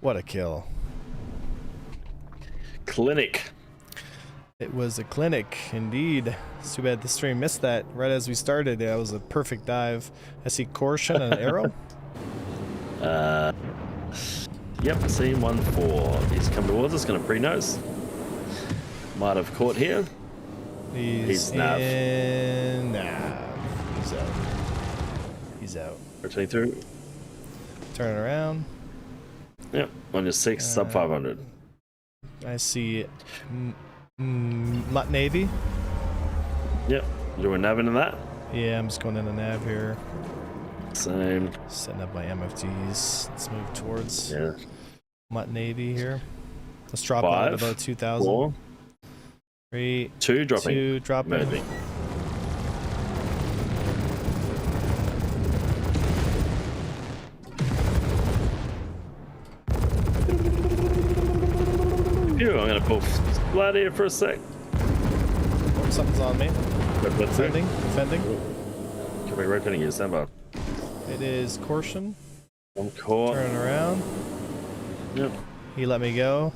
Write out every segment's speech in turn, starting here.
What a kill. Clinic. It was a clinic, indeed. It's too bad the stream missed that right as we started. That was a perfect dive. I see caution and an arrow. Yep, scene 1-4. He's come towards us, gonna pre-nose. Might have caught here. He's nav. in nav. He's out. He's out. Rotating through. Turn it around. Yep, on your 6, sub 500. I see Mutt Navy. Yep, you were nabbing in that? Yeah, I'm just going in the nav here. Same. Setting up my MFTs. Let's move towards Yeah. Mutt Navy here. Let's drop 5, out about 2,000. 4, 3, 2, dropping. 2, dropping. Moving. Phew, I'm gonna pull flat here for a sec. Oh, something's on me. Defending. Defending. Can we rotating you, December? It is caution. I'm caught. Turning around. Yep. He let me go.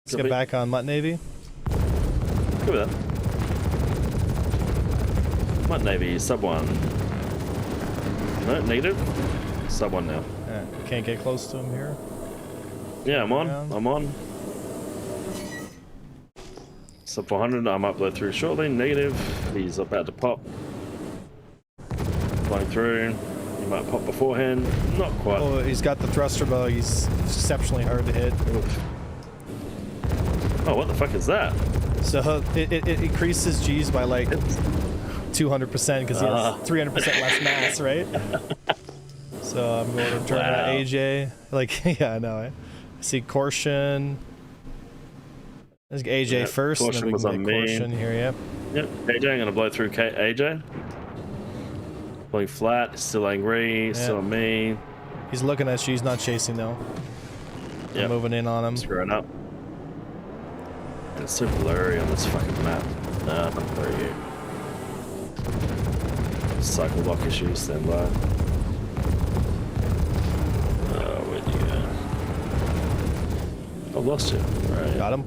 Let's get back on Mutt Navy. Good with that. Mutt Navy, sub 1. No, negative. Sub 1 now. Can't get close to him here. Yeah, I'm on. Around. I'm on. Sub 400. I'm upload through shortly. Negative. He's about to pop. Flying through. He might pop beforehand. Not quite. Oh, he's got the thruster bow. He's exceptionally hard to hit. Oof. Oh, what the fuck is that? So it increases G's by like 200% because he has 300% less mass, right? So I'm going to turn on AJ. Like, yeah, I know. I see caution. Let's get AJ first. Caution and then we was can on make me. caution here, yep. Yep, AJ, I'm gonna blow through AJ. Blowing flat, still angry, still on me. He's looking at you, he's not chasing though. Yep. Moving in on him. Screwing up. It's so blurry on this fucking map. Nah, not blurry. Cycle lock issues, stand by. Oh, where'd you go? I've lost you. Right. Got him.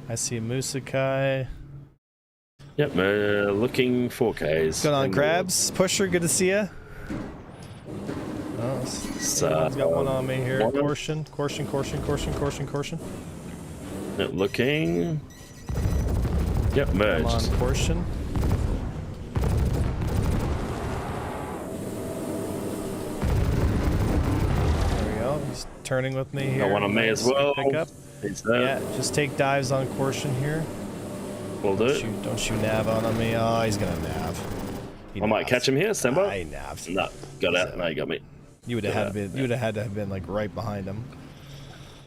I see Musakai. Yep, looking 4Ks. Going on crabs. Pusher, good to see ya. Oh, he's got one on me here. Caution. Yep, looking. Yep, I'm merged. on caution. There we go. He's turning with me here. Got one on me as well. Pick up. Yeah, just take dives on caution here. Will do. Don't shoot nav on me. Oh, he's gonna nav. I might catch him here, stand by. He navs. No, got out. No, you got me. You would have had to be. You would have had to have been like right behind him.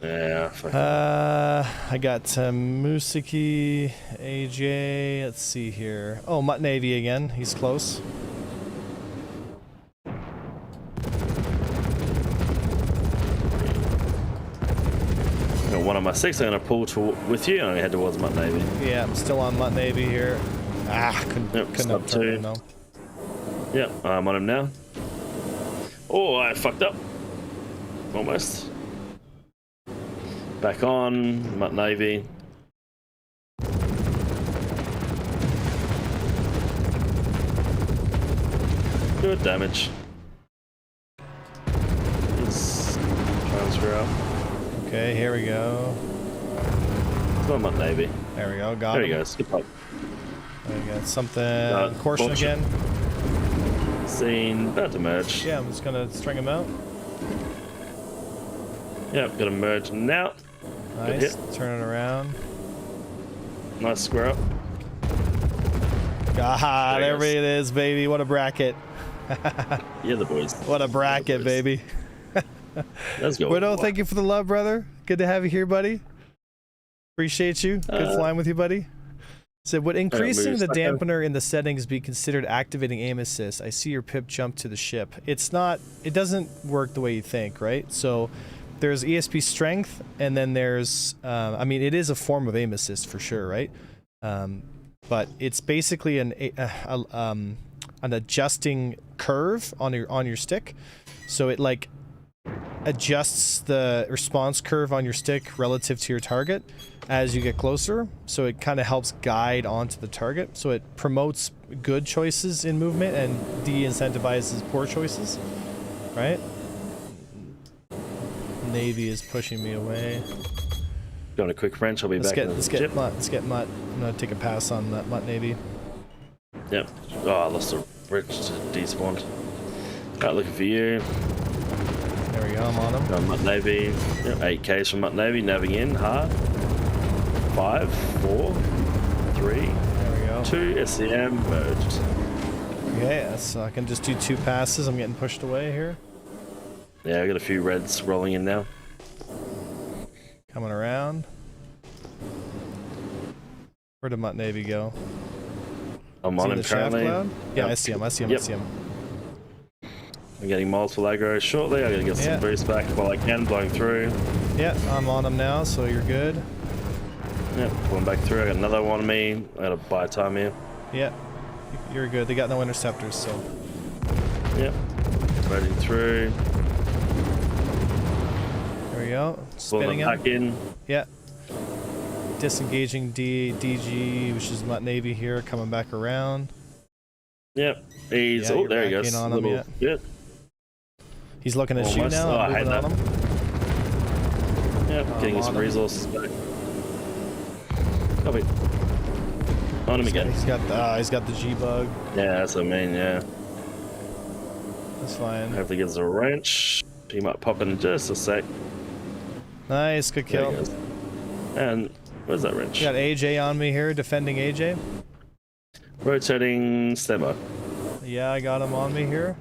Yeah. Fuck I got Musiki, AJ. Let's see here. Oh, Mutt Navy again. He's close. Got one on my 6. I'm gonna pull with you. I'm gonna head towards Mutt Navy. Yeah, I'm still on Mutt Navy here. Couldn't have turned him, no. Yep, I'm on him now. Oh, I fucked up. Almost. Back on, Mutt Navy. Good damage. Let's transfer out. Okay, here we go. It's not Mutt Navy. There we go. Got There him. you go. Skip up. We got something. Caution again. Scene about to merge. Yeah, I'm just gonna string him out. Yep, gonna merge now. Nice. Turn it around. Nice square up. Ah, there it is, baby. What a bracket. Yeah, the boys. What a bracket, baby. Let's go. Widow, thank you for the love, brother. Good to have you here, buddy. Appreciate you. Good flying with you, buddy. Said, would increasing the dampener in the settings be considered activating aim assist? I see your pip jump to the ship. It's not, it doesn't work the way you think, right? So there's ESP strength, and then there's, I mean, it is a form of aim assist for sure, right? But it's basically an adjusting curve on your stick. So it like adjusts the response curve on your stick relative to your target as you get closer, so it kind of helps guide onto the target. So it promotes good choices in movement and de-incentivizes poor choices, right? Navy is pushing me away. Got a quick wrench. I'll be back. Let's get Mutt. I'm gonna take a pass on that Mutt Navy. Yep. Oh, I lost a wrench to despawned. Alright, looking for you. There we go. I'm on him. Got Mutt Navy. Yep, 8Ks from Mutt Navy. Navving in hard. 5, 4, 3, there we go. 2. SCM merged. Okay, so I can just do 2 passes. I'm getting pushed away here. Yeah, I got a few reds rolling in now. Coming around. Where did Mutt Navy go? I'm on him currently. Yeah, Yep. I see him. I see him. Yep. I see him. I'm getting multiple aggro shortly. I gotta get some boost back while I can, blowing through. Yeah, I'm on him now, so you're good. Yep, pulling back through. I got another one on me. I gotta buy time here. Yeah, you're good. They got no interceptors, so. Yep, riding through. There we go. Pulling Spinning them him. back in. Yeah. Disengaging DG, which is Mutt Navy here, coming back around. Yep, he's. Yeah, Oh, you're there he back goes. in on him, Little bit. He's looking at you Almost. now. Oh, I I'm hate moving that. on him. Yep, getting some on him. resources back. Copy. On him again. He's got the G bug. Yeah, that's what I mean, yeah. That's fine. Hopefully gets a wrench. He might pop in just a sec. Nice, good There he kill. goes. And where's that wrench? Got AJ on me here, defending AJ. Rotating stemmer. Yeah, I got him on me here.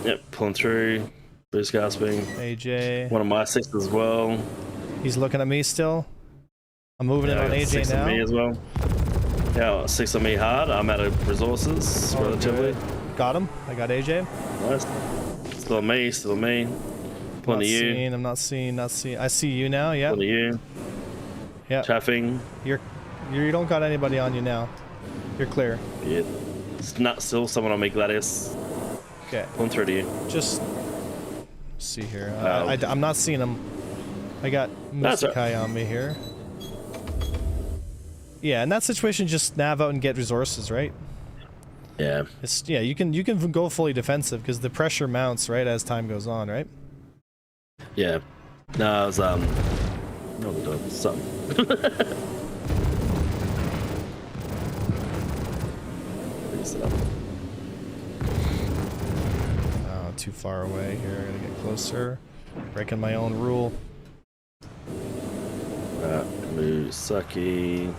Yep, pulling through. Boost gasping. AJ. One of my 6 as well. He's looking at me still. I'm moving in I on got AJ 6 now. on me as well. Yeah, 6 on me hard. I'm out of resources Oh, relatively. good. Got him. I got AJ. Nice. Still on me, still on me. Pulling to you. I'm not seeing. I see you now. Yeah. Pulling to you. Yeah. Chaffing. You don't got anybody on you now. You're clear. Yeah. It's not still someone on me, Gladius. Okay. Pulling through to you. Just see here. Oh. I'm not seeing him. I got That's right. Musakai on me here. Yeah, in that situation, just nav out and get resources, right? Yeah. Yeah, you can go fully defensive because the pressure mounts right as time goes on, right? Yeah. No, I was no, we're doing something. Reset up. Oh, too far away here. I gotta get closer. Breaking my own rule. Musaki.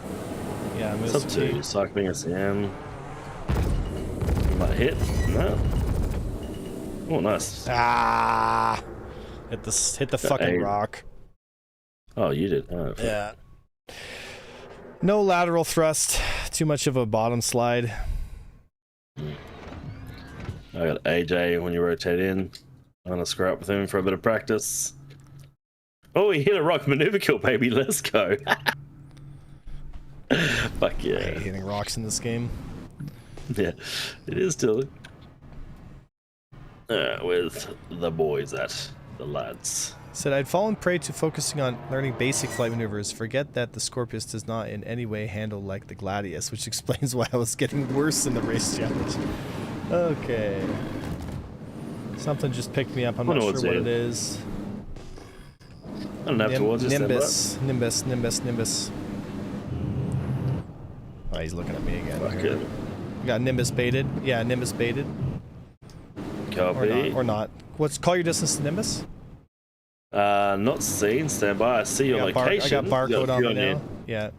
Yeah, It's up to Cycling SCM. Might hit. No. Oh, nice. Ah! Hit the fucking rock. Oh, you did. Oh, Yeah. No lateral thrust. Too much of a bottom slide. I got AJ when you rotate in. I'm gonna screw up with him for a bit of practice. Oh, he hit a rock maneuver kill, baby. Let's go. Fuck yeah. I hate hitting rocks in this game. Yeah, it is still. With the boys at the lads. Said I'd fallen prey to focusing on learning basic flight maneuvers. Forget that the Scorpius does not in any way handle like the Gladius, which explains why I was getting worse in the race challenge. Okay. Something just picked me up. I'm not sure what it is. I don't have towards Nimbus. Oh, he's looking at me again. Fuck it. Got Nimbus baited. Yeah, Nimbus baited. Copy. Or not. Call your distance to Nimbus? Not seen. Stand by. I see your location. I got barcode on me now. You. Yeah.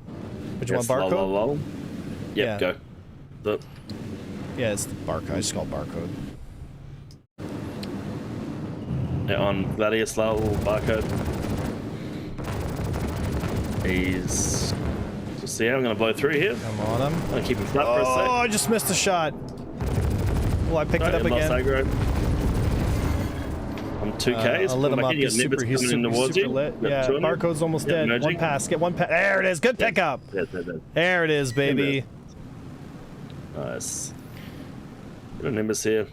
But you Yes, want barcode? lol. Yep, Yeah. go. Yeah, it's the barcode. I just call it barcode. Yeah, on Gladius level barcode. He's. Just see, I'm gonna blow through here. I'm on him. I'm gonna keep him flat for a sec. Oh, I just missed a shot. Well, I picked it up again. I'm 2Ks. I'll lit him up. He's super you. lit. Yeah, barcode's almost dead. Emerging. One pass. Get one pass. There it is. Good pickup. There it is, baby. Nice. Got a Nimbus here.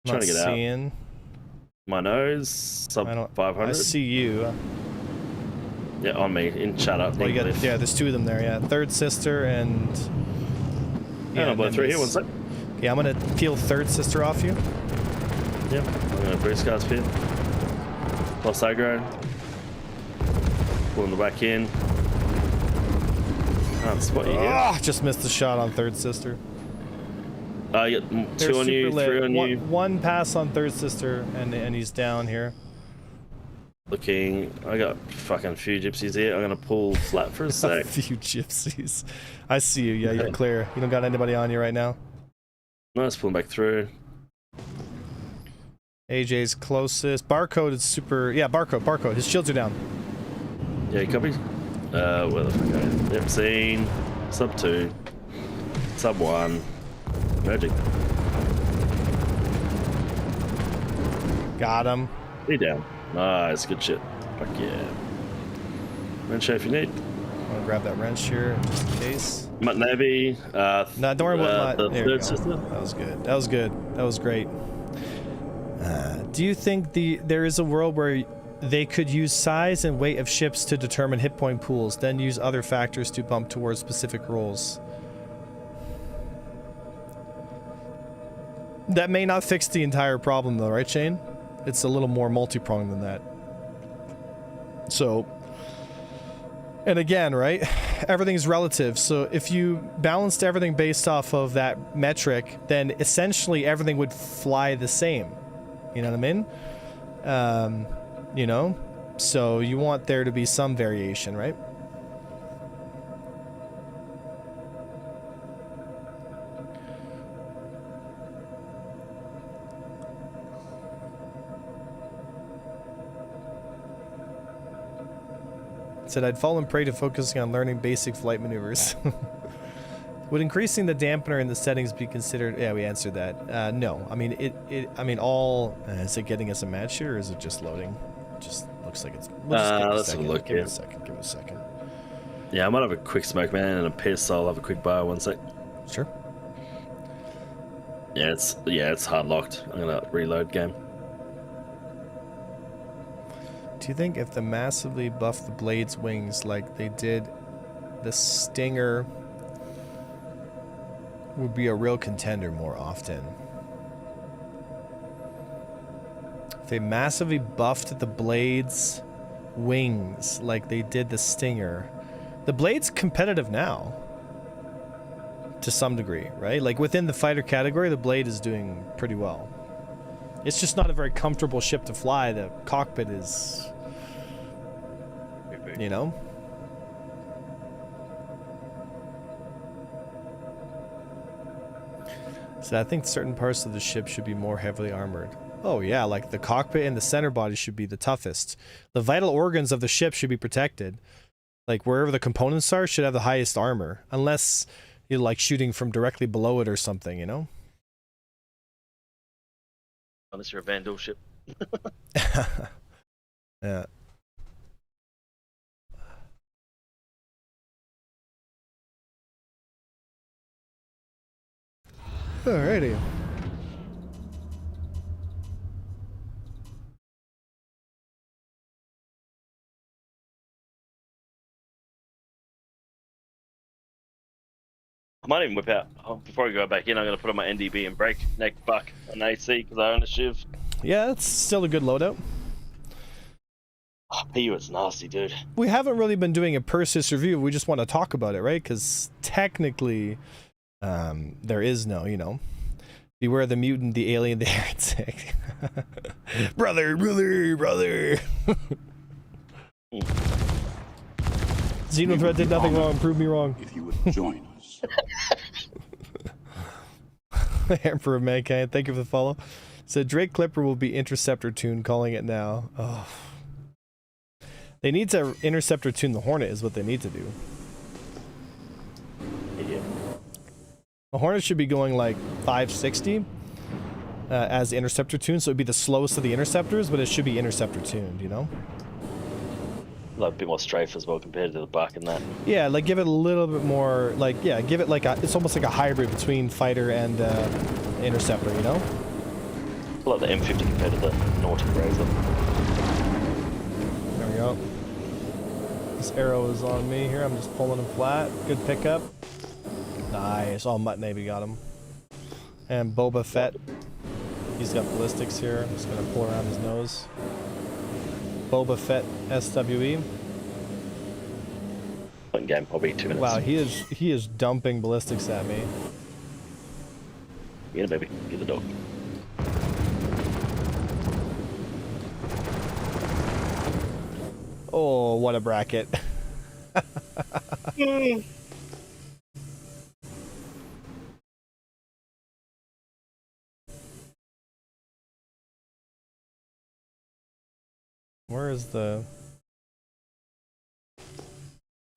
Trying to get out. My nose, sub 500. I see you. Yeah, on me, in chat up. Oh, yeah, there's two of them there, yeah. Third sister and... Yeah, I'll blow through here, one sec. Okay, I'm gonna peel third sister off you. Yep, I'm gonna boost guys peel. Plus aggro. Pulling the back in. Can't spot you here. Just missed the shot on third sister. You got 2 on you, 3 on you. One pass on third sister, and he's down here. Looking, I got fucking few gypsies here. I'm gonna pull flat for a sec. A few gypsies. I see you. Yeah, you're clear. You don't got anybody on you right now. Nice, pulling back through. AJ's closest. Barcode is super. Yeah, barcode. His shields are down. Yeah, copy. Where the fuck are you? Yep, seen. Sub 2. Sub 1. Magic. Got him. He down. Nice, good shit. Fuck yeah. Wrench if you need. I'm gonna grab that wrench here just in case. Mutt Navy. No, don't worry about the there third sister. That was good. That was good. That was great. Do you think there is a world where they could use size and weight of ships to determine hit point pools, then use other factors to bump towards specific roles? That may not fix the entire problem though, right, Shane? It's a little more multi-pronged than that. So, and again, right? Everything's relative. So if you balanced everything based off of that metric, then essentially everything would fly the same. You know what I mean? You know? So you want there to be some variation, right? Said I'd fallen prey to focusing on learning basic flight maneuvers. Would increasing the dampener in the settings be considered? Yeah, we answered that. No, I mean is it getting us a match here, or is it just loading? It just looks like it's. We'll just give it a second. Look, give it a second. Give it a second. Yeah, I might have a quick smoke, man, and a piss. So I'll have a quick bar. One sec. Sure. Yeah, it's hard locked. I'm gonna reload game. Do you think if they massively buff the blade's wings like they did the Stinger would be a real contender more often? If they massively buffed the blade's wings like they did the Stinger. The blade's competitive now. To some degree, right? Like within the fighter category, the blade is doing pretty well. It's just not a very comfortable ship to fly. The cockpit is, you know? So I think certain parts of the ship should be more heavily armored. Oh yeah, like the cockpit and the center body should be the toughest. The vital organs of the ship should be protected. Like wherever the components are should have the highest armor. Unless you're like shooting from directly below it or something, you know? Unless you're a Vandal ship. Yeah. Alrighty. I might even whip out, before we go back in, I'm going to put on my NDB and break neck buck on AC because I own a Shiv. Yeah, it's still a good loadout. Oh, PU, it's nasty, dude. We haven't really been doing a Perseus review. We just want to talk about it, right? Because technically, there is no, you know, beware the mutant, the alien, the heretic. brother. Xenothreat did nothing wrong. Prove me wrong. If you would join us. Emperor of Mankind, thank you for the follow. So Drake Clipper will be Interceptor Tune, calling it now. Oh. They need to Interceptor Tune the Hornet is what they need to do. Yeah. The Hornet should be going like 560 as Interceptor Tune, so it'd be the slowest of the Interceptors, but it should be Interceptor Tuned, you know? Like a bit more strafe as well compared to the buck and that. Yeah, like give it a little bit more, like, yeah, give it like a, it's almost like a hybrid between fighter and interceptor, you know? like the M50 compared to the Naughty Razor. There we go. This arrow is on me here. I'm just pulling him flat. Good pickup. Nice. Oh, Mutt Navy got him. And Boba Fett. He's got ballistics here. I'm just gonna pull around his nose. Boba Fett SWE. One game, probably 2 minutes. Wow, he is dumping ballistics at me. Yeah, baby. Get the dog. Oh, what a bracket. Where is the...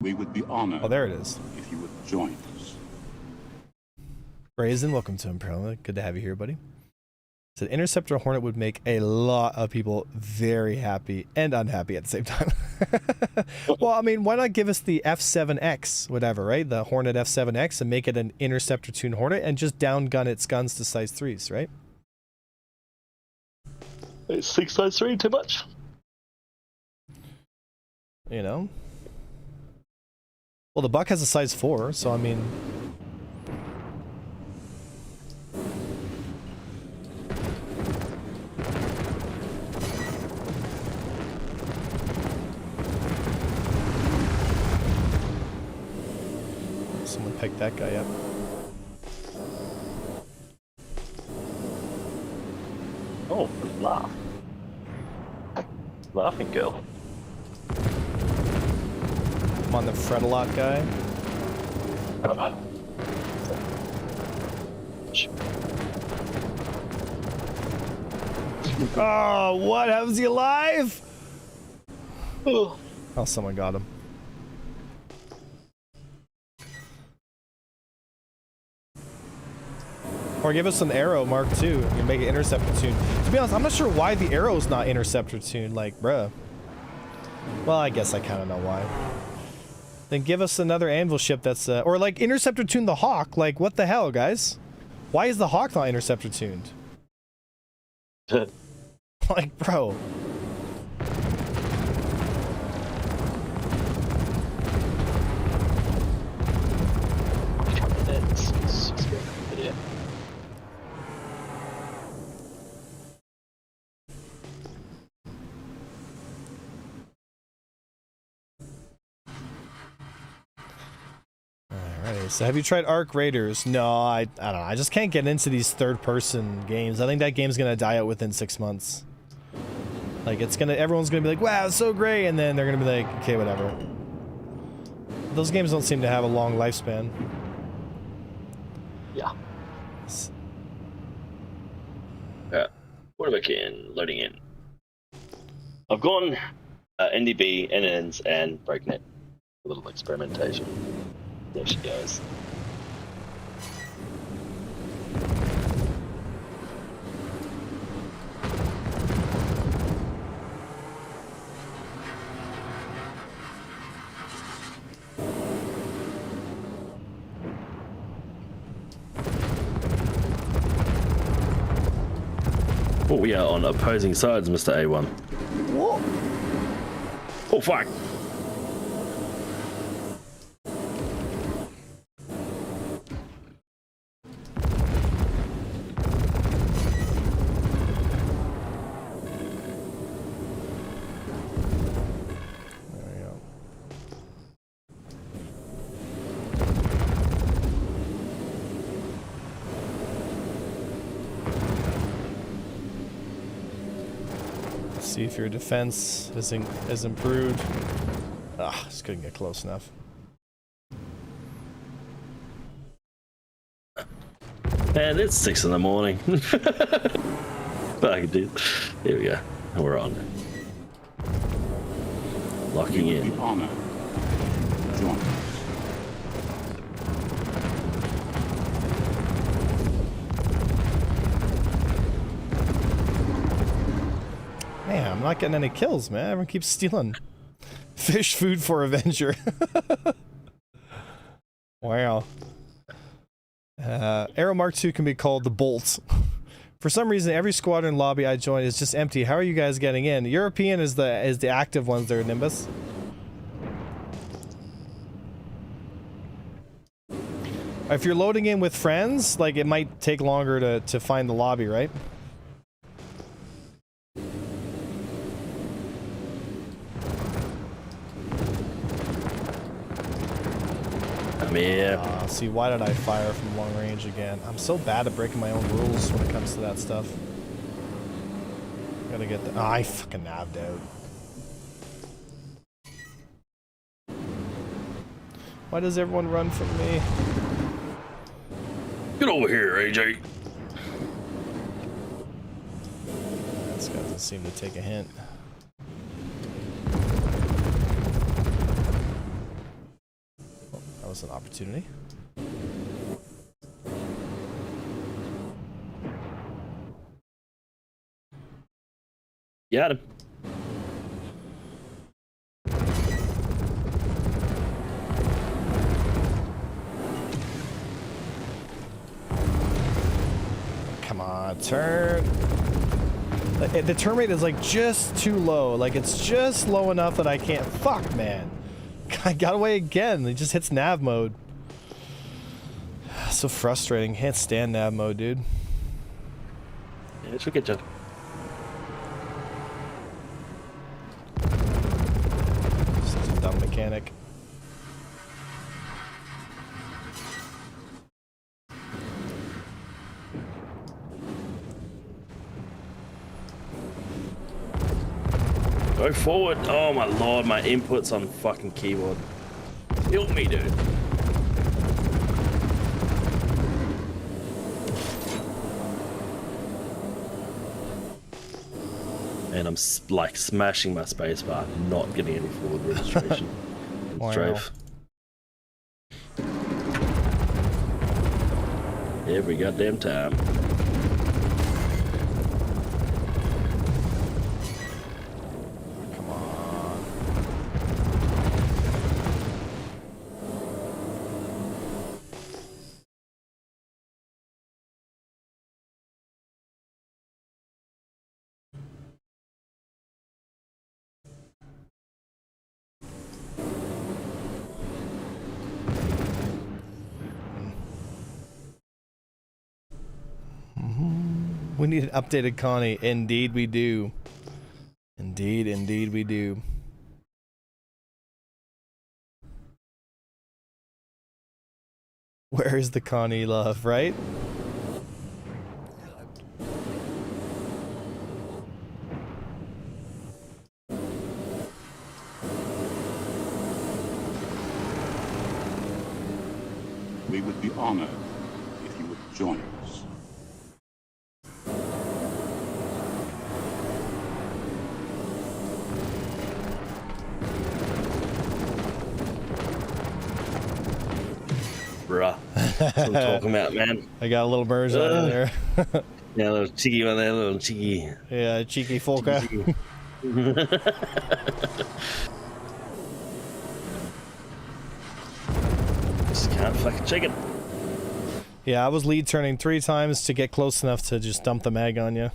We would be honored. Oh, there it is. If you would join us. Brazen, welcome to Imperial. Good to have you here, buddy. Said Interceptor Hornet would make a lot of people very happy and unhappy at the same time. Well, I mean, why not give us the F7X, whatever, right? The Hornet F7X and make it an Interceptor tuned Hornet and just downgun its guns to size 3s, right? Is 6 size 3 too much? You know? Well, the Buck has a size 4, so I mean... Someone picked that guy up. Oh, laugh. Laughing girl. I'm on the Fret-a-Lot guy. Oh, what? How is he alive? Oh, someone got him. Or give us an arrow Mark II. You can make it interceptor tuned. To be honest, I'm not sure why the arrow's not interceptor tuned. Like, bruh. Well, I guess I kind of know why. Then give us another anvil ship that's, or like interceptor tune the Hawk. Like, what the hell, guys? Why is the Hawk not interceptor tuned? Like, bro. So have you tried Arc Raiders? No, I don't know. I just can't get into these third-person games. I think that game's gonna die out within 6 months. Like, everyone's gonna be like, wow, it's so great, and then they're gonna be like, okay, whatever. Those games don't seem to have a long lifespan. Yeah. What am I getting? Loading in. I've gone NDB, NNs, and BreakNet. A little experimentation. There she goes. Oh, we are on opposing sides, Mr. A1. Whoa. Oh, fuck. See if your defense is improved. Ah, just couldn't get close enough. And it's 6 in the morning. But I can do. Here we go. And we're on. Locking in. Honor. Join us. Man, I'm not getting any kills, man. Everyone keeps stealing fish food for Avenger. Wow. Arrow Mark II can be called the Bolt For some reason, every squadron lobby I join is just empty. How are you guys getting in? European is the active ones there, Nimbus. If you're loading in with friends, like, it might take longer to find the lobby, right? Yeah. See, why did I fire from long range again? I'm so bad at breaking my own rules when it comes to that stuff. Gotta get the... Oh, I fucking nabbed out. Why does everyone run from me? Get over here, AJ. This guy doesn't seem to take a hint. Oh, that was an opportunity. Got him. Come on, turn. The turn rate is like just too low. Like, it's just low enough that I can't. Fuck, man. I got away again. He just hits nav mode. So frustrating. Can't stand nav mode, dude. Yeah, it's a good job. Such a dumb mechanic. Go forward. Oh my lord, my inputs on fucking keyboard. Kill me, dude. And I'm like smashing my spacebar, not getting any forward registration. Wow. Strafe. Every goddamn time. Come on. We need an updated Connie. Indeed we do. Indeed, indeed we do. Where is the Connie love, right? We would be honored if you would join us. Bruh. That's what I'm talking about, man. I got a little merge on in there. Yeah, a little cheeky one there, a little cheeky. Yeah, cheeky Folka. Just can't fucking shake it. Yeah, I was lead turning 3 times to get close enough to just dump the mag on you.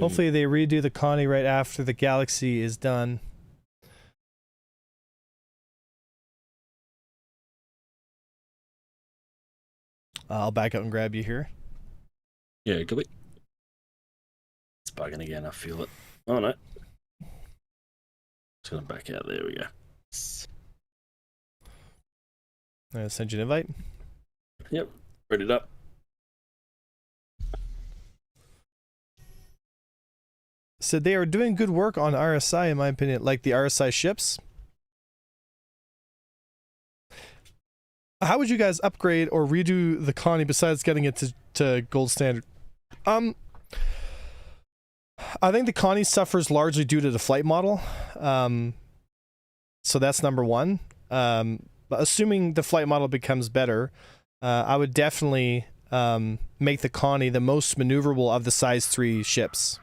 Hopefully they redo the Connie right after the Galaxy is done. I'll back out and grab you here. Yeah, could be. It's bugging again, I feel it. Oh no. Just gonna back out, there we go. I'll send you an invite. Yep, ready it up. So they are doing good work on RSI, in my opinion, like the RSI ships. How would you guys upgrade or redo the Connie besides getting it to gold standard? I think the Connie suffers largely due to the flight model. So that's number one. But assuming the flight model becomes better, I would definitely make the Connie the most maneuverable of the size 3 ships,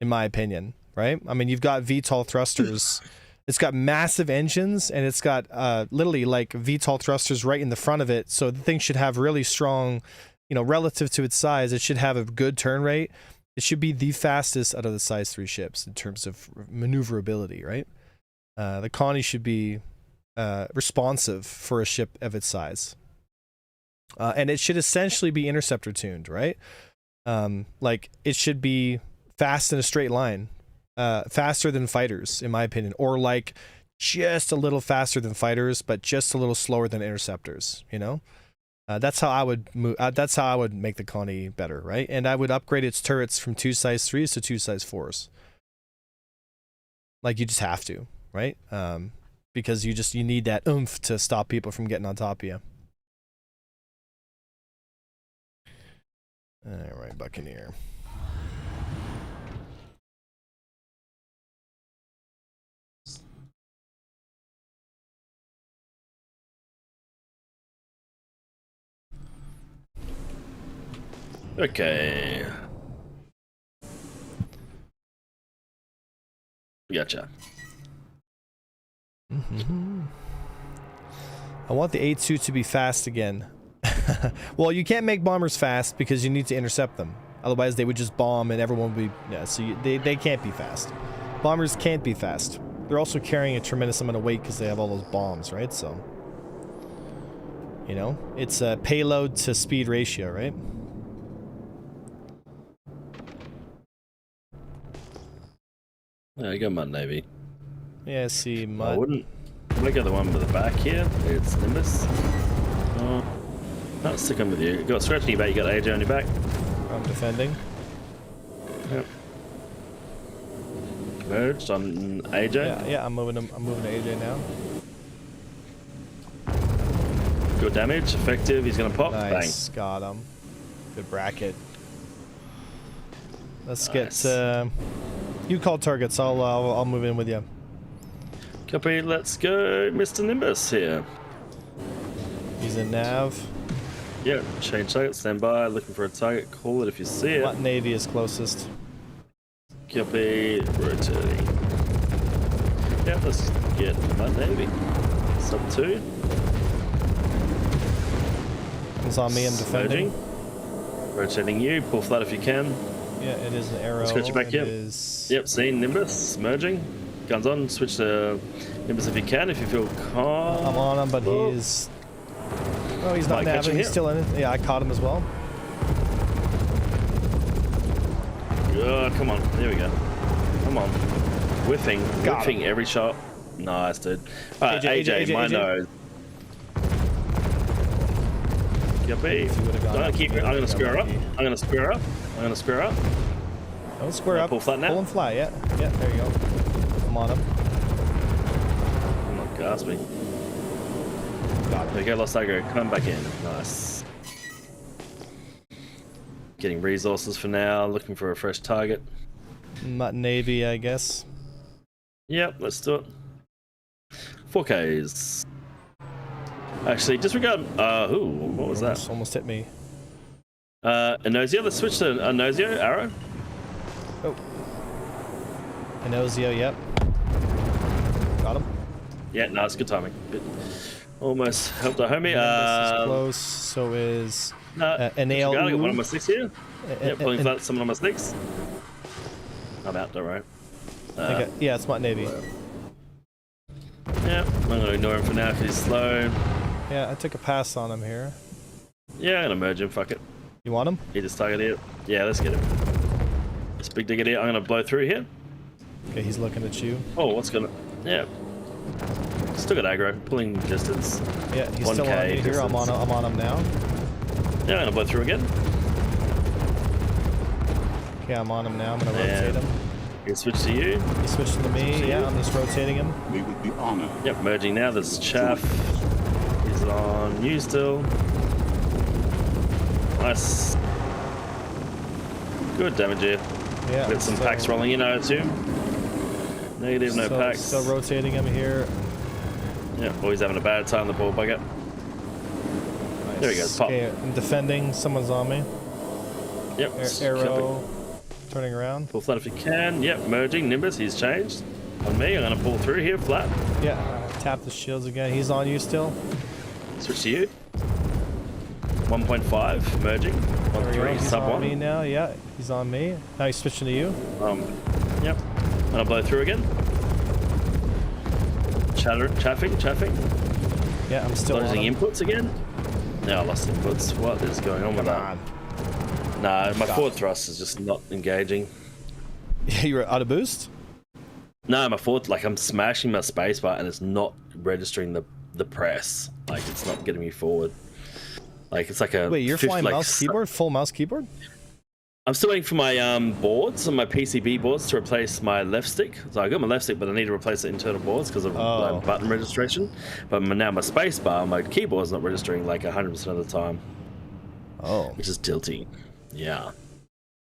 in my opinion, right? I mean, you've got VTOL thrusters. It's got massive engines, and it's got literally like VTOL thrusters right in the front of it. So the thing should have really strong, you know, relative to its size, it should have a good turn rate. It should be the fastest out of the size 3 ships in terms of maneuverability, right? The Connie should be responsive for a ship of its size. And it should essentially be interceptor tuned, right? Like, it should be fast in a straight line, faster than fighters, in my opinion, or like just a little faster than fighters, but just a little slower than interceptors, you know? That's how I would move. That's how I would make the Connie better, right? And I would upgrade its turrets from 2 size 3s to 2 size 4s. Like, you just have to, right? Because you need that oomph to stop people from getting on top of you. All right, Buccaneer. Okay. Gotcha. I want the A2 to be fast again. Well, you can't make bombers fast because you need to intercept them. Otherwise, they would just bomb and everyone would be... Yeah, so they can't be fast. Bombers can't be fast. They're also carrying a tremendous amount of weight because they have all those bombs, right? So, you know, it's a payload to speed ratio, right? Yeah, you got Mud Navy. Yeah, see, I Mud. wouldn't go the one with the back here. It's Nimbus. Not stick on with you. You got scratch on your back, you got AJ on your back. I'm defending. Yep. Merged on AJ. Yeah, I'm moving to AJ now. Good damage, effective, he's gonna pop. Nice, Bang. got him. Good bracket. Let's Nice. get you call targets. I'll move in with you. Copy, let's go, Mr. Nimbus here. He's in nav. Yep, change target, stand by, looking for a target, call it if you see it. What navy is closest? Copy, rotating. Yep, let's get my navy. Sub 2. It's on me. I'm defending. Merging. Rotating you, pull flat if you can. Yeah, it is an arrow. Scratch it back, It yep. is... Yep, see, Nimbus, merging. Guns on, switch to Nimbus if you can, if you feel calm. I'm on him, but he's... Oh, he's not Might catch nabbing. him He's here. still in it. Yeah, I caught him as well. Oh, come on, there we go. Come on. Whiffing Got him. every shot. Nice, dude. Alright, AJ, my nose. Copy. If you would've gone up, I'm gonna you square got up. lucky. I'm gonna square up. I'm gonna square up. Don't square up. Pull flat now? Pull and fly. Yeah, yeah. There you go. I'm on him. I'm not gasping. Got him. There you go, Lost Aggro. Come back in. Nice. Getting resources for now. Looking for a fresh target. Mutt Navy, I guess. Yep, let's do it. 4Ks. Actually, disregard. Ooh, what was that? Almost hit me. Anosio. Let's switch to Anosio. Arrow. Oh. Anosio, yep. Got him. Yeah, no, it's good timing. Good. Almost helped our homie. Nimbus is close, so is an disregard, I got one on my ALU. 6 here. Yep, pulling flat someone on my 6. I'm out, don't worry. Yeah, it's Mutt Navy. Yeah, I'm gonna ignore him for now because he's slow. Yeah, I took a pass on him here. Yeah, I'm gonna merge him, fuck it. You want him? He just target here. Yeah, let's get him. This big digger here, I'm gonna blow through here. Okay, he's looking at you. Oh, what's gonna... Yeah. Still got aggro, pulling distance. Yeah, he's 1K still on me here. I'm distance. on him now. Yeah, I'm gonna blow through again. Okay, I'm on him now. I'm gonna rotate him. He switch to you. He's switching to me. Yeah, I'm just rotating him. We would be honored. Yep, merging now. There's chaff. He's on you still. Nice. Good damage here. Yeah. Got some packs rolling in, I assume. Negative, no packs. Still rotating him here. Yeah, always having a bad time, the ball bugger. Nice. There he goes, pop. Okay, I'm defending. Someone's on me. Yep. Arrow. Turning around. Pull flat if you can. Yep, merging. Nimbus, he's changed. On me, I'm gonna pull through here, flat. Yeah, tap the shields again. He's on you still. Switch to you. 1.5 merging. There we go. 1.3 He's sub on 1. me now. Yeah, he's on me. Now he's switching to you. Yep. And I'll blow through again. Chaffing. Yeah, I'm still Losing on him. inputs again. Yeah, I lost inputs. What is going on with that? Nah, my forward thrust is just not engaging. Yeah, you're out of boost? No, my forward, like I'm smashing my spacebar and it's not registering the press. Like it's not getting me forward. Like it's like a. Wait, you're flying like, mouse keyboard? Full mouse keyboard? I'm still waiting for my boards and my PCB boards to replace my left stick. So I got my left stick, but I need to replace the internal boards because of like, button registration. But now my spacebar, my keyboard is not registering like 100% of the time. Oh. Which is tilting. Yeah.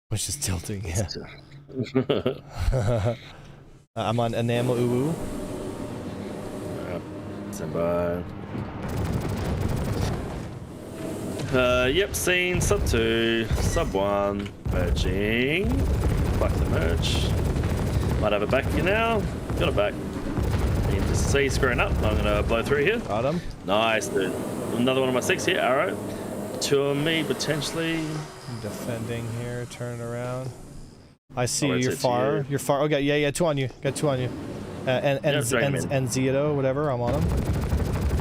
Which is tilting, yeah. I'm on enamel uwu. Stand by. Yep, scene, sub 2, sub 1, merging. Back the merge. Might have it back here now. Got it back. You can just see screwing up. I'm gonna blow through here. Got him. Nice, dude. Another one of my 6 here, arrow. 2 on me, potentially. I'm defending here, turn around. I see Oh, you. You're it's far. you. You're far. Okay, yeah, 2 on you. Got 2 on you. And Zito, whatever. I'm on him.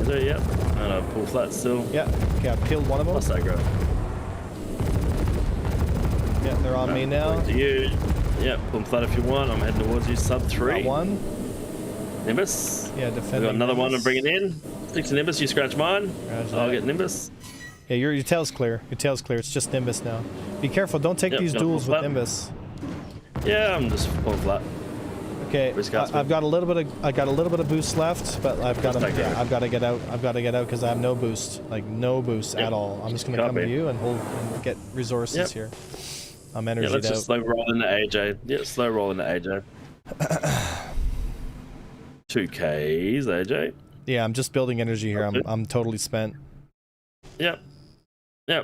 Is it? Yep. I'm gonna pull flat still. Yeah. Okay, I killed one of them. Plus aggro. Yeah, they're on me now. To you. Yep, pull flat if you want. I'm heading towards you. Sub 3. Got one. Nimbus. Yeah, I've defending. got another one. Nimbus. I'm bringing in. Stick to Nimbus. You scratch mine. I'll get Nimbus. Yeah, your tail's clear. Your tail's clear. It's just Nimbus now. Be careful. Don't take these duels with Nimbus. Yeah, I'm just pulling flat. Okay, I've got a little bit of boost left, but I've got to get out. I've got to get out because I have no boost, like no boost at all. I'm just gonna come to you and hold and get resources here. I'm energied out. Let's just slow roll into AJ. Yeah, slow roll into AJ. 2Ks, AJ. Yeah, I'm just building energy here. I'm totally spent. Yep.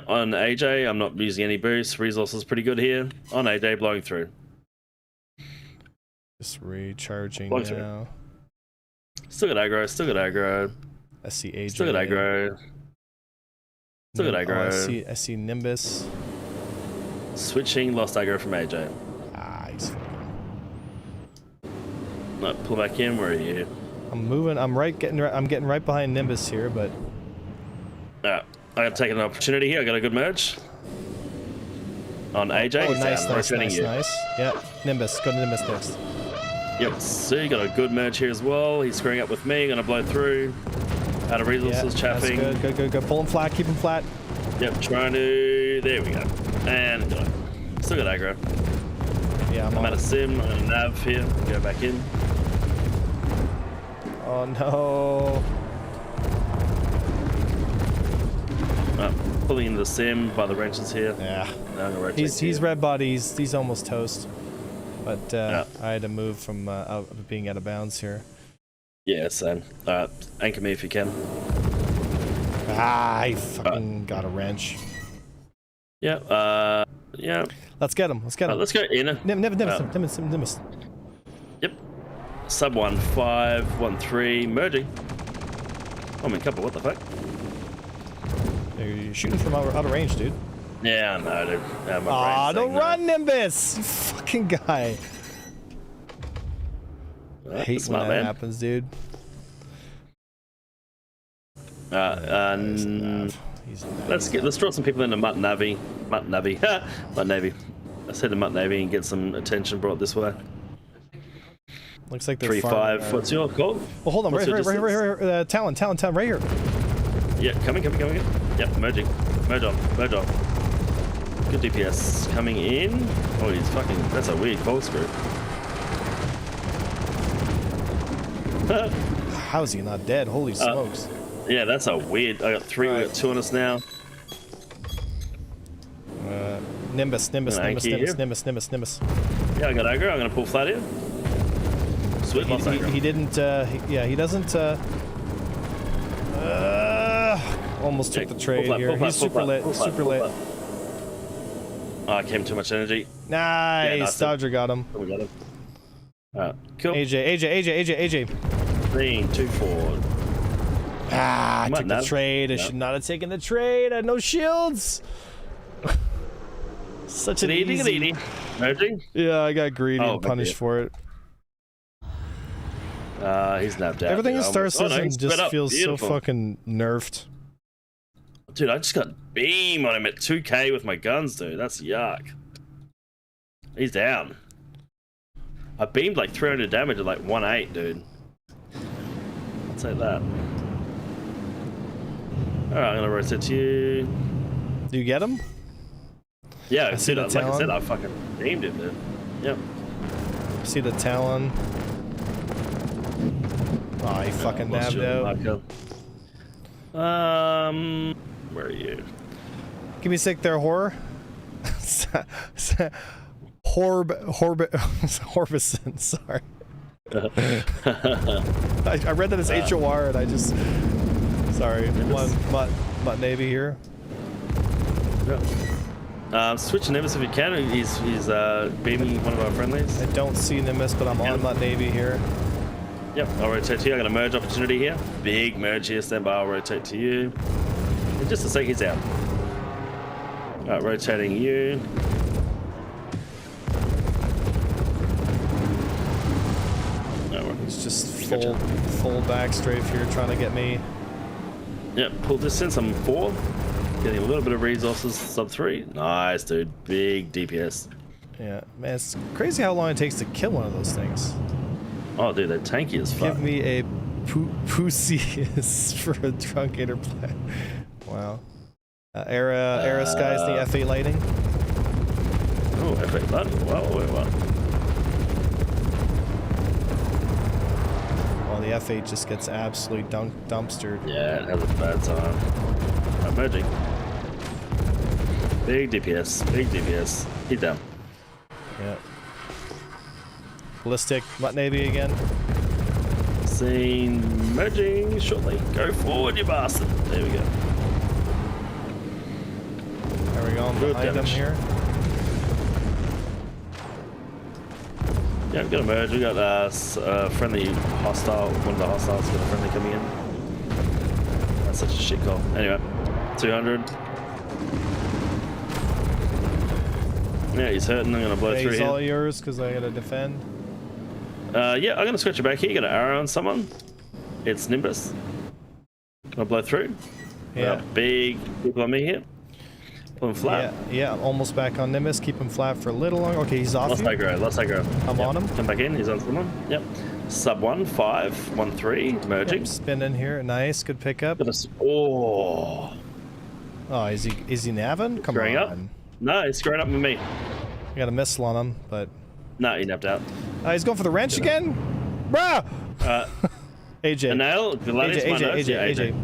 On AJ, I'm not using any boost. Resources pretty good here. On AJ, blowing through. Just recharging Blowing now. Through. Still got aggro. I see AJ. Still got aggro. I see Nimbus. Switching, lost aggro from AJ. Ah, he's fucking. No, pull back in. Where are you? I'm moving. I'm getting right behind Nimbus here, but. I gotta take an opportunity here. I got a good merge. On AJ. Oh, nice. Yeah, Nimbus. Go to Nimbus next. Yep, so got a good merge here as well. He's screwing up with me. Gonna blow through. Out of resources, chaffing. That's good. Pull him flat. Keep him flat. Yep, trying to. There we go. And got it. Still got aggro. Yeah, I'm out of sim. I'm gonna nav here. Go back in. Oh no. Pulling into the sim by the wrenches here. Yeah. He's red body. He's almost toast. But I had to move from being out of bounds here. Yeah, same. Anchor me if you can. I fucking got a wrench. Yeah. Yeah. Let's get him. Let's go in. Nimbus. Yep. Sub 1.5, 1.3, merging. I'm in couple. What the fuck? You're shooting from out of range, dude. Yeah, I know, dude. Don't run, Nimbus! You fucking guy. I hate when that happens, dude. Let's draw some people into Mutt Navy. I said to Mutt Navy and get some attention brought this way. Looks like they're 3-5. What's your call? Well, hold on. Right here. Talon, right here. Yeah, coming. Yep, merging. Merge on. Good DPS coming in. Oh, he's fucking. That's a weird corkscrew. How is he not dead? Holy smokes. Yeah, that's a weird. I got 3. We got 2 on us now. Nimbus. Yeah, I got aggro. I'm gonna pull flat here. Sweet, lost aggro. He didn't. He doesn't. Almost took the trade here. He's super lit. Oh, I came too much energy. Nice. Dodger got him. We got him. Alright, cool. AJ. 3, 2, 4. I Might took the not. trade. I Yep. should not have taken the trade. I had no shields. Such an easy. Merging. Yeah, I got greedy Oh, and punished okay. for it. He's napped out. Everything in dude. Star Almost- oh, no, Citizen he's just split up. feels Beautiful. so fucking nerfed. Dude, I just got beam on him at 2k with my guns, dude. That's yuck. He's down. I beamed like 300 damage at like 1.8, dude. I'll take that. Alright, I'm gonna rotate to you. Do you get him? Yeah, see dude, the like I said, Talon. I fucking beamed him, dude. Yep. See the Talon. Oh, he fucking Lost nabbed you, out. Marco. Where are you? Give me a sec there, horror. Horbison, sorry. I read that as HOR and I just... Sorry, Mutt Navy here. Yep. Switch Nimbus if you can. He's beaming one of our friendlies. I don't see Nimbus, but I'm on Mutt Navy here. Yep, I'll rotate to you. I got a merge opportunity here. Big merge here. Stand by. I'll rotate to you. In just a sec, he's out. Alright, rotating you. He's just full back strafe here, trying to get me. Yep, pull distance. I'm 4. Getting a little bit of resources. Sub 3. Nice, dude. Big DPS. Yeah, man, it's crazy how long it takes to kill one of those things. Oh, dude, they're tanky as fuck. Give me a pussy for a truncator plan. Wow. Era skies the F8 lighting. Oh, F8 lighting. Wow, wait, wow. Well, the F8 just gets absolutely dumpstered. Yeah, it has a bad time. I'm merging. Big DPS. Big DPS. He's down. Yeah. Ballistic, Mutt Navy again. Scene merging shortly. Go forward, you bastard. There we go. There we go, I'm Good behind him damage. here. Yeah, we've got a merge. We got friendly hostile. One of the hostiles got a friendly coming in. That's such a shit call. Anyway, 200. Yeah, he's hurting. I'm gonna blow through He's here. all yours because I gotta defend. Yeah, I'm gonna scratch you back here. You got an arrow on someone. It's Nimbus. Gonna blow through. Yeah. Big people on me here. Pull him flat. Yeah, almost back on Nimbus. Keep him flat for a little longer. Okay, he's off Lost you. aggro. Lost aggro. I'm Yep. on him. Come back in. He's on someone. Yep. Sub 1, 5, 1, 3. Merging. Yep, spin in here. Nice, good pickup. Oh. Oh, is he navin? Come Screwing on. up? No, he's screwing up with me. I got a missile on him, but No, he napped out. he's going for the wrench again. Bruh. AJ. A nail. Gladius, my nose. Yeah, AJ.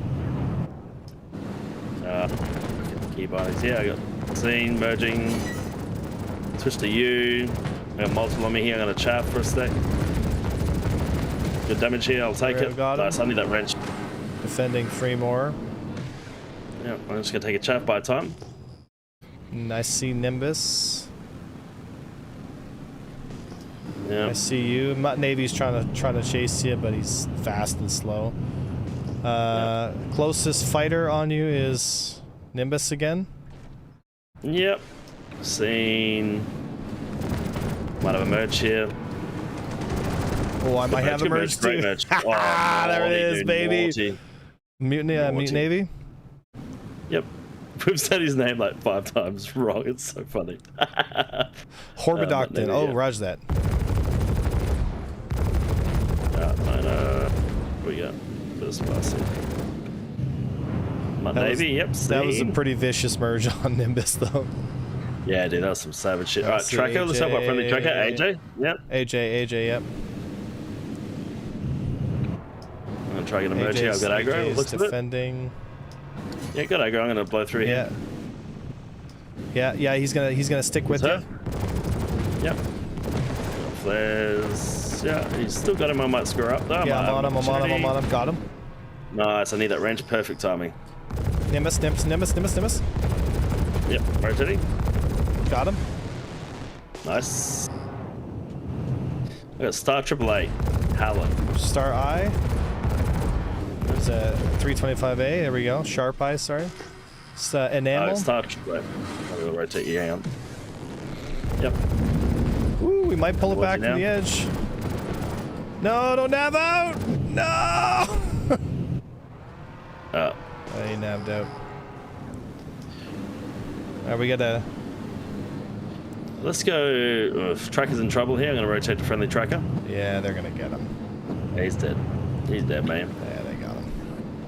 Key bodies. Yeah, I got scene merging. Switch to you. I got multiple on me here. I'm gonna chaff for a sec. Good damage here. I'll take it. Got him. Nice. I need that wrench. Defending Fremore. Yeah, I'm just gonna take a chaff by time. And I see Nimbus. Yeah. I see you. Mutt Navy's trying to chase you, but he's fast and slow. Closest fighter on you is Nimbus again. Yep. Scene. Might have a merge here. Oh, I might have a Good merge great too. merge. There it naughty, is, dude, baby. naughty. Mutiny, Naughty. Mute Navy. Yep. We've said his name like 5 times wrong. It's so funny. Horbidoctin. Navy, Oh, yeah. Raj that. What we got? First pass here. My Navy, yep. That was a scene. pretty vicious merge on Nimbus, though. Yeah, dude, that was some savage shit. Alright, see tracker, let's help our friendly tracker. AJ. AJ? Yep. AJ, yep. I'm gonna try to get a merge here. I've got aggro. AJ is Looks of it. defending. Yeah, got aggro. I'm gonna blow through Yeah. here. Yeah, he's gonna stick with Her. you. Yep. Flares. Yeah, he's still got him. I might screw up though. Yeah, I'm on him. Got him. Nice, I need that range. Perfect timing. Nimbus. Yep, rotating. Got him. Nice. I got Star AAA. Howler. Star Eye. It's a 325A. There we go. Sharp eye. Sorry. It's enamel. It's touch, but I will rotate you. Hang on. Yep. Ooh, we might pull it back you from the now. edge. No, don't nav out. No. He nabbed out. Alright, we gotta. Let's go. If Tracker's in trouble here, I'm going to rotate to friendly Tracker. Yeah, they're gonna get him. Yeah, he's dead. He's dead, man. Yeah, they got him.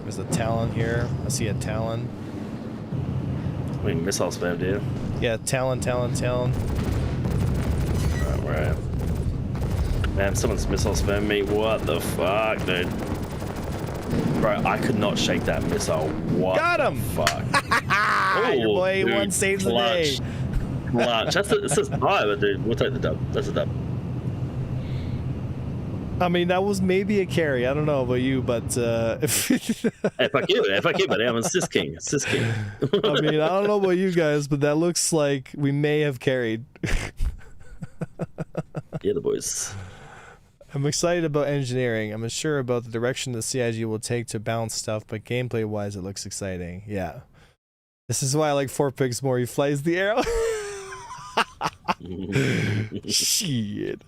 There's a Talon here. I see a Talon. I mean, missile spam, dude. Yeah, Talon. Alright, where am I? Man, someone's missile spam me. What the fuck, dude? Bro, I could not shake that missile. What? Got him! The fuck? Your boy dude, one saves the day. Clutch. It says but dude. We'll take the dub. That's a dub. I mean, that was maybe a carry. I don't know about you, but Hey, fuck you, buddy. I'm a cis king. I mean, I don't know about you guys, but that looks like we may have carried. Yeah, the boys. I'm excited about engineering. I'm unsure about the direction the CIG will take to balance stuff, but gameplay-wise, it looks exciting. Yeah. This is why I like 4Pigs more. He flies the arrow. Shit.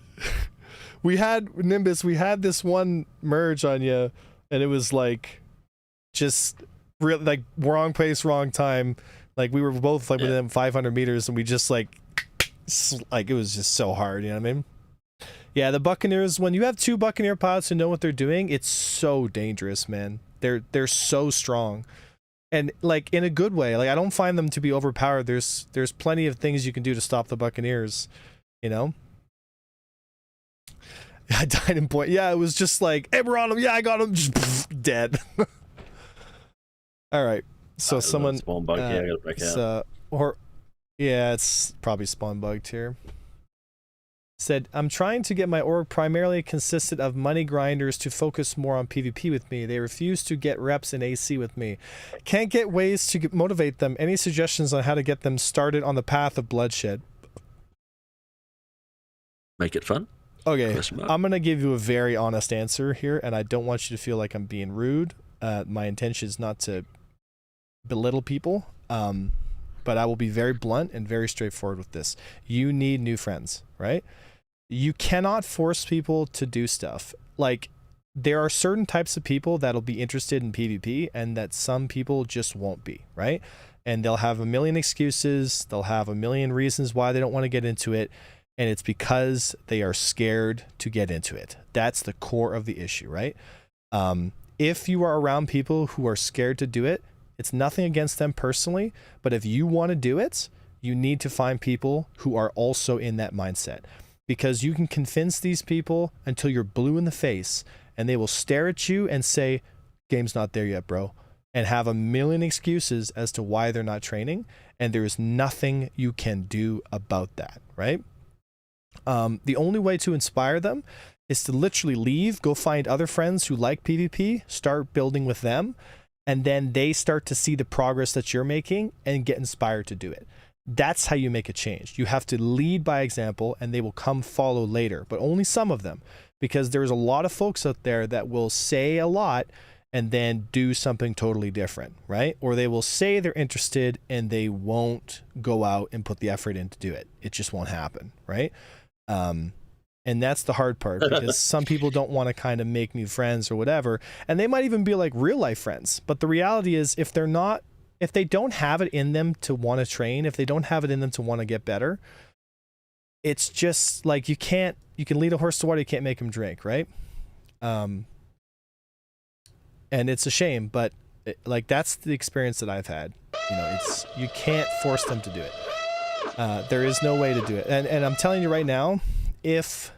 We had, Nimbus, we had this one merge on you, and it was like, just, real, like, wrong place, wrong time. Like, we were both, like, within 500 meters, and we just, like, it was just so hard, you know what I mean? Yeah, the Buccaneers, when you have two Buccaneer pilots who know what they're doing, it's so dangerous, man. They're so strong. And like in a good way. Like I don't find them to be overpowered. There's plenty of things you can do to stop the Buccaneers, you know? I died in point. Yeah, it was just like, hey, we're on him. Yeah, I got him. Just dead. All right. So someone spawn bug. Yeah, I gotta break out. Yeah, it's probably spawn bugged here. Said, I'm trying to get my org primarily consisted of money grinders to focus more on PvP with me. They refuse to get reps in AC with me. Can't get ways to motivate them. Any suggestions on how to get them started on the path of bloodshed? Make it fun. Okay, I'm going to give you a very honest answer here, and I don't want you to feel like I'm being rude. My intention is not to belittle people, but I will be very blunt and very straightforward with this. You need new friends, right? You cannot force people to do stuff. Like, there are certain types of people that'll be interested in PvP and that some people just won't be, right? And they'll have a million excuses. They'll have a million reasons why they don't want to get into it. And it's because they are scared to get into it. That's the core of the issue, right? If you are around people who are scared to do it, it's nothing against them personally, but if you want to do it, you need to find people who are also in that mindset. Because you can convince these people until you're blue in the face, and they will stare at you and say, game's not there yet, bro, and have a million excuses as to why they're not training, and there is nothing you can do about that, right? The only way to inspire them is to literally leave, go find other friends who like PvP, start building with them, and then they start to see the progress that you're making and get inspired to do it. That's how you make a change. You have to lead by example, and they will come follow later, but only some of them, because there's a lot of folks out there that will say a lot and then do something totally different, right? Or they will say they're interested and they won't go out and put the effort in to do it. It just won't happen, right? And that's the hard part, because some people don't want to kind of make new friends or whatever, and they might even be like real life friends. But the reality is, if they don't have it in them to want to train, if they don't have it in them to want to get better, it's just like you can lead a horse to water, you can't make him drink, right? And it's a shame, but like that's the experience that I've had. You know, you can't force them to do it. There is no way to do it. And I'm telling you right now, if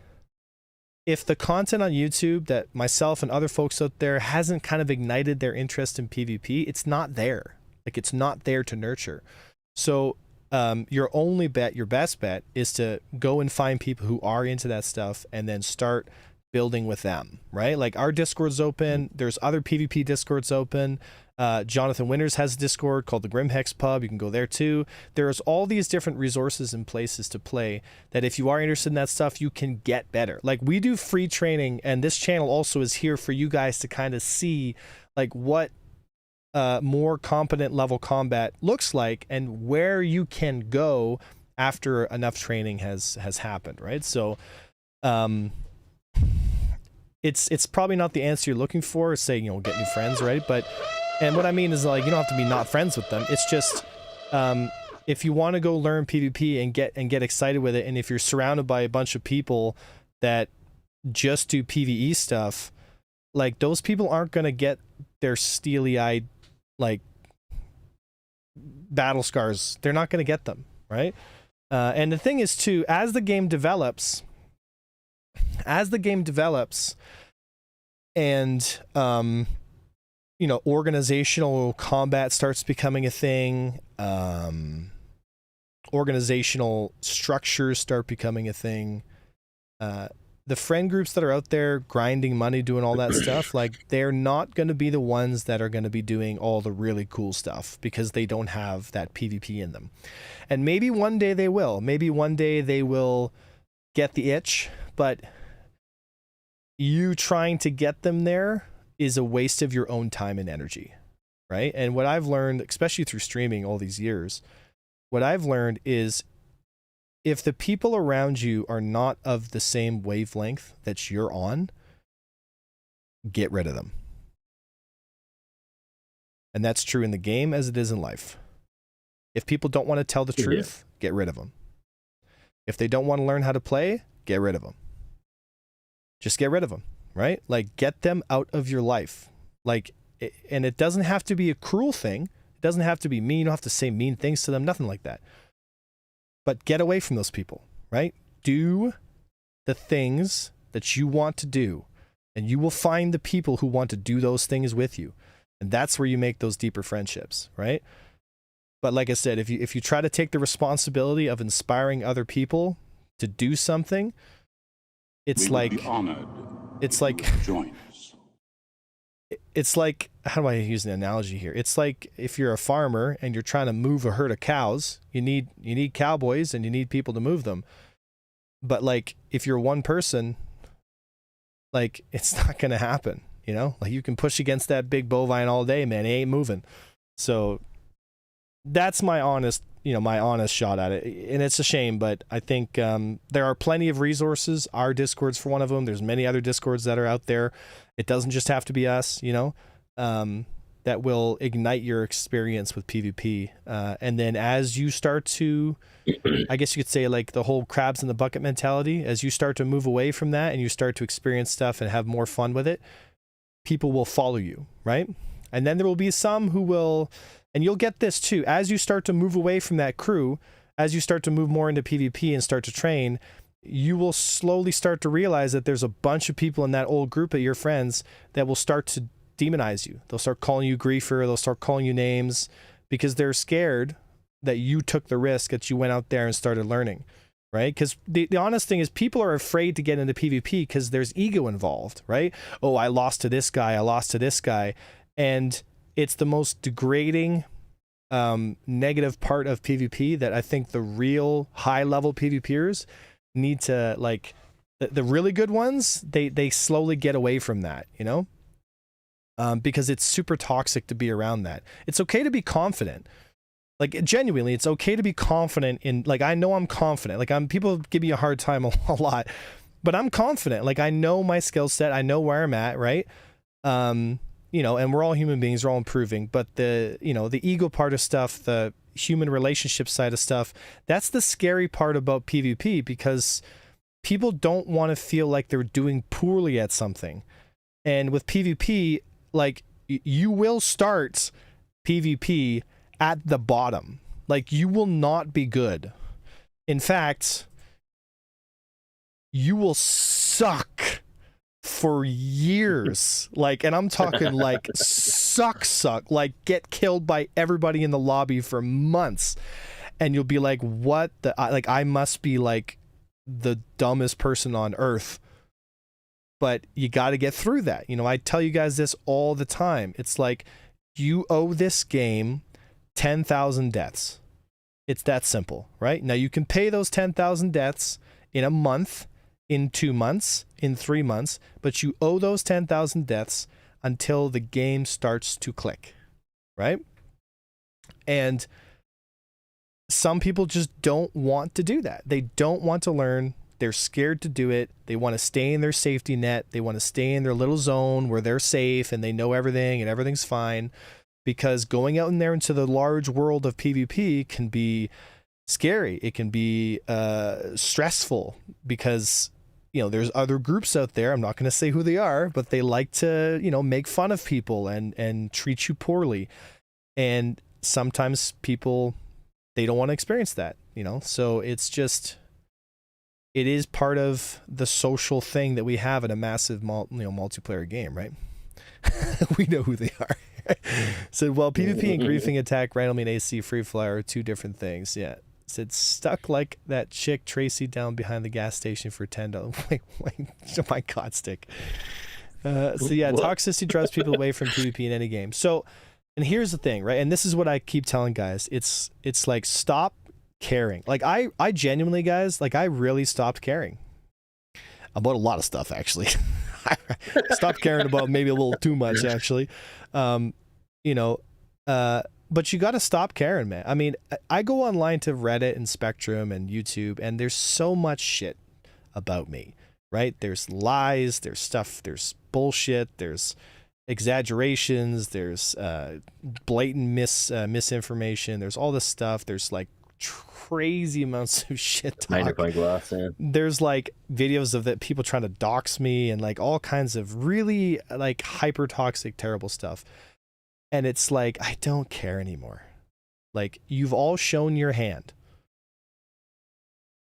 the content on YouTube that myself and other folks out there hasn't kind of ignited their interest in PvP, it's not there. Like, it's not there to nurture. So your best bet is to go and find people who are into that stuff and then start building with them, right? Like, our Discord's open. There's other PvP Discords open. Jonathan Winters has a Discord called the Grim Hex Pub. You can go there too. There's all these different resources and places to play that if you are interested in that stuff, you can get better. Like, we do free training, and this channel also is here for you guys to kind of see like what more competent level combat looks like and where you can go after enough training has happened, right? So it's probably not the answer you're looking for, saying, you know, get new friends, right? But, and what I mean is, like, you don't have to be not friends with them. It's just if you want to go learn PvP and get excited with it, and if you're surrounded by a bunch of people that just do PvE stuff, like, those people aren't going to get their steely-eyed, like, battle scars. They're not going to get them, right? And the thing is too, as the game develops, and you know, organizational combat starts becoming a thing, organizational structures start becoming a thing, the friend groups that are out there grinding money, doing all that stuff, like, they're not going to be the ones that are going to be doing all the really cool stuff because they don't have that PvP in them. And maybe one day they will. Maybe one day they will get the itch, but you trying to get them there is a waste of your own time and energy, right? And what I've learned, especially through streaming all these years, what I've learned is, if the people around you are not of the same wavelength that you're on, get rid of them. And that's true in the game as it is in life. If people don't want to tell the truth, get rid of them. If they don't want to learn how to play, get rid of them. Just get rid of them, right? Like, get them out of your life. Like, and it doesn't have to be a cruel thing. It doesn't have to be mean. You don't have to say mean things to them, nothing like that. But get away from those people, right? Do the things that you want to do, and you will find the people who want to do those things with you. And that's where you make those deeper friendships, right? But like I said, if you try to take the responsibility of inspiring other people to do something, it's like, it's like, how do I use an analogy here? It's like if you're a farmer and you're trying to move a herd of cows, you need cowboys and you need people to move them. But like, if you're one person, like, it's not going to happen, you know? Like, you can push against that big bovine all day, man. It ain't moving. So that's my honest shot at it. And it's a shame, but I think there are plenty of resources. Our Discord's for one of them. There's many other Discords that are out there. It doesn't just have to be us, you know, that will ignite your experience with PvP. And then as you start to, I guess you could say, like, the whole crabs in the bucket mentality, as you start to move away from that and you start to experience stuff and have more fun with it, people will follow you, right? And then there will be some who will, and you'll get this too, as you start to move away from that crew, as you start to move more into PvP and start to train, you will slowly start to realize that there's a bunch of people in that old group of your friends that will start to demonize you. They'll start calling you griefer. They'll start calling you names because they're scared that you took the risk, that you went out there and started learning, right? Because the honest thing is, people are afraid to get into PvP because there's ego involved, right? Oh, I lost to this guy. I lost to this guy. And it's the most degrading, negative part of PvP that I think the real high-level PvPers need to, like, the really good ones, they slowly get away from that, you know? Because it's super toxic to be around that. It's okay to be confident. Like, genuinely, it's okay to be confident in, like, I know I'm confident. Like, people give me a hard time a lot, but I'm confident. Like, I know my skill set. I know where I'm at, right? You know, and we're all human beings, we're all improving, but the ego part of stuff, the human relationship side of stuff, that's the scary part about PvP, because people don't want to feel like they're doing poorly at something. And with PvP, like, you will start PvP at the bottom. Like, you will not be good. In fact, you will suck for years. Like, and I'm talking like suck, like get killed by everybody in the lobby for months. And you'll be like, what the, like, I must be like the dumbest person on earth. But you got to get through that. You know, I tell you guys this all the time. It's like, You owe this game 10,000 deaths. It's that simple, right? Now you can pay those 10,000 deaths in a month, in 2 months, in 3 months, but you owe those 10,000 deaths until the game starts to click, right? And some people just don't want to do that. They don't want to learn. They're scared to do it. They want to stay in their safety net. They want to stay in their little zone where they're safe and they know everything and everything's fine. Because going out in there into the large world of PvP can be scary. It can be stressful because, you know, there's other groups out there. I'm not going to say who they are, but they like to, you know, make fun of people and treat you poorly. And sometimes people, they don't want to experience that, you know? So it's just, it is part of the social thing that we have in a massive multiplayer game, right? We know who they are. Said, well, PvP and griefing attack randomly in AC free fire are two different things. Yeah. Said, stuck like that chick Tracy down behind the gas station for $10. Wait, oh my God, Stick. So yeah, toxicity drives people away from PvP in any game. So, and here's the thing, right? And this is what I keep telling guys. It's like, stop caring. Like I genuinely, guys, like I really stopped caring about a lot of stuff, actually. I stopped caring about maybe a little too much, actually. You know, but you got to stop caring, man. I mean, I go online to Reddit and Spectrum and YouTube, and there's so much shit about me, right? There's lies, there's stuff, there's bullshit, there's exaggerations, there's blatant misinformation, there's all this stuff, there's like crazy amounts of shit talk. Magnifying glass, yeah. There's like videos of that people trying to dox me and like all kinds of really like hyper toxic, terrible stuff. And it's like, I don't care anymore. Like, you've all shown your hand,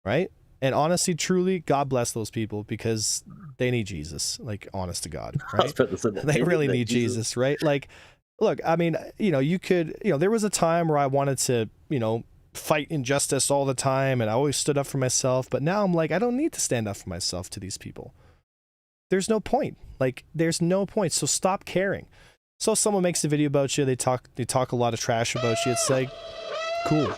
right? And honestly, truly, God bless those people because they need Jesus. Like, honest to God, right? They really need Jesus, right? Like, look, I mean, you know, you could, you know, there was a time where I wanted to, you know, fight injustice all the time and I always stood up for myself, but now I'm like, I don't need to stand up for myself to these people. There's no point. Like, there's no point. So stop caring. So someone makes a video about you, they talk a lot of trash about you. It's like, cool.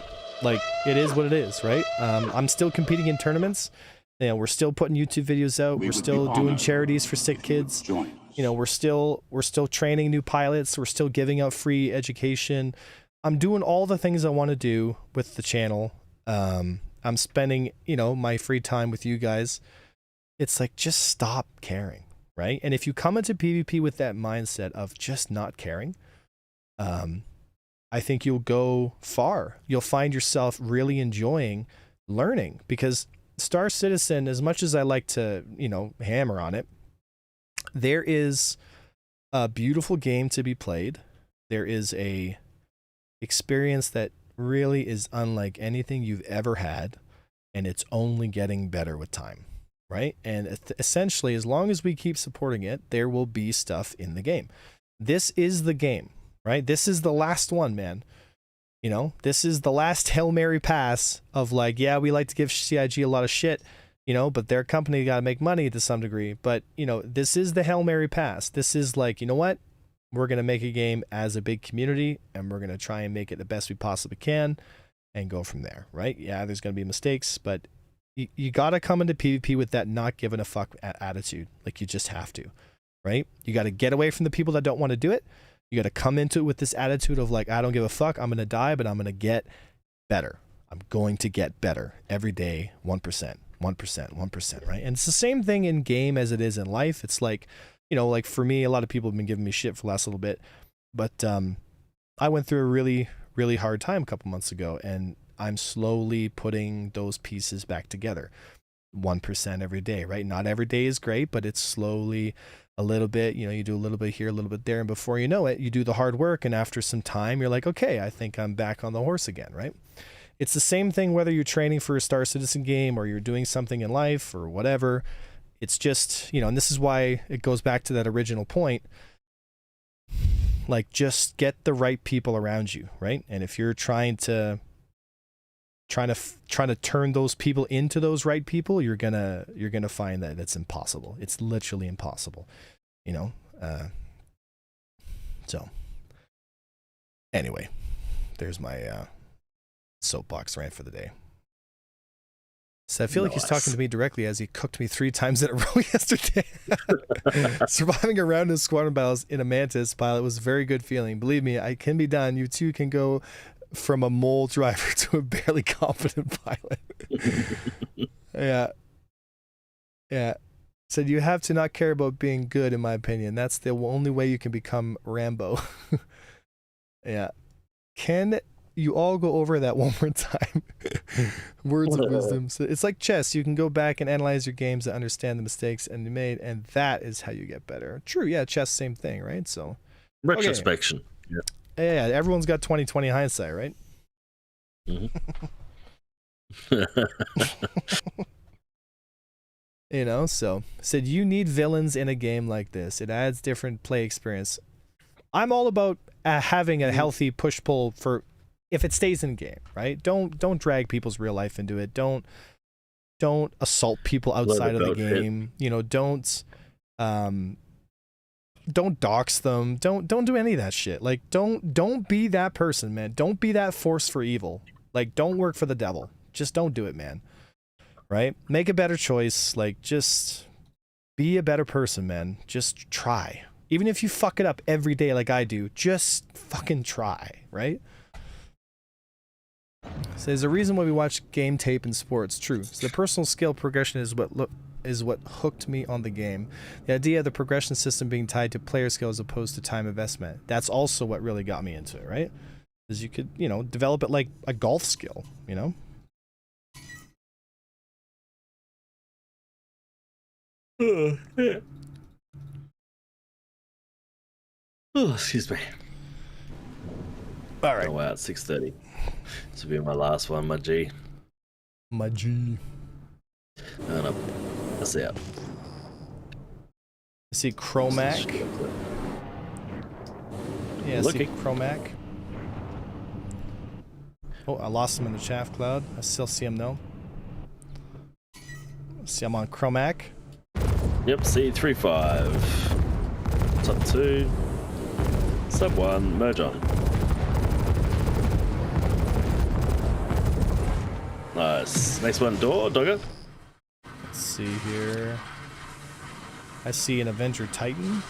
Like, it is what it is, right? I'm still competing in tournaments. You know, we're still putting YouTube videos out. We're still doing charities for sick kids. You know, we're still training new pilots. We're still giving out free education. I'm doing all the things I want to do with the channel. I'm spending, you know, my free time with you guys. It's like, just stop caring, right? And if you come into PvP with that mindset of just not caring, I think you'll go far. You'll find yourself really enjoying learning, because Star Citizen, as much as I like to, you know, hammer on it, there is a beautiful game to be played. There is a experience that really is unlike anything you've ever had, and it's only getting better with time, right? And essentially, as long as we keep supporting it, there will be stuff in the game. This is the game, right? This is the last one, man. You know, this is the last Hail Mary pass of like, yeah, we like to give CIG a lot of shit, you know, but their company got to make money to some degree. But, you know, this is the Hail Mary pass. This is like, you know what? We're going to make a game as a big community, and we're going to try and make it the best we possibly can and go from there, right? Yeah, there's going to be mistakes, but you got to come into PvP with that not giving a fuck attitude. Like, you just have to, right? You got to get away from the people that don't want to do it. You got to come into it with this attitude of like, I don't give a fuck. I'm going to die, but I'm going to get better. I'm going to get better every day, 1%, 1%, 1%, right? And it's the same thing in game as it is in life. It's like, you know, like for me, a lot of people have been giving me shit for the last little bit, but I went through a really, really hard time a couple months ago, and I'm slowly putting those pieces back together. 1% every day, right? Not every day is great, but it's slowly a little bit, you know, you do a little bit here, a little bit there, and before you know it, you do the hard work, and after some time, you're like, okay, I think I'm back on the horse again, right? It's the same thing whether you're training for a Star Citizen game or you're doing something in life or whatever. It's just, you know, and this is why it goes back to that original point. Like, just get the right people around you, right? And if you're trying to turn those people into those right people, you're gonna find that it's impossible. It's literally impossible, you know. So Anyway, there's my soapbox rant for the day. So I feel like he's talking to me directly as he cooked me 3 times in a row yesterday. Surviving a round of squadron battles in a Mantis pilot was a very good feeling. Believe me, it can be done. You too can go from a mole driver to a barely competent pilot. Yeah. Said you have to not care about being good, in my opinion. That's the only way you can become Rambo. Yeah. Can you all go over that one more time? Words of wisdom. So it's like chess. You can go back and analyze your games and understand the mistakes and you made, and that is how you get better. True. Yeah. Chess, same thing, right? So retrospection. Okay. Yeah. Everyone's got 20/20 hindsight, right? You know, so said you need villains in a game like this. It adds different play experience. I'm all about having a healthy push-pull for if it stays in game, right? Don't drag people's real life into it. Don't assault people outside of the game. You know, don't dox them. Don't do any of that shit. Like don't be that person, man. Don't be that force for evil. Like don't work for the devil. Just don't do it, man. Right? Make a better choice. Like, just be a better person, man. Just try. Even if you fuck it up every day like I do, just fucking try, right? So there's a reason why we watch game tape in sports. True. So the personal skill progression is what hooked me on the game. The idea of the progression system being tied to player skill as opposed to time investment. That's also what really got me into it, right? Because you could, you know, develop it like a golf skill, you know? Yeah. Oh, excuse me. All right. Oh, wow, it's 6:30. This will be my last one, my G. My G. That's it. I see Chromac. Yeah, I see Chromac. Oh, I lost him in the chaff cloud. I still see him though. See him on Chromac. Yep, C35. Sub 2. Sub 1. Merge on. Nice. Next one, Dogger. Let's see here. I see an Avenger Titan.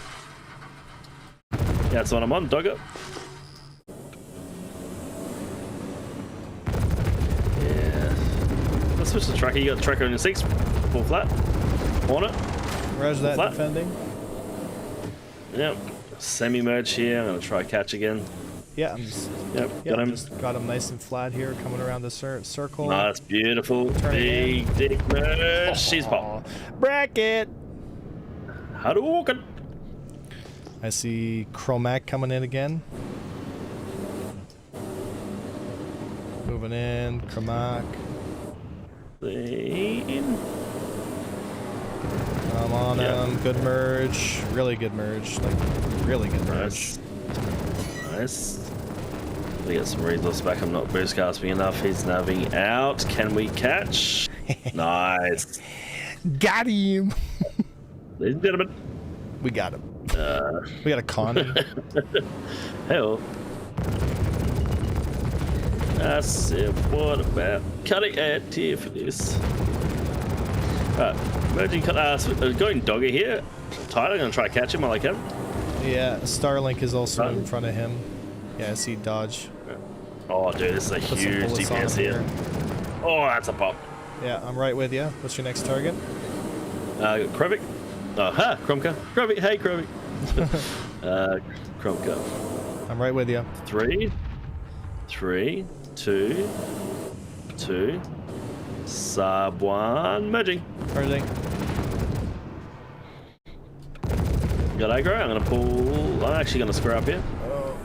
Yeah, that's the one I'm on, Dogger. Yeah. Let's switch the tracker. You got the tracker on your 6. Full flat. On it. Roger that, flat. defending. Yep. Semi-merge here. I'm going to try catch again. Yeah, I'm just... Yep, got him. Just got him nice and flat here, coming around the circle. Nice, beautiful. Big dick merge. She's pop. Bracket! Hadouken! I see Chromac coming in again. Moving in, Chromac. I'm on him. Good merge. Really good merge. Like, really good merge. Nice. We got some resource back. I'm not boost gasping enough. He's navving out. Can we catch? Nice. Got him. Ladies and gentlemen. We got him. We got a Connie. Hell. That's it. What about cutting out here for this? Merging, going Dogger here. Tyler, I'm going to try to catch him while I can. Yeah, Starlink is also in front of him. Yeah, I see dodge. Oh, dude, this is a huge DPS here. Oh, that's a pop. Yeah, I'm right with you. What's your next target? Krevik. Oh, ha, Kromka. Krevik, hey, Krevik. Kromka. I'm right with you. 3, 2, sub 1, merging. Merging. Got aggro. I'm gonna pull. I'm actually gonna square up here. Oh.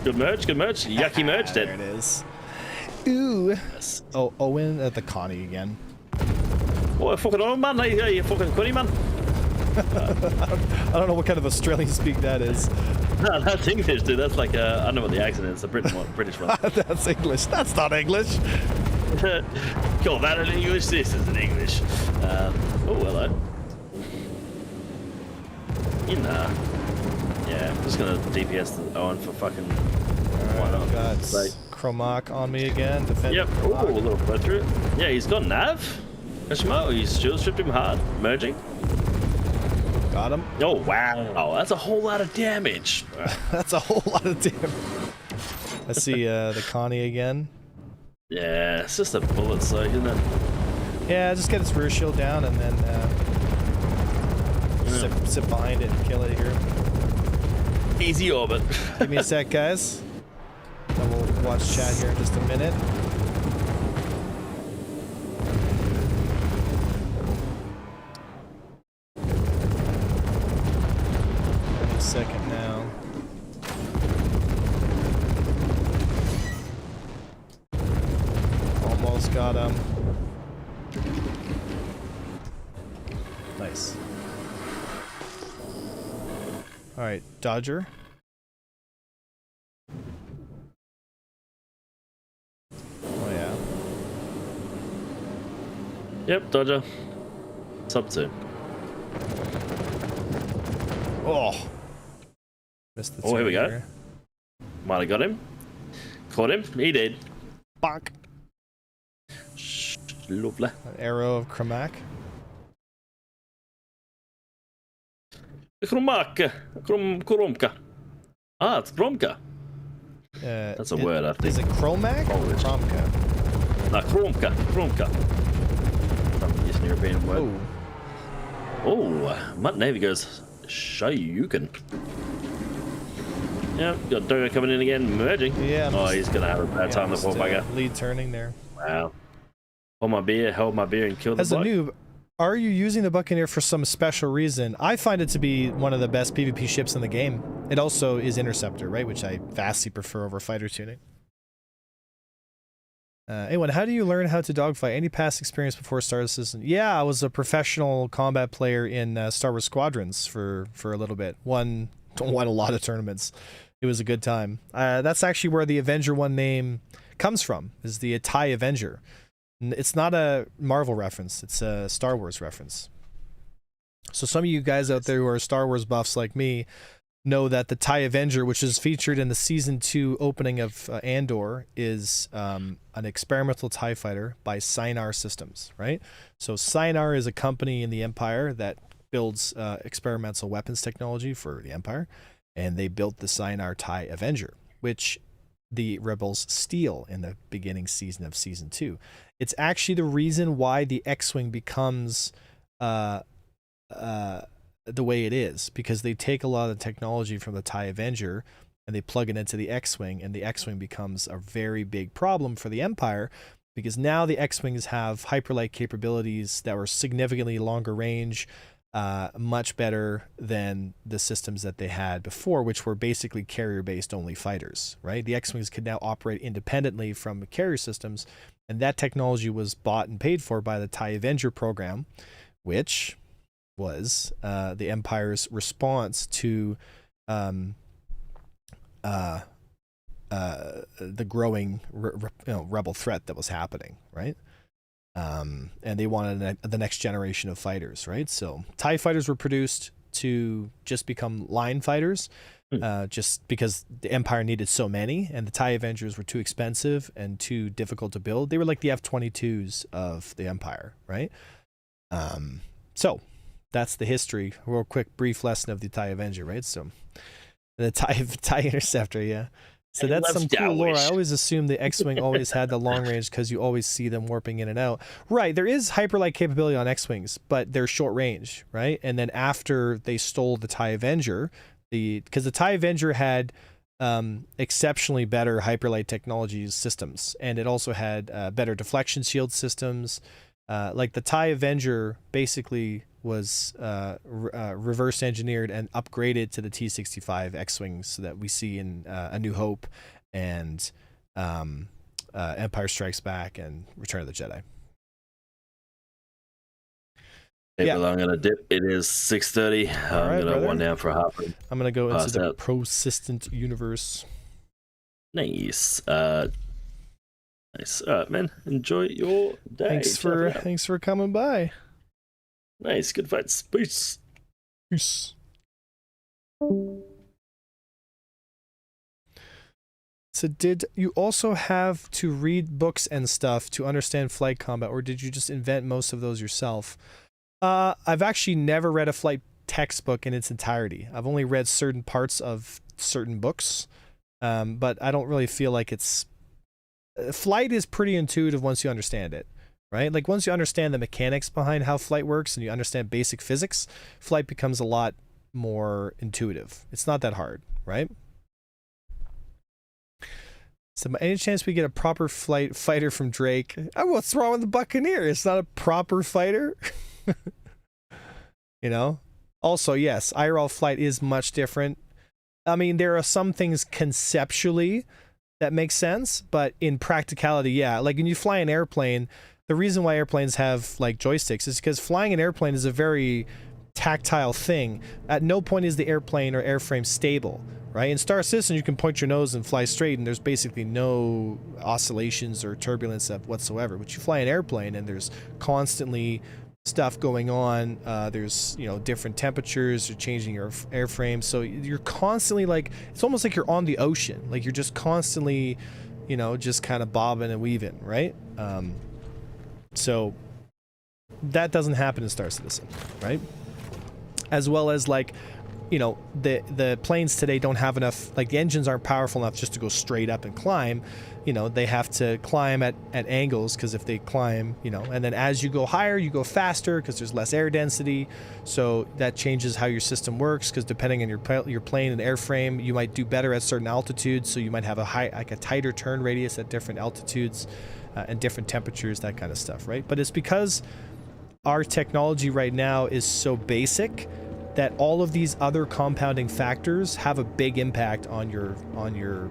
Good merge. Good merge. Yucky merge. Dead. There it is. Ooh. Yes. Oh, Owen at the Connie again. Oh, fucking on, man. Hey, you fucking quitty, man. I don't know what kind of Australian speak that is. No, that's English, dude. That's like I don't know what the accent is. The British one. That's English. That's not English. Call that in English. This is in English. Oh, hello. Yeah. Just gonna DPS the Owen for fucking. Why not? Got Like, Chromak on me again. Defend. yep. Oh, a little blow through it. Yeah, he's got Nav. Kashimo, he's shield stripped him hard. Merging. Got him. Oh, wow. That's a whole lot of damage. That's a whole lot of damage. I see the Connie again. Yeah, it's just a bullet soak, isn't it? Yeah, just get its rear shield down and then sit behind it and kill it here. Easy orbit. Give me a sec, guys. And we'll watch chat here in just a minute. Any second now. Almost got him. Nice. Alright, Dodger. Oh yeah. Yep, Dodger. Sub 2. Oh! Missed the Oh, here we go. here. Might have got him. Caught him. He did. Bonk! Lovely. An arrow of Chromak. Kromaka. Kromka. Ah, it's Kromka. That's a word, I think. Is it Chromak or Polish. Kromka? Nah, Kromka. Kromka. Some Eastern European word. Oh, Mutt Navy goes, Shoryuken. Yeah, got Doga coming in again, merging. Yeah. Oh, he's gonna have a bad time, the poor bugger. Lead turning there. Wow. Hold my beer, and kill the As a bloke. noob, are you using the Buccaneer for some special reason? I find it to be one of the best PvP ships in the game. It also is Interceptor, right? Which I vastly prefer over fighter tuning. Anyone, how do you learn how to dogfight? Any past experience before Star Wars Citizen? Yeah, I was a professional combat player in Star Wars Squadrons for a little bit. Won a lot of tournaments. It was a good time. That's actually where the Avenger 1 name comes from, is the TIE Avenger. It's not a Marvel reference, it's a Star Wars reference. So some of you guys out there who are Star Wars buffs like me know that the TIE Avenger, which is featured in the Season 2 opening of Andor, is an experimental TIE fighter by Sinar Systems, right? So Sinar is a company in the Empire that builds experimental weapons technology for the Empire, and they built the Sinar TIE Avenger, which the rebels steal in the beginning season of Season 2. It's actually the reason why the X-Wing becomes the way it is, because they take a lot of the technology from the TIE Avenger and they plug it into the X-Wing, and the X-Wing becomes a very big problem for the Empire, because now the X-Wings have hyperlight capabilities that were significantly longer range, much better than the systems that they had before, which were basically carrier-based only fighters, right? The X-Wings could now operate independently from carrier systems, and that technology was bought and paid for by the TIE Avenger program, which was the Empire's response to the growing rebel threat that was happening, right? And they wanted the next generation of fighters, right? So TIE fighters were produced to just become line fighters, just because the Empire needed so many, and the TIE Avengers were too expensive and too difficult to build. They were like the F-22s of the Empire, right? So that's the history. Real quick, brief lesson of the TIE Avenger, right? So the TIE Interceptor, yeah. So that's some cool lore. I always assumed the X-Wing always had the long range because you always see them warping in and out. Right, there is hyperlight capability on X-Wings, but they're short range, right? And then after they stole the TIE Avenger, because the TIE Avenger had exceptionally better hyperlight technologies systems, and it also had better deflection shield systems. Like the TIE Avenger basically was reverse engineered and upgraded to the T-65 X-Wings that we see in A New Hope and Empire Strikes Back and Return of the Jedi. People, I'm gonna dip. It is 6:30. I'm gonna one down for a half. I'm gonna go into the persistent universe. Nice. Nice. All right, man. Enjoy your day. Thanks for coming by. Nice. Good fights. Peace. Peace. So did you also have to read books and stuff to understand flight combat, or did you just invent most of those yourself? I've actually never read a flight textbook in its entirety. I've only read certain parts of certain books, but I don't really feel like it's... Flight is pretty intuitive once you understand it, right? Like once you understand the mechanics behind how flight works and you understand basic physics, flight becomes a lot more intuitive. It's not that hard, right? So any chance we get a proper fighter from Drake? Oh, what's wrong with the Buccaneer? It's not a proper fighter. You know? Also, yes, IRL flight is much different. I mean, there are some things conceptually that make sense, but in practicality, yeah. Like when you fly an airplane, the reason why airplanes have like joysticks is because flying an airplane is a very tactile thing. At no point is the airplane or airframe stable. Right? In Star Citizen, you can point your nose and fly straight, and there's basically no oscillations or turbulence whatsoever. But you fly an airplane, and there's constantly stuff going on. There's, you know, different temperatures. You're changing your airframe, so you're constantly like, it's almost like you're on the ocean. Like you're just constantly, you know, just kind of bobbing and weaving, right? So that doesn't happen in Star Citizen, right? As well as like, you know, the planes today don't have enough, like the engines aren't powerful enough just to go straight up and climb. You know, they have to climb at angles, because if they climb, you know, and then as you go higher, you go faster because there's less air density. So that changes how your system works, because depending on your plane and airframe, you might do better at certain altitudes. So you might have a tighter turn radius at different altitudes and different temperatures, that kind of stuff, right? But it's because our technology right now is so basic that all of these other compounding factors have a big impact on your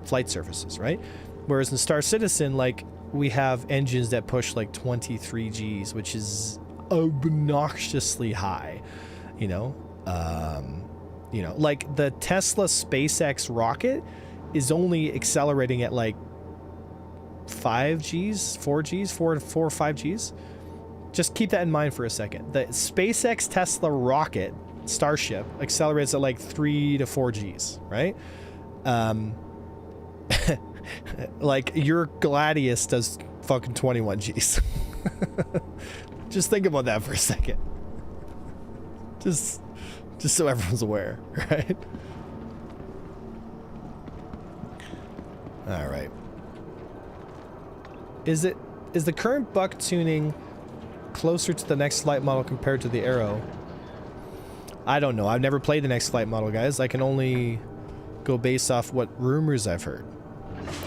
flight surfaces, right? Whereas in Star Citizen, like, we have engines that push like 23 Gs, which is obnoxiously high, you know? Like the Tesla SpaceX rocket is only accelerating at like 5 Gs, 4 Gs, 4 or 5 Gs. Just keep that in mind for a second. The SpaceX Tesla rocket Starship accelerates at like 3 to 4 Gs, right? Like your Gladius does fucking 21 Gs. Just think about that for a second. Just so everyone's aware, right? All right. Is the current buck tuning closer to the next flight model compared to the Arrow? I don't know. I've never played the next flight model, guys. I can only go based off what rumors I've heard,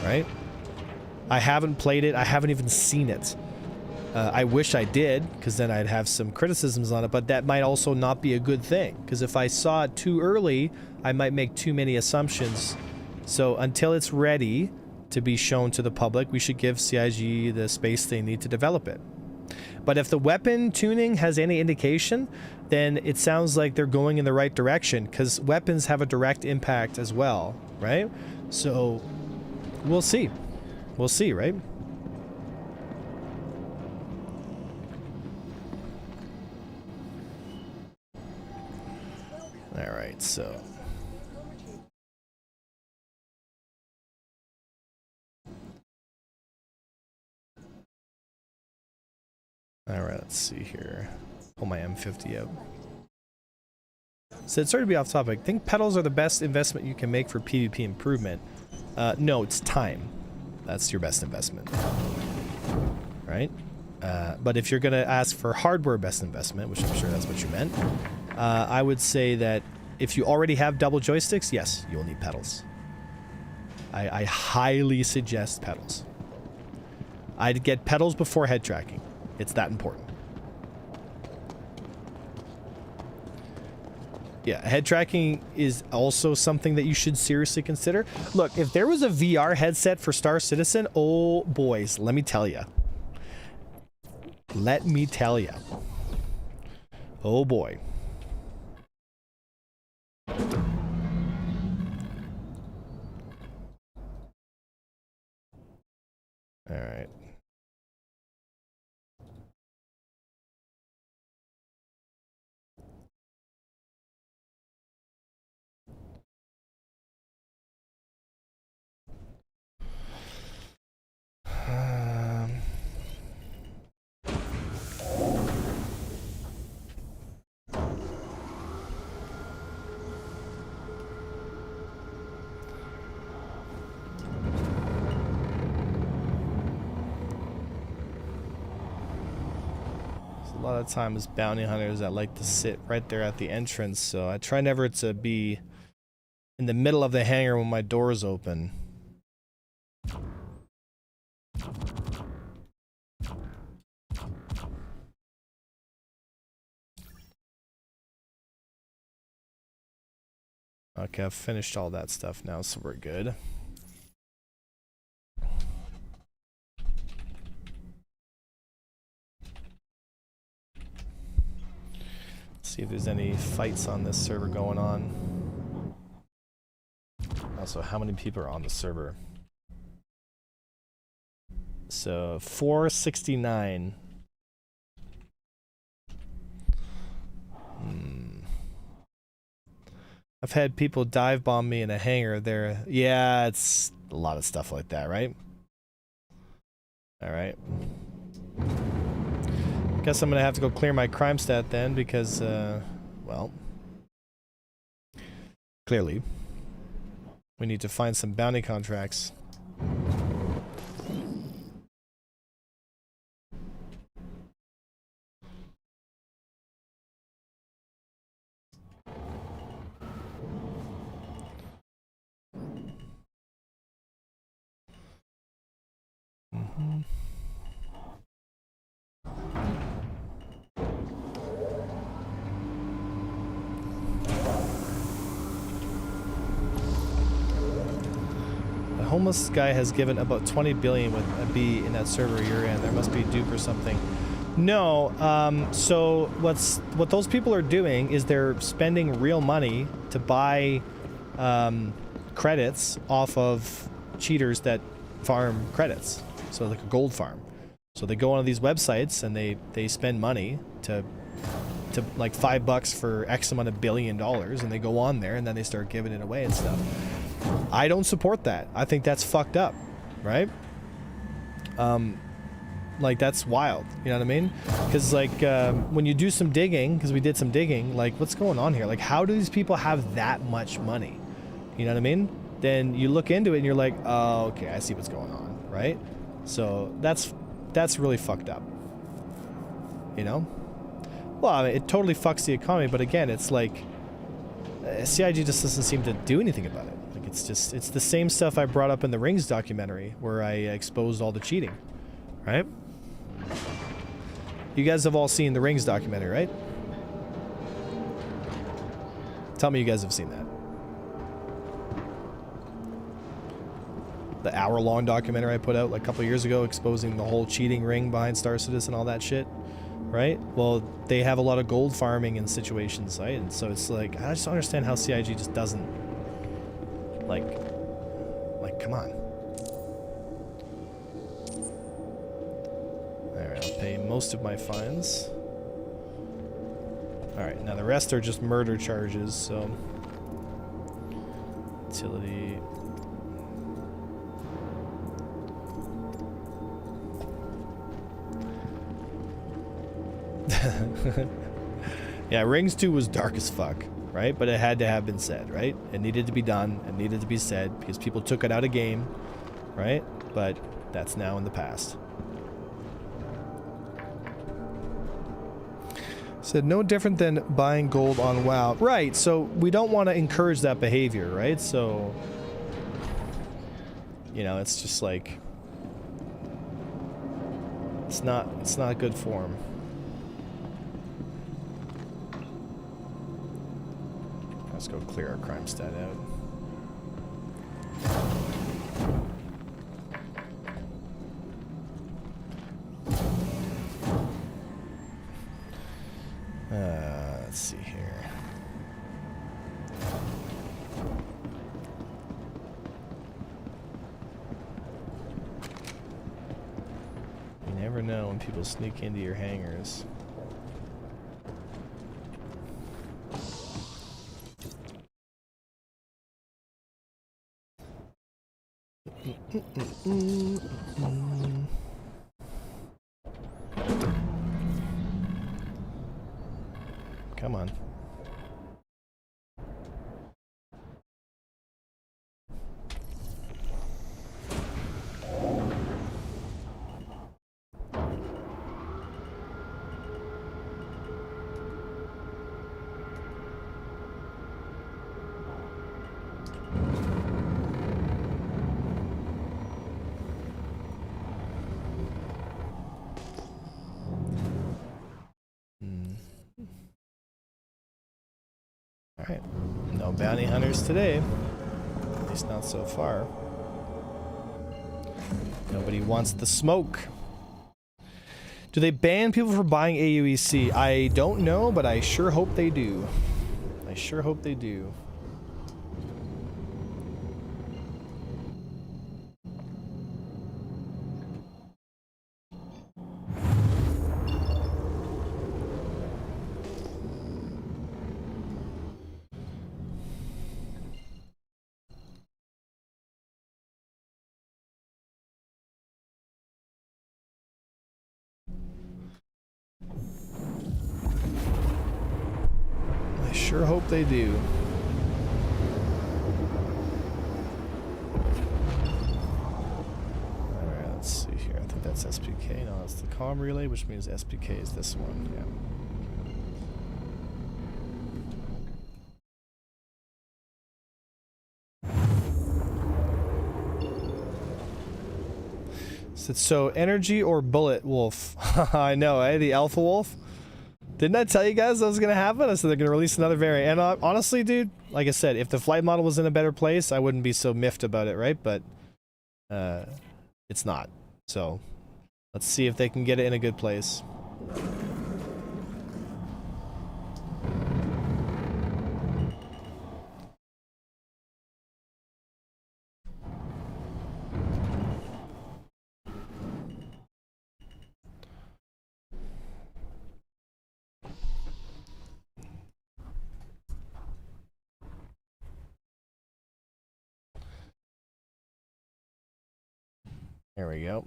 right? I haven't played it. I haven't even seen it. I wish I did, because then I'd have some criticisms on it, but that might also not be a good thing, because if I saw it too early, I might make too many assumptions. So until it's ready to be shown to the public, we should give CIG the space they need to develop it. But if the weapon tuning has any indication, then it sounds like they're going in the right direction, because weapons have a direct impact as well, right? So we'll see. We'll see, right? All right, so... All right, let's see here. Pull my M50 out. So it's sorry to be off topic. I think pedals are the best investment you can make for PvP improvement. No, it's time. That's your best investment. Right? But if you're going to ask for hardware best investment, which I'm sure that's what you meant, I would say that if you already have double joysticks, yes, you'll need pedals. I highly suggest pedals. I'd get pedals before head tracking. It's that important. Yeah, head tracking is also something that you should seriously consider. Look, if there was a VR headset for Star Citizen, oh boys, let me tell you. Let me tell you. Oh boy. All right. a lot of times bounty hunters that like to sit right there at the entrance, so I try never to be in the middle of the hangar when my door is open. Okay, I've finished all that stuff now, so we're good. See if there's any fights on this server going on. Also, how many people are on the server? So 469. I've had people dive bomb me in a hangar there. Yeah, it's a lot of stuff like that, right? All right. Guess I'm gonna have to go clear my crime stat then because, well, clearly we need to find some bounty contracts. Homeless guy has given about 20 billion with a B in that server you're in. There must be a dupe or something. No, so what those people are doing is they're spending real money to buy credits off of cheaters that farm credits. So like a gold farm. So they go on these websites and they spend money to like $5 for X amount of $1 billion, and they go on there and then they start giving it away and stuff. I don't support that. I think that's fucked up, right? Like that's wild, you know what I mean? Because like when you do some digging, because we did some digging, like what's going on here? Like how do these people have that much money? You know what I mean? Then you look into it and you're like, oh, okay, I see what's going on, right? So that's really fucked up, you know? Well, I mean, it totally fucks the economy, but again, it's like CIG just doesn't seem to do anything about it. Like it's the same stuff I brought up in the Rings documentary where I exposed all the cheating, right? You guys have all seen the Rings documentary, right? Tell me you guys have seen that. The hour-long documentary I put out like a couple years ago exposing the whole cheating ring behind Star Citizen and all that shit, right? Well, they have a lot of gold farming in situations, right? And so it's like, I just don't understand how CIG just doesn't, like, come on. Alright, I'll pay most of my fines. Alright, now the rest are just murder charges, so... Utility... Yeah, Rings 2 was dark as fuck, right? But it had to have been said, right? It needed to be done, it needed to be said, because people took it out of game, right? But that's now in the past. Said no different than buying gold on WoW. Right, so we don't want to encourage that behavior, right? So, you know, it's just like, it's not good form. Let's go clear our crime stat out. Let's see here. You never know when people sneak into your hangars. Come on. Alright. No bounty hunters today. At least not so far. Nobody wants the smoke. Do they ban people for buying AUEC? I don't know, but I sure hope they do. I sure hope they do. I sure hope they do. Alright, let's see here. I think that's SPK. No, that's the comm relay, which means SPK is this one. Yeah. So energy or bullet wolf? I know, eh? The alpha wolf. Didn't I tell you guys that was gonna happen? I said they're gonna release another variant. And honestly, dude, like I said, if the flight model was in a better place, I wouldn't be so miffed about it, right? But it's not. So let's see if they can get it in a good place. There we go.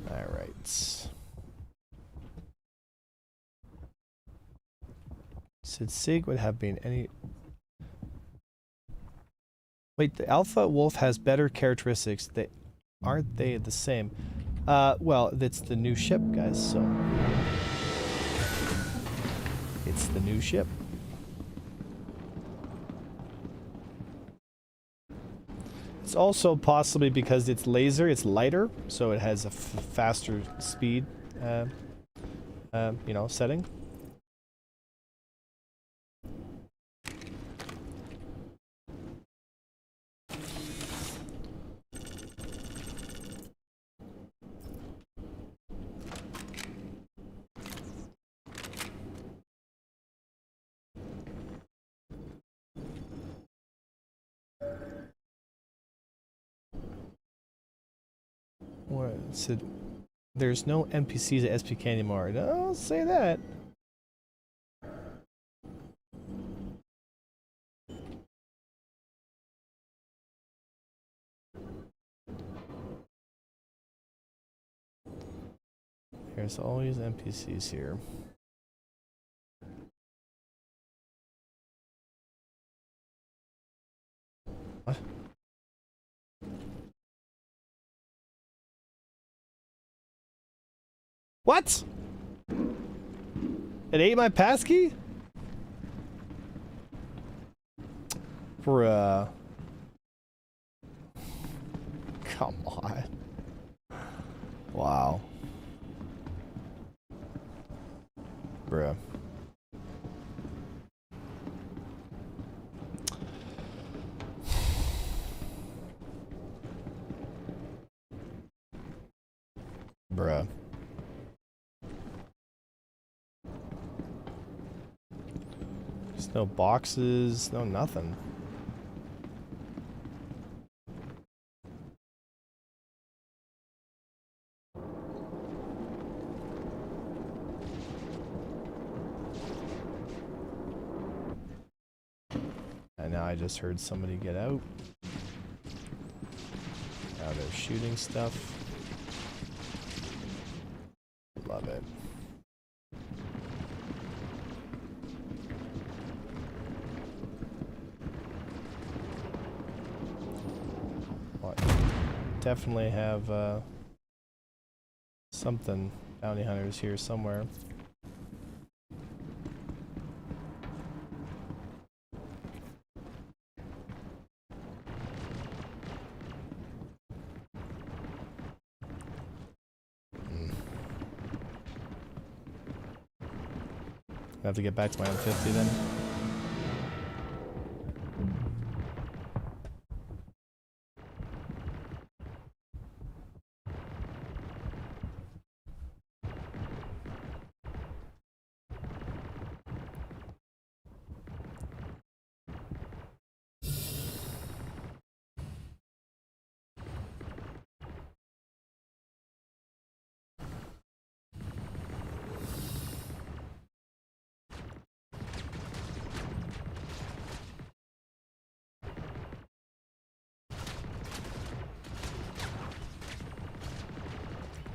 All right. Said Sig would have been any... Wait, the Alpha Wolf has better characteristics. Aren't they the same? Well, it's the new ship, guys, so... It's the new ship. It's also possibly because it's laser, it's lighter, so it has a faster speed, you know, setting. What said? There's no NPCs at SPK anymore. Don't say that. There's always NPCs here. What? What? It ate my passkey? Bruh. Come on. Wow. Bruh. Bruh. There's no boxes, no nothing. And now I just heard somebody get out. Now they're shooting stuff. Love it. Definitely have something bounty hunters here somewhere. I have to get back to my M50 then.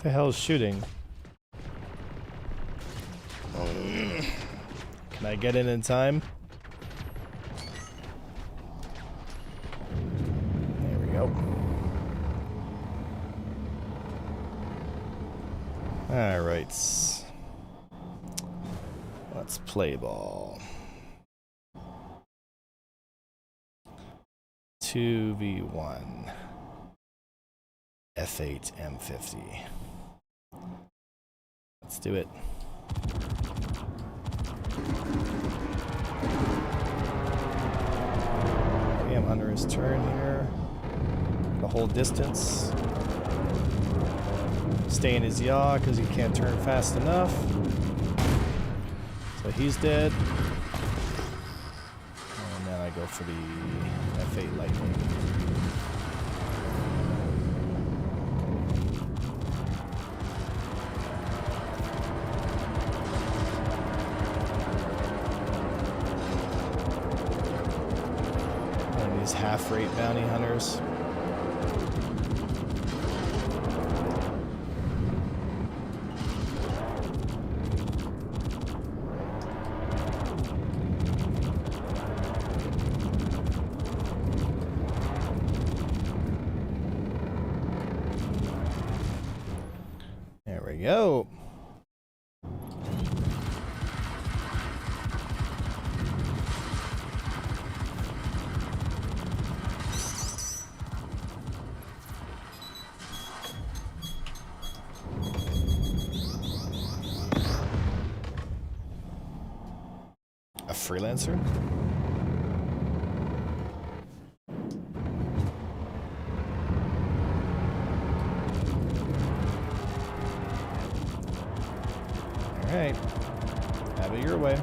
The hell is shooting? Can I get in time? There we go. All right. Let's play ball. 2v1. F8 M50. Let's do it. Okay, I'm under his turn here. The whole distance. Stay in his yaw because he can't turn fast enough. So he's dead. And then I go for the F8 lightning. Half-rate bounty hunters. There we go. Freelancer? Alright. Have it your way.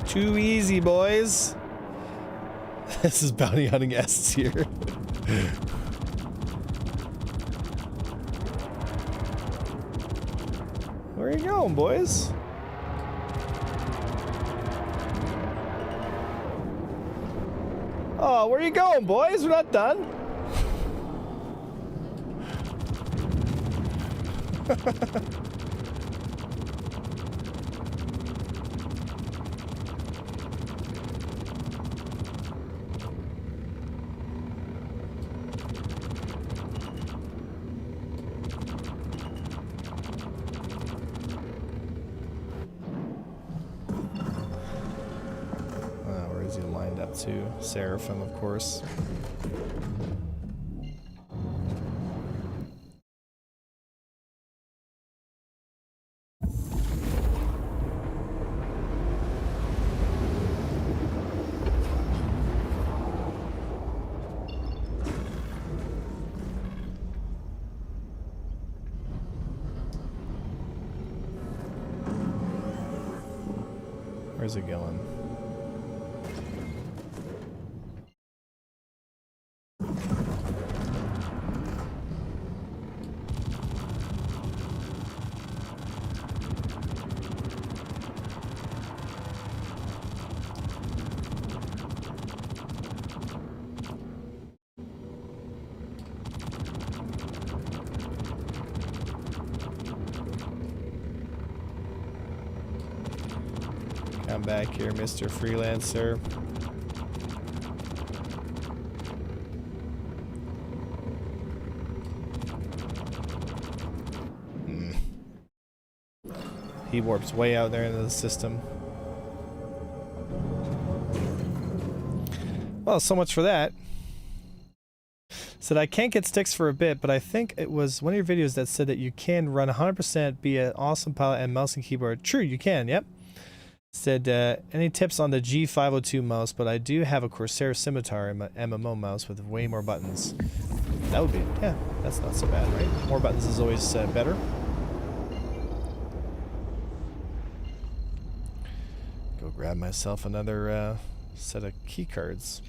Too easy, boys. This is bounty hunting S tier. Where are you going, boys? Oh, where are you going, boys? We're not done. To Seraphim, of course. Where's it going? Come back here, Mr. Freelancer. He warps way out there into the system. Well, so much for that. Said I can't get sticks for a bit, but I think it was one of your videos that said that you can run 100%, be an awesome pilot, and mouse and keyboard. True, you can, yep. Said, any tips on the G502 mouse, but I do have a Corsair Scimitar in my MMO mouse with way more buttons. That would be, yeah, that's not so bad, right? More buttons is always better. Go grab myself another set of key cards.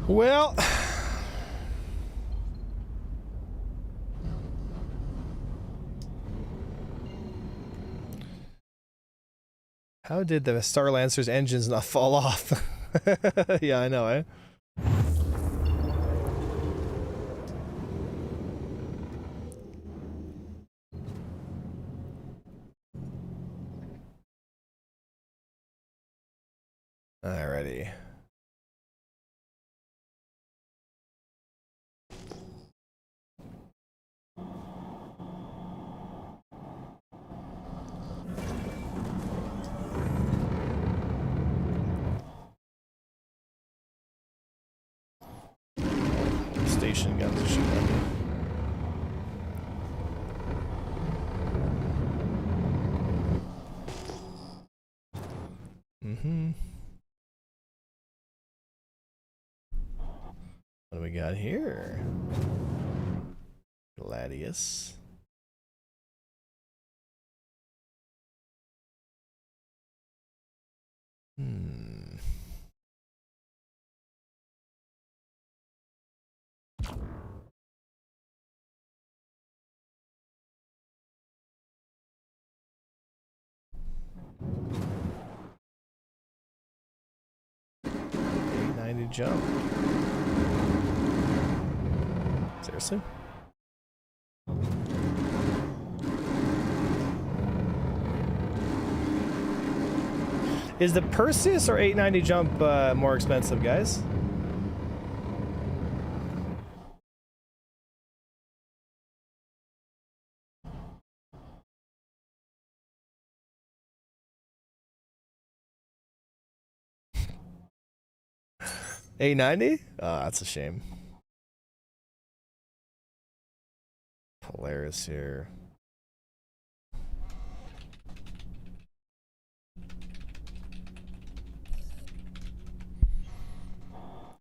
Well, how did the Star Lancer's engines not fall off? Yeah, I know, eh? Alrighty. Station guns are shooting at me. What do we got here? Gladius. Jump. Seriously? Is the Perseus or 890 jump more expensive, guys? $890? Oh, that's a shame. Polaris here.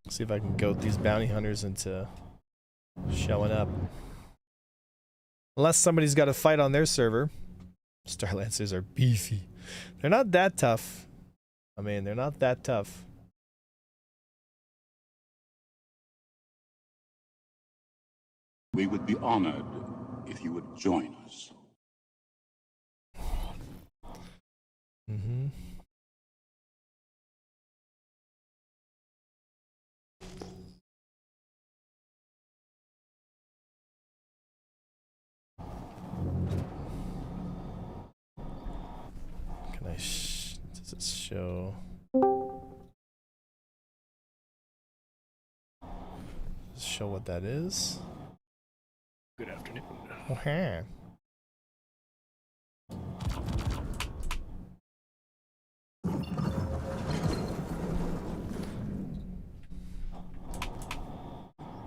See if I can goat these bounty hunters into showing up. Unless somebody's got a fight on their server. Star Lancers are beefy. They're not that tough. I mean, they're not that tough. We would be honored if you would join us. Mm-hmm. Can I does it show? Does it show what that is? Good afternoon. Okay.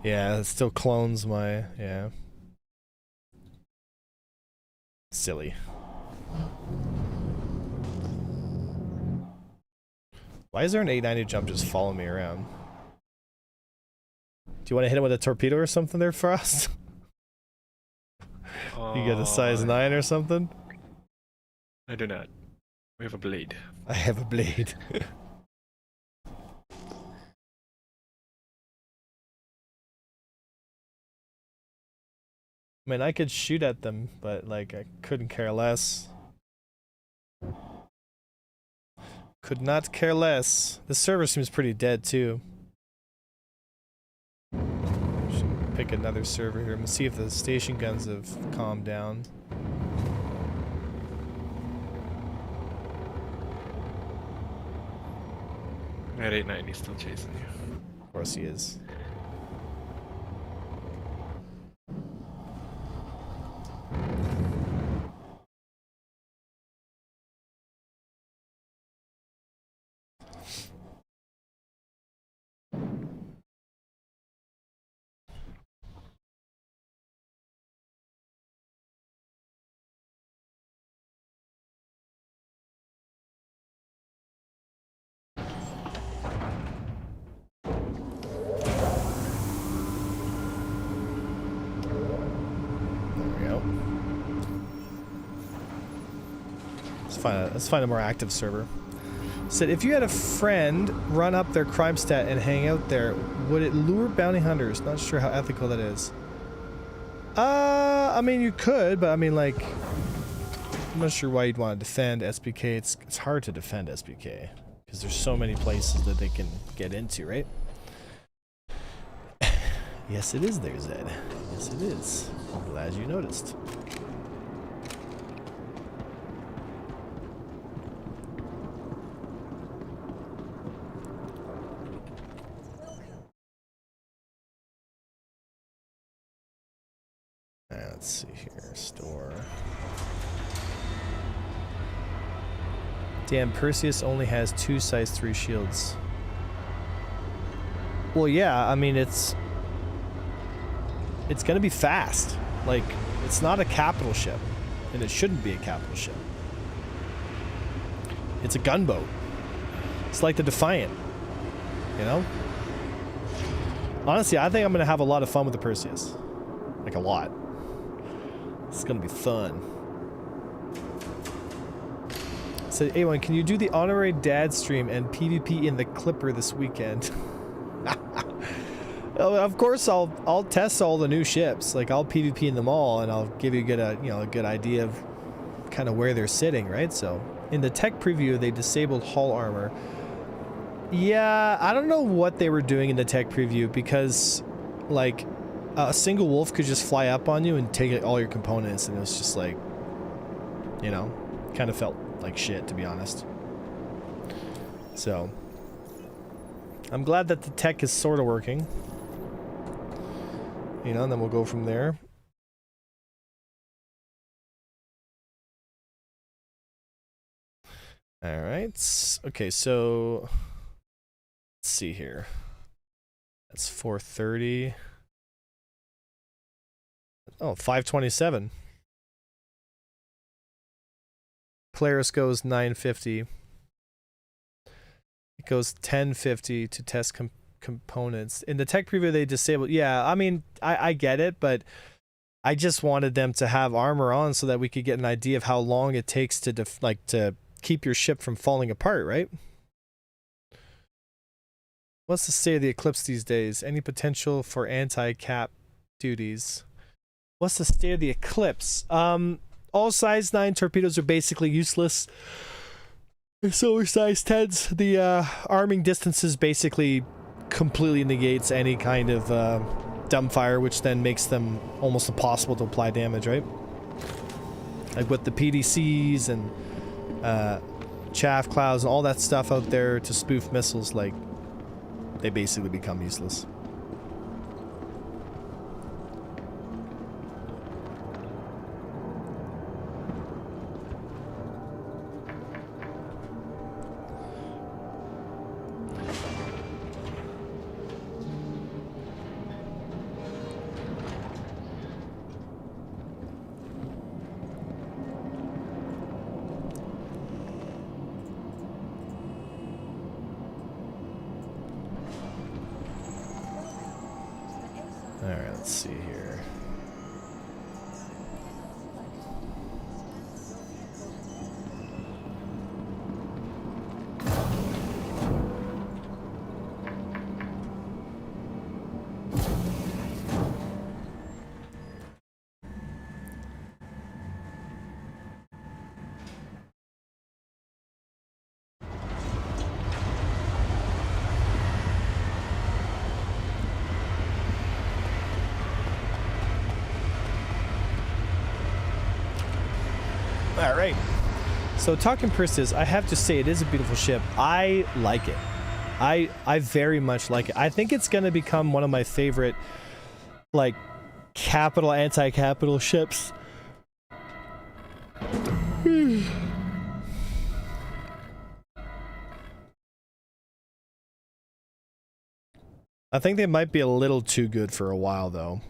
Yeah, it still clones my, yeah. Silly. Why is there an 890 jump just following me around? Do you want to hit him with a torpedo or something there, Frost? You get a size 9 or something? I do not. We have a blade. I have a blade. I mean, I could shoot at them, but like I couldn't care less. Could not care less. The server seems pretty dead too. Should pick another server here. I'm gonna see if the station guns have calmed down. At 890, still chasing you. Of course he is. Let's find a more active server. Said if you had a friend run up their crime stat and hang out there, would it lure bounty hunters? Not sure how ethical that is. I mean you could, but I mean like I'm not sure why you'd want to defend SBK. It's hard to defend SBK because there's so many places that they can get into, right? Yes, it is there, Zed. Yes, it is. I'm glad you noticed. Let's see here. Store. Damn, Perseus only has 2 size 3 shields. Well, yeah, I mean, it's gonna be fast. Like, it's not a capital ship, and it shouldn't be a capital ship. It's a gunboat. It's like the Defiant, you know? Honestly, I think I'm gonna have a lot of fun with the Perseus. Like, a lot. It's gonna be fun. So, A1, can you do the honorary dad stream and PvP in the Clipper this weekend? Of course, I'll test all the new ships. Like, I'll PvP in them all, and I'll give you a good idea of kind of where they're sitting, right? So, in the tech preview, they disabled hull armor. Yeah, I don't know what they were doing in the tech preview because, like, a single wolf could just fly up on you and take all your components, and it was just like, you know, kind of felt like shit, to be honest. So, I'm glad that the tech is sort of working. You know, and then we'll go from there. All right. Okay, so let's see here. That's 430. Oh, 527. Polaris goes 950. It goes 1050 to test components. In the tech preview, they disabled. Yeah, I mean, I get it, but I just wanted them to have armor on so that we could get an idea of how long it takes to to keep your ship from falling apart, right? What's the state of the Eclipse these days? Any potential for anti-cap duties? What's the state of the Eclipse? All size 9 torpedoes are basically useless. So are size 10s. The arming distances basically completely negates any kind of dumbfire, which then makes them almost impossible to apply damage, right? Like with the PDCs and chaff clouds and all that stuff out there to spoof missiles, like, they basically become useless. Alright, let's see here. Alright, so talking Perseus, I have to say it is a beautiful ship. I like it. I very much like it. I think it's gonna become one of my favorite, like, capital anti-capital ships. I think they might be a little too good for a while, though.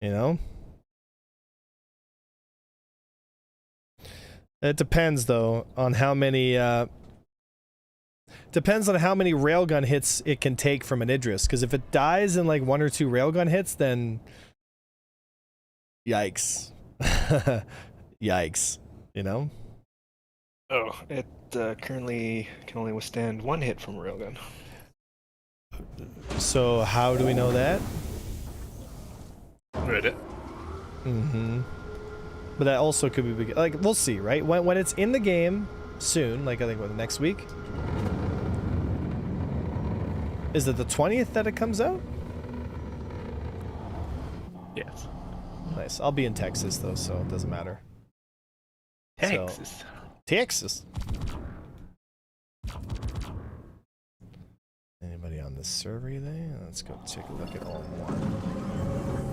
You know? It depends, though, on how many, depends on how many railgun hits it can take from an Idris, because if it dies in, like, 1 or 2 railgun hits, then... Yikes. Yikes. You know? Oh, it currently can only withstand 1 hit from a railgun. So, how do we know that? Read it. Mm-hmm. But that also could be, like, we'll see, right? When it's in the game soon, like I think what, next week? Is it the 20th that it comes out? Yes. Nice. I'll be in Texas though, so it doesn't matter. Texas. So, Texas. Anybody on this server there? Let's go take a look at all one.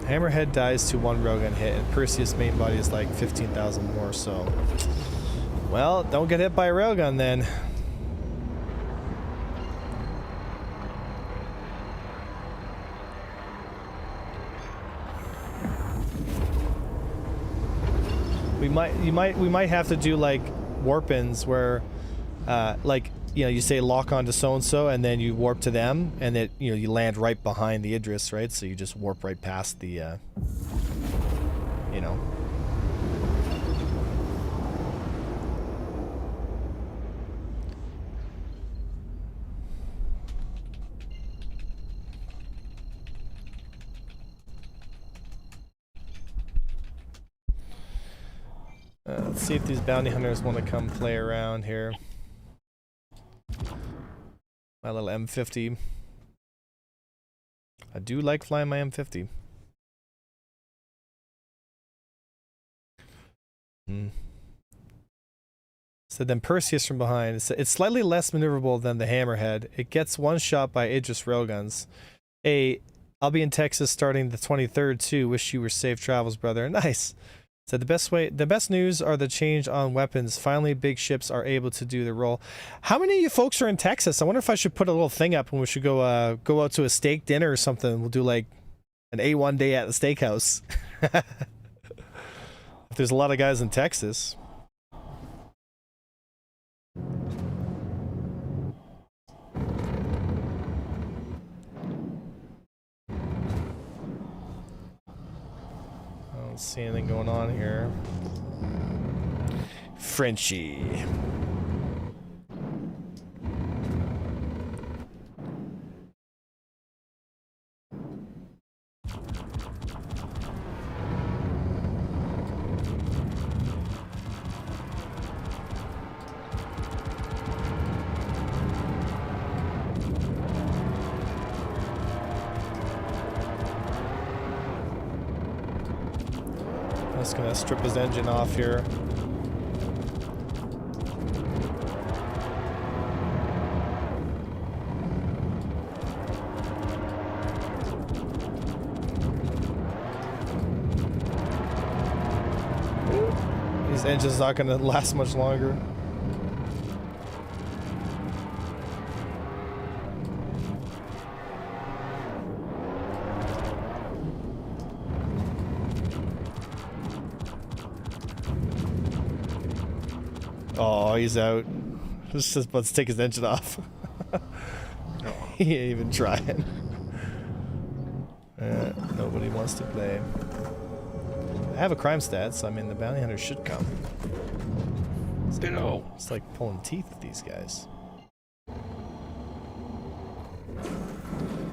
Hammerhead dies to 1 railgun hit, and Perseus main body is like 15,000 more, so... Well, don't get hit by a railgun then. We might have to do like warp-ins where, like, you know, you say lock on to so-and-so, and then you warp to them, and it, you know, you land right behind the Idris, right? So you just warp right past the, you know. Let's see if these bounty hunters want to come play around here. My little M50. I do like flying my M50. So then Perseus from behind. It's slightly less maneuverable than the Hammerhead. It gets 1 shot by Idris railguns. I'll be in Texas starting the 23rd too. Wish you were safe travels, brother. Nice. So the best news are the change on weapons. Finally, big ships are able to do the role. How many of you folks are in Texas? I wonder if I should put a little thing up when we should go out to a steak dinner or something. We'll do like an A1 day at the steakhouse. If there's a lot of guys in Texas. I don't see anything going on here. Frenchie. I'm just gonna strip his engine off here. His engine's not gonna last much longer. Oh, he's out. Just about to take his engine off. He ain't even trying. Nobody wants to play. I have a crime stat, so I mean the bounty hunter should come. It's like pulling teeth with these guys.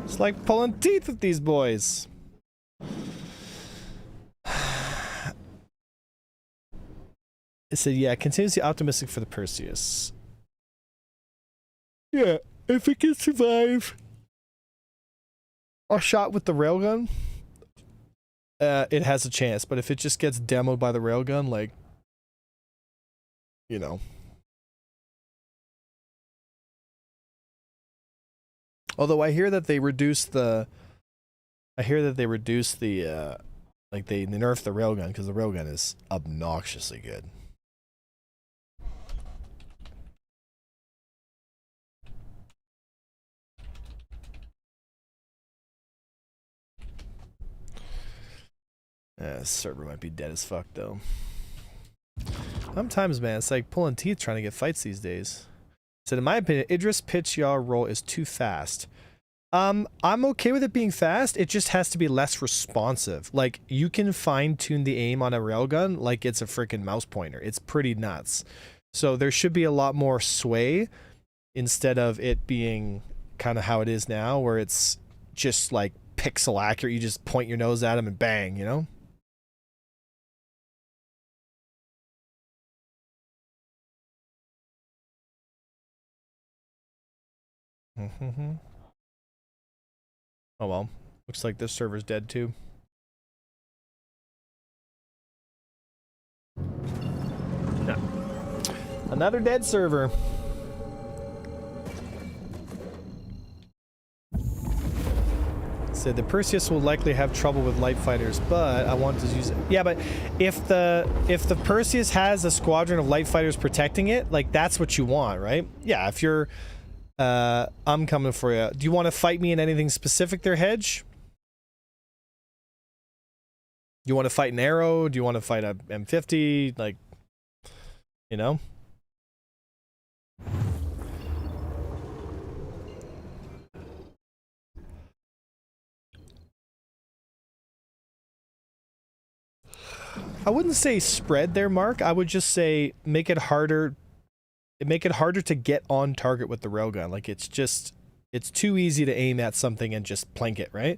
It's like pulling teeth with these boys. It said, yeah, continuously optimistic for the Perseus. Yeah, if it can survive a shot with the railgun, it has a chance. But if it just gets demoed by the railgun, like, you know. Although I hear that they reduced the... like, they nerfed the railgun, because the railgun is obnoxiously good. This server might be dead as fuck, though. Sometimes, man, it's like pulling teeth trying to get fights these days. So in my opinion, Idris pitch yaw roll is too fast. I'm okay with it being fast. It just has to be less responsive. Like, you can fine-tune the aim on a railgun like it's a freaking mouse pointer. It's pretty nuts. So there should be a lot more sway instead of it being kind of how it is now, where it's just like pixel accurate. You just point your nose at them and bang, you know? Mm-hmm. Oh well, looks like this server's dead too. No. Another dead server. Said the Perseus will likely have trouble with light fighters, but I want to use it. Yeah, but if the Perseus has a squadron of light fighters protecting it, like, that's what you want, right? Yeah, if you're I'm coming for you. Do you want to fight me in anything specific there, Hedge? You want to fight an arrow? Do you want to fight a M50? Like, you know? I wouldn't say spread there, Mark. I would just say make it harder to get on target with the railgun. Like, it's too easy to aim at something and just plank it, right?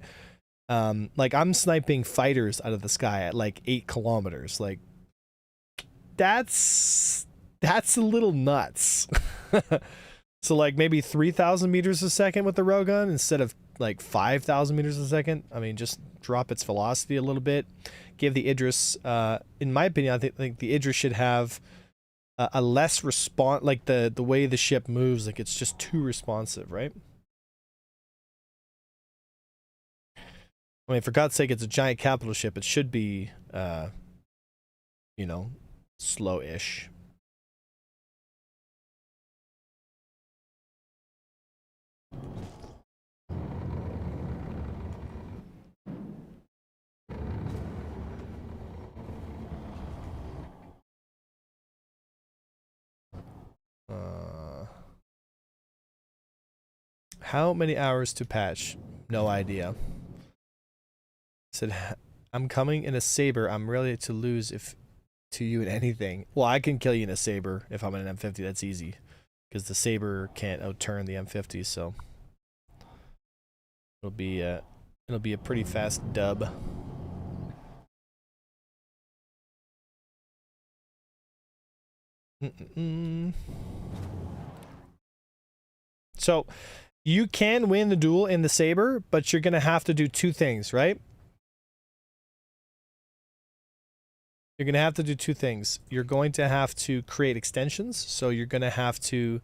Like, I'm sniping fighters out of the sky at like 8 kilometers. Like, that's a little nuts. So like maybe 3,000 meters a second with the railgun instead of like 5,000 meters a second. I mean, just drop its velocity a little bit. Give the Idris, in my opinion, I think the Idris should have a less response, like the way the ship moves, like it's just too responsive, right? I mean, for God's sake, it's a giant capital ship. It should be, you know, slow-ish. How many hours to patch? No idea. Said, I'm coming in a saber. I'm ready to lose if to you in anything. Well, I can kill you in a saber if I'm in an M50. That's easy, because the saber can't outturn the M50. So it'll be a pretty fast dub. So you can win the duel in the saber, but you're gonna have to do two things, right? You're going to have to do two things. You're going to have to create extensions. So you're going to have to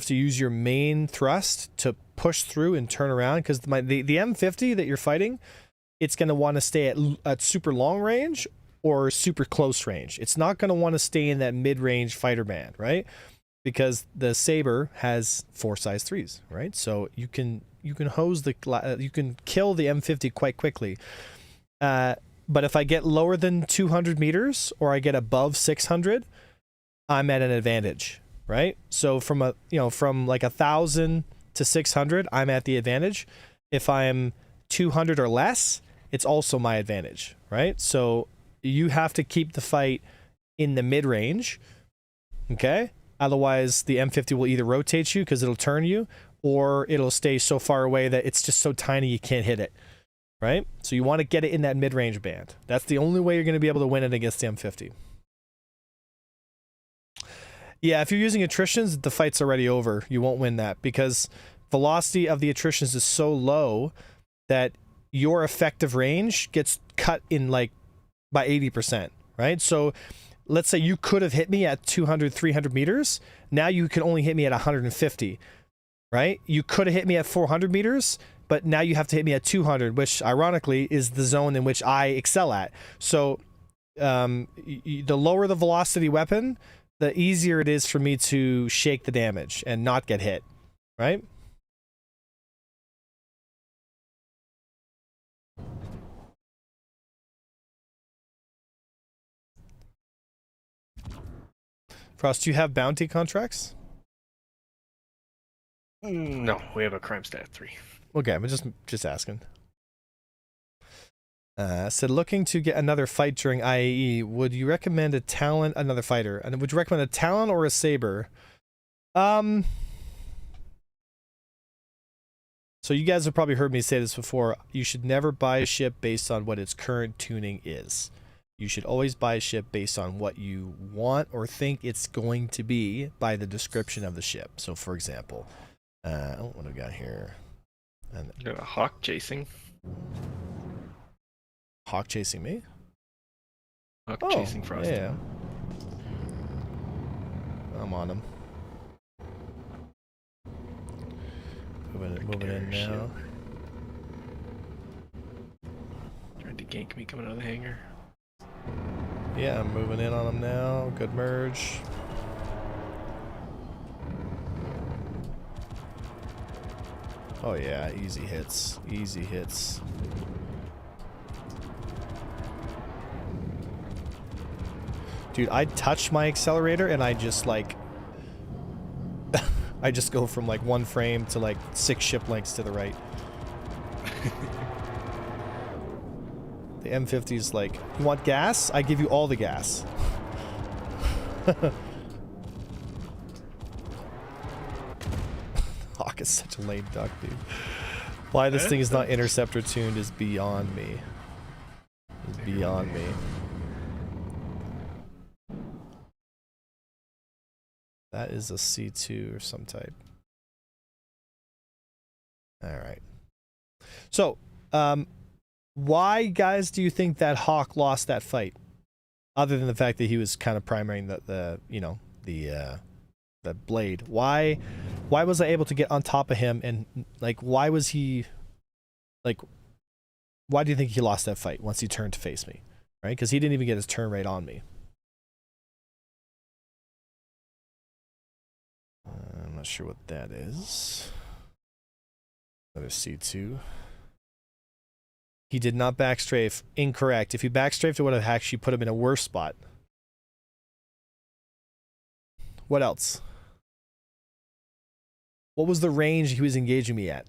use your main thrust to push through and turn around, because the M50 that you're fighting, it's going to want to stay at super long range or super close range. It's not going to want to stay in that mid-range fighter band, right? Because the Saber has 4 size 3s, right? So you can kill the M50 quite quickly. But if I get lower than 200 meters or I get above 600, I'm at an advantage, right? So from like 1,000 to 600, I'm at the advantage. If I'm 200 or less, it's also my advantage, right? So you have to keep the fight in the mid-range, okay? Otherwise, the M50 will either rotate you because it'll turn you, or it'll stay so far away that it's just so tiny you can't hit it, right? So you want to get it in that mid-range band. That's the only way you're going to be able to win it against the M50. Yeah, if you're using attritions, the fight's already over. You won't win that because velocity of the attritions is so low that your effective range gets cut in like by 80%, right? So let's say you could have hit me at 200, 300 meters. Now you can only hit me at 150, right? You could have hit me at 400 meters, but now you have to hit me at 200, which ironically is the zone in which I excel at. So the lower the velocity weapon, the easier it is for me to shake the damage and not get hit, right? Frost, do you have bounty contracts? No, we have a crime stat 3. Okay, I'm just asking. Said looking to get another fight during IAE. Would you recommend a talent, another fighter, and would you recommend a talent or a saber? So you guys have probably heard me say this before. You should never buy a ship based on what its current tuning is. You should always buy a ship based on what you want or think it's going to be by the description of the ship. So, for example, what do we got here? And Got a hawk chasing. Hawk chasing me? Hawk chasing Frosty. Yeah. I'm on him. Moving in now. Trying to gank me coming out of the hangar. Yeah, I'm moving in on him now. Good merge. Oh yeah, easy hits. Easy hits. Dude, I touch my accelerator and I just like... I just go from like 1 frame to like 6 ship lengths to the right. The M50 is like, you want gas? I give you all the gas. Hawk is such a lame duck, dude. Why this thing is not interceptor tuned is beyond me. Is beyond me. That is a C2 or some type. Alright. So, why, guys, do you think that Hawk lost that fight? Other than the fact that he was kind of primarying the blade. Why was I able to get on top of him and, like, why was he, like, why do you think he lost that fight once he turned to face me? Right? Because he didn't even get his turn rate on me. I'm not sure what that is. Another C2. He did not backstrafe. Incorrect. If he backstrafed, it would have actually put him in a worse spot. What else? What was the range he was engaging me at?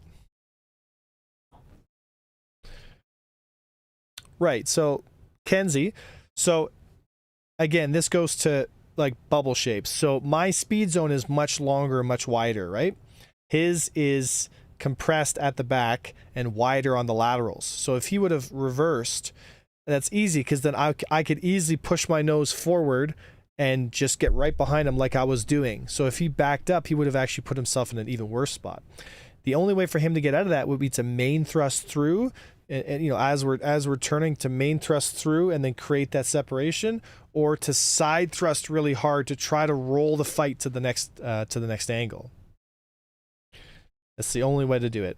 Right, so Kenzie. So again, this goes to like bubble shapes. So my speed zone is much longer, much wider, right? His is compressed at the back and wider on the laterals. So if he would have reversed, that's easy because then I could easily push my nose forward and just get right behind him like I was doing. So if he backed up, he would have actually put himself in an even worse spot. The only way for him to get out of that would be to main thrust through, and you know, as we're turning, to main thrust through and then create that separation, or to side thrust really hard to try to roll the fight to the next angle. That's the only way to do it.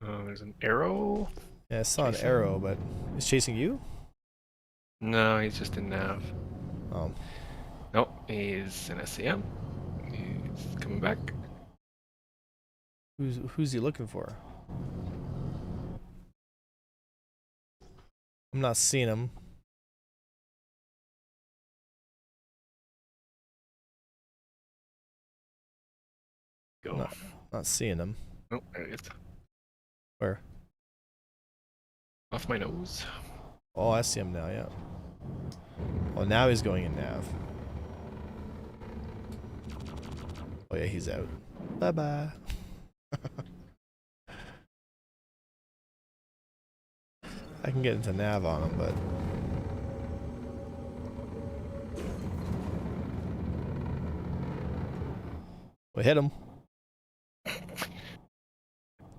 There's an arrow. Yeah, I saw an arrow, but he's chasing you? No, he's just in nav. Oh. Nope, he's in SCM. He's coming back. Who's he looking for? I'm not seeing him. Go. Not seeing him. Oh, there he is. Where? Off my nose. Oh, I see him now, yeah. Oh, now he's going in nav. Oh yeah, he's out. Bye-bye. I can get into nav on him, but... We hit him.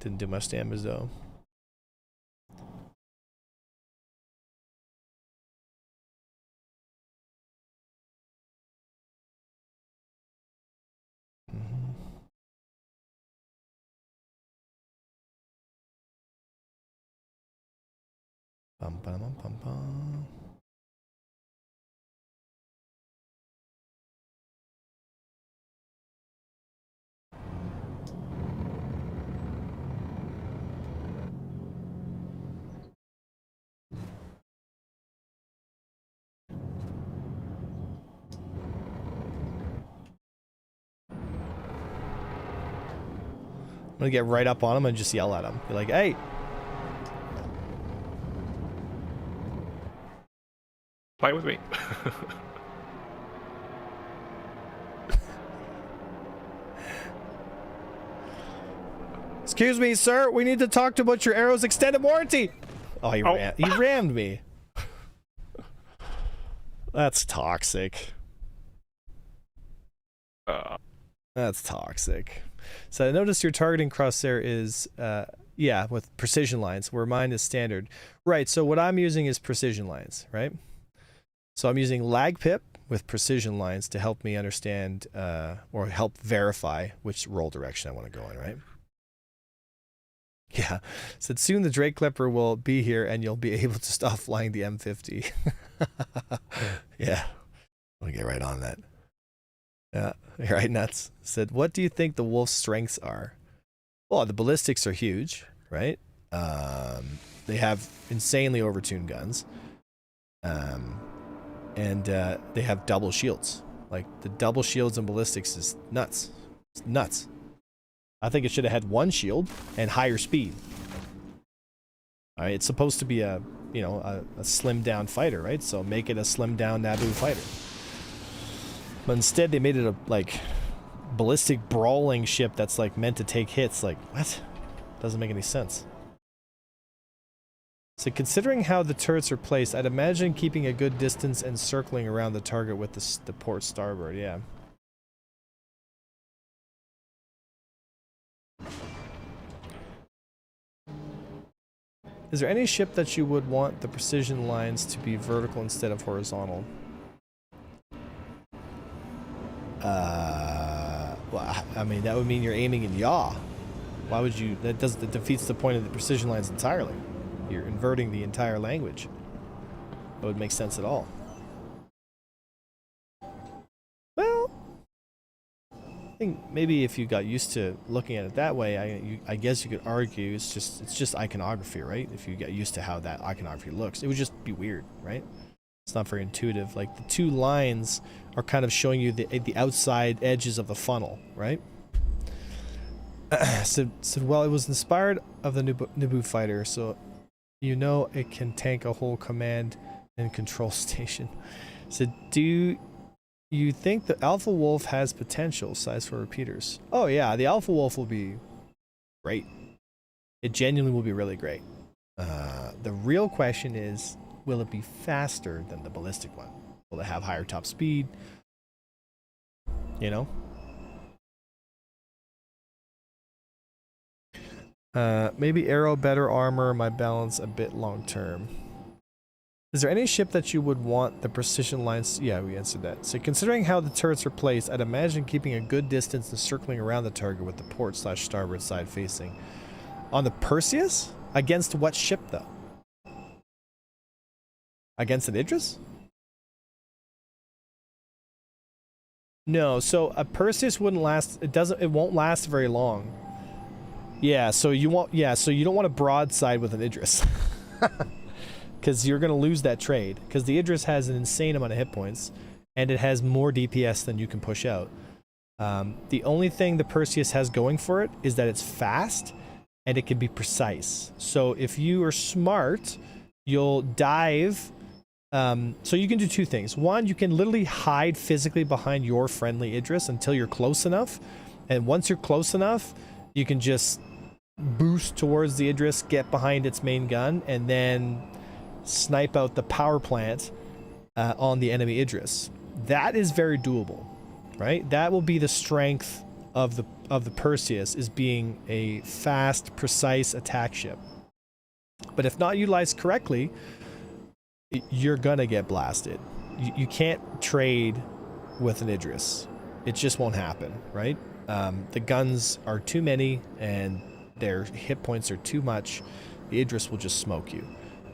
Didn't do much damage, though. Bum, bum, bum, bum, bum. I'm gonna get right up on him and just yell at him. Be like, hey! Fight with me. Excuse me, sir. We need to talk about your arrow's extended warranty. Oh, he rammed me. That's toxic. That's toxic. So I noticed your targeting crosshair is, yeah, with precision lines, where mine is standard. Right, so what I'm using is precision lines, right? So I'm using lag pip with precision lines to help me understand, or help verify which roll direction I want to go in, right? Yeah, said soon the Drake Clipper will be here and you'll be able to stop flying the M50. Yeah, I'll get right on that. Yeah, right, nuts. Said, what do you think the Wolf's strengths are? Well, the ballistics are huge, right? They have insanely overtuned guns. And they have double shields. Like, the double shields and ballistics is nuts. It's nuts. I think it should have had one shield and higher speed. All right, it's supposed to be a, you know, a slimmed down fighter, right? So make it a slimmed down Naboo fighter. But instead they made it a, like, ballistic brawling ship that's, like, meant to take hits. Like, what? Doesn't make any sense. So considering how the turrets are placed, I'd imagine keeping a good distance and circling around the target with the port starboard, yeah. Is there any ship that you would want the precision lines to be vertical instead of horizontal? Well, I mean, that would mean you're aiming in yaw. Why would you? That defeats the point of the precision lines entirely. You're inverting the entire language. That would make sense at all. Well, I think maybe if you got used to looking at it that way, I guess you could argue it's just iconography, right? If you get used to how that iconography looks, it would just be weird, right? It's not very intuitive. Like, the two lines are kind of showing you the outside edges of the funnel, right? So well, it was inspired of the Naboo fighter, so you know it can tank a whole command and control station. So do you think the Alpha Wolf has potential size for repeaters? Oh yeah, the Alpha Wolf will be great. It genuinely will be really great. The real question is, will it be faster than the ballistic one? Will it have higher top speed? You know? Maybe arrow, better armor, my balance a bit long term. Is there any ship that you would want the precision lines? Yeah, we answered that. So considering how the turrets are placed, I'd imagine keeping a good distance and circling around the target with the port/starboard side facing. On the Perseus? Against what ship though? Against an Idris? No, so a Perseus wouldn't last, it won't last very long. Yeah, so you don't want a broadside with an Idris. Because you're going to lose that trade. Because the Idris has an insane amount of hit points, and it has more DPS than you can push out. The only thing the Perseus has going for it is that it's fast, and it can be precise. So if you are smart, you'll dive. So you can do two things. One, you can literally hide physically behind your friendly Idris until you're close enough, And once you're close enough, you can just boost towards the Idris, get behind its main gun, and then snipe out the power plant on the enemy Idris. That is very doable, right? That will be the strength of the Perseus, is being a fast, precise attack ship. But if not utilized correctly, you're gonna get blasted. You can't trade with an Idris. It just won't happen, right? The guns are too many and their hit points are too much. The Idris will just smoke you.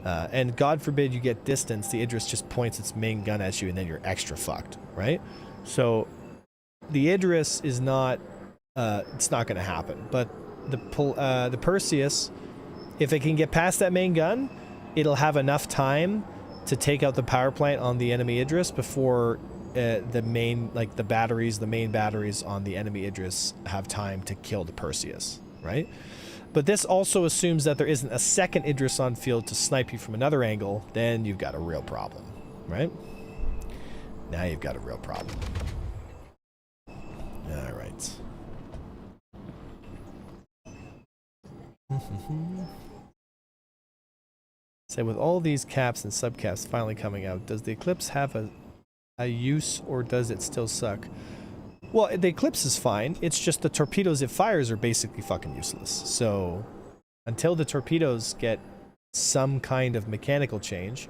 And God forbid you get distance, the Idris just points its main gun at you and then you're extra fucked, right? So the Idris is not, it's not going to happen. But the Perseus, if it can get past that main gun, it'll have enough time to take out the power plant on the enemy Idris before the main batteries on the enemy Idris have time to kill the Perseus, right? But this also assumes that there isn't a second Idris on field to snipe you from another angle. Then you've got a real problem, right? Now you've got a real problem. All right. So with all these caps and subcaps finally coming out, does the Eclipse have a use, or does it still suck? Well, the Eclipse is fine. It's just the torpedoes it fires are basically fucking useless. So until the torpedoes get some kind of mechanical change,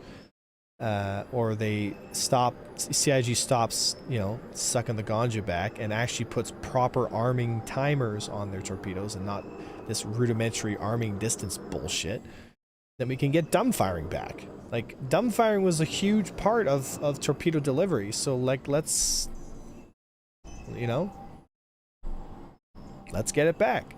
or they stop, CIG stops, you know, sucking the ganja back and actually puts proper arming timers on their torpedoes and not this rudimentary arming distance bullshit, then we can get dumb firing back. Like, dumb firing was a huge part of torpedo delivery. So, like, let's, you know, let's get it back.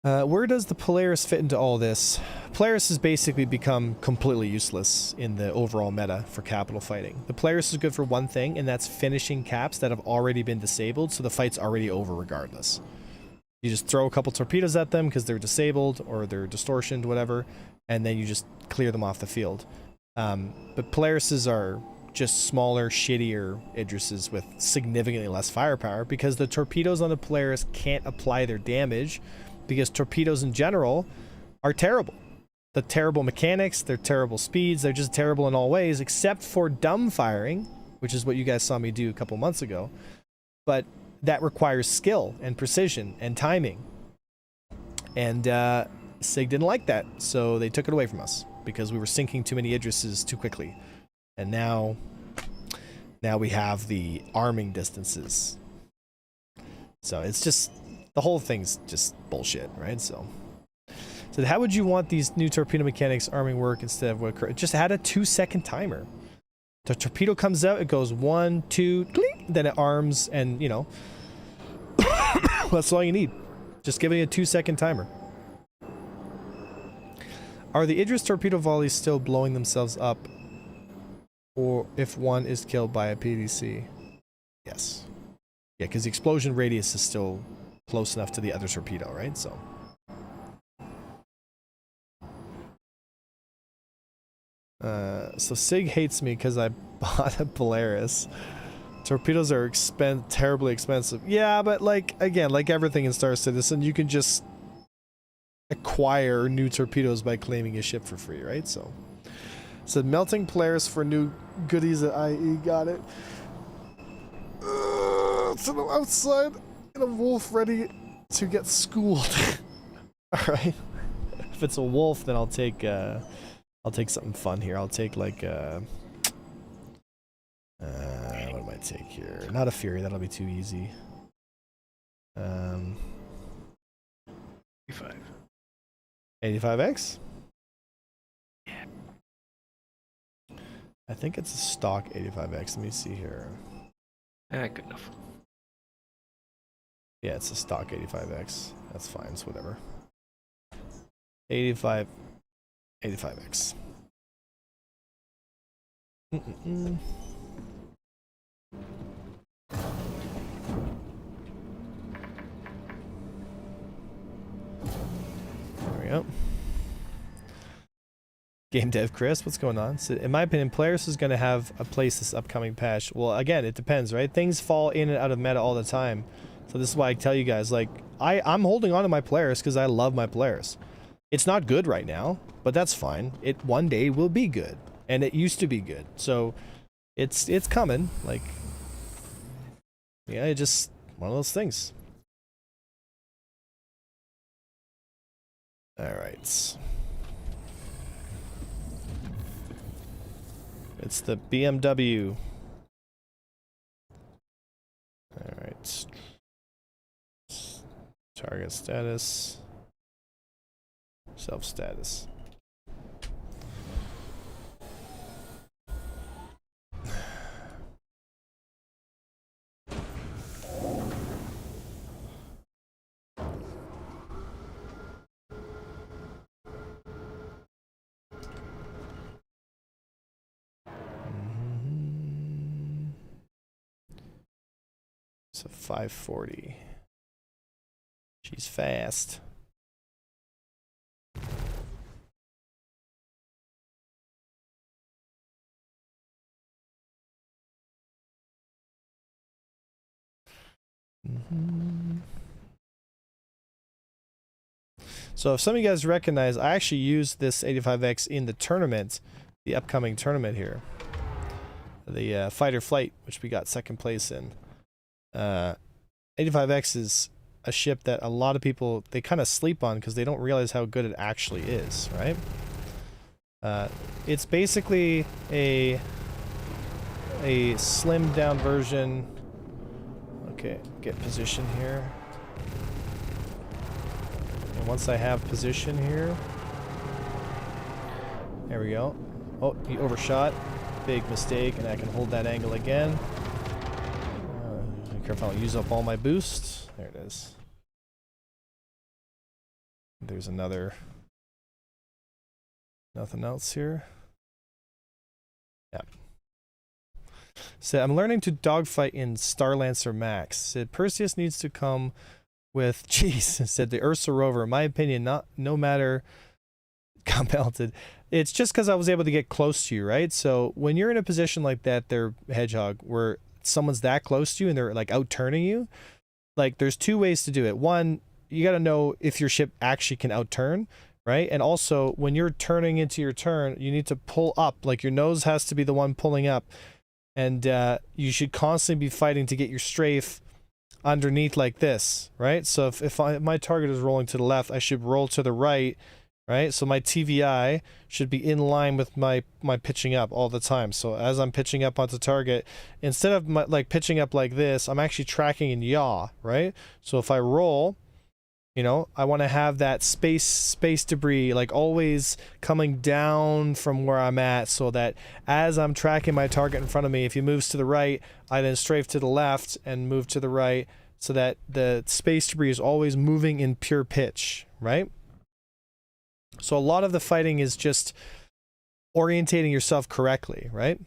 Where does the Polaris fit into all this? Polaris has basically become completely useless in the overall meta for capital fighting. The Polaris is good for one thing, and that's finishing caps that have already been disabled, so the fight's already over regardless. You just throw a couple torpedoes at them because they're disabled or they're distortioned, whatever, and then you just clear them off the field. But Polarises are just smaller, shittier Idrises with significantly less firepower because the torpedoes on the Polaris can't apply their damage because torpedoes in general are terrible. The terrible mechanics, they're terrible speeds, they're just terrible in all ways except for dumb firing, which is what you guys saw me do a couple months ago. But that requires skill and precision and timing. And SIG didn't like that, so they took it away from us because we were sinking too many Idrises too quickly. And now we have the arming distances. So it's just, the whole thing's just bullshit, right? So how would you want these new torpedo mechanics arming work instead of what occurred? Just add a 2-second timer. The torpedo comes out, it goes 1, 2, clink, then it arms, and you know, that's all you need. Just give it a 2-second timer. Are the Idris torpedo volleys still blowing themselves up, or if one is killed by a PDC? Yes. Yeah, because the explosion radius is still close enough to the other torpedo, right? So. So SIG hates me because I bought a Polaris. Torpedoes are terribly expensive. Yeah, but like, again, like everything in Star Citizen, you can just acquire new torpedoes by claiming a ship for free, right? So melting Polaris for new goodies at IE, got it. So I'm outside in a wolf ready to get schooled. Alright. If it's a wolf, then I'll take something fun here. I'll take like what do I take here? Not a Fury, that'll be too easy. 85X? Yeah. I think it's a stock 85X. Let me see here. Good enough. Yeah, it's a stock 85X. That's fine, it's whatever. 85X. There we go. Game dev Chris, what's going on? So in my opinion, Polaris is going to have a place this upcoming patch. Well, again, it depends, right? Things fall in and out of meta all the time. So this is why I tell you guys, like, I'm holding on to my Polaris because I love my Polaris. It's not good right now, but that's fine. It one day will be good, and it used to be good. So it's coming. Like, yeah, it just one of those things. All right. It's the BMW. All right. Target status. Self status. So 540. She's fast. So if some of you guys recognize, I actually used this 85X in the tournament, the upcoming tournament here. The Fighter Flight, which we got second place in. 85X is a ship that a lot of people, they kind of sleep on because they don't realize how good it actually is, right? It's basically a slimmed down version. Okay, get position here. And once I have position here, there we go. Oh, he overshot. Big mistake, and I can hold that angle again. Be careful, I'll use up all my boosts. There it is. There's another. Nothing else here. Yeah. So I'm learning to dogfight in Starlancer Max. Said Perseus needs to come with jeez. Said the Ursa rover. In my opinion, no matter compounded. It's just because I was able to get close to you, right? So when you're in a position like that, there, Hedgehog, where someone's that close to you and they're like out turning you, like there's two ways to do it. One, you got to know if your ship actually can outturn, right? And also when you're turning into your turn, you need to pull up. Like your nose has to be the one pulling up, and you should constantly be fighting to get your strafe underneath like this, right? So if my target is rolling to the left, I should roll to the right, right? So my TVI should be in line with my pitching up all the time. So as I'm pitching up onto target, instead of like pitching up like this, I'm actually tracking in yaw, right? So if I roll, you know, I want to have that space debris like always coming down from where I'm at, so that as I'm tracking my target in front of me, if he moves to the right, I then strafe to the left and move to the right, so that the space debris is always moving in pure pitch, right? So a lot of the fighting is just orientating yourself correctly, right?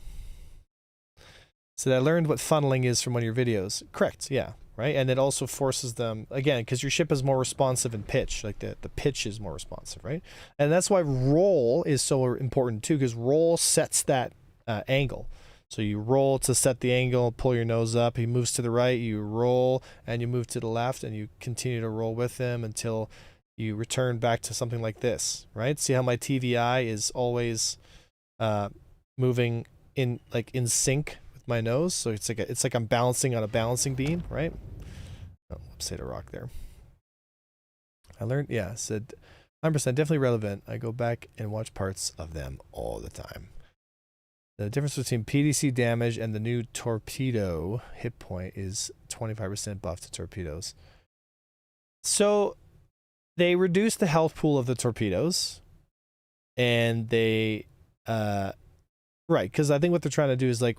So I learned what funneling is from one of your videos. Correct, yeah. Right, and it also forces them, again, because your ship is more responsive in pitch, like the pitch is more responsive, right? And that's why roll is so important too, because roll sets that angle. So you roll to set the angle, pull your nose up, he moves to the right, you roll, and you move to the left, and you continue to roll with him until you return back to something like this, right? See how my TVI is always moving in sync my nose, so it's like I'm balancing on a balancing beam, right? Oh, upside a rock there. I learned, yeah, said 100% definitely relevant. I go back and watch parts of them all the time. The difference between PDC damage and the new torpedo hit point is 25% buff to torpedoes. So they reduced the health pool of the torpedoes, and they right, because I think what they're trying to do is like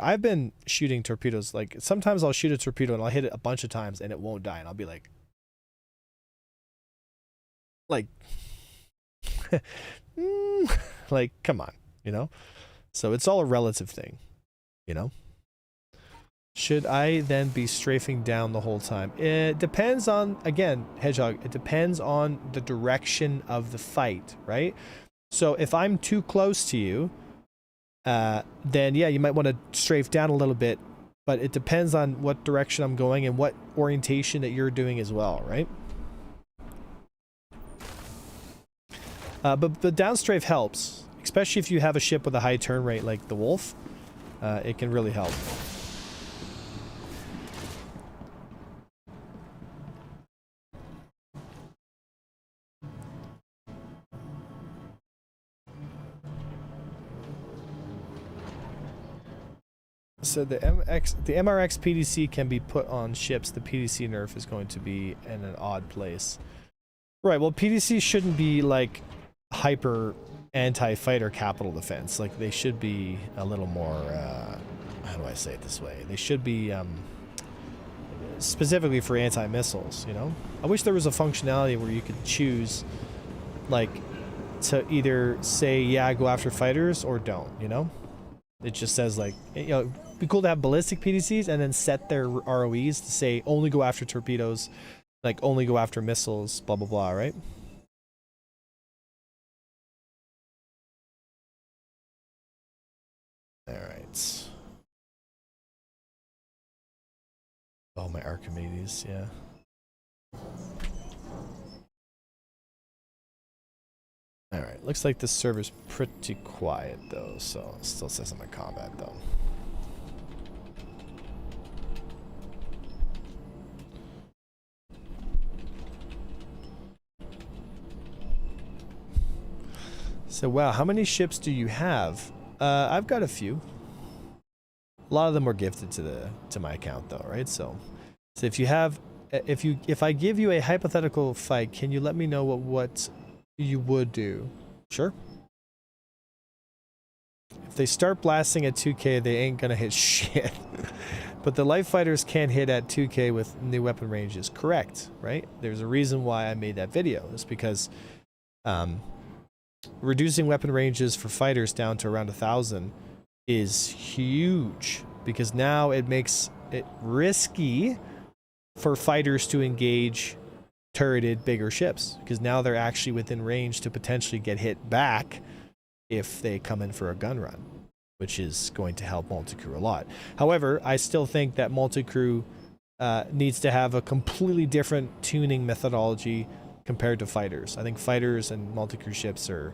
I've been shooting torpedoes. Like sometimes I'll shoot a torpedo and I'll hit it a bunch of times and it won't die, and I'll be like, like come on, you know. So it's all a relative thing, you know. Should I then be strafing down the whole time? It depends on, again, Hedgehog. It depends on the direction of the fight, right? So if I'm too close to you, then yeah, you might want to strafe down a little bit, but it depends on what direction I'm going and what orientation that you're doing as well, right? But the downstrafe helps, especially if you have a ship with a high turn rate like the Wolf. It can really help. So the MRX PDC can be put on ships. The PDC nerf is going to be in an odd place. Right, well, PDC shouldn't be like hyper anti-fighter capital defense. Like, they should be a little more, how do I say it this way? They should be specifically for anti-missiles, you know? I wish there was a functionality where you could choose, like, to either say, yeah, go after fighters, or don't, you know? It just says, like, you know, it'd be cool to have ballistic PDCs and then set their ROEs to say only go after torpedoes, like only go after missiles, blah, blah, blah, right? All right. Oh, my Archimedes, yeah. All right, looks like this server's pretty quiet though, so it still says I'm in combat though. So wow, how many ships do you have? I've got a few. A lot of them were gifted to my account though, right? So if you have, if I give you a hypothetical fight, can you let me know what you would do? Sure. If they start blasting at 2K, they ain't gonna hit shit. But the light fighters can't hit at 2K with new weapon ranges. Correct, right? There's a reason why I made that video. It's because reducing weapon ranges for fighters down to around 1,000 is huge, because now it makes it risky for fighters to engage turreted bigger ships, because now they're actually within range to potentially get hit back if they come in for a gun run, which is going to help multi-crew a lot. However, I still think that multi-crew needs to have a completely different tuning methodology compared to fighters. I think fighters and multi-crew ships are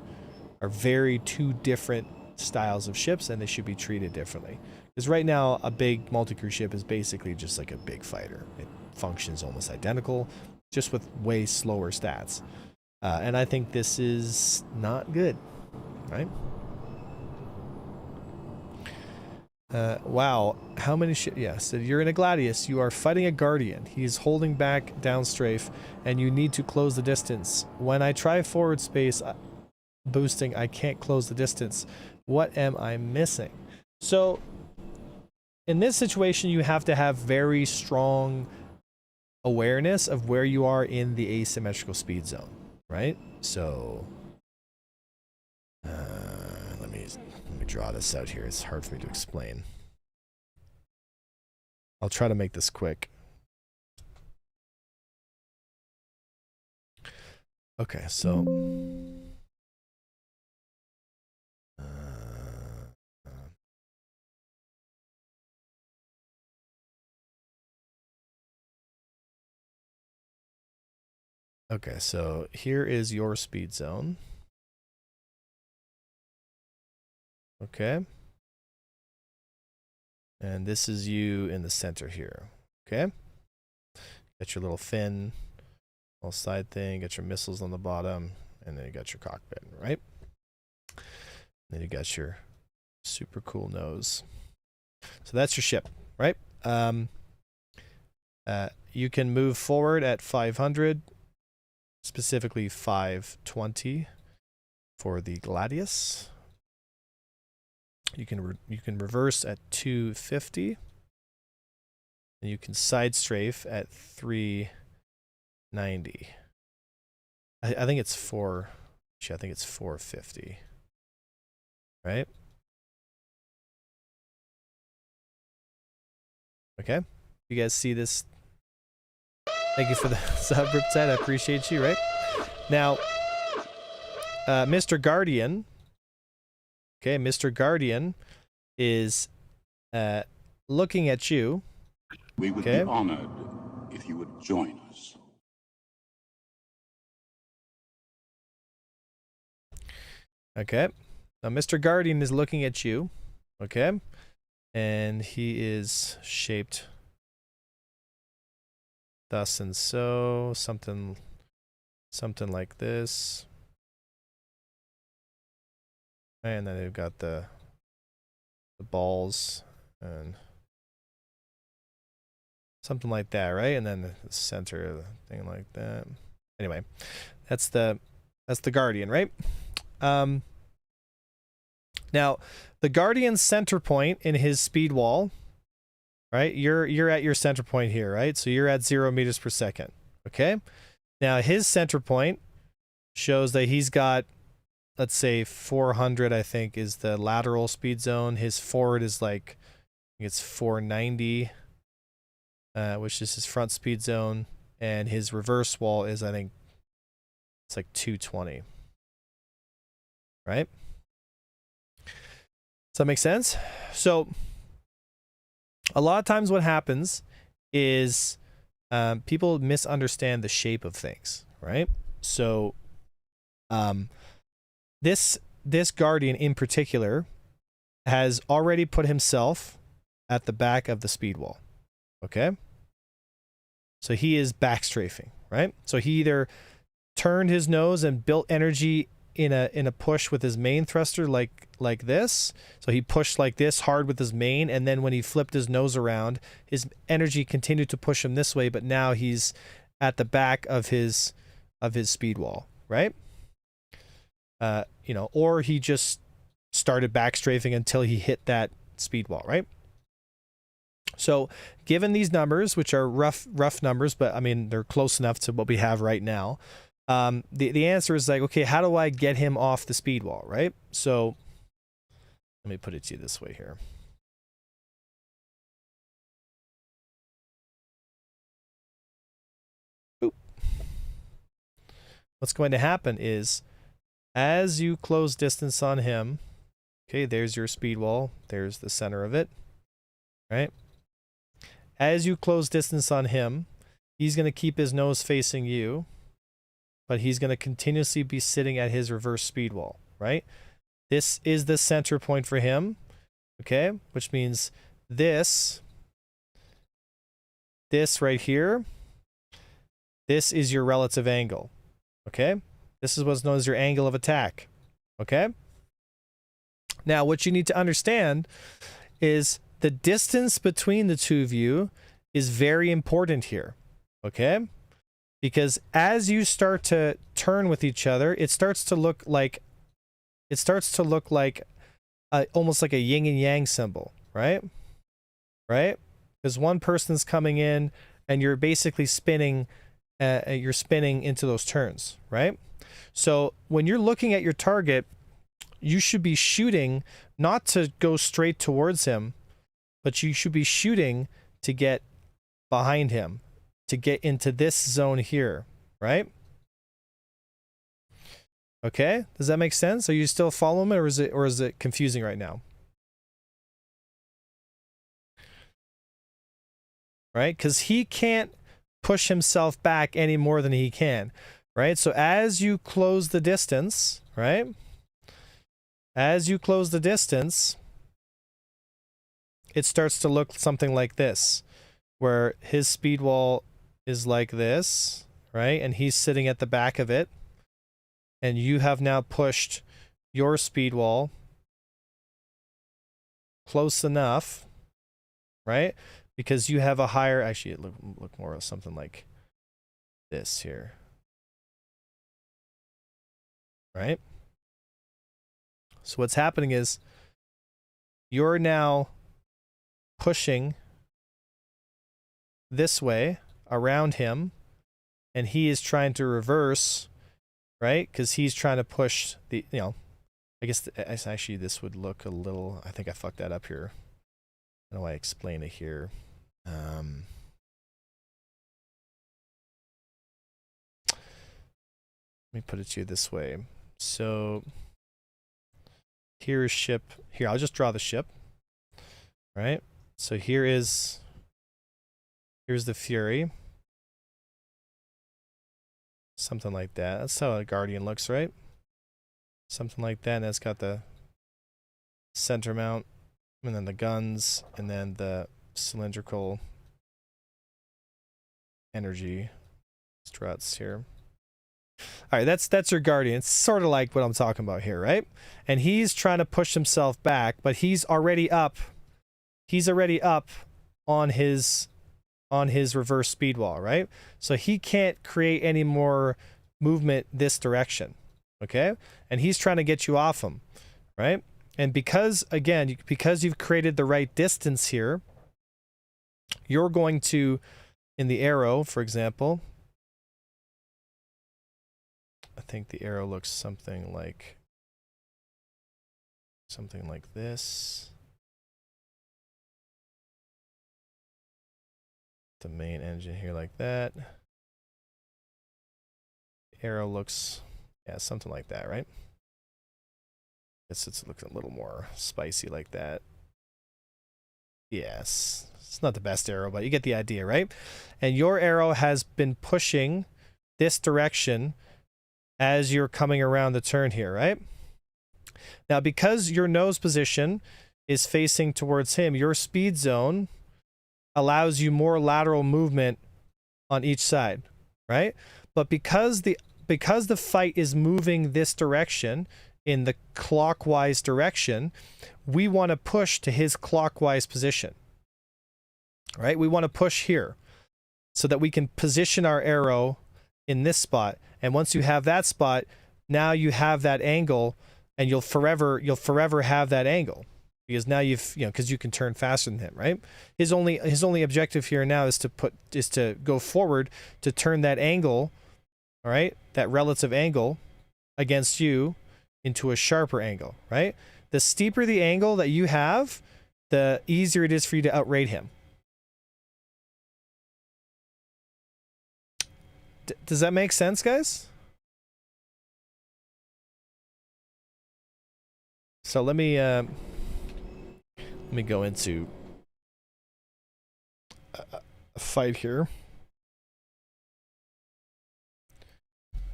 very two different styles of ships, and they should be treated differently. Because right now, a big multi-crew ship is basically just like a big fighter. It functions almost identical, just with way slower stats. And I think this is not good, right? Wow, how many ships? Yeah, so you're in a Gladius, you are fighting a Guardian. He's holding back downstrafe, and you need to close the distance. When I try forward space boosting, I can't close the distance. What am I missing? So, in this situation, you have to have very strong awareness of where you are in the asymmetrical speed zone, right? So let me draw this out here. It's hard for me to explain. I'll try to make this quick. Okay, so okay, so here is your speed zone. Okay. And this is you in the center here. Okay. Got your little fin, little side thing, got your missiles on the bottom, and then you got your cockpit, right? Then you got your super cool nose. So that's your ship, right? You can move forward at 500. Specifically 520 for the Gladius. You can reverse at 250, and you can side strafe at 390. I think it's 450, right? Okay, you guys see this? Thank you for the sub, Riptide. I appreciate you, right? Now, Mr. Guardian. Okay, Mr. Guardian is looking at you. We would be honored if you would join us. Okay. Now, Mr. Guardian is looking at you. Okay. And he is shaped thus and so, something like this. And then they've got the balls and something like that, right? And then the center of the thing like that. Anyway, that's the Guardian, right? Now, the Guardian's center point in his speed wall, right? You're at your center point here, right? So you're at 0 meters per second. Okay. Now his center point shows that he's got, let's say 400, I think, is the lateral speed zone. His forward is like, I think it's 490, which is his front speed zone. And his reverse wall is, I think, it's like 220. Right? Does that make sense? So a lot of times what happens is people misunderstand the shape of things, right? So this Guardian in particular has already put himself at the back of the speed wall. Okay? So he is back strafing, right? So he either turned his nose and built energy in a push with his main thruster like this. So he pushed like this hard with his main, and then when he flipped his nose around, his energy continued to push him this way, but now he's at the back of his speed wall, right? You know, or he just started back strafing until he hit that speed wall, right? So given these numbers, which are rough numbers, but I mean they're close enough to what we have right now, the answer is like, okay, how do I get him off the speed wall, right? So let me put it to you this way here. Oop. What's going to happen is, as you close distance on him, okay, there's your speed wall, there's the center of it, right? As you close distance on him, he's going to keep his nose facing you, but he's going to continuously be sitting at his reverse speed wall, right? This is the center point for him, okay? Which means this right here, this is your relative angle, okay? This is what's known as your angle of attack, okay? Now, what you need to understand is the distance between the two of you is very important here, okay? Because as you start to turn with each other, it starts to look like almost like a yin and yang symbol, right? Right? Because one person's coming in and you're basically spinning into those turns, right? So when you're looking at your target, you should be shooting not to go straight towards him, but you should be shooting to get behind him, to get into this zone here, right? Okay, does that make sense? Are you still following me, or is it confusing right now? Right? Because he can't push himself back any more than he can, right? So as you close the distance, right? As you close the distance, it starts to look something like this, where his speed wall is like this, right? And he's sitting at the back of it. And you have now pushed your speed wall close enough, right? Because you have a higher, actually it look more of something like this here, right? So what's happening is you're now pushing this way around him, and he is trying to reverse, right? Because he's trying to push the, you know, I guess actually this would look a little, I think I fucked that up here. How do I explain it here? Let me put it to you this way. So here is ship. Here, I'll just draw the ship. Right? So here's the Fury. Something like that. That's how a Guardian looks, right? Something like that. And it's got the center mount, and then the guns, and then the cylindrical energy struts here. All right, that's your Guardian. It's sort of like what I'm talking about here, right? And he's trying to push himself back, but he's already up. He's already up on his reverse speed wall, right? So he can't create any more movement this direction, okay? And he's trying to get you off him, right? And because you've created the right distance here, you're going to, in the arrow, for example, I think the arrow looks something like this. The main engine here like that. The arrow looks, yeah, something like that, right? It's looking a little more spicy like that. Yes, it's not the best arrow, but you get the idea, right? And your arrow has been pushing this direction as you're coming around the turn here, right? Now, because your nose position is facing towards him, your speed zone allows you more lateral movement on each side, right? But because the fight is moving this direction, in the clockwise direction, we want to push to his clockwise position, right? We want to push here so that we can position our arrow in this spot. And once you have that spot, now you have that angle, and you'll forever have that angle, because now because you can turn faster than him, right? His only objective here now is to go forward to turn that angle, all right, that relative angle against you into a sharper angle, right? The steeper the angle that you have, the easier it is for you to outrate him. Does that make sense, guys? So let me go into a fight here.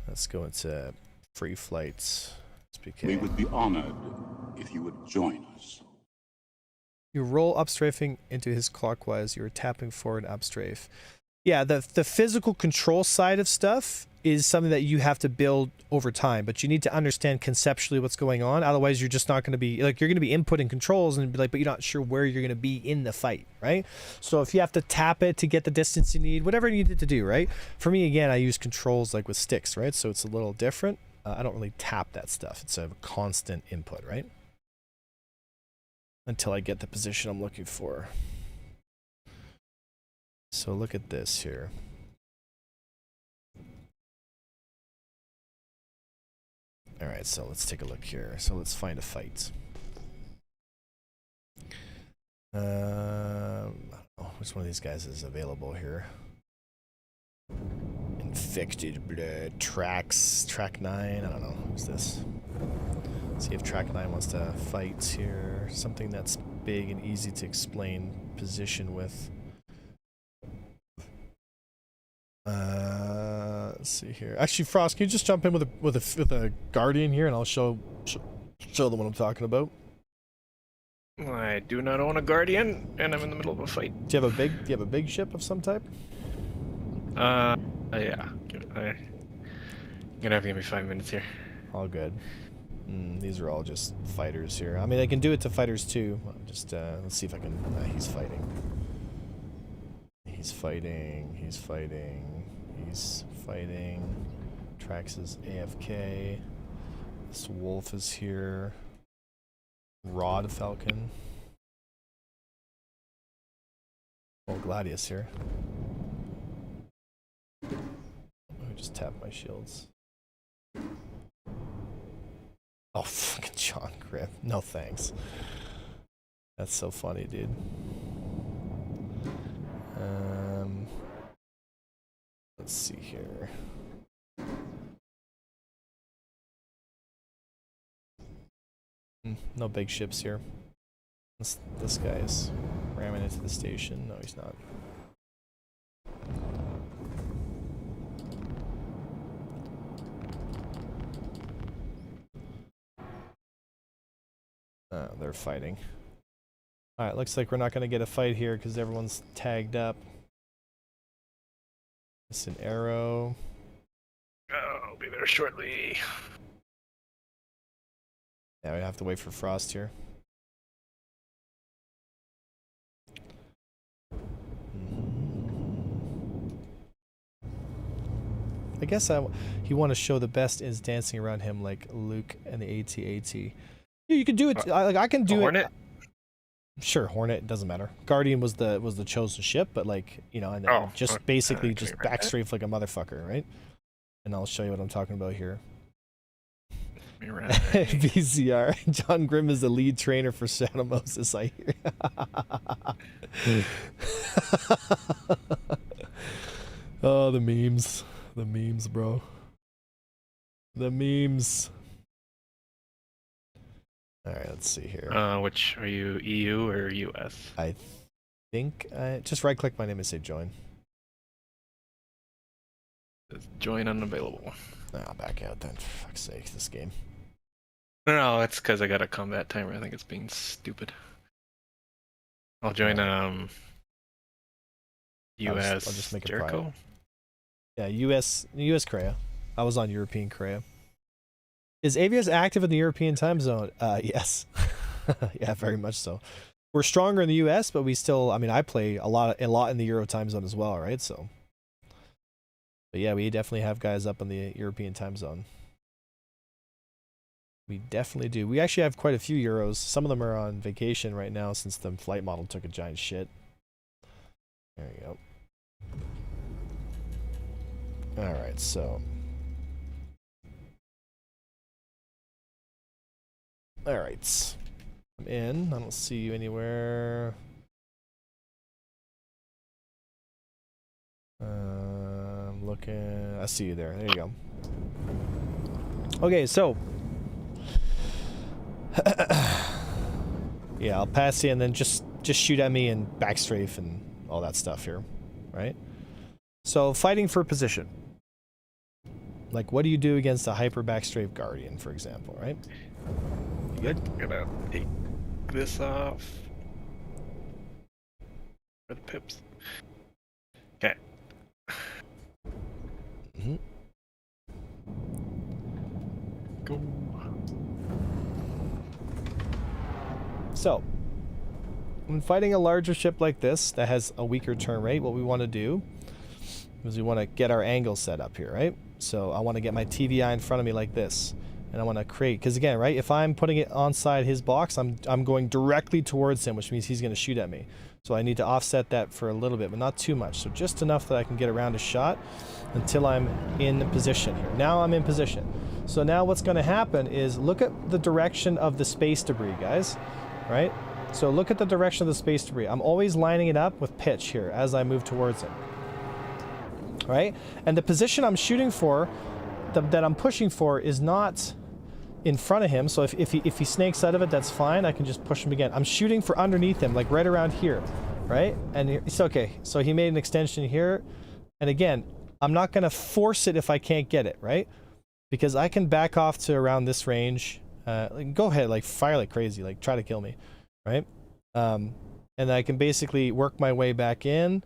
Let's go into free flights. We would be honored if you would join us. You roll upstrafing into his clockwise. You are tapping forward upstrafe. Yeah, the physical control side of stuff is something that you have to build over time, but you need to understand conceptually what's going on. Otherwise, you're just not going to be, like, you're going to be inputting controls and be like, but you're not sure where you're going to be in the fight, right? So if you have to tap it to get the distance you need, whatever you need to do, right? For me, again, I use controls like with sticks, right? So it's a little different. I don't really tap that stuff. It's a constant input, right? Until I get the position I'm looking for. So look at this here. All right, so let's take a look here. So let's find a fight. Which one of these guys is available here? Infected blood. Track 9. I don't know. Who's this? Let's see if Track 9 wants to fight here. Something that's big and easy to explain position with. Let's see here. Actually, Frost, can you just jump in with a Guardian here, and I'll show them what I'm talking about. I do not own a Guardian, and I'm in the middle of a fight. Do you have a big ship of some type? Yeah. You're gonna have to give me 5 minutes here. All good. These are all just fighters here. I mean, I can do it to fighters too. Just let's see if I can. He's fighting. He's fighting. He's fighting. He's fighting. Trax is AFK. This wolf is here. Rod Falcon. Oh, Gladius here. Let me just tap my shields. Oh, fucking John Grimm. No thanks. That's so funny, dude. Let's see here. No big ships here. This guy is ramming into the station. No, he's not. They're fighting. Alright, looks like we're not going to get a fight here because everyone's tagged up. It's an arrow. I'll be there shortly. Yeah, we have to wait for Frost here. I guess he want to show the best is dancing around him like Luke and the AT-AT. You can do it. I can do Hornet? it. Sure, Hornet, doesn't matter. Guardian was the chosen ship, but like, you know, and then just basically just backstrafe like a motherfucker, right? And I'll show you what I'm talking about here. VCR. John Grimm is the lead trainer for Shadow Moses, I hear. Oh, the memes. The memes, bro. The memes. Alright, let's see here. Which are you, EU or US? I think just right click my name and say join. Join unavailable. I'll back out then, for fuck's sake, this game. No, it's because I got a combat timer. I think it's being stupid. I'll join US I'll just make it Jericho. private. Yeah, US Korea. I was on European Korea. Is Avios active in the European time zone? Yes. Yeah, very much so. We're stronger in the US, but we still, I mean, I play a lot in the Euro time zone as well, right? So, but yeah, we definitely have guys up in the European time zone. We definitely do. We actually have quite a few Euros. Some of them are on vacation right now since the flight model took a giant shit. There you go. Alright, so. Alright. I'm in. I don't see you anywhere. I'm looking. I see you there. There you go. Okay, so. Yeah, I'll pass you and then just shoot at me and backstrafe and all that stuff here, right? So fighting for position. Like, what do you do against a hyper backstrafe guardian, for example, right? You good? I'm gonna take this off for the pips. Okay. Go. So, when fighting a larger ship like this that has a weaker turn rate, what we want to do is we want to get our angle set up here, right? So I want to get my TVI in front of me like this, and I want to create, because again, right, if I'm putting it onside his box, I'm going directly towards him, which means he's going to shoot at me. So I need to offset that for a little bit, but not too much. So just enough that I can get around a shot until I'm in position here. Now I'm in position. So now what's going to happen is look at the direction of the space debris, guys, right? So look at the direction of the space debris. I'm always lining it up with pitch here as I move towards him. Right? And the position I'm shooting for, that I'm pushing for, is not in front of him. So if he snakes out of it, that's fine. I can just push him again. I'm shooting for underneath him, like right around here, right? And it's okay. So he made an extension here. And again, I'm not going to force it if I can't get it, right? Because I can back off to around this range. Go ahead, like fire like crazy, like try to kill me, right? And I can basically work my way back in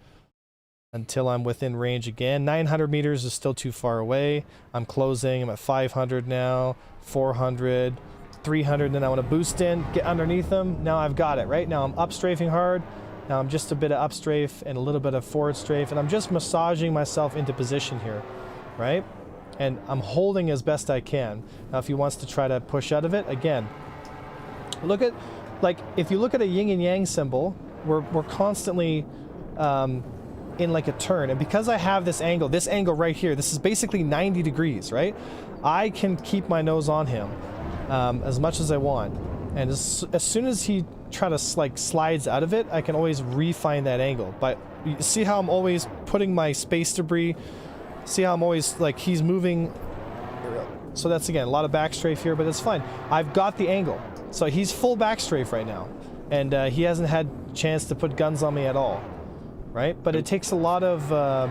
until I'm within range again. 900 meters is still too far away. I'm closing. I'm at 500 now, 400, 300. Then I want to boost in, get underneath them. Now I've got it, right? Now I'm up strafing hard. Now I'm just a bit of up strafe and a little bit of forward strafe, and I'm just massaging myself into position here, right? And I'm holding as best I can. Now if he wants to try to push out of it, again, look at, like, if you look at a yin and yang symbol, we're constantly in like a turn, and because I have this angle right here, this is basically 90 degrees, right? I can keep my nose on him as much as I want, and as soon as he slides out of it, I can always refine that angle. But you see how I'm always putting my space debris, see how I'm always, like, he's moving, so that's again a lot of backstrafe here, but it's fine. I've got the angle, So he's full back strafe right now, and he hasn't had chance to put guns on me at all, right? But it takes a lot of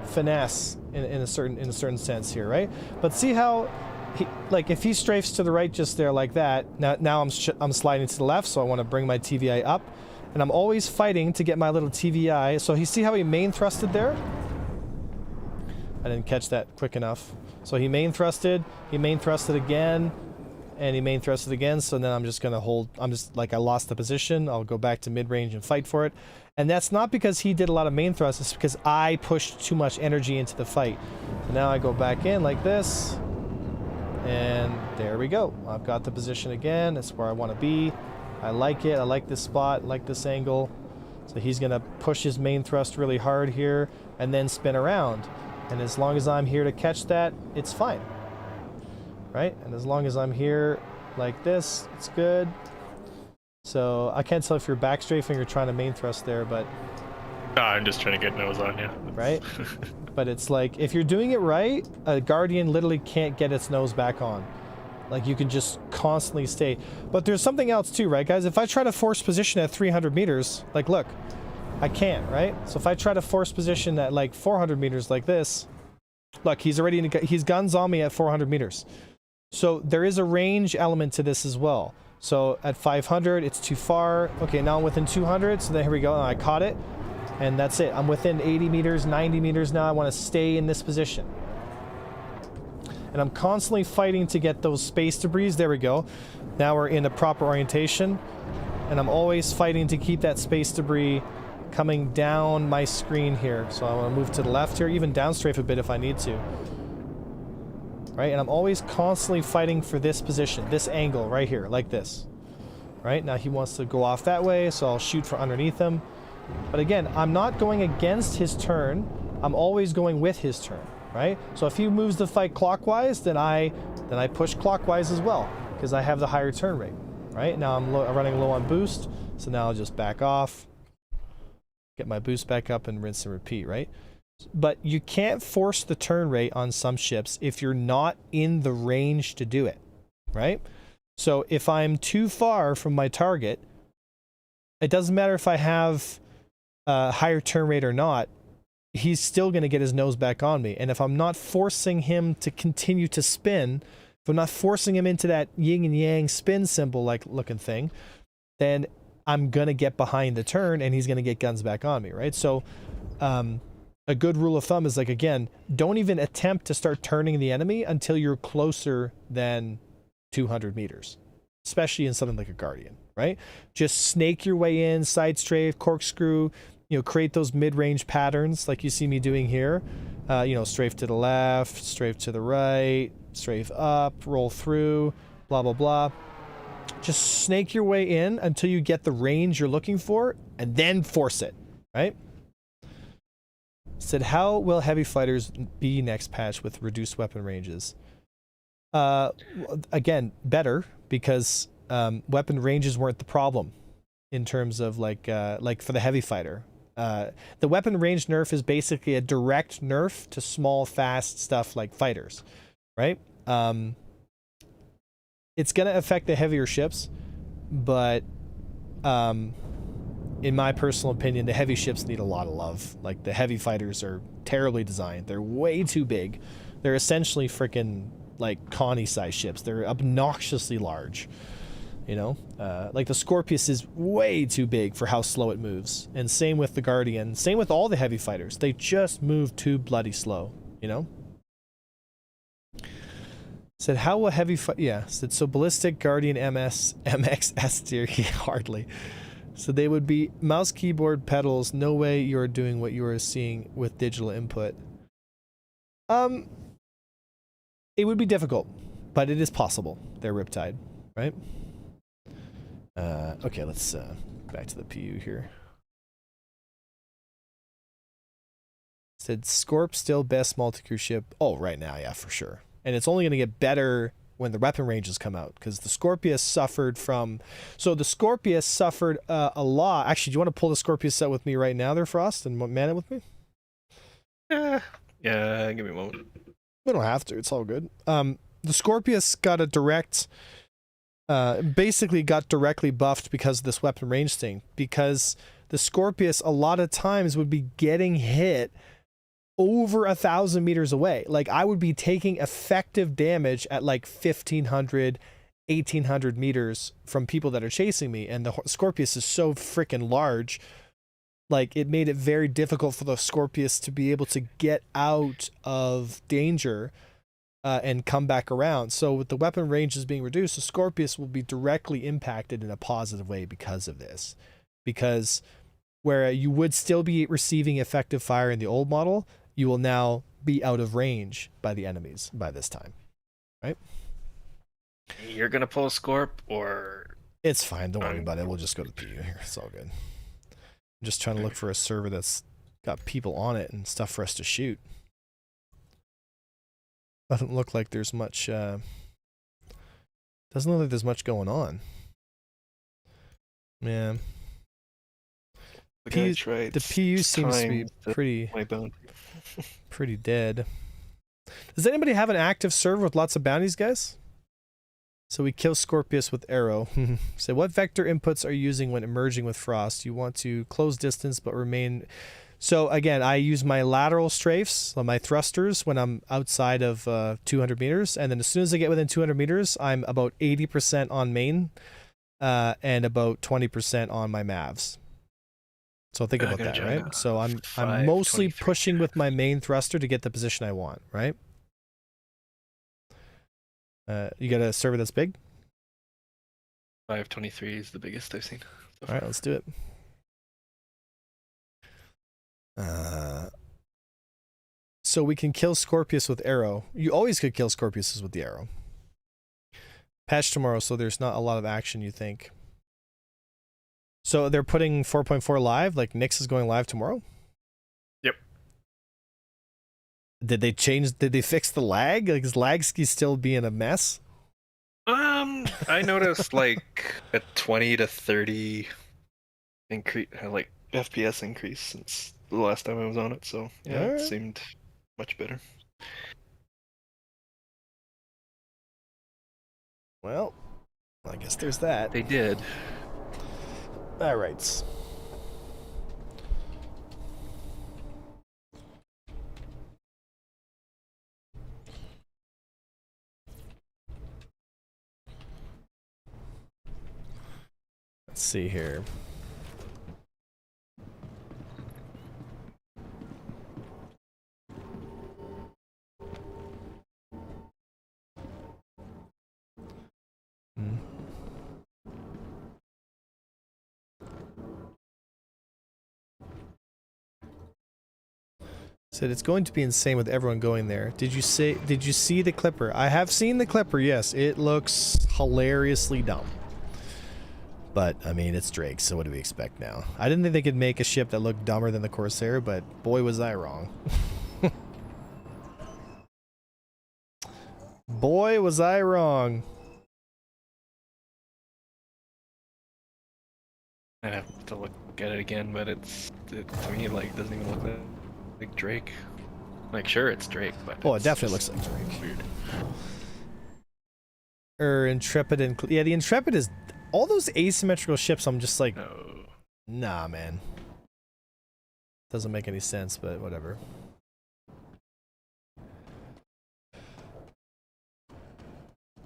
finesse in a certain sense here, right? But see how like if he strafes to the right just there like that, now I'm sliding to the left, so I want to bring my TVI up, and I'm always fighting to get my little TVI. So you see how he main thrusted there? I didn't catch that quick enough. So he main thrusted again, and he main thrusted again. So then I'm just gonna hold. I'm just like, I lost the position. I'll go back to mid range and fight for it. And that's not because he did a lot of main thrusts. It's because I pushed too much energy into the fight. So now I go back in like this, and there we go. I've got the position again. That's where I want to be. I like it. I like this spot. I like this angle. So he's gonna push his main thrust really hard here, and then spin around. And as long as I'm here to catch that, it's fine, right? And as long as I'm here like this, it's good. So I can't tell if you're back strafing or trying to main thrust there, but... I'm just trying to get nose on you. Right? But it's like, if you're doing it right, a Guardian literally can't get its nose back on. Like, you can just constantly stay. But there's something else too, right, guys? If I try to force position at 300 meters, like, look, I can't, right? So if I try to force position at like 400 meters like this, look, he's guns on me at 400 meters. So there is a range element to this as well. So at 500, it's too far. Okay, now I'm within 200, so then here we go, and I caught it. And that's it. I'm within 80 meters, 90 meters now. I want to stay in this position. And I'm constantly fighting to get those space debris. There we go. Now we're in the proper orientation. And I'm always fighting to keep that space debris coming down my screen here. So I want to move to the left here, even downstrafe a bit if I need to. Right? And I'm always constantly fighting for this position, this angle right here, like this. Right? Now he wants to go off that way, so I'll shoot for underneath him. But again, I'm not going against his turn. I'm always going with his turn, right? So if he moves the fight clockwise, then I push clockwise as well, because I have the higher turn rate, right? Now I'm running low on boost, so now I'll just back off, get my boost back up, and rinse and repeat, right? But you can't force the turn rate on some ships if you're not in the range to do it, right? So if I'm too far from my target, it doesn't matter if I have a higher turn rate or not, he's still going to get his nose back on me. And if I'm not forcing him to continue to spin, if I'm not forcing him into that yin and yang spin symbol like looking thing, then I'm going to get behind the turn and he's going to get guns back on me, right? So a good rule of thumb is, like, again, don't even attempt to start turning the enemy until you're closer than 200 meters, especially in something like a Guardian, right? Just snake your way in, side strafe, corkscrew, you know, create those mid-range patterns like you see me doing here. You know, strafe to the left, strafe to the right, strafe up, roll through, blah, blah, blah. Just snake your way in until you get the range you're looking for, and then force it, right? Said, how will heavy fighters be next patch with reduced weapon ranges? Again, better, because weapon ranges weren't the problem in terms of like for the heavy fighter. The weapon range nerf is basically a direct nerf to small, fast stuff like fighters, right? It's going to affect the heavier ships, but in my personal opinion, the heavy ships need a lot of love. Like, the heavy fighters are terribly designed. They're way too big. They're essentially freaking like Connie-sized ships. They're obnoxiously large. You know, like the Scorpius is way too big for how slow it moves. And same with the Guardian. Same with all the heavy fighters. They just move too bloody slow, you know? Said, how will heavy fight? Yeah, said, so ballistic, Guardian, MX, S tier, hardly. So they would be mouse, keyboard, pedals. No way you're doing what you are seeing with digital input. It would be difficult, but it is possible. They're Riptide, right? Okay, let's back to the PU here. Said Scorp still best multi-crew ship. Oh, right now, yeah, for sure. And it's only going to get better when the weapon ranges come out, because the Scorpius suffered from... So the Scorpius suffered a lot. Actually, do you want to pull the Scorpius set with me right now there, Frost, and man it with me? Yeah, give me a moment. We don't have to. It's all good. The Scorpius got a direct basically got directly buffed because of this weapon range thing. Because the Scorpius a lot of times would be getting hit over 1,000 meters away. Like I would be taking effective damage at like 1,500, 1,800 meters from people that are chasing me. And the Scorpius is so freaking large. Like it made it very difficult for the Scorpius to be able to get out of danger and come back around. So with the weapon ranges being reduced, the Scorpius will be directly impacted in a positive way because of this. Because where you would still be receiving effective fire in the old model, you will now be out of range by the enemies by this time, right? You're gonna pull a Scorp, or It's fine. Don't worry about it. We'll just go to PU here. It's all good. I'm just trying to look for a server that's got people on it and stuff for us to shoot. Doesn't look like there's much. Doesn't look like there's much going on. Man. The PU seems to be pretty dead. Does anybody have an active server with lots of bounties, guys? So we kill Scorpius with arrow. So what vector inputs are you using when emerging with frost? You want to close distance but remain. So again, I use my lateral strafes, my thrusters, when I'm outside of 200 meters. And then as soon as I get within 200 meters, I'm about 80% on main and about 20% on my Mavs. So think about that, right? So I'm mostly pushing with my main thruster to get the position I want, right? You got a server that's big? 523 is the biggest I've seen. All right, let's do it. So we can kill Scorpius with arrow. You always could kill Scorpiuses with the arrow. Patch tomorrow, so there's not a lot of action, you think. So they're putting 4.4 live, like Nyx is going live tomorrow? Yep. Did they fix the lag? Like, is lag still being a mess? I noticed like a 20 to 30 increase, like FPS increase since the last time I was on it, so yeah, Alright. It seemed much better. Well, I guess there's that. They did. All right. Let's see here. Said it's going to be insane with everyone going there. Did you see the Clipper? I have seen the Clipper, yes. It looks hilariously dumb. But, I mean, it's Drake, so what do we expect now? I didn't think they could make a ship that looked dumber than the Corsair, but boy was I wrong. Boy was I wrong. I have to look at it again, but it to me like doesn't even look like Drake. Like sure it's Drake, but Oh, it definitely looks like Drake. Weird. Intrepid and yeah, the Intrepid is all those asymmetrical ships. I'm just like, No. nah, man. Doesn't make any sense, but whatever.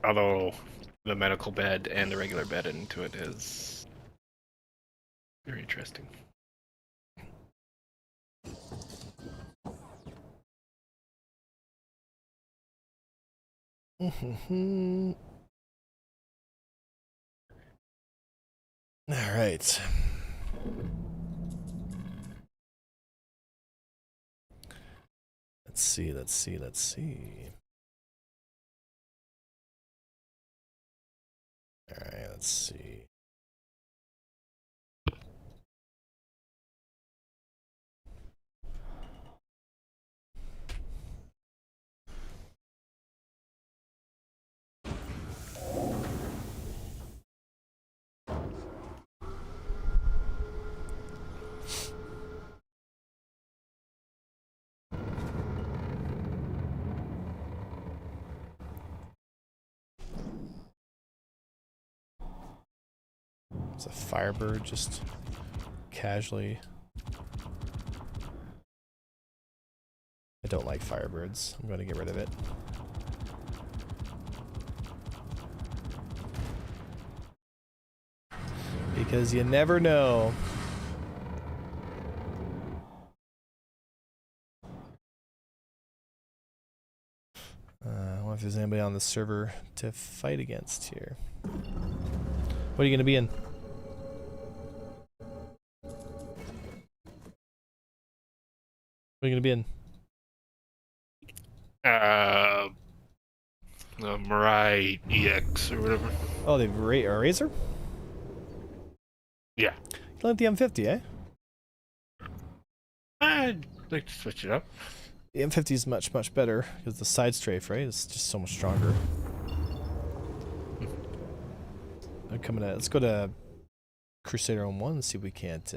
Although the medical bed and the regular bed into it is very interesting. All right. Let's see. All right, let's see. It's a Firebird just casually. I don't like Firebirds. I'm going to get rid of it. Because you never know. I wonder if there's anybody on the server to fight against here. What are you going to be in? What are you going to be in? The Mirai EX or whatever. Oh, they Razor? Yeah. You like the M50, eh? I'd like to switch it up. The M50 is much, much better because the side strafe, right? It's just so much stronger. I'm coming at. Let's go to Crusader on 1 and see if we can't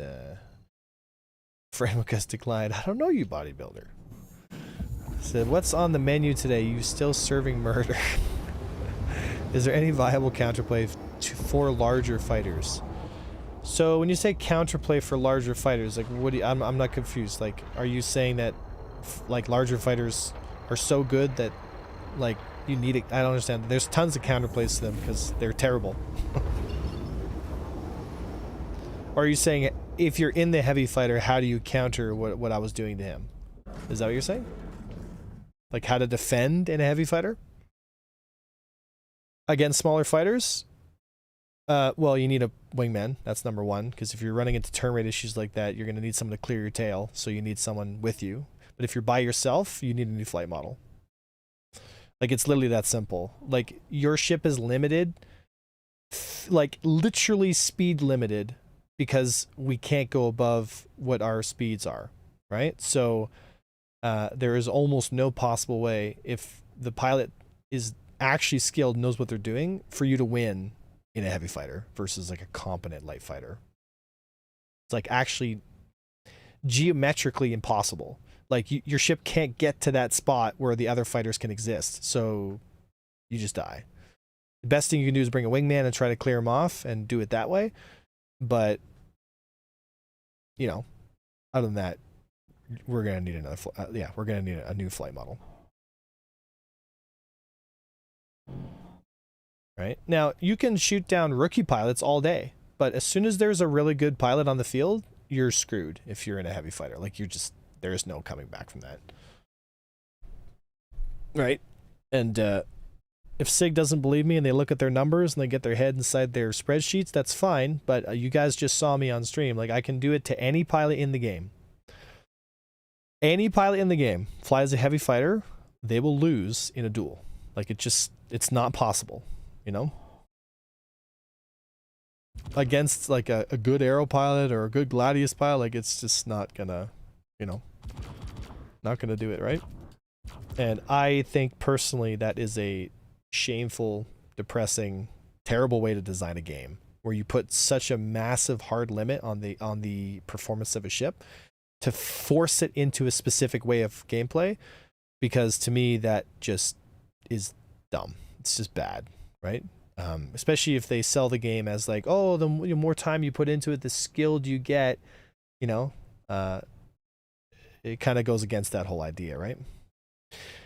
frame a decline. I don't know you, bodybuilder. Said, what's on the menu today? You still serving murder? Is there any viable counterplay for larger fighters? So when you say counterplay for larger fighters, like what do you, I'm not confused. Like, are you saying that like larger fighters are so good that like you need it? I don't understand. There's tons of counterplays to them because they're terrible. Or are you saying if you're in the heavy fighter, how do you counter what I was doing to him? Is that what you're saying? Like how to defend in a heavy fighter against smaller fighters? Well, you need a wingman. That's number one, because if you're running into turn rate issues like that, you're going to need someone to clear your tail, so you need someone with you. But if you're by yourself, you need a new flight model. Like, it's literally that simple. Like, your ship is limited, like, literally speed limited, because we can't go above what our speeds are, right? So, there is almost no possible way, if the pilot is actually skilled, knows what they're doing, for you to win in a heavy fighter versus like a competent light fighter. It's like actually geometrically impossible. Like your ship can't get to that spot where the other fighters can exist, so you just die. The best thing you can do is bring a wingman and try to clear him off and do it that way. But you know, other than that, we're gonna need another. We're gonna need a new flight model. Right? Now, you can shoot down rookie pilots all day, but as soon as there's a really good pilot on the field, you're screwed if you're in a heavy fighter. Like, there is no coming back from that. Right? And if SIG doesn't believe me and they look at their numbers and they get their head inside their spreadsheets, that's fine, but you guys just saw me on stream. Like, I can do it to any pilot in the game. Any pilot in the game flies a heavy fighter, they will lose in a duel. Like, it's not possible. You know, against like a good aero pilot or a good Gladius pilot, like it's just not gonna, you know, not gonna do it, right? And I think personally that is a shameful, depressing, terrible way to design a game where you put such a massive hard limit on the performance of a ship to force it into a specific way of gameplay, because to me that just is dumb. It's just bad. Right? Especially if they sell the game as like, oh, the more time you put into it, the skilled you get, you know, it kind of goes against that whole idea, right?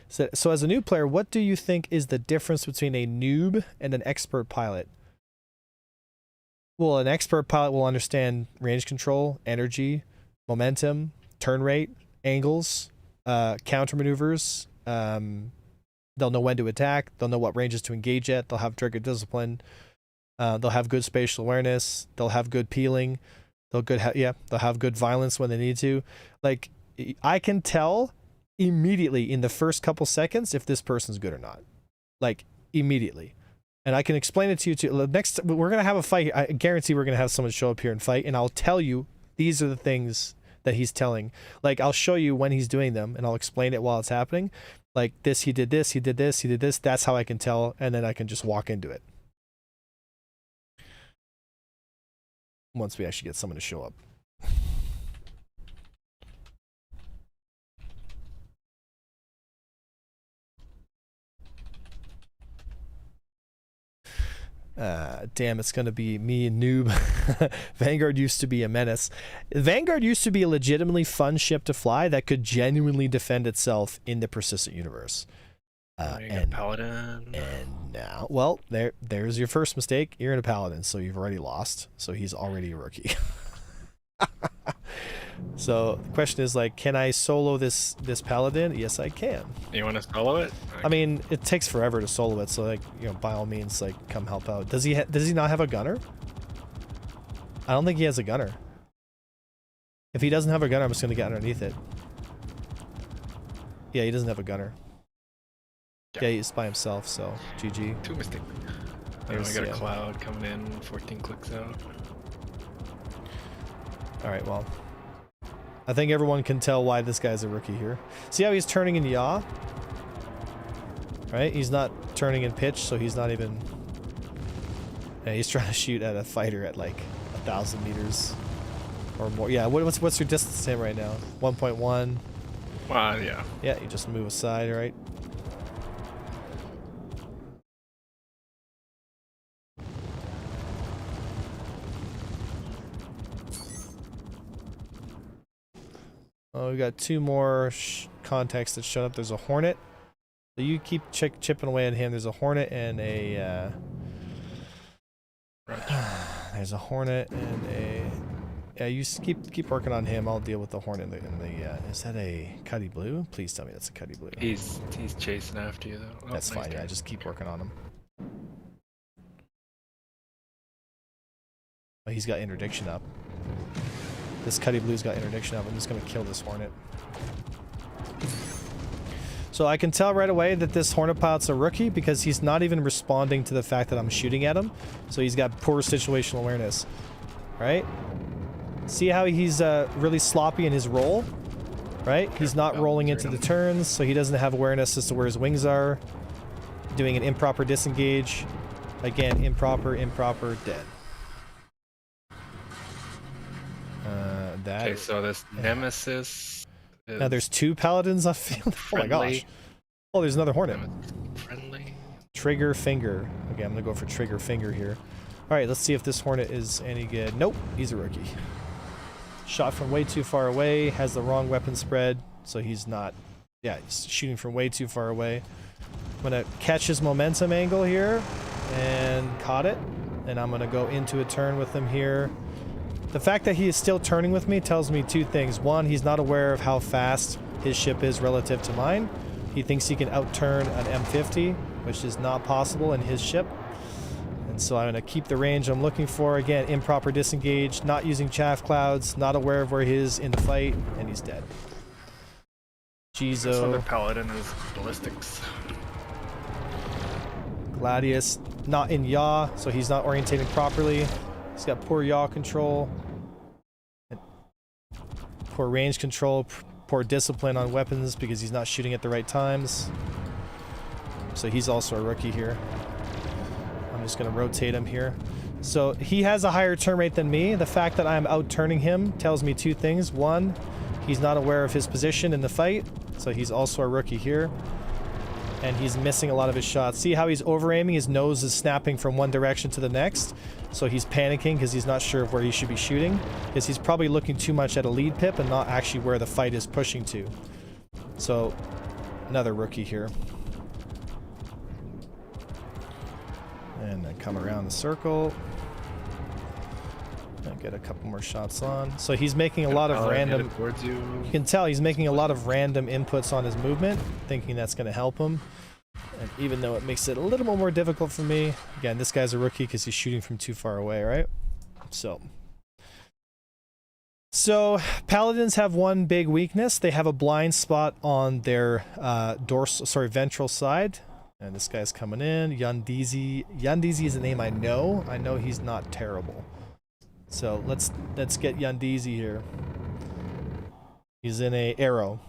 So as a new player, what do you think is the difference between a noob and an expert pilot? Well, an expert pilot will understand range control, energy, momentum, turn rate, angles, counter maneuvers, they'll know when to attack. They'll know what ranges to engage at. They'll have trigger discipline. They'll have good spatial awareness. They'll have good peeling. They'll have good violence when they need to. Like, I can tell immediately in the first couple seconds if this person's good or not. Like, immediately. And I can explain it to you too. Next, we're gonna have a fight. I guarantee we're gonna have someone show up here and fight, and I'll tell you these are the things that he's telling. Like, I'll show you when he's doing them, and I'll explain it while it's happening. Like, this, he did this, he did this, he did this. That's how I can tell, and then I can just walk into it. Once we actually get someone to show up. Damn, it's gonna be me, noob. Vanguard used to be a menace. Vanguard used to be a legitimately fun ship to fly that could genuinely defend itself in the persistent universe. And Paladin. And now, well, there's your first mistake. You're in a Paladin, so you've already lost. So he's already a rookie. So the question is, like, can I solo this Paladin? Yes, I can. You want to solo it? I mean, it takes forever to solo it, so, like, you know, by all means, like, come help out. Does he not have a gunner? I don't think he has a gunner. If he doesn't have a gunner, I'm just gonna get underneath it. Yeah, he doesn't have a gunner. Yeah, he's by himself, so GG. 2 mistakes. I got a cloud coming in, 14 clicks out. Alright, well. I think everyone can tell why this guy's a rookie here. See how he's turning in yaw? Right? He's not turning in pitch, so he's not even... Yeah, he's trying to shoot at a fighter at like 1,000 meters or more. Yeah, what's your distance to him right now? 1.1? Yeah. Yeah, you just move aside, right? Oh, we got 2 more contacts that showed up. There's a Hornet. So you keep chipping away at him. There's a Hornet and a... there's a Hornet and a... Yeah, you keep working on him. I'll deal with the Hornet and the... is that a Cuddy Blue? Please tell me that's a Cuddy Blue. He's chasing after you, though. Oh, that's nice fine, guy. yeah. Just keep working on him. Oh, he's got interdiction up. This Cuddy Blue's got interdiction up. I'm just going to kill this Hornet. So I can tell right away that this Hornet pilot's a rookie because he's not even responding to the fact that I'm shooting at him. So he's got poor situational awareness. Right? See how he's really sloppy in his roll? Right? He's not rolling into the turns, so he doesn't have awareness as to where his wings are. Doing an improper disengage. Again, improper, dead. Okay, so this Nemesis is now there's 2 paladins on field. Oh my gosh. Oh, there's another Hornet. friendly. Trigger finger. Okay, I'm gonna go for trigger finger here. Alright, let's see if this Hornet is any good. Nope, he's a rookie. Shot from way too far away, has the wrong weapon spread, so he's not... Yeah, he's shooting from way too far away. I'm gonna catch his momentum angle here, and caught it. And I'm gonna go into a turn with him here. The fact that he is still turning with me tells me 2 things. One, he's not aware of how fast his ship is relative to mine. He thinks he can outturn an M50, which is not possible in his ship. And so I'm going to keep the range I'm looking for. Again, improper disengage, not using chaff clouds, not aware of where he is in the fight, and he's dead. This other Jizo, Paladin is ballistics. Gladius, not in yaw, so he's not orientating properly. He's got poor yaw control, poor range control, poor discipline on weapons because he's not shooting at the right times. So he's also a rookie here. I'm just going to rotate him here. So he has a higher turn rate than me. The fact that I'm outturning him tells me 2 things. One, he's not aware of his position in the fight, so he's also a rookie here. And he's missing a lot of his shots. See how he's over-aiming? His nose is snapping from one direction to the next. So he's panicking because he's not sure of where he should be shooting. Because he's probably looking too much at a lead pip and not actually where the fight is pushing to. So, another rookie here. And then come around the circle. And get a couple more shots on. So he's making a lot of random... You can tell he's making a lot of random inputs on his movement, thinking that's going to help him. And even though it makes it a little more difficult for me, again, this guy's a rookie because he's shooting from too far away, right? So Paladins have one big weakness. They have a blind spot on their ventral side. And this guy's coming in. Yandizi. Yandizi is a name I know. I know he's not terrible. So let's get Yandizi here. He's in a arrow.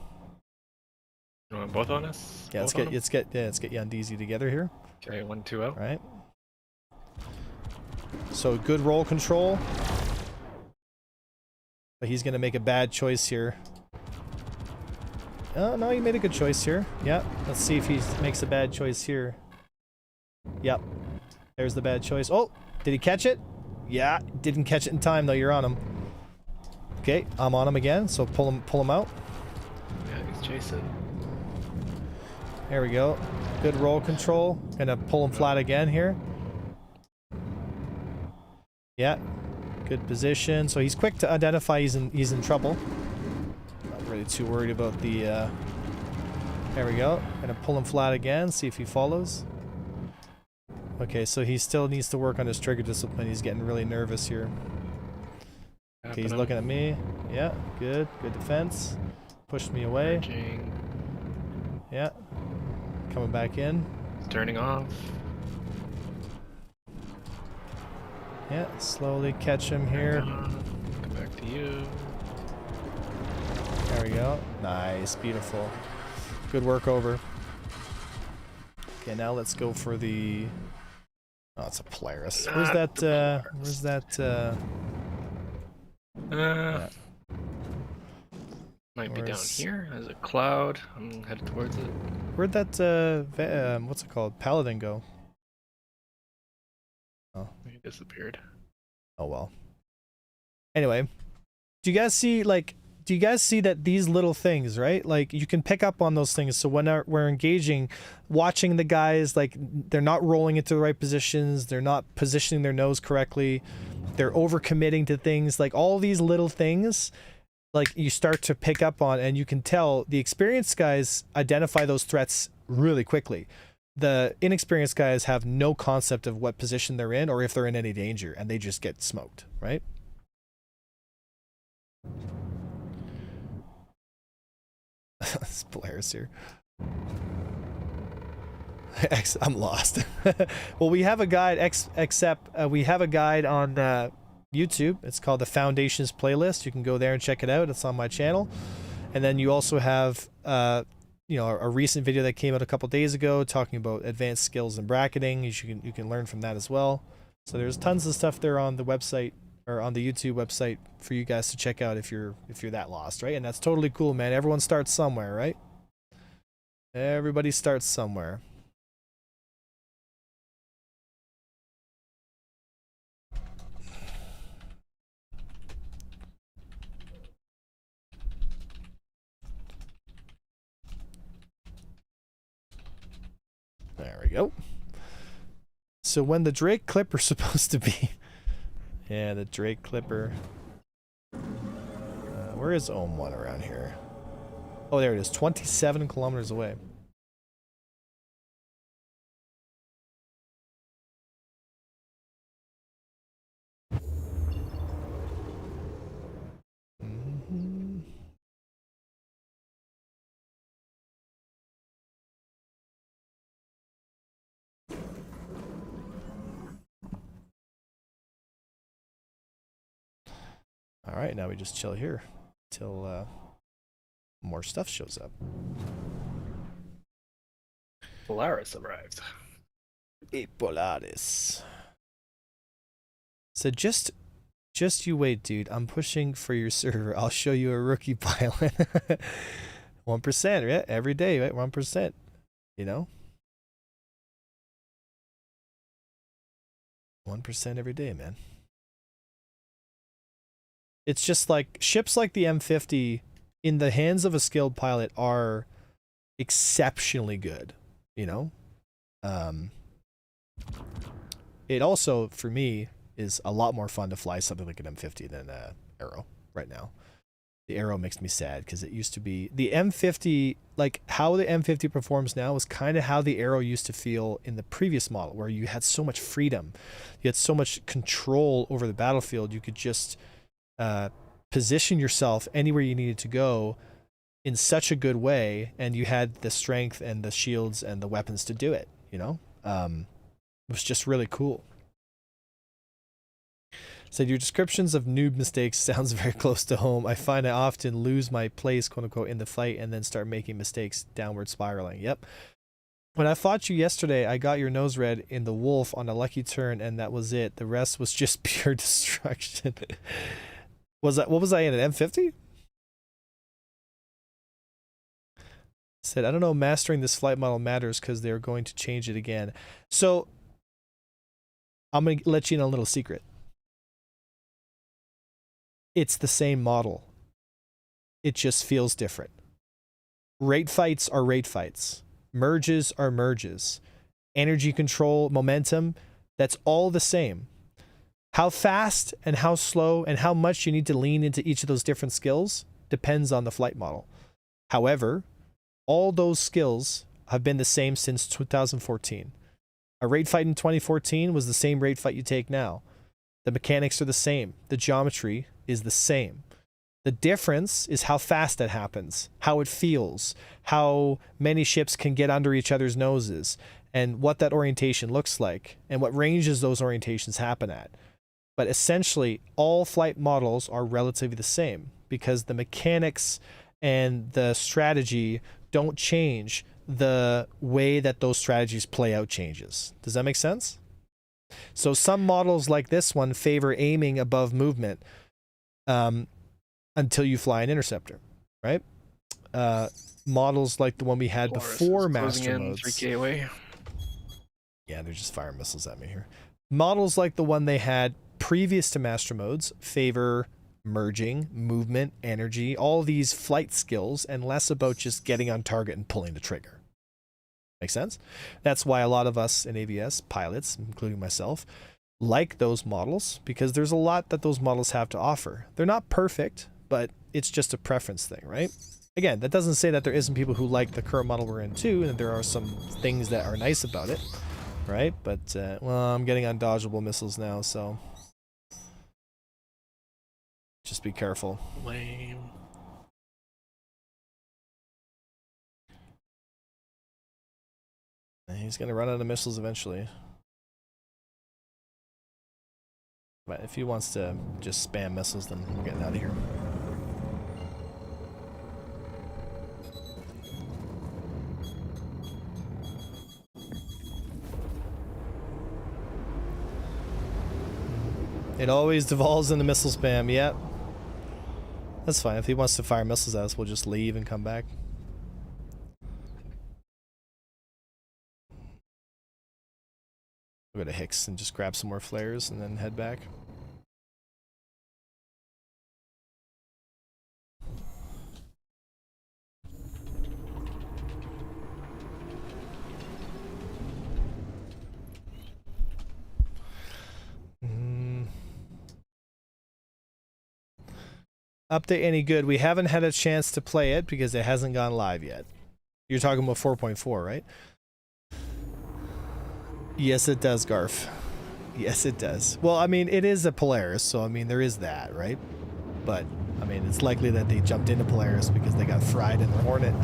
You want both on us? Yeah, let's get Yandizi together here. Okay, 1, 2 out. All right. So good roll control. But he's gonna make a bad choice here. Oh no, he made a good choice here. Yep. Let's see if he makes a bad choice here. Yep. There's the bad choice. Oh, did he catch it? Yeah, didn't catch it in time though. You're on him. Okay, I'm on him again. So pull him out. Yeah, he's chasing. There we go. Good roll control. Gonna pull him flat again here. Yeah, good position. So he's quick to identify he's in trouble. Not really too worried about the. There we go. Gonna pull him flat again. See if he follows. Okay, so he still needs to work on his trigger discipline. He's getting really nervous here. Okay, he's looking at me. Yeah, good. Good defense. Pushed me away. Merging. Yeah. Coming back in. Turning off. Yeah, slowly catch him here. Come back to you. There we go. Nice, beautiful. Good work over. Okay, now let's go for the... Oh, it's a Polaris. Where's that, where's that, yeah. Might be down Where's- here. There's a cloud. I'm headed towards it. Where'd that, what's it called? Paladin go? Oh. He disappeared. Oh well. Anyway, do you guys see that these little things, right? Like you can pick up on those things. So when we're engaging, watching the guys, like they're not rolling into the right positions, they're not positioning their nose correctly, they're overcommitting to things, like all these little things, like you start to pick up on, and you can tell the experienced guys identify those threats really quickly. The inexperienced guys have no concept of what position they're in or if they're in any danger, and they just get smoked, right? It's Polaris here. I'm lost. Well, we have a guide, except we have a guide on YouTube. It's called the Foundations Playlist. You can go there and check it out. It's on my channel. And then you also have you know, a recent video that came out a couple days ago talking about advanced skills and bracketing. You can learn from that as well. So there's tons of stuff there on the website, or on the YouTube website, for you guys to check out if you're that lost, right? And that's totally cool, man. Everyone starts somewhere, right? Everybody starts somewhere. There we go. So when the Drake Clipper's supposed to be... Yeah, the Drake Clipper. Where is Ohm 1 around here? Oh, there it is. 27 kilometers away. Mhm. All right, now we just chill here till more stuff shows up. Polaris arrived. Polaris. So just you wait, dude. I'm pushing for your server. I'll show you a rookie pilot. 1%, yeah, every day, right? 1%. You know? 1% every day, man. It's just like ships like the M50 in the hands of a skilled pilot are exceptionally good, you know? It also, for me, is a lot more fun to fly something like an M50 than an Arrow right now. The Arrow makes me sad because it used to be the M50, like how the M50 performs now is kind of how the Arrow used to feel in the previous model, where you had so much freedom, you had so much control over the battlefield. You could just position yourself anywhere you needed to go in such a good way, and you had the strength and the shields and the weapons to do it, you know? It was just really cool. Said your descriptions of noob mistakes sounds very close to home. I find I often lose my place, quote unquote, in the fight and then start making mistakes, downward spiraling. Yep. When I fought you yesterday, I got your nose red in the wolf on a lucky turn, and that was it. The rest was just pure destruction. What was I in, an M50? Said, I don't know, mastering this flight model matters because they're going to change it again. So I'm going to let you in a little secret. It's the same model. It just feels different. Rate fights are rate fights. Merges are merges. Energy control, momentum, that's all the same. How fast and how slow and how much you need to lean into each of those different skills depends on the flight model. However, all those skills have been the same since 2014. A rate fight in 2014 was the same rate fight you take now. The mechanics are the same. The geometry is the same. The difference is how fast that happens, how it feels, how many ships can get under each other's noses, and what that orientation looks like, and what ranges those orientations happen at. But essentially, all flight models are relatively the same because the mechanics and the strategy don't change. The way that those strategies play out changes. Does that make sense? So some models like this one favor aiming above movement until you fly an interceptor, right? Models like the one we had before Master Modes. 3K away. Yeah, they're just firing missiles at me here. Models like the one they had previous to Master Modes favor merging, movement, energy, all these flight skills, and less about just getting on target and pulling the trigger. Make sense? That's why a lot of us in AVS, pilots, including myself, like those models, because there's a lot that those models have to offer. They're not perfect, but it's just a preference thing, right? Again, that doesn't say that there isn't people who like the current model we're in too, and there are some things that are nice about it, right? But, well, I'm getting undodgeable missiles now, so just be careful. Lame. He's going to run out of missiles eventually. But if he wants to just spam missiles, then we're getting out of here. It always devolves into missile spam, yep. That's fine. If he wants to fire missiles at us, we'll just leave and come back. We'll go to Hicks and just grab some more flares and then head back. Update any good? We haven't had a chance to play it because it hasn't gone live yet. You're talking about 4.4, right? Yes, it does, Garf. Yes, it does. Well, I mean, it is a Polaris, so I mean, there is that, right? But, I mean, it's likely that they jumped into Polaris because they got fried in the Hornet.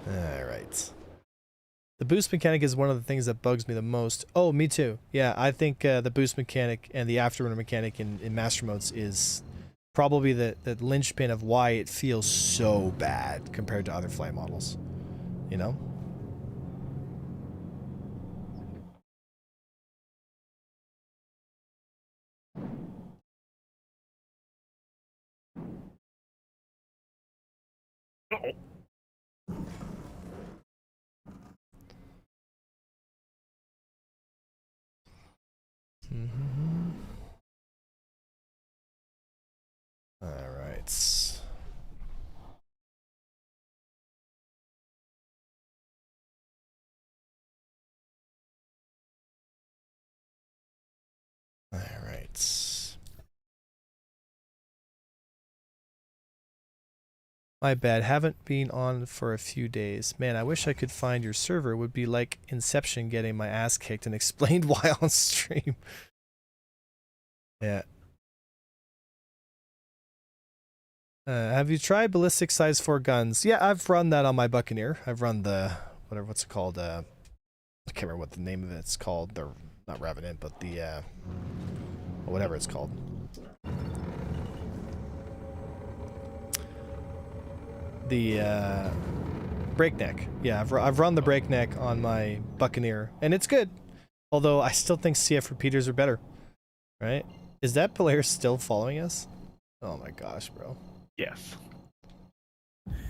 Alright. The boost mechanic is one of the things that bugs me the most. Oh, me too. Yeah, I think the boost mechanic and the afterburner mechanic in Master Modes is probably the linchpin of why it feels so bad compared to other flight models. You know? All right. All right. My bad. Haven't been on for a few days. Man, I wish I could find your server. It would be like Inception getting my ass kicked and explained why on stream. Yeah. Have you tried ballistic size 4 guns? Yeah, I've run that on my Buccaneer. I've run the what's it called? I can't remember what the name of it's called. They're not Revenant, but the whatever it's called. The Breakneck. Yeah, I've run the Breakneck on my Buccaneer, and it's good. Although I still think CF repeaters are better. Right? Is that Polaris still following us? Oh my gosh, bro. Yes.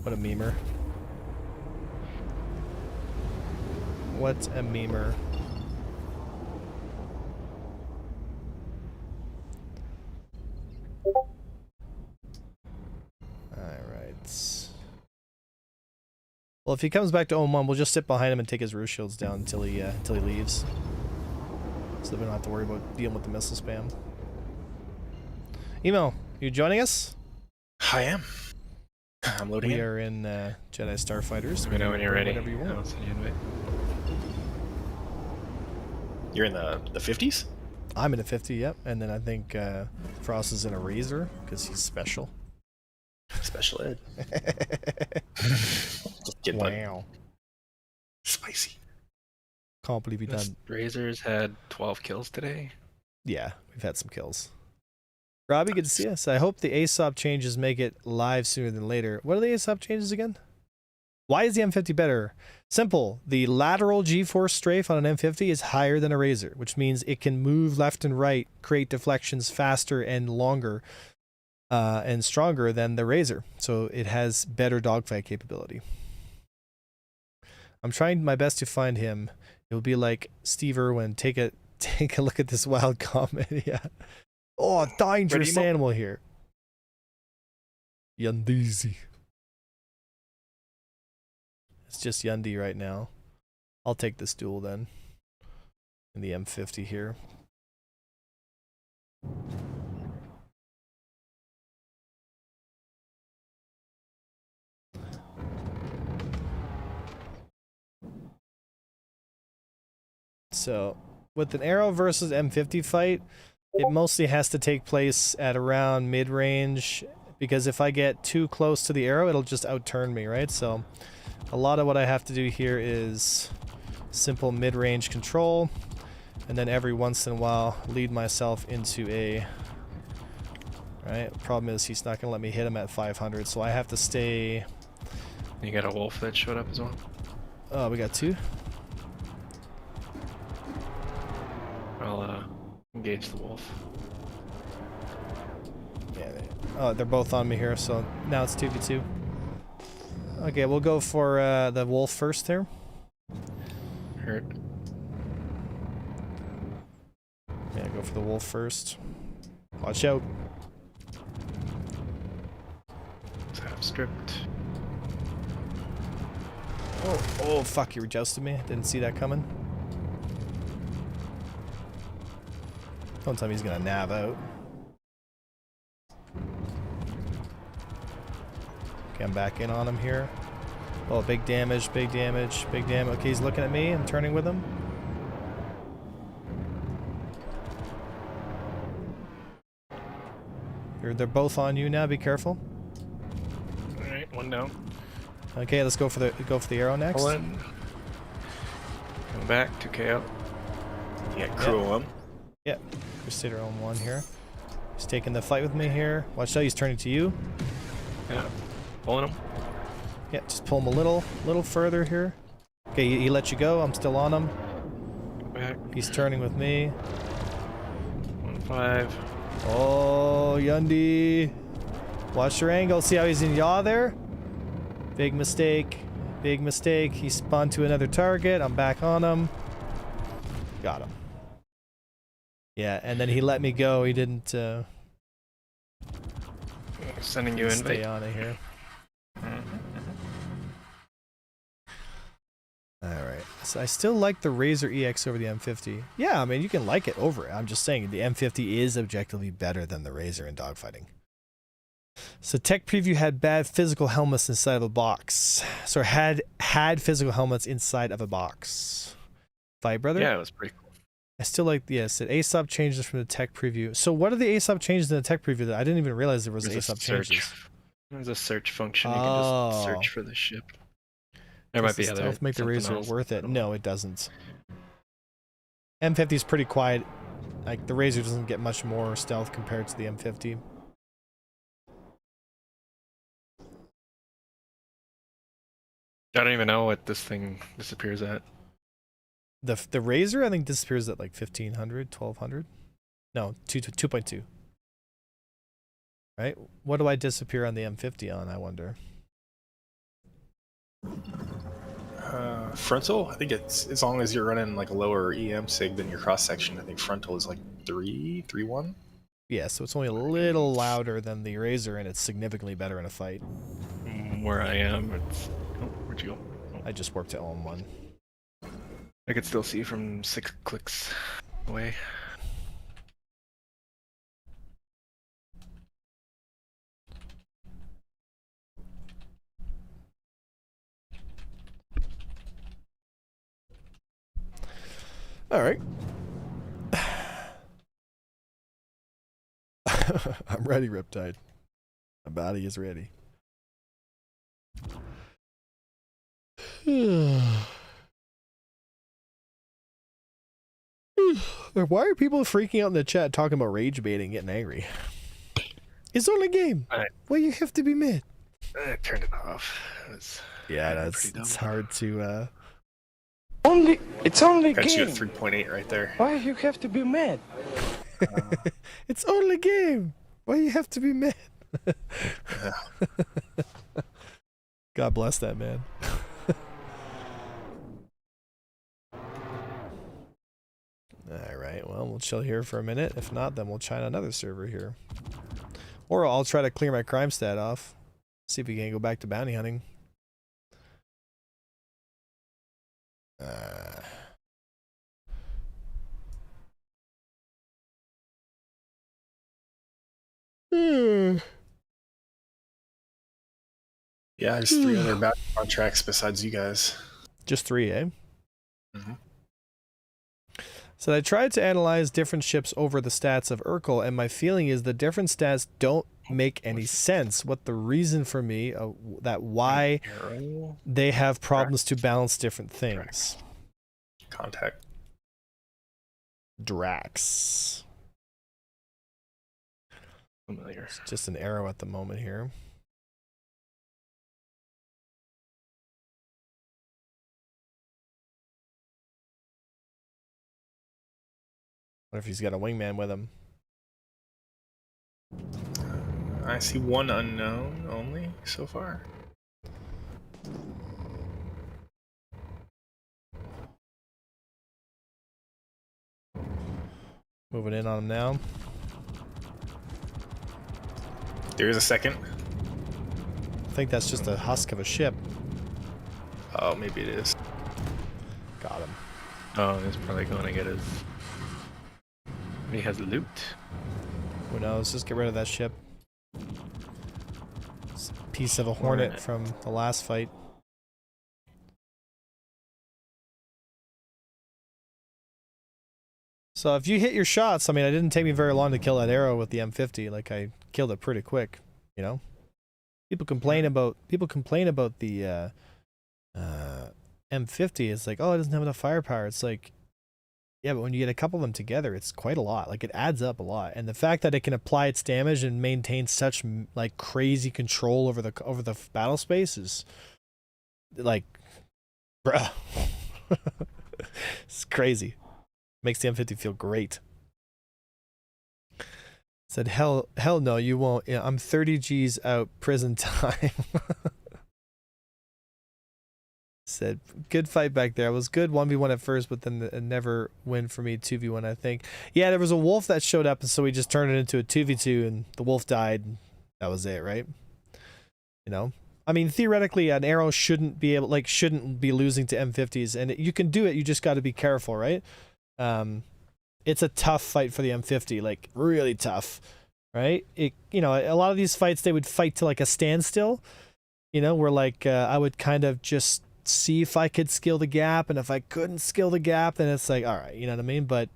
What a memer. What a memer. Alright. Well, if he comes back to Ohm 1, we'll just sit behind him and take his roof shields down until he leaves. So that we don't have to worry about dealing with the missile spam. Emo, you joining us? I am. I'm loading We in. are in Jedi Starfighters. Let me know when you're ready. Whatever you want. I'll send you an invite. You're in the 50s? I'm in a 50, yep. And then I think Frost is in a Razor because he's special. Special ed. Just kidding, bud. Wow. Spicy. Can't believe he This done. Razors had 12 kills today. Yeah, we've had some kills. Robbie, good to see us. I hope the ASOP changes make it live sooner than later. What are the ASOP changes again? Why is the M50 better? Simple. The lateral G-force strafe on an M50 is higher than a Razor, which means it can move left and right, create deflections faster and longer and stronger than the Razor. So it has better dogfight capability. I'm trying my best to find him. It will be like Steve Irwin. Take a look at this wild comment. Yeah. Oh, dangerous animal here. Yundizi. It's just Yundi right now. I'll take this duel then. In the M50 here. So, with an Arrow versus M50 fight, it mostly has to take place at around mid-range, because if I get too close to the Arrow, it'll just outturn me, right? So, a lot of what I have to do here is simple mid-range control, and then every once in a while lead myself into a... Right? Problem is he's not going to let me hit him at 500, so I have to stay... You got a wolf that showed up as well. Oh, we got two? I'll engage the wolf. Yeah, they're both on me here, so now it's 2v2. Okay, we'll go for the wolf first there. Hurt. Yeah, go for the wolf first. Watch out. It's half stripped. Oh, fuck, you rejousted me. Didn't see that coming. Don't tell me he's gonna nav out. Okay, I'm back in on him here. Oh, big damage, big damage, big damage. Okay, he's looking at me. I'm turning with him. They're both on you now. Be careful. All right, one down. Okay, let's go for the arrow next. Pull in. Come back to KO. Yeah, crew one. Yep. Crusader on one here. He's taking the fight with me here. Watch out, he's turning to you. Yeah. Pulling him. Yeah, just pull him a little further here. Okay, he let you go. I'm still on him. Back. He's turning with me. 1-5. Oh, Yundi. Watch your angle. See how he's in yaw there? Big mistake. Big mistake. He spun to another target. I'm back on him. Got him. Yeah, and then he let me go. He didn't Sending you in. stay on it here. Alright, so I still like the Razor EX over the M50. Yeah, I mean, you can like it over it. I'm just saying the M50 is objectively better than the Razor in dogfighting. So Tech Preview had bad physical helmets inside of a box. So had physical helmets inside of a box. Fight, brother? Yeah, it was pretty cool. I still like, yes, it ASOP changes from the Tech Preview. So what are the ASOP changes in the Tech Preview that I didn't even realize there was There's a ASOP search. changes? There's a search function. You can just search for the ship. There might be Does the other. stealth make the something Razor else. worth it? No, it doesn't. M50 is pretty quiet. Like, the Razor doesn't get much more stealth compared to the M50. I don't even know what this thing disappears at. The Razor, I think, disappears at like 1500, 1200. No, 2.2. Right? What do I disappear on the M50 on, I wonder? Frontal, I think it's as long as you're running like a lower EM sig than your cross section. I think frontal is like 3.1. Yeah, so it's only a little louder than the Razor, and it's significantly better in a fight. Where I am, it's. Oh, where'd you go? Oh, I just worked at LM1. I could still see from 6 clicks away. All right. I'm ready, Riptide. My body is ready. Why are people freaking out in the chat talking about rage baiting, getting angry? It's only a game. Well, you have to be mad. I turned it off. Yeah, it's hard to. It's only Got you game. at 3.8 right there. Why you have to be mad? It's only a game. Why you have to be mad? God bless that man. Alright, well, we'll chill here for a minute. If not, then we'll try another server here. Or I'll try to clear my crime stat off. See if we can go back to bounty hunting. Yeah, there's 3 other bounty contracts besides you guys. Just 3, eh? Mm-hmm. So I tried to analyze different ships over the stats of Urkel, and my feeling is the different stats don't make any sense. What the reason for me that why they have problems to balance different things. Contact. Drax. Familiar. It's just an arrow at the moment here. What if he's got a wingman with him? I see 1 unknown only so far. Moving in on him now. There is a second. I think that's just a husk of a ship. Oh, maybe it is. Got him. Oh, he's probably going to get his. He has loot. Who knows? Just get rid of that ship. It's a piece of a Hornet from the last fight. So if you hit your shots, I mean, it didn't take me very long to kill that arrow with the M50. Like, I killed it pretty quick, you know? People complain about the M50. It's like, oh, it doesn't have enough firepower. It's like, yeah, but when you get a couple of them together, it's quite a lot. Like, it adds up a lot. And the fact that it can apply its damage and maintain such like crazy control over the battle space is like, bruh, it's crazy. Makes the M50 feel great. Said, hell no, you won't. Yeah, I'm 30 G's out prison time. Said, good fight back there. I was good 1v1 at first, but then it never win for me 2v1, I think. Yeah, there was a wolf that showed up, and so we just turned it into a 2v2, and the wolf died. And that was it, right? You know? I mean, theoretically, an arrow shouldn't be losing to M50s, and you can do it, you just got to be careful, right? It's a tough fight for the M50, like, really tough, right? A lot of these fights, they would fight to, like, a standstill, you know, where, like, I would kind of just see if I could skill the gap, and if I couldn't skill the gap, then it's like, all right, you know what I mean? But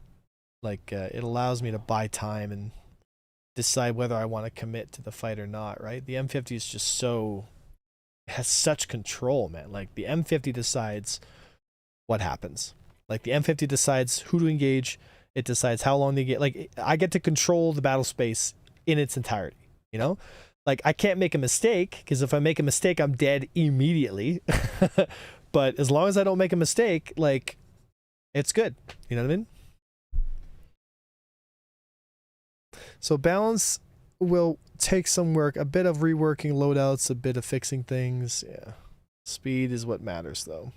like it allows me to buy time and decide whether I want to commit to the fight or not, right? The M50 is just has such control, man. Like, the M50 decides what happens. Like, the M50 decides who to engage. It decides how long they get. Like, I get to control the battle space in its entirety, you know? Like, I can't make a mistake, because if I make a mistake, I'm dead immediately. But as long as I don't make a mistake, like, it's good. You know what I mean? So balance will take some work, a bit of reworking loadouts, a bit of fixing things. Yeah. Speed is what matters, though.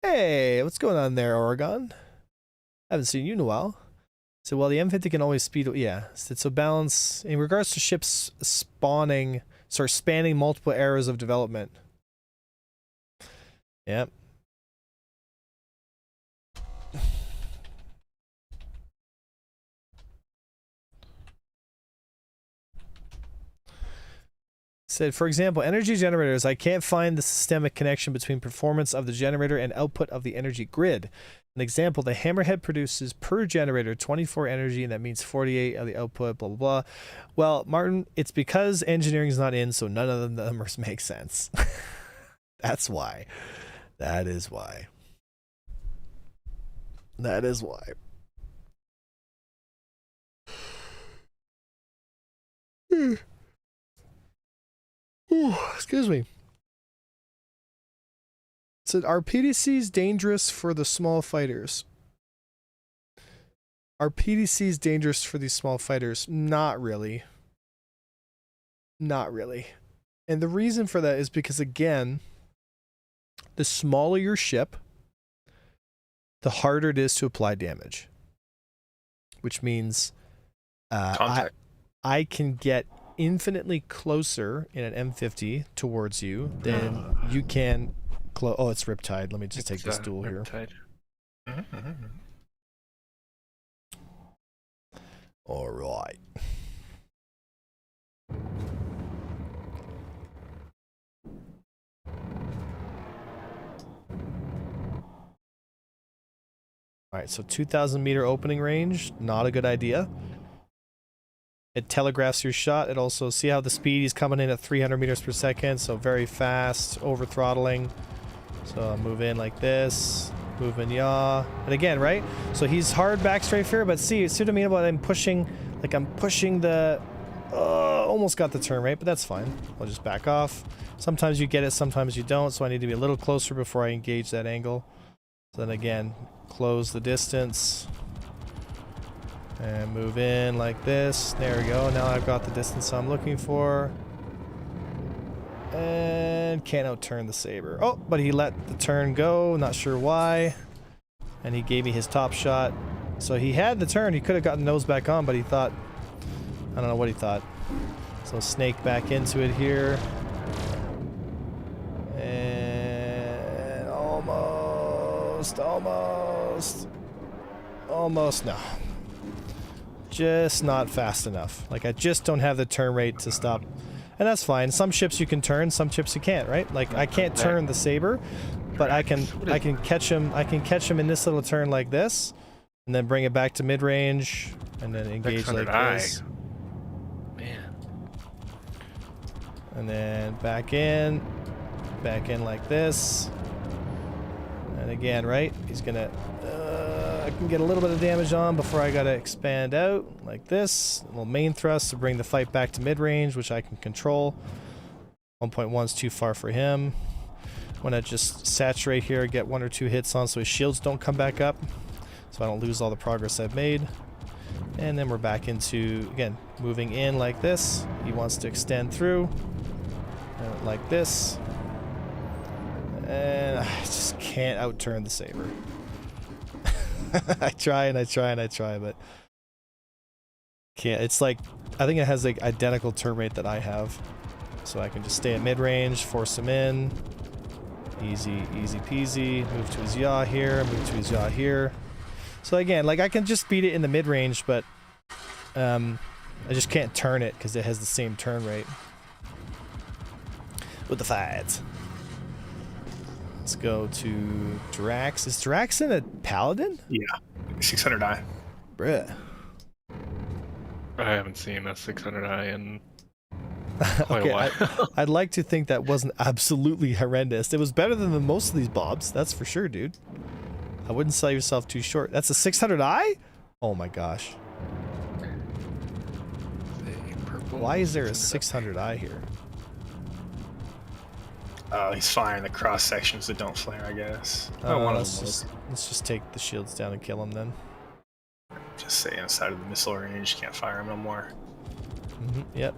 Hey, what's going on there, Oregon? Haven't seen you in a while. So while the M50 can always speed, yeah. So balance in regards to ships spanning multiple eras of development. Yep. Said, for example, energy generators, I can't find the systemic connection between performance of the generator and output of the energy grid. An example, the Hammerhead produces per generator 24 energy, and that means 48 of the output, blah, blah, blah. Well, Martin, it's because engineering is not in, so none of the numbers make sense. That's why. That is why. That is why. Ooh, excuse me. So are PDCs dangerous for the small fighters? Are PDCs dangerous for these small fighters? Not really. Not really. And the reason for that is because, again, the smaller your ship, the harder it is to apply damage. Which means I can get infinitely closer in an M50 towards you than you can oh, it's Riptide. Let me just take this duel here. All right. All right, so 2,000 meter opening range, not a good idea. It telegraphs your shot. It also, see how the speed is coming in at 300 meters per second, so very fast, over throttling. So I'll move in like this, move in yaw. And again, right? So he's hard back strafe here, but see what I mean about I'm pushing the, almost got the turn rate, but that's fine. I'll just back off. Sometimes you get it, sometimes you don't, so I need to be a little closer before I engage that angle. So then again, close the distance. And move in like this. There we go. Now I've got the distance I'm looking for. And can't outturn the Saber. Oh, but he let the turn go. Not sure why. And he gave me his top shot. So he had the turn. He could have gotten nose back on, but he thought... I don't know what he thought. So snake back into it here. And almost. No. Just not fast enough. Like, I just don't have the turn rate to stop. And that's fine. Some ships you can turn, some ships you can't, right? Like, I can't turn the Saber, but I can catch him in this little turn like this, and then bring it back to mid-range, and then engage like this. Man. And then back in like this. And again, right? He's gonna I can get a little bit of damage on before I gotta expand out like this. A little main thrust to bring the fight back to mid-range, which I can control. 1.1 is too far for him. Want to just saturate here, get 1 or 2 hits on so his shields don't come back up, so I don't lose all the progress I've made. And then we're back into, again, moving in like this. He wants to extend through like this. And I just can't outturn the Saber. I try, but can't. It's like, I think it has like identical turn rate that I have. So I can just stay at mid-range, force him in. Easy peasy. Move to his yaw here, move to his yaw here. So again, like I can just beat it in the mid-range, but I just can't turn it because it has the same turn rate. With the fights. Let's go to Drax. Is Drax in a paladin? Yeah. 600i. Bruh. I haven't seen a 600i in quite Okay, a while. I'd like to think that wasn't absolutely horrendous. It was better than most of these bobs, that's for sure, dude. I wouldn't sell yourself too short. That's a 600i? Oh my gosh. Why is there a 600i here? Oh, he's firing the cross sections that don't flare, I guess. Let's just take the shields down and kill him then. Just stay inside of the missile range. Can't fire him no more. Yep.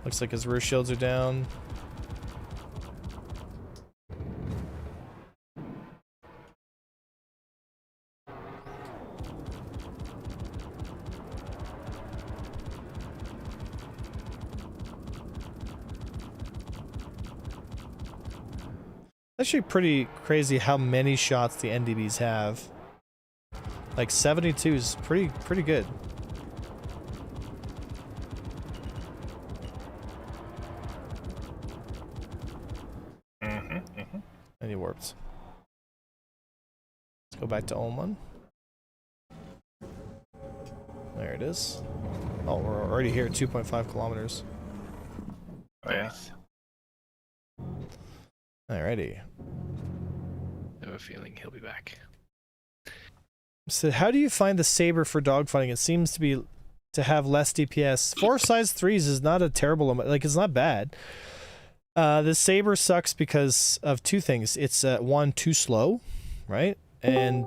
Looks like his rear shields are down. Actually pretty crazy how many shots the NDBs have. Like 72 is pretty good. And he warped. Let's go back to Ohm 1. There it is. Oh, we're already here at 2.5 kilometers. Oh yeah. Alrighty. I have a feeling he'll be back. So how do you find the Saber for dogfighting? It seems to have less DPS. 4 size 3s is not a terrible amount. Like, it's not bad. The Saber sucks because of two things. It's one, too slow, right? And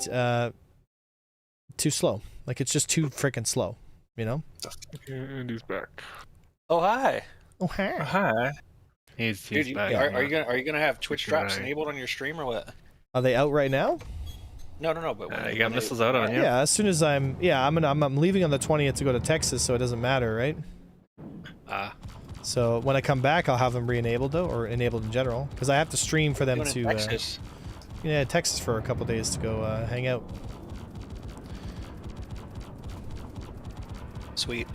too slow. Like, it's just too freaking slow, you know? And he's back. Oh hi. Oh, hi. Hi. He's Dude, back. are you gonna have Twitch Good drops guy. enabled on your stream or what? Are they out right now? No, but when You got missiles out on you. Yeah, as soon as I'm leaving on the 20th to go to Texas, so it doesn't matter, right? So when I come back, I'll have them re-enabled though, or enabled in general, because I have to stream for them to Texas. Texas for a couple days to go hang out. Sweet.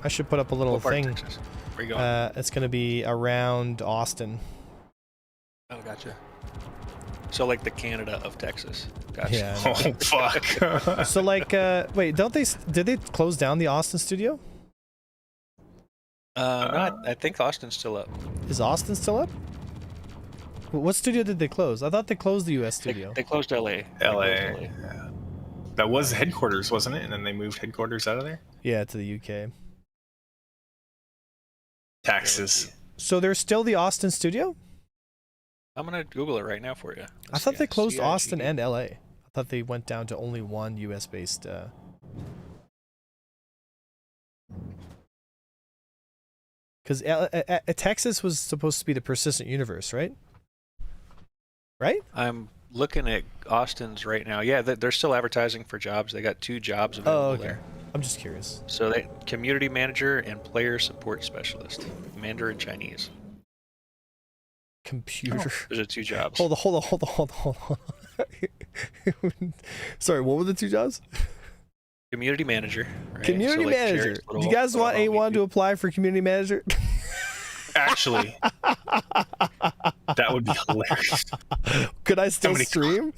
I should put up a little What part of thing. Texas? Where you going? It's gonna be around Austin. Oh, gotcha. So like the Canada of Texas. Gotcha. Yeah. Oh fuck. So like, wait, did they close down the Austin studio? No, I think Austin's still up. Is Austin still up? What studio did they close? I thought they closed the U.S. studio. They closed LA. They LA. closed Yeah. That was headquarters, wasn't it? And then they moved headquarters out of there. Yeah, to the U.K. Taxes. So there's still the Austin studio? I'm gonna Google it right now for you. I thought they closed CIG. Austin and LA. I thought they went down to only one US based. Because Texas was supposed to be the persistent universe, right? Right? I'm looking at Austin's right now. Yeah, they're still advertising for jobs. They got 2 jobs available Oh, okay. there. I'm just curious. So they community manager and player support specialist, Mandarin Chinese. Computer. Those are 2 jobs. Hold on. Sorry, what were the 2 jobs? Community manager. Right? Community So, like, manager. Jared's Do you guys want A1 to apply for community manager? Actually, that would be hilarious. Could I still Somebody- stream?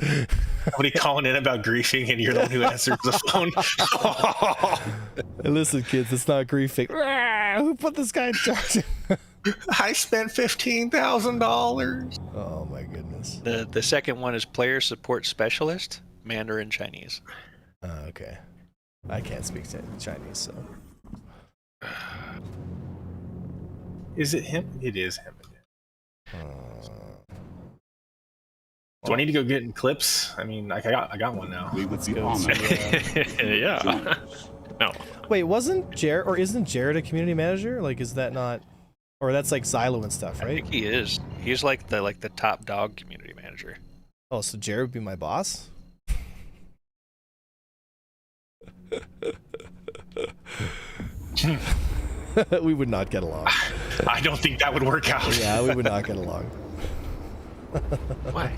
Somebody calling in about griefing, and you're the one who answers the phone. Hey, listen, kids, it's not griefing. Who put this guy in charge? I spent $15,000. Oh my goodness. The second one is player support specialist, Mandarin Chinese. Okay. I can't speak Chinese, so. Is it him? It is him. Do I need to go get in clips? I mean, like I got one now. We would be go honored. Yeah. Join us. No. Wait, wasn't Jared, or isn't Jared a community manager? Like, is that not, or that's like Xylo and stuff, I right? think he is. He's like the top dog community manager. Oh, so Jared would be my boss? We would not get along. I don't think that would work out. Yeah, we would not get along. Why?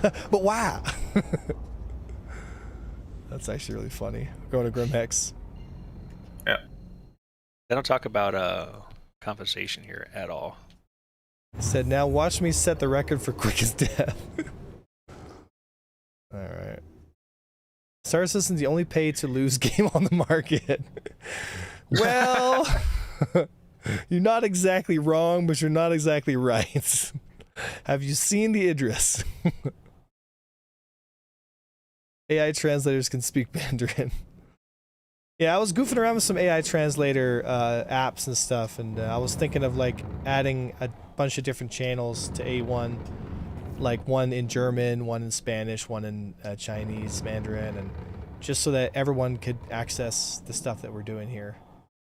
But why? That's actually really funny. Going to Grim Hex. They don't talk about compensation here at all. Said, now watch me set the record for quickest death. Alright. Star Citizen's the only pay to lose game on the market. Well, you're not exactly wrong, but you're not exactly right. Have you seen the Idris? AI translators can speak Mandarin. Yeah, I was goofing around with some AI translator apps and stuff, and I was thinking of like adding a bunch of different channels to A1, like one in German, one in Spanish, one in Chinese, Mandarin, and just so that everyone could access the stuff that we're doing here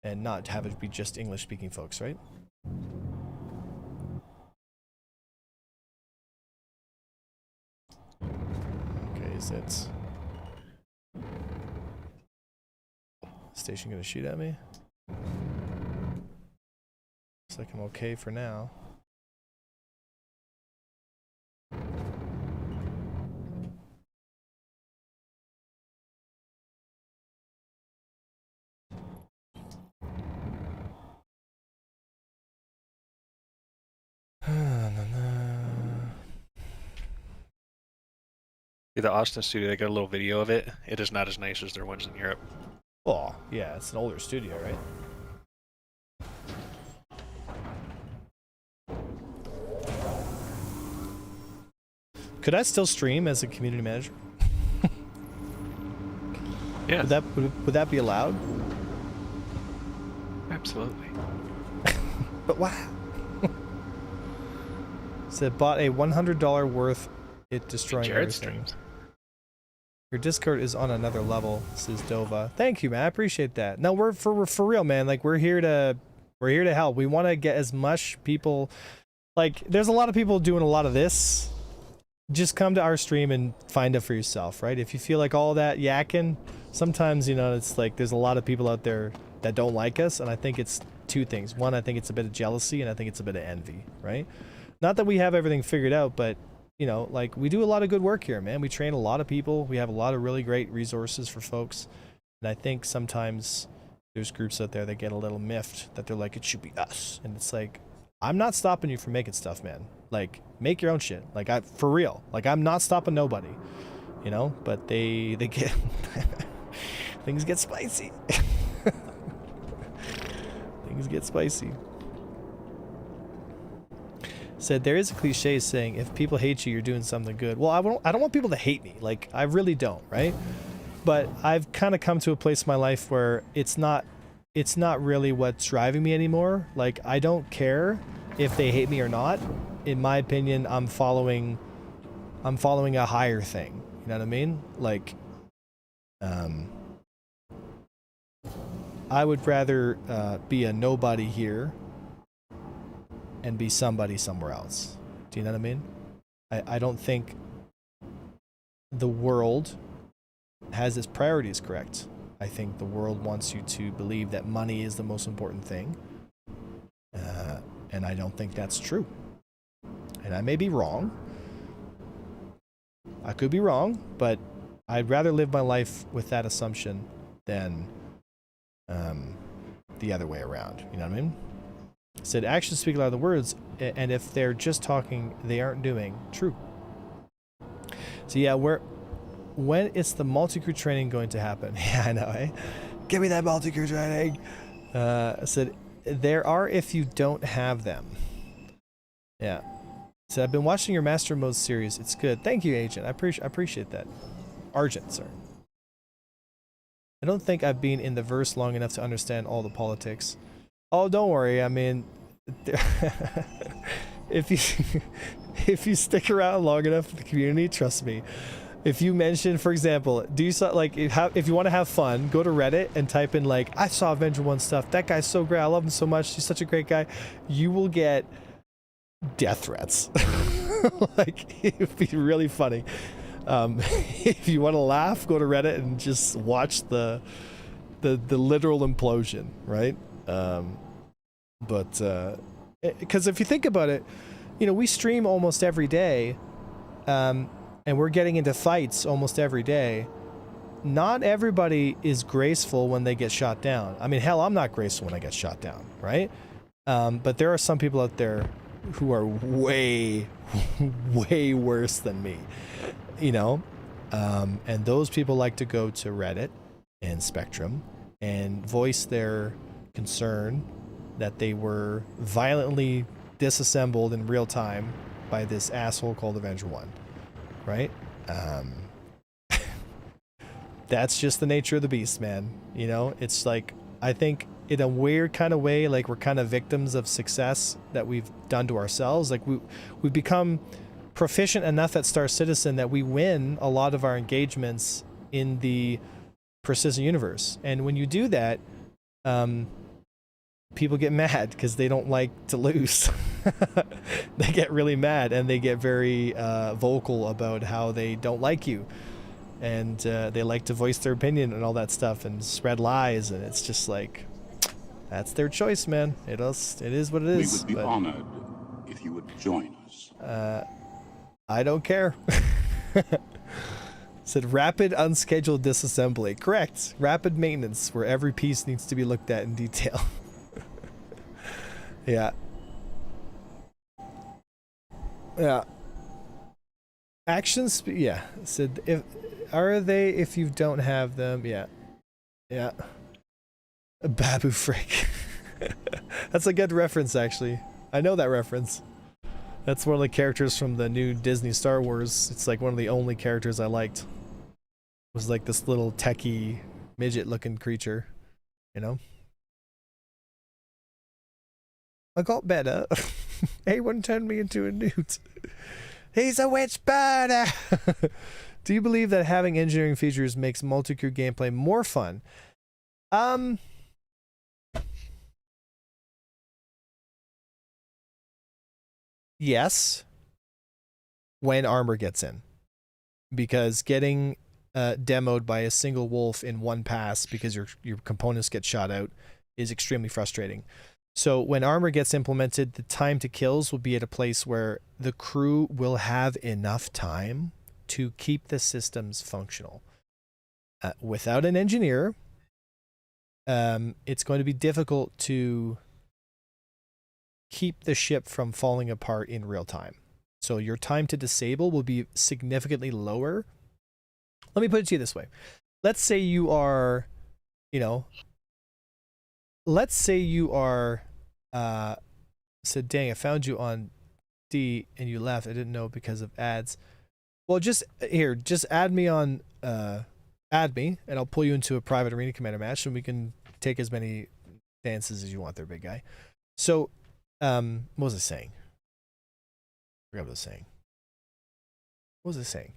and not have it be just English-speaking folks, right? Okay, is that station gonna shoot at me? Looks like I'm okay for now. The Austin studio, I got a little video of it. It is not as nice as their ones in Europe. Oh, yeah, it's an older studio, right? Could I still stream as a community manager? Yeah, Would that be allowed? absolutely. But wow. Said bought a $100 worth it destroying Jared everything. streams. Your Discord is on another level, says Dova. Thank you, man. I appreciate that. No, we're for real, man. Like we're here to help. We want to get as much people. Like there's a lot of people doing a lot of this. Just come to our stream and find out for yourself, right? If you feel like all that yakking, sometimes, you know, it's like there's a lot of people out there that don't like us, and I think it's two things. One, I think it's a bit of jealousy, and I think it's a bit of envy, right? Not that we have everything figured out, but, you know, like, we do a lot of good work here, man. We train a lot of people. We have a lot of really great resources for folks, and I think sometimes there's groups out there that get a little miffed, that they're like, it should be us, and it's like, I'm not stopping you from making stuff, man. Like, make your own shit. Like, for real. Like, I'm not stopping nobody. You know? But they get... things get spicy. Things get spicy. Said, there is a cliche saying, if people hate you, you're doing something good. Well, I don't want people to hate me. Like, I really don't, right? But I've kind of come to a place in my life where it's not really what's driving me anymore. Like, I don't care if they hate me or not. In my opinion, I'm following a higher thing. You know what I mean? Like, I would rather be a nobody here and be somebody somewhere else. Do you know what I mean? I don't think the world has its priorities correct. I think the world wants you to believe that money is the most important thing. And I don't think that's true. And I may be wrong. I could be wrong, but I'd rather live my life with that assumption than the other way around. You know what I mean? Said actions speak louder than words, and if they're just talking, they aren't doing. True. So yeah, when is the multi-crew training going to happen? Yeah, I know, eh? Give me that multi-crew training. Said there are if you don't have them. Yeah. So I've been watching your Master Mode series. It's good. Thank you, Agent. I appreciate that. Argent, sorry. I don't think I've been in the verse long enough to understand all the politics. Oh, don't worry. I mean, if you stick around long enough in the community, trust me. If you mention, for example, if you want to have fun, go to Reddit and type in like, I saw Avenger 1 stuff. That guy's so great. I love him so much. He's such a great guy. You will get death threats. Like, it would be really funny. If you want to laugh, go to Reddit and just watch the literal implosion, right? Because if you think about it, you know, we stream almost every day, and we're getting into fights almost every day. Not everybody is graceful when they get shot down. I mean, hell, I'm not graceful when I get shot down, right? But there are some people out there who are way, way worse than me, you know? And those people like to go to Reddit and Spectrum and voice their concern that they were violently disassembled in real time by this asshole called Avenger 1, right? That's just the nature of the beast, man. You know, it's like, I think in a weird kind of way, like we're kind of victims of success that we've done to ourselves. Like we've become proficient enough at Star Citizen that we win a lot of our engagements in the Persistent universe. And when you do that, people get mad because they don't like to lose. They get really mad and they get very vocal about how they don't like you, and they like to voice their opinion and all that stuff and spread lies, and it's just like, that's their choice, man. It is what it is. We would be but, honored if you would join us. I don't care. Said rapid unscheduled disassembly. Correct. Rapid maintenance, where every piece needs to be looked at in detail. Yeah. Yeah. Actions. Yeah. Said if you don't have them. Yeah. Yeah. Babu Frick. That's a good reference, actually. I know that reference. That's one of the characters from the new Disney Star Wars. It's like one of the only characters I liked. It was like this little techie midget-looking creature, you know. I got better. He wouldn't turn me into a newt. He's a witch burner. Do you believe that having engineering features makes multi-crew gameplay more fun? Yes. When armor gets in. Because getting demoed by a single wolf in one pass because your components get shot out is extremely frustrating. So when armor gets implemented, the time to kills will be at a place where the crew will have enough time to keep the systems functional. Without an engineer, it's going to be difficult to keep the ship from falling apart in real time. So your time to disable will be significantly lower. Let me put it to you this way. Let's say you are, said, dang, I found you on D and you left. I didn't know because of ads. Well, just add me on, add me, and I'll pull you into a private arena commander match, and we can take as many dances as you want there, big guy. So, what was I saying? I forgot what I was saying. What was I saying?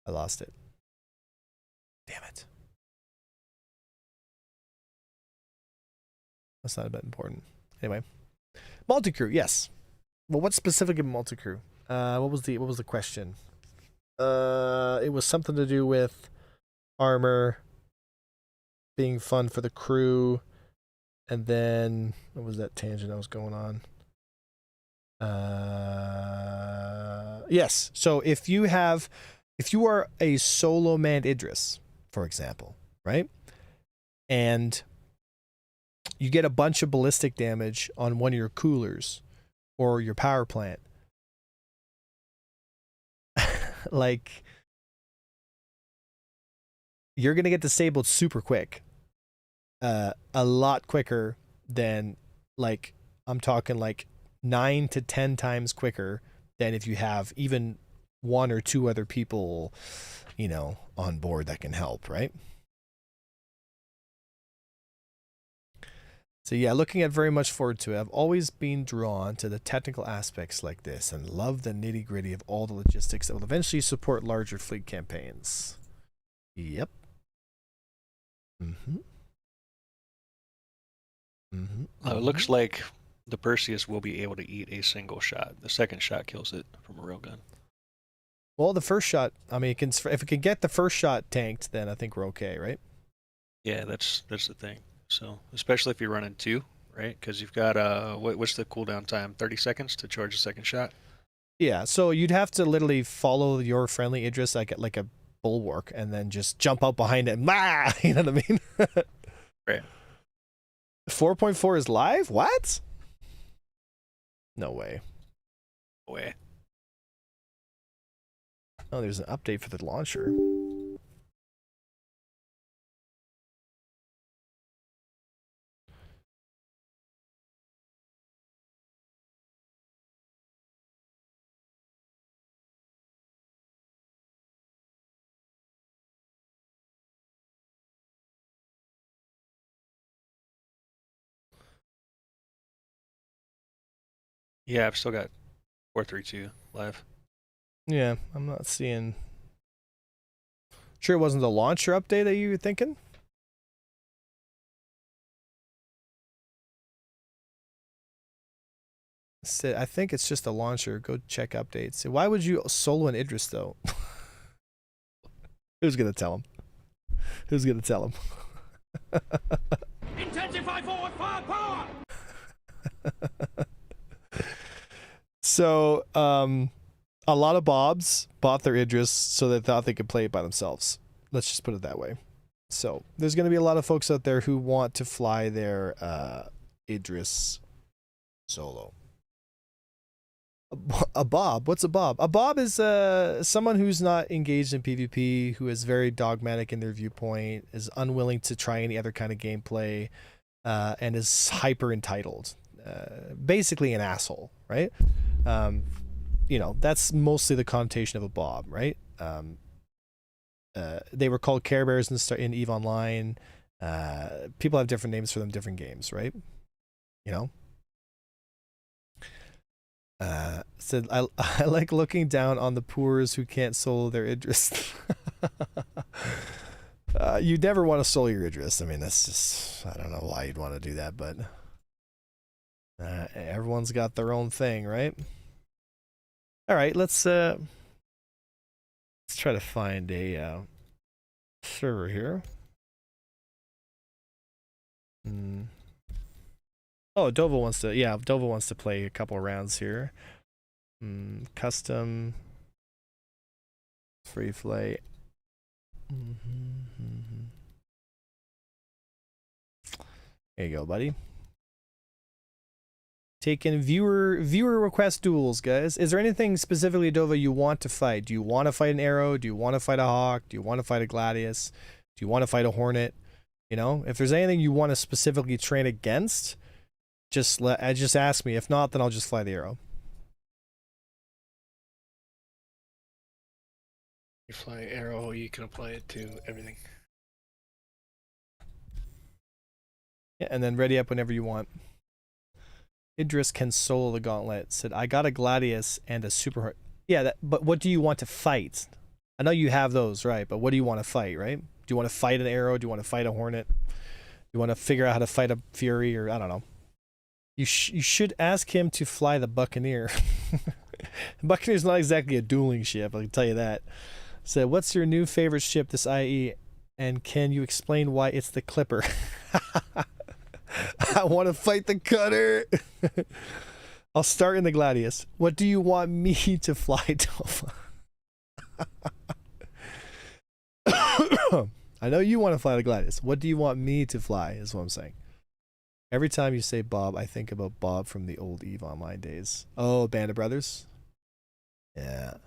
I lost it. Damn it. That's not that important. Anyway, multi-crew, yes. Well, what's specific in multi-crew? What was the question? It was something to do with armor being fun for the crew, and then what was that tangent I was going on? Yes. So if you are a solo manned Idris, for example, right? And you get a bunch of ballistic damage on one of your coolers or your power plant. Like, you're going to get disabled super quick. A lot quicker than, like, I'm talking like 9 to 10 times quicker than if you have even one or two other people, on board that can help, right? So yeah, looking at very much forward to it. I've always been drawn to the technical aspects like this and love the nitty-gritty of all the logistics that will eventually support larger fleet campaigns. Yep. It looks like the Perseus will be able to eat a single shot. The second shot kills it from a railgun. Well, the first shot, I mean, if it can get the first shot tanked, then I think we're okay, right? Yeah, that's the thing. So, especially if you're running two, right? Because you've got what's the cooldown time? 30 seconds to charge a second shot. Yeah, so you'd have to literally follow your friendly Idris like a bulwark, and then just jump out behind it. You know what I mean? Right. 4.4 is live? What? No way. No way. Oh, there's an update for the launcher. Yeah, I've still got 432 live. Yeah, I'm not seeing. Sure, it wasn't the launcher update that you were thinking? Said, I think it's just a launcher. Go check updates. Why would you solo an Idris though? Who's gonna tell him? Who's gonna tell him? Intensify forward firepower! So, a lot of Bobs bought their Idris so they thought they could play it by themselves. Let's just put it that way. So, there's going to be a lot of folks out there who want to fly their Idris solo. A Bob? What's a Bob? A Bob is someone who's not engaged in PvP, who is very dogmatic in their viewpoint, is unwilling to try any other kind of gameplay, and is hyper entitled. Basically an asshole, right? You know, that's mostly the connotation of a Bob, right? They were called Care Bears in EVE Online. People have different names for them, different games, right? You know? Said, I like looking down on the poors who can't solo their Idris. You never want to solo your Idris. I mean, that's just, I don't know why you'd want to do that, but everyone's got their own thing, right? All right, let's try to find a server here. Oh, Dova wants to play a couple rounds here. Custom free play. There you go, buddy. Taking viewer request duels, guys. Is there anything specifically, Dova, you want to fight? Do you want to fight an arrow? Do you want to fight a hawk? Do you want to fight a gladius? Do you want to fight a hornet? You know, if there's anything you want to specifically train against, just ask me. If not, then I'll just fly the arrow. You fly arrow, you can apply it to everything. Yeah, and then ready up whenever you want. Idris can solo the gauntlet. Said, I got a gladius and a super. Yeah, but what do you want to fight? I know you have those, right? But what do you want to fight, right? Do you want to fight an arrow? Do you want to fight a hornet? Do you want to figure out how to fight a fury, or I don't know. You should ask him to fly the Buccaneer. Buccaneer's not exactly a dueling ship, I can tell you that. So, what's your new favorite ship this IE? And can you explain why it's the Clipper? I want to fight the Cutter. I'll start in the Gladius. What do you want me to fly, Tova? I know you want to fly the Gladius. What do you want me to fly, is what I'm saying. Every time you say Bob, I think about Bob from the old EVE Online days. Oh, Band of Brothers? Yeah.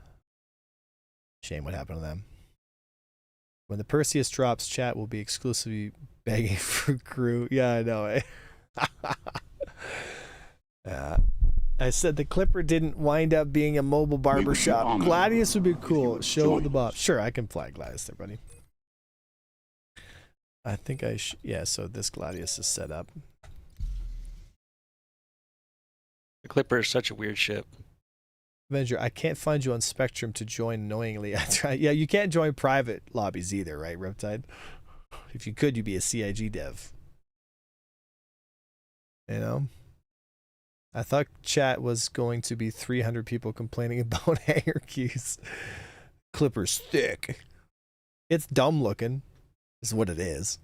Shame what happened to them. When the Perseus drops, chat will be exclusively begging for crew. Yeah, I know, eh? Yeah. I said the Clipper didn't wind up being a mobile barbershop. Gladius would be cool. Show the Bob. Sure, I can fly Gladius there, buddy. I think I should. Yeah, so this Gladius is set up. The Clipper is such a weird ship. Avenger, I can't find you on Spectrum to join knowingly. I try. Yeah, you can't join private lobbies either, right, Riptide? If you could, you'd be a CIG dev. You know? I thought chat was going to be 300 people complaining about hanger queues. Clipper's thick. It's dumb looking, is what it is.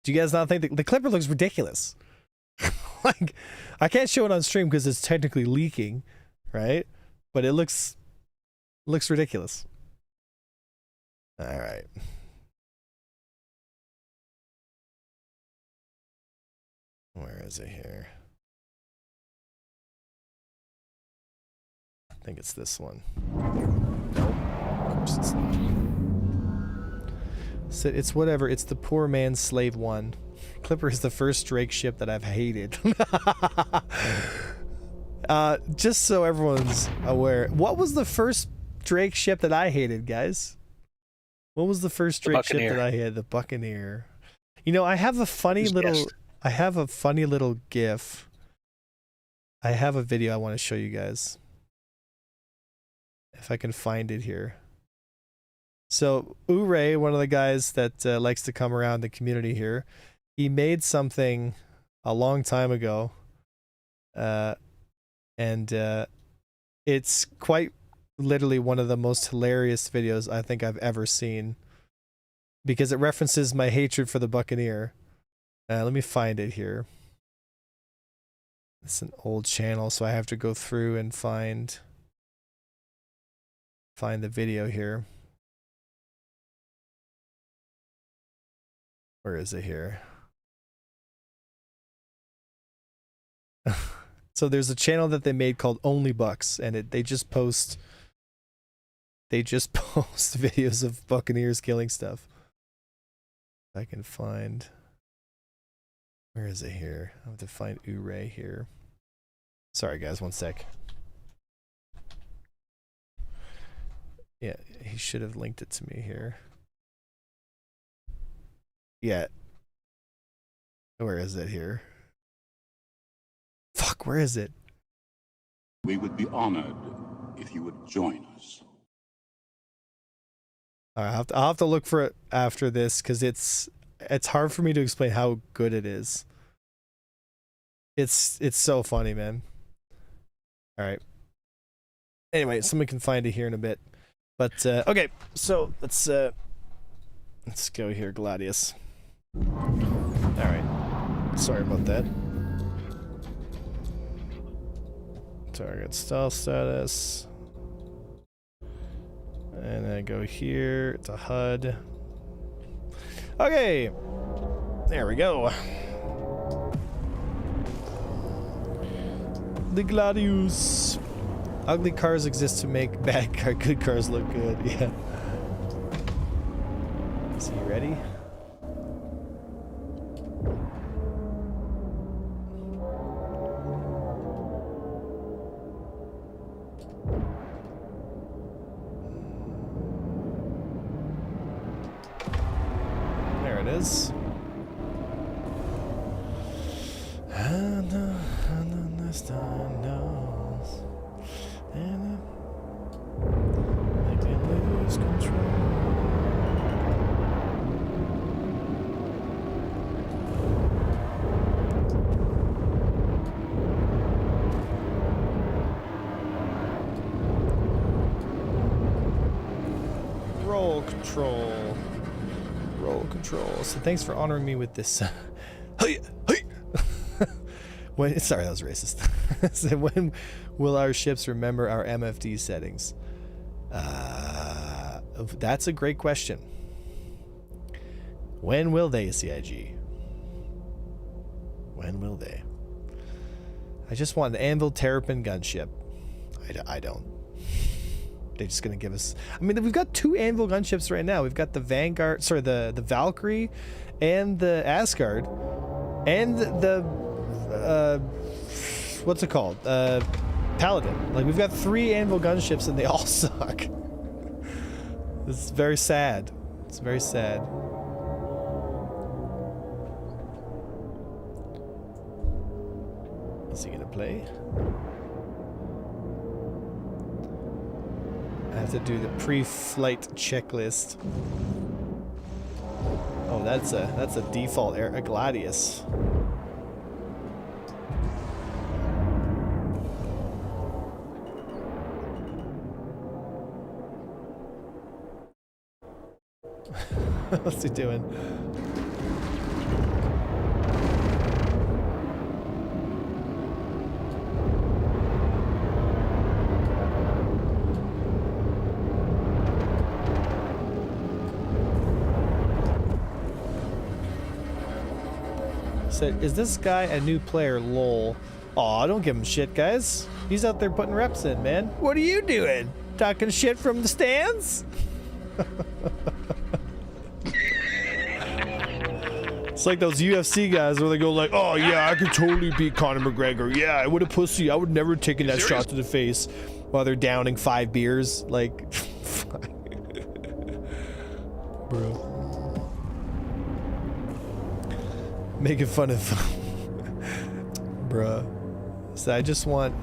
Do you guys not think the Clipper looks ridiculous? Like, I can't show it on stream because it's technically leaking, right? But it looks ridiculous. All right. Where is it here? I think it's this one. Nope. Of course it's not. So it's whatever. It's the poor man's slave one. Clipper is the first Drake ship that I've hated. Just so everyone's aware, what was the first Drake ship that I hated, guys? What was the first Drake ship that I hated? The Buccaneer. You know, I have a funny little GIF. I have a video I want to show you guys. If I can find it here. So, Uray, one of the guys that likes to come around the community here, he made something a long time ago. and it's quite literally one of the most hilarious videos I think I've ever seen, because it references my hatred for the Buccaneer. Let me find it here. It's an old channel, so I have to go through and find the video here. Where is it here? So there's a channel that they made called Only Bucks, and they just post videos of Buccaneers killing stuff. If I can find, where is it here? I have to find Uray here. Sorry guys, one sec. Yeah, he should have linked it to me here. Yeah. Where is it here? Fuck, where is it? We would be honored if you would join us. I'll have to look for it after this, because it's hard for me to explain how good it is. It's so funny, man. All right. Anyway, someone can find it here in a bit. But okay, so let's go here, Gladius. All right. Sorry about that. Target style status. And then go here to HUD. Okay. There we go. The Gladius. Ugly cars exist to make good cars look good. Yeah. Is he ready? There it is. And this time knows. And make me lose control. Roll control. Roll control. So thanks for honoring me with this. Hey, hey. Sorry, that was racist. So when will our ships remember our MFD settings? That's a great question. When will they, CIG? When will they? I just want an Anvil Terrapin gunship. I don't. They're just gonna give us. I mean, we've got 2 Anvil gunships right now. We've got the Vanguard, sorry, the Valkyrie, and the Asgard, and the what's it called? Paladin. Like, we've got 3 Anvil gunships and they all suck. It's very sad. It's very sad. Is he gonna play? I have to do the pre-flight checklist. Oh, that's a default a Gladius. What's he doing? Said, is this guy a new player? Lol. Aw, don't give him shit, guys. He's out there putting reps in, man. What are you doing? Talking shit from the stands? It's like those UFC guys where they go like, oh yeah, I could totally beat Conor McGregor. Yeah, I would have pussy. I would never have taken that shot to the face while they're downing 5 beers. Like, bro. Making fun of bruh. So I just want.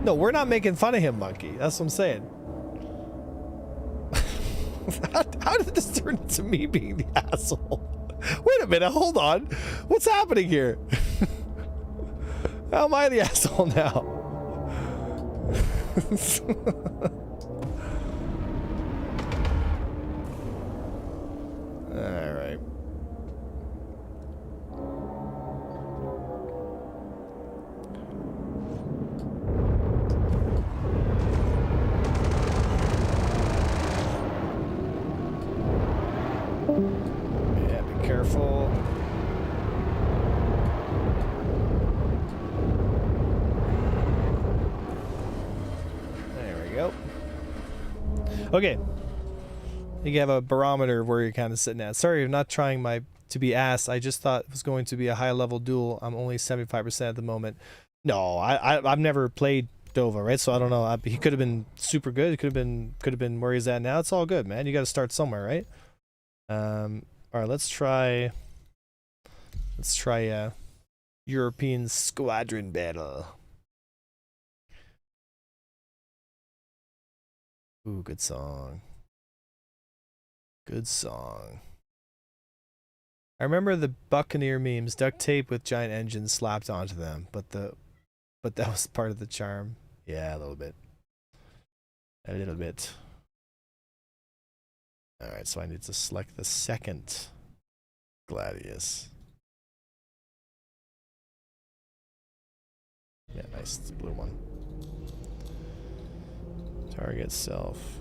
No, we're not making fun of him, monkey. That's what I'm saying. How did this turn into me being the asshole? Wait a minute, hold on. What's happening here? How am I the asshole now? All right. Yeah, be careful. There we go. Okay. You have a barometer where you're kind of sitting at. Sorry, I'm not trying to be ass. I just thought it was going to be a high level duel. I'm only 75% at the moment. No, I've never played Dova, right? So I don't know. He could have been super good. It could have been where he's at now. It's all good, man. You got to start somewhere, right? All right, let's try European squadron battle. Ooh, good song. Good song. I remember the Buccaneer memes, duct tape with giant engines slapped onto them, but that was part of the charm. Yeah, a little bit. A little bit. Alright, so I need to select the second Gladius. Yeah, nice. It's the blue one. Target self.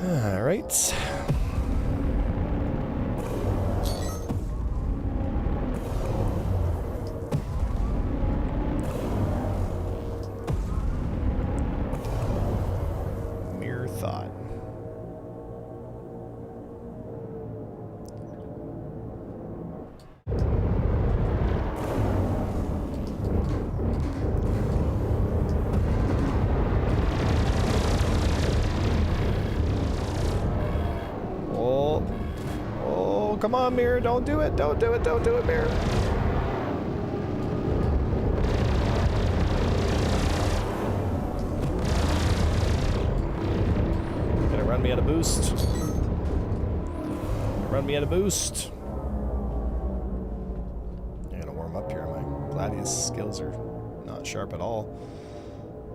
All right. Mere thought. Come on, Mirror, don't do it, don't do it, don't do it, Mirror. Gonna run me out of boost. Run me out of boost. I'm gonna warm up here. My Gladius skills are not sharp at all.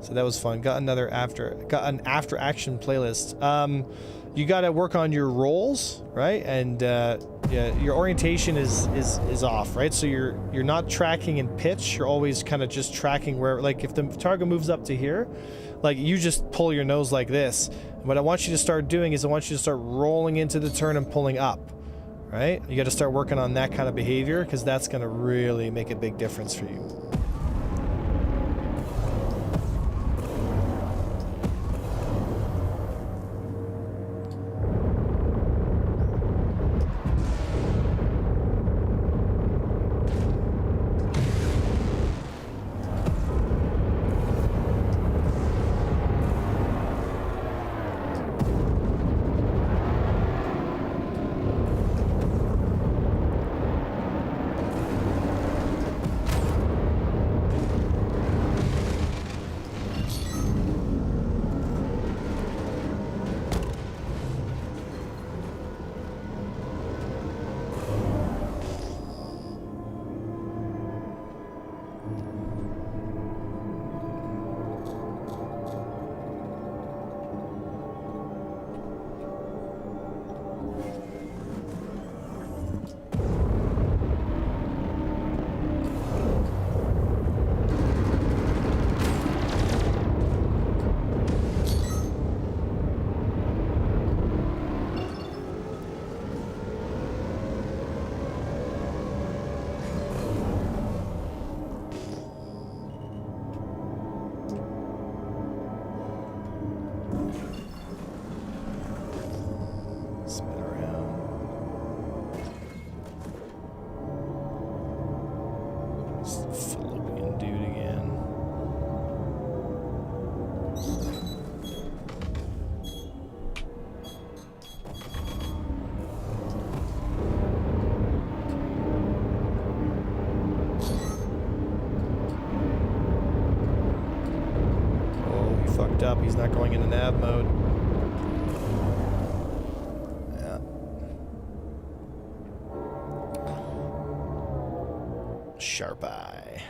So that was fun. Got an after action playlist. You got to work on your rolls, right? And yeah, your orientation is off, right? So you're not tracking in pitch. You're always kind of just tracking where, like, if the target moves up to here, like, you just pull your nose like this. And what I want you to start doing is I want you to start rolling into the turn and pulling up, right? You got to start working on that kind of behavior because that's going to really make a big difference for you. Up. He's not going into nav mode. Yeah. Sharp eye.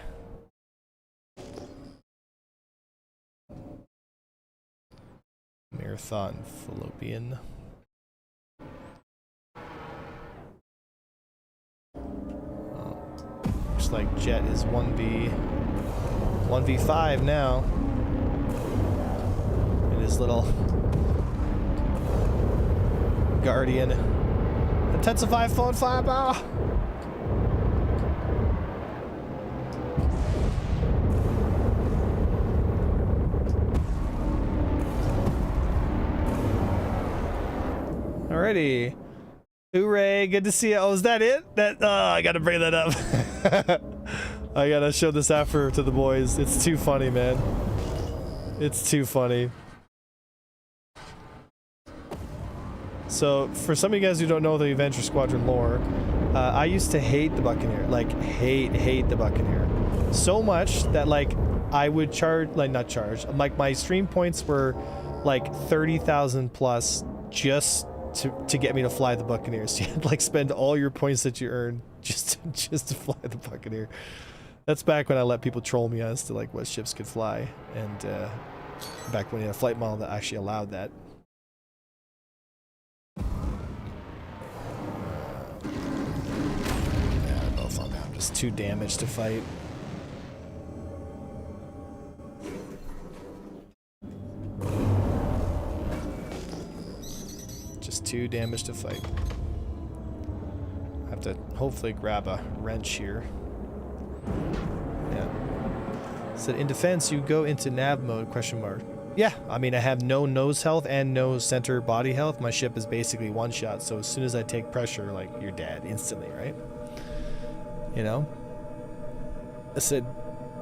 Marathon fallopian. Oh, looks like Jet is 1v5 now. And his little Guardian. Intensify phone fireball! Alrighty. Hooray, good to see you. Oh, is that it? I gotta bring that up. I gotta show this after to the boys. It's too funny, man. It's too funny. So, for some of you guys who don't know the Avenger Squadron lore, I used to hate the Buccaneer. Like, hate the Buccaneer. So much that, like, I would charge, like, not charge. Like, my stream points were, like, 30,000 plus just to get me to fly the Buccaneer. So you had to, like, spend all your points that you earn just to fly the Buccaneer. That's back when I let people troll me as to, like, what ships could fly. And, back when you had a flight model that actually allowed that. I'm just too damaged to fight. Just too damaged to fight. I have to hopefully grab a wrench here. Yeah. Said in defense you go into nav mode, question mark. Yeah, I mean I have no nose health and no center body health. My ship is basically one shot, so as soon as I take pressure, like, you're dead instantly, right? You know? I said,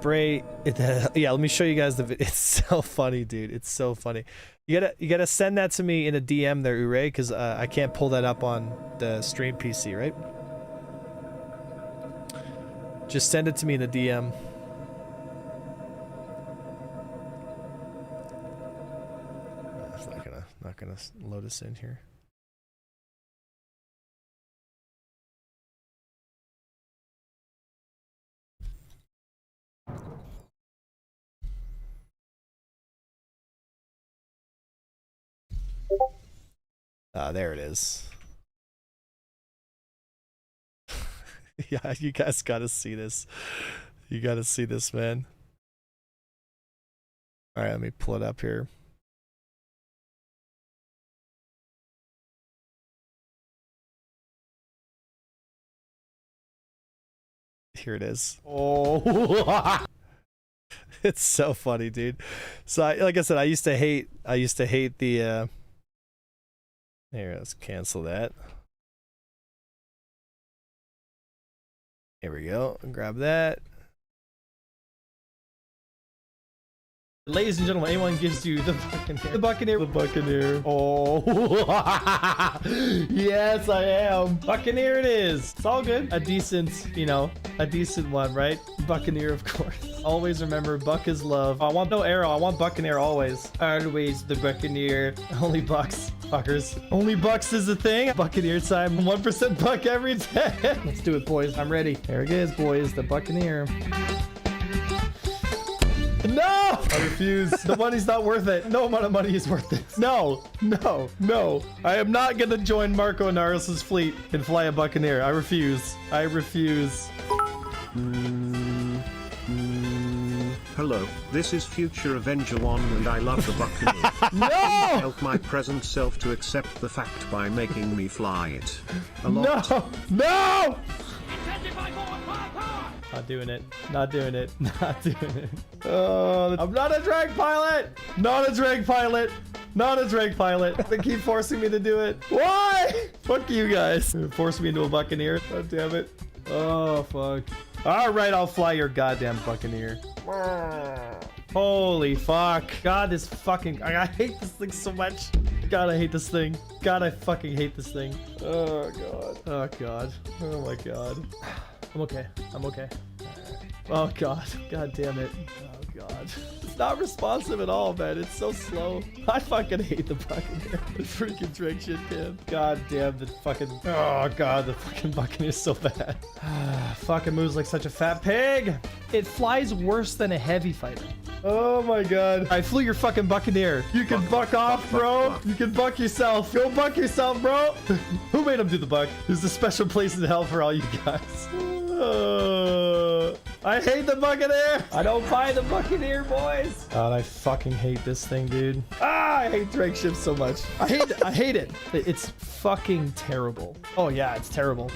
Bray, yeah, let me show you guys the video. It's so funny, dude. It's so funny. You gotta send that to me in a DM there, Uray, because I can't pull that up on the stream PC, right? Just send it to me in a DM. It's not gonna load us in here. There it is. Yeah, you guys gotta see this. You gotta see this, man. Alright, let me pull it up here. Here it is. Oh, it's so funny, dude. So, like I said, I used to hate the. Here, let's cancel that. Here we go. Grab that. Ladies and gentlemen, anyone gives you the Buccaneer. The Buccaneer. The Buccaneer. Oh. Yes, I am. Buccaneer it is. It's all good. A decent, you know, a decent one, right? Buccaneer, of course. Always remember, Buck is love. I want no arrow. I want Buccaneer always. Always the Buccaneer. Only Bucks. Fuckers. Only Bucks is the thing. Buccaneer time. 1% Buck every day. Let's do it, boys. I'm ready. There it is, boys. The Buccaneer. No! I refuse. The money's not worth it. No amount of money is worth it. No, no, no. I am not gonna join Marco Naros' fleet and fly a Buccaneer. I refuse. I refuse. Hello, this is Future Avenger 1 and I love the Buccaneer. No! Help my present self to accept the fact by making me fly it. A lot. No! No! Intensify forward firepower! Not doing it. Not doing it. Not doing it. Oh, I'm not a drag pilot. Not a drag pilot. Not a drag pilot. They keep forcing me to do it. Why? Fuck you guys. Force me into a Buccaneer. God damn it. Oh, fuck. All right, I'll fly your goddamn Buccaneer. Holy fuck. God, this fucking... I hate this thing so much. God, I hate this thing. God, I fucking hate this thing. Oh, God. Oh, God. Oh, my God. I'm okay. I'm okay. Oh, God. God damn it. Oh, God. It's not responsive at all, man. It's so slow. I fucking hate the Buccaneer. The freaking drink shit can. God damn the fucking... Oh god, the fucking Buccaneer's so bad. Fucking moves like such a fat pig. It flies worse than a heavy fighter. Oh my god. I flew your fucking Buccaneer. You can buck off, bro. You can buck yourself. Go buck yourself, bro. Who made him do the buck? There's a special place in hell for all you guys. I hate the Buccaneer. I don't buy the Buccaneer, boys. God, I fucking hate this thing, dude. I hate drake ships so much. I hate it. It's fucking terrible. Oh yeah, it's terrible.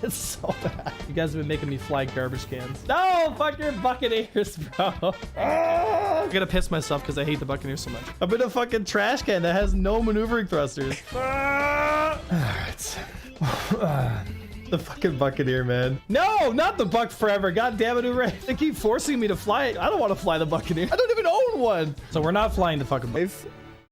It's so bad. You guys have been making me fly garbage cans. No, fuck your Buccaneers, bro. I'm gonna piss myself because I hate the Buccaneers so much. I'm in a fucking trash can that has no maneuvering thrusters. Alright. The fucking Buccaneer, man. No, not the Buck forever. God damn it, Ray. They keep forcing me to fly it. I don't want to fly the Buccaneer. I don't even own one. So we're not flying the fucking Buccaneer.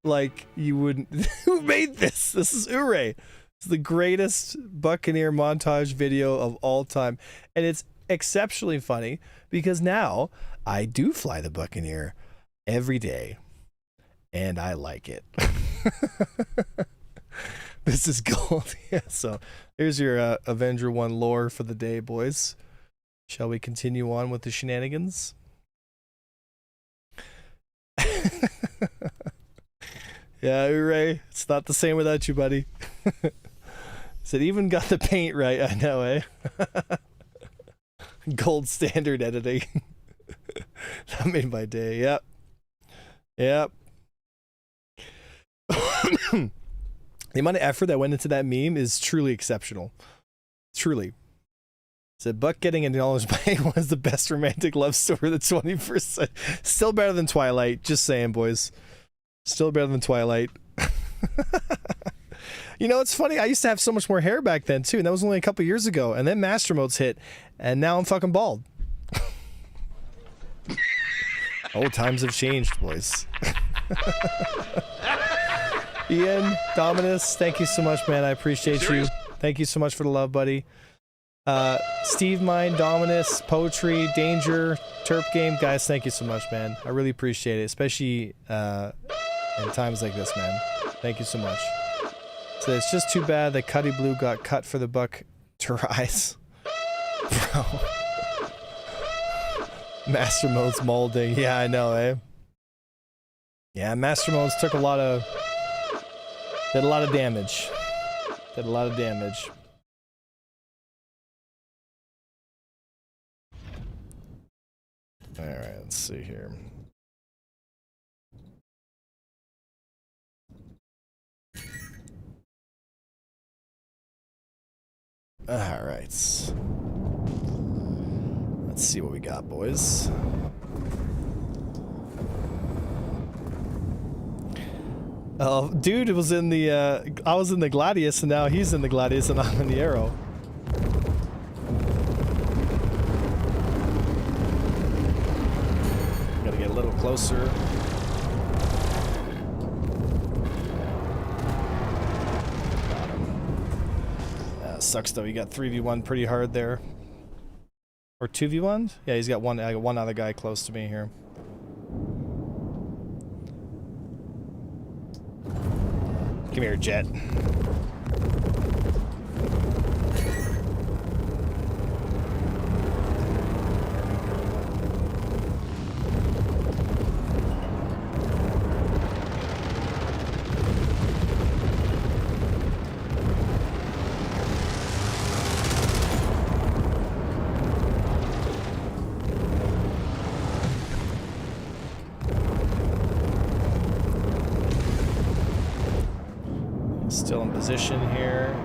Like, you wouldn't... Who made this? This is Ure. It's the greatest Buccaneer montage video of all time. And it's exceptionally funny because now I do fly the Buccaneer every day. And I like it. This is gold. Yeah, so here's your Avenger 1 lore for the day, boys. Shall we continue on with the shenanigans? Yeah, Ure, it's not the same without you, buddy. Said even got the paint right, I know, eh? Gold standard editing. That made my day, yep. Yep. The amount of effort that went into that meme is truly exceptional. Truly. Said Buck getting acknowledged by anyone is the best romantic love story of the 21st century. Still better than Twilight. Just saying, boys. Still better than Twilight. You know, it's funny. I used to have so much more hair back then, too. And that was only a couple years ago. And then Master Modes hit. And now I'm fucking bald. Oh, times have changed, boys. Ian, Dominus, thank you so much, man. I appreciate you. Thank you so much for the love, buddy. Steve Mine, Dominus, Poetry, Danger, Terp Game. Guys, thank you so much, man. I really appreciate it, especially in times like this, man. Thank you so much. So it's just too bad that Cuddy Blue got cut for the Buck to rise. Bro. Master Mode's molding. Yeah, I know, eh? Yeah, Master Modes took a lot of... Did a lot of damage. Did a lot of damage. Alright, let's see here. Alright. Let's see what we got, boys. Oh, dude, it was in the, I was in the Gladius, and now he's in the Gladius, and I'm in the Arrow. Gotta get a little closer. Got him. Sucks, though. He got 3v1 pretty hard there. Or 2v1? Yeah, he's got one, I got one other guy close to me here. Come here, Jet. Still in position here.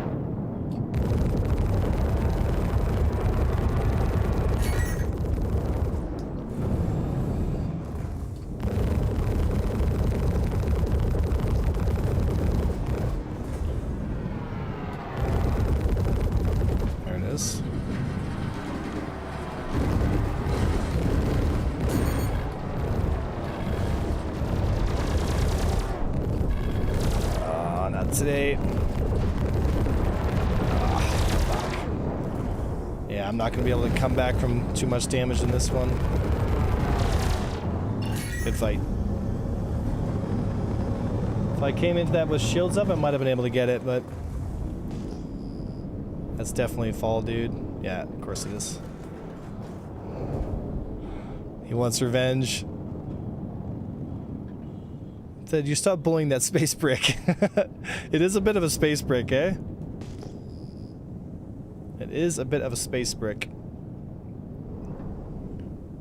There it is. Not today. Yeah, I'm not going to be able to come back from too much damage in this one. Good fight. If I came into that with shields up, I might have been able to get it, but that's definitely a fall, dude. Yeah, of course it is. He wants revenge. Said you stop bullying that space brick. It is a bit of a space brick, eh? It is a bit of a space brick.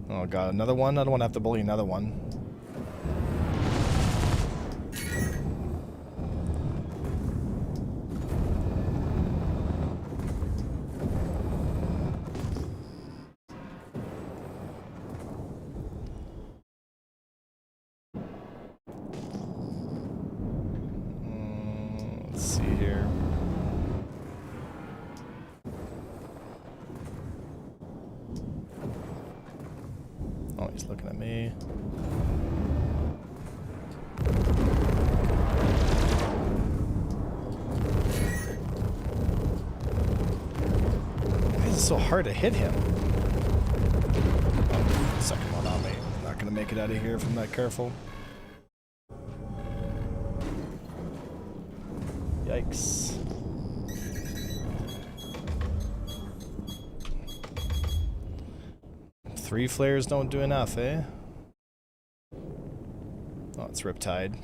Oh god, another one? I don't want to have to bully another one. Let's see here. Oh, he's looking at me. Why is it so hard to hit him? Oh, second one on me. I'm not gonna make it out of here if I'm not careful. Yikes. Three flares don't do enough, eh? Oh, it's Riptide.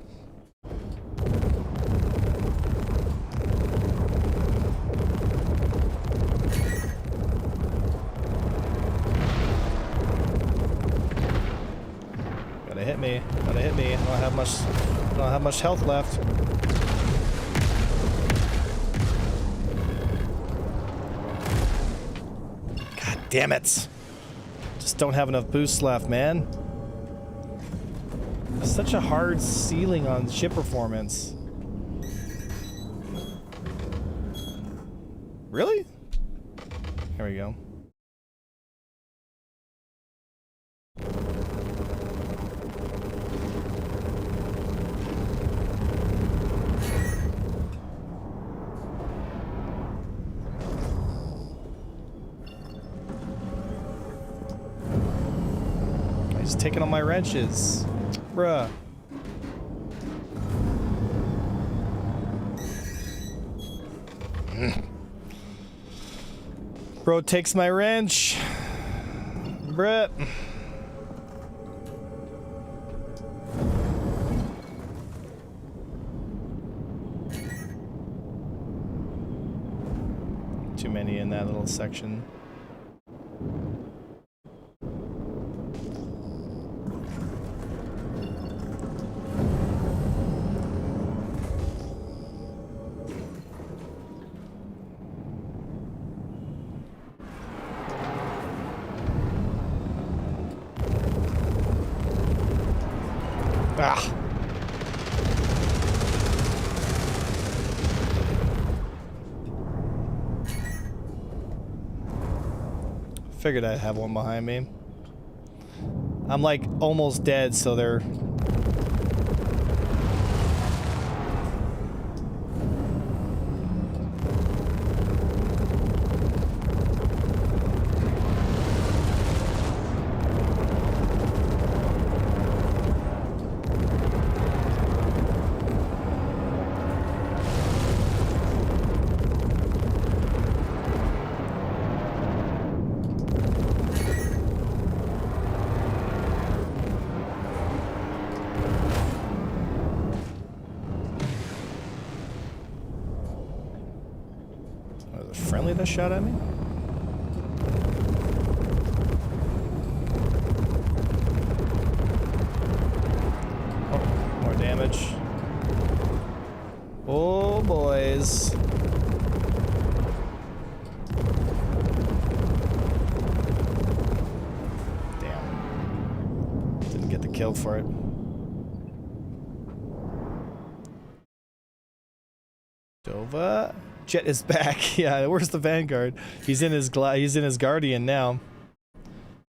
Gotta hit me. Gotta hit me. I don't have much health left. God damn it. Just don't have enough boost left, man. Such a hard ceiling on ship performance. Really? There we go. He's taking all my wrenches. Bruh. Bro takes my wrench. Bruh. Too many in that little section. Ah. Figured I'd have one behind me. I'm like almost dead, so they're... friendly that shot at me? Oh, more damage. Oh, boys. Damn. Didn't get the kill for it. Dova. Jet is back. Yeah, where's the Vanguard? He's in his Guardian now.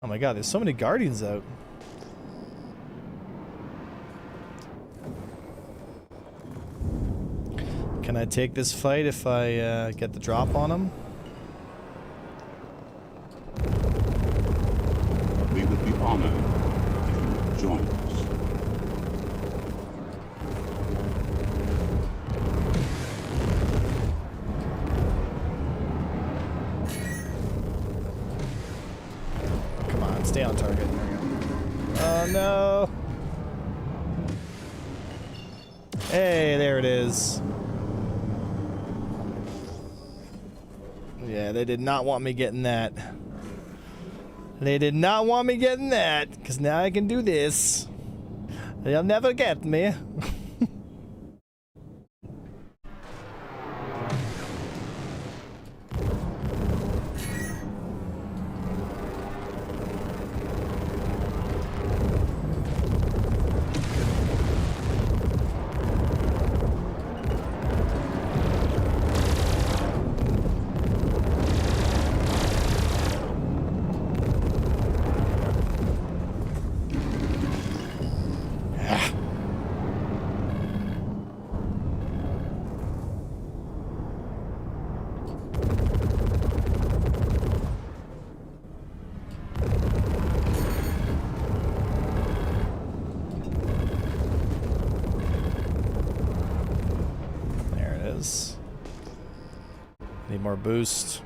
Oh my god, there's so many Guardians out. Can I take this fight if I get the drop on him? We would be honored if you would join us. stay on target. There we go. Oh no! Hey, there it is. Yeah, they did not want me getting that. They did not want me getting that, because now I can do this. They'll never get me. Need more boost.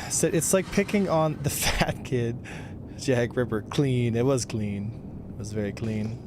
So it's like picking on the fat kid. Jack Ripper, clean. It was clean. It was very clean.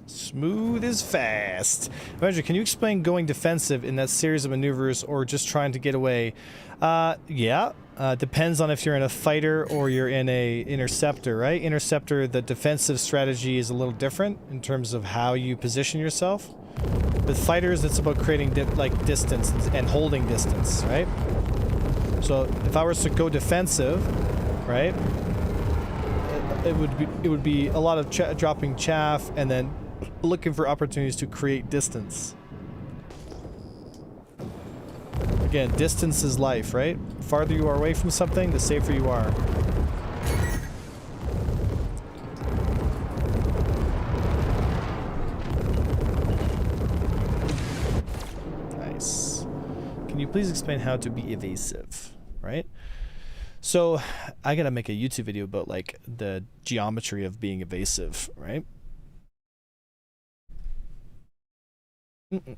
Smooth as fast. Roger, can you explain going defensive in that series of maneuvers or just trying to get away? Yeah. Depends on if you're in a fighter or you're in a interceptor, right? Interceptor, the defensive strategy is a little different in terms of how you position yourself. With fighters, it's about creating distance and holding distance, right? So if I was to go defensive, right, it would be a lot of dropping chaff and then looking for opportunities to create distance. Again, distance is life, right? The farther you are away from something, the safer you are. Nice. Can you please explain how to be evasive, right? So, I gotta make a YouTube video about like the geometry of being evasive, right?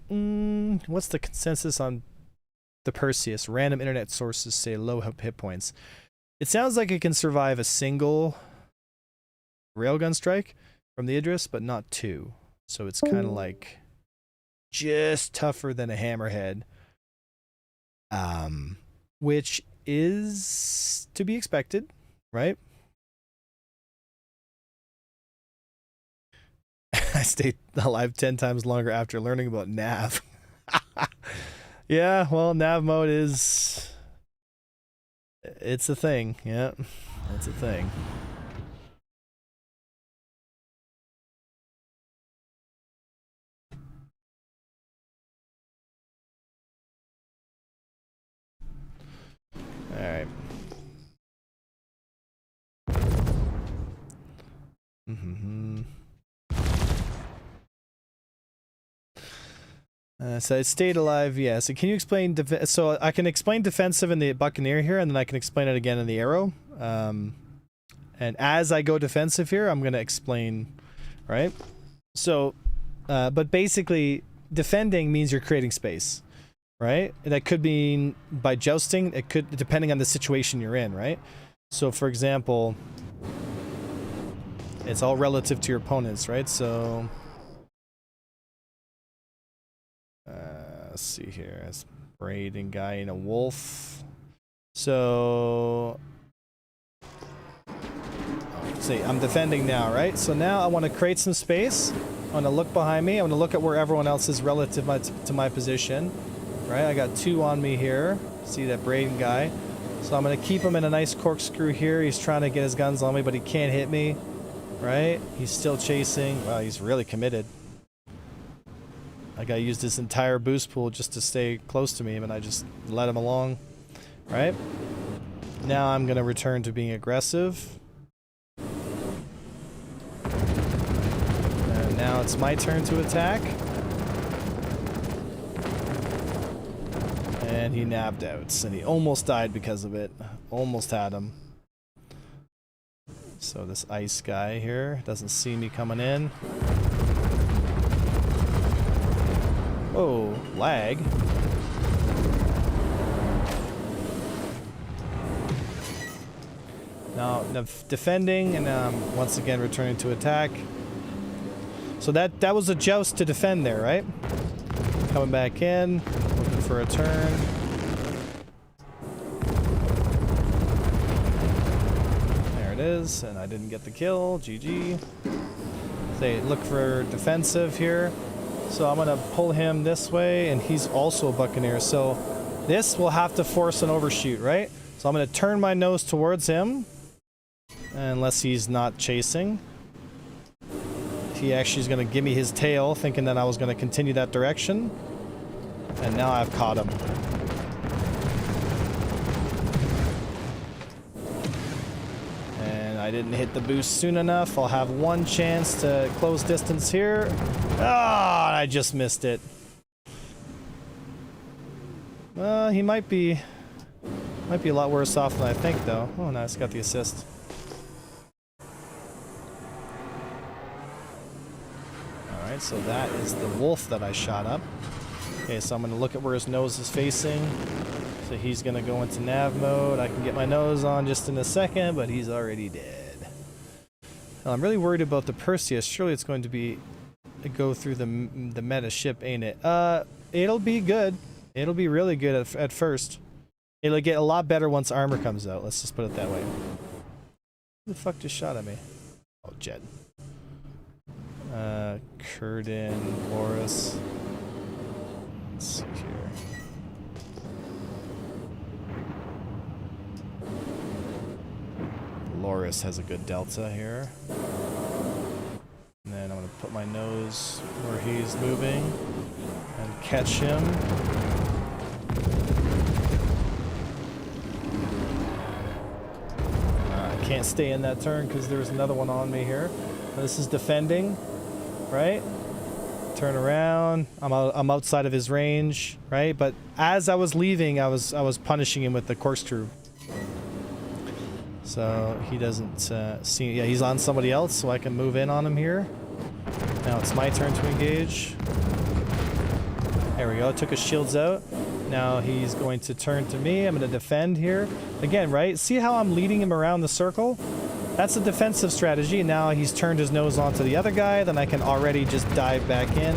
What's the consensus on the Perseus? Random internet sources say low hit points. It sounds like it can survive a single railgun strike from the Idris, but not two. So it's kind of like just tougher than a hammerhead, which is to be expected, right? I stayed alive 10 times longer after learning about nav. Yeah, well, nav mode is... It's a thing, yeah. It's a thing. Alright. So it stayed alive, yeah. So can you explain... So I can explain defensive in the Buccaneer here, and then I can explain it again in the Arrow. And as I go defensive here, I'm going to explain right? So, but basically, defending means you're creating space, right? And that could mean by jousting. It could, depending on the situation you're in, right? So, for example, it's all relative to your opponents, right? So, let's see here. It's braiding guy and a wolf. So, see, I'm defending now, right? So now I want to create some space. I want to look behind me. I want to look at where everyone else is relative to my position, right? I got 2 on me here. See that braiding guy? So I'm going to keep him in a nice corkscrew here. He's trying to get his guns on me, but he can't hit me, right? He's still chasing. Wow, he's really committed. Like, I used this entire boost pool just to stay close to me, and I just let him along, right? Now I'm going to return to being aggressive. And now it's my turn to attack. And he nabbed out, and he almost died because of it. Almost had him. So this ice guy here doesn't see me coming in. Oh, lag. Now defending, and once again returning to attack. So that was a joust to defend there, right? Coming back in, looking for a turn. There it is, and I didn't get the kill. GG. Say, look for defensive here. So I'm gonna pull him this way, and he's also a buccaneer. So this will have to force an overshoot, right? So I'm gonna turn my nose towards him, unless he's not chasing. He actually is gonna give me his tail, thinking that I was gonna continue that direction. And now I've caught him. And I didn't hit the boost soon enough. I'll have one chance to close distance here. Ah, I just missed it. He might be a lot worse off than I think, though. Oh, nice, got the assist. Alright, so that is the wolf that I shot up. Okay, so I'm going to look at where his nose is facing. So he's going to go into nav mode. I can get my nose on just in a second, but he's already dead. Now, I'm really worried about the Perseus. Surely it's going to be go through the meta ship, ain't it? It'll be good. It'll be really good at first. It'll get a lot better once armor comes out. Let's just put it that way. Who the fuck just shot at me? Oh, Jed. Curtin, Loris. Let's see here. Loris has a good delta here. And then I'm going to put my nose where he's moving and catch him. I can't stay in that turn because there's another one on me here. Now this is defending, right? Turn around. I'm outside of his range, right? But as I was leaving, I was punishing him with the corkscrew. So he doesn't see. Yeah, he's on somebody else, so I can move in on him here. Now it's my turn to engage. There we go. Took his shields out. Now he's going to turn to me. I'm going to defend here again, right? See how I'm leading him around the circle? That's a defensive strategy. Now he's turned his nose onto the other guy. Then I can already just dive back in.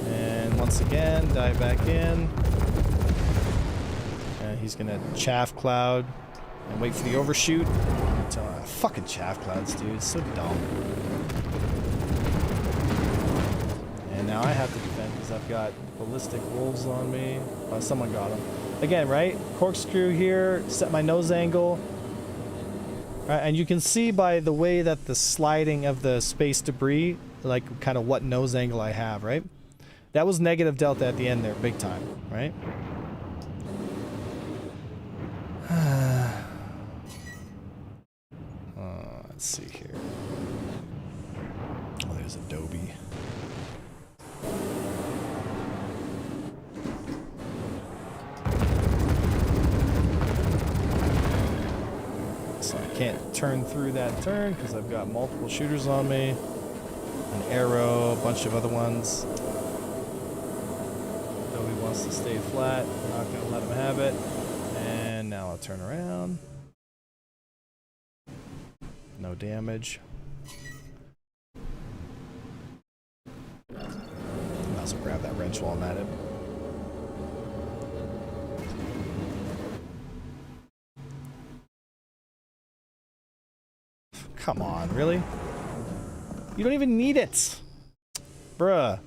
And once again, dive back in. And he's going to chaff cloud and wait for the overshoot. Fucking chaff clouds, dude. It's so dumb. And now I have to defend because I've got ballistic wolves on me. Oh, someone got him. Again, right? Corkscrew here. Set my nose angle. Right, and you can see by the way that the sliding of the space debris, like kind of what nose angle I have, right? That was negative delta at the end there, big time, right? Let's see here. Oh, there's Adobe. So can't turn through that turn because I've got multiple shooters on me. An arrow, a bunch of other ones. Adobe wants to stay flat. I'm not going to let him have it. And now I'll turn around. No damage. I'll also grab that wrench while I'm at it. Come on, really? You don't even need it! Bruh.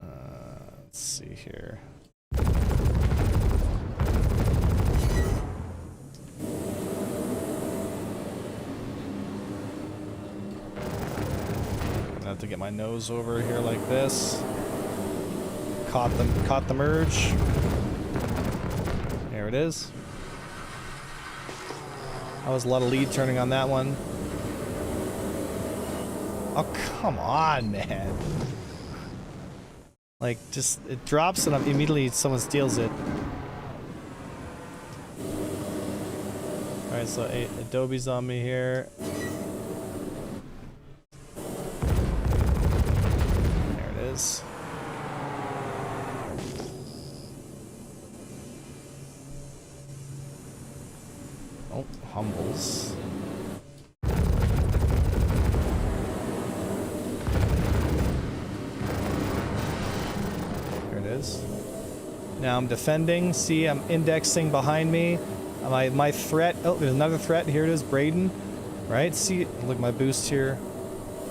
Let's see here. I have to get my nose over here like this. Caught the merge. There it is. That was a lot of lead turning on that one. Oh, come on, man. Like, just, it drops and immediately someone steals it. Alright, so Adobe's on me here. There it is. Oh, humbles. There it is. Now I'm defending. See, I'm indexing behind me. My threat. Oh, there's another threat. Here it is, Braden. Right? See, look at my boost here.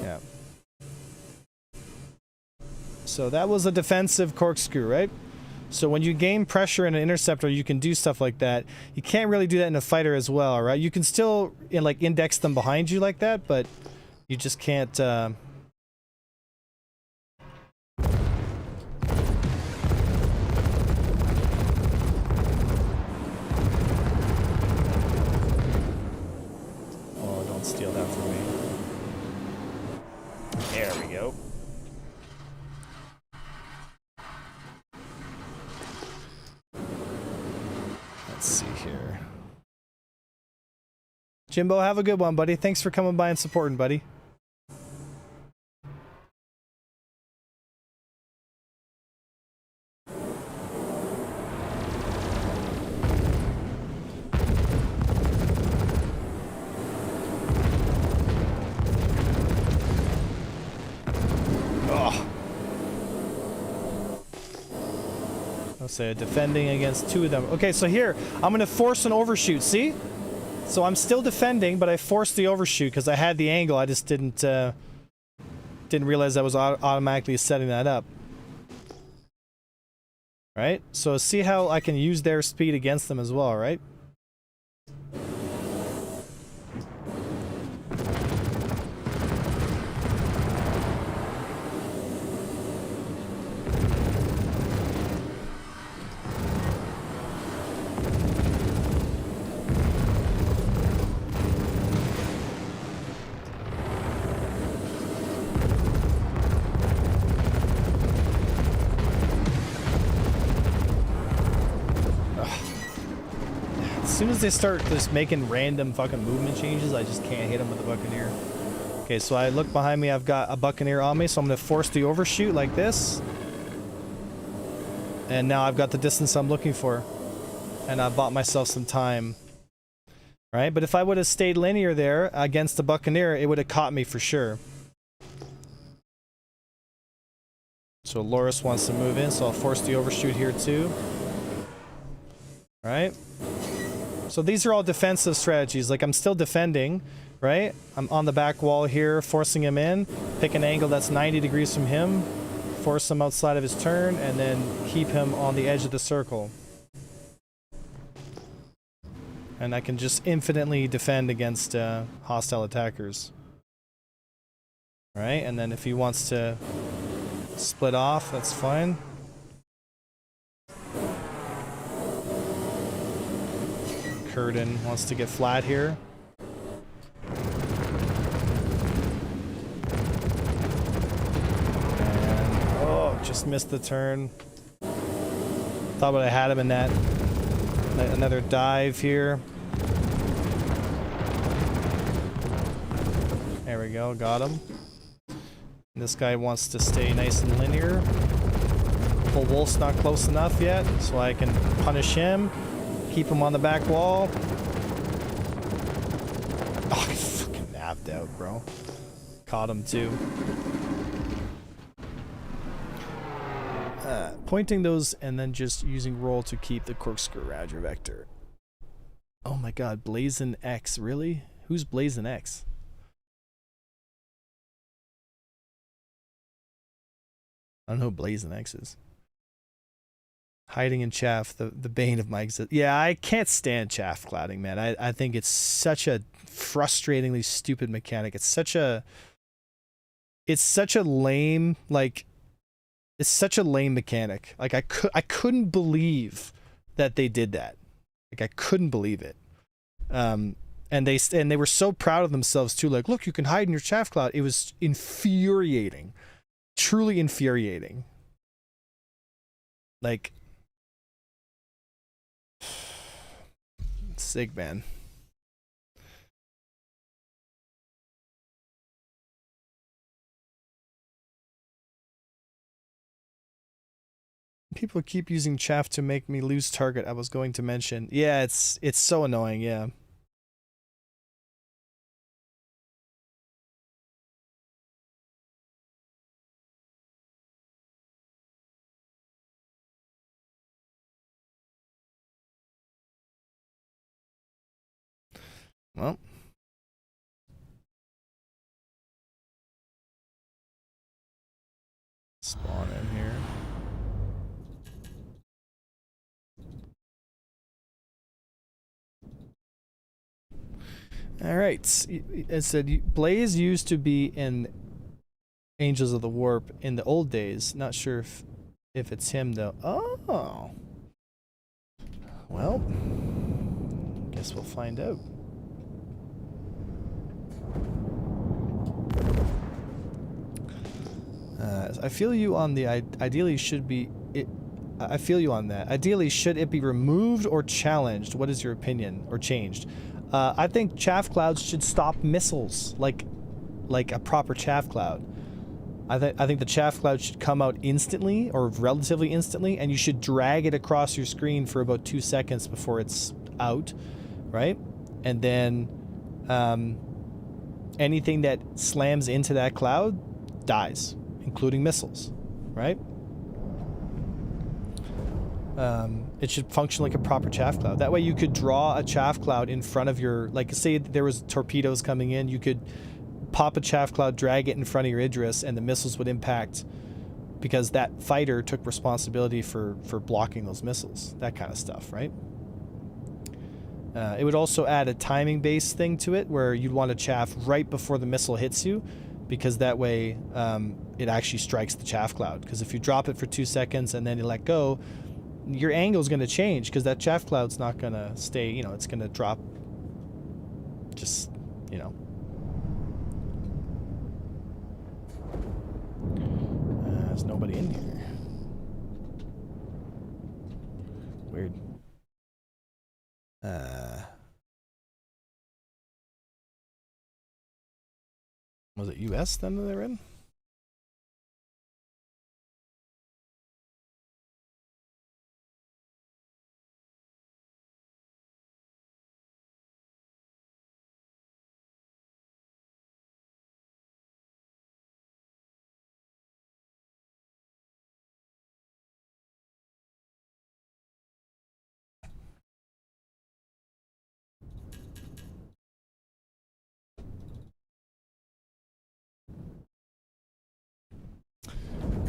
Yeah. So that was a defensive corkscrew, right? So when you gain pressure in an interceptor, you can do stuff like that. You can't really do that in a fighter as well, right? You can still like index them behind you like that, but you just can't. Oh, don't steal that from me. There we go. Let's see here. Jimbo, have a good one, buddy. Thanks for coming by and supporting, buddy. Say defending against two of them. Okay, so here I'm gonna force an overshoot. See, so I'm still defending, but I forced the overshoot because I had the angle. I just didn't realize I was automatically setting that up. Right. So see how I can use their speed against them as well, right? As soon as they start just making random fucking movement changes, I just can't hit them with the Buccaneer. Okay, so I look behind me, I've got a Buccaneer on me, so I'm going to force the overshoot like this. And now I've got the distance I'm looking for. And I bought myself some time. Right? But if I would have stayed linear there against the Buccaneer, it would have caught me for sure. So Loris wants to move in, so I'll force the overshoot here too. Right? So these are all defensive strategies. Like, I'm still defending, right? I'm on the back wall here, forcing him in. Pick an angle that's 90 degrees from him. Force him outside of his turn, and then keep him on the edge of the circle. And I can just infinitely defend against hostile attackers. Right? And then if he wants to split off, that's fine. Curtin wants to get flat here. And, oh, just missed the turn. Thought I had him in that. Another dive here. There we go, got him. This guy wants to stay nice and linear. The wolf's not close enough yet, so I can punish him. Keep him on the back wall. Oh, I fucking nabbed out, bro. Caught him too. Pointing those and then just using roll to keep the corkscrew around your vector. Oh my god, Blazin' X, really? Who's Blazin' X? I don't know who Blazin' X is. Hiding in chaff, the bane of my existence. Yeah, I can't stand chaff clouding, man. I think it's such a frustratingly stupid mechanic. It's such a lame, like, it's such a lame mechanic. Like, I couldn't believe that they did that. Like, I couldn't believe it. And they were so proud of themselves too. Like, look, you can hide in your chaff cloud. It was infuriating, truly infuriating. Like, sick, man. People keep using chaff to make me lose target. I was going to mention. Yeah, it's so annoying, yeah. Well, spawn in here. All right. It said Blaze used to be in Angels of the Warp in the old days. Not sure if it's him though. Oh. Well, guess we'll find out. I feel you on the ideally should be it. I feel you on that. Ideally, should it be removed or challenged? What is your opinion? Or changed? I think chaff clouds should stop missiles like a proper chaff cloud. I think the chaff cloud should come out instantly or relatively instantly, and you should drag it across your screen for about 2 seconds before it's out, right? And then anything that slams into that cloud dies, including missiles, right? It should function like a proper chaff cloud. That way you could draw a chaff cloud in front of your, like say there was torpedoes coming in, you could pop a chaff cloud, drag it in front of your Idris, and the missiles would impact because that fighter took responsibility for blocking those missiles, that kind of stuff, right? It would also add a timing-based thing to it where you'd want to chaff right before the missile hits you, because that way it actually strikes the chaff cloud. Because if you drop it for 2 seconds and then you let go, your angle is going to change because that chaff cloud's not going to stay, you know, it's going to drop just, you know. There's nobody in here. Weird. Was it US then that they were in?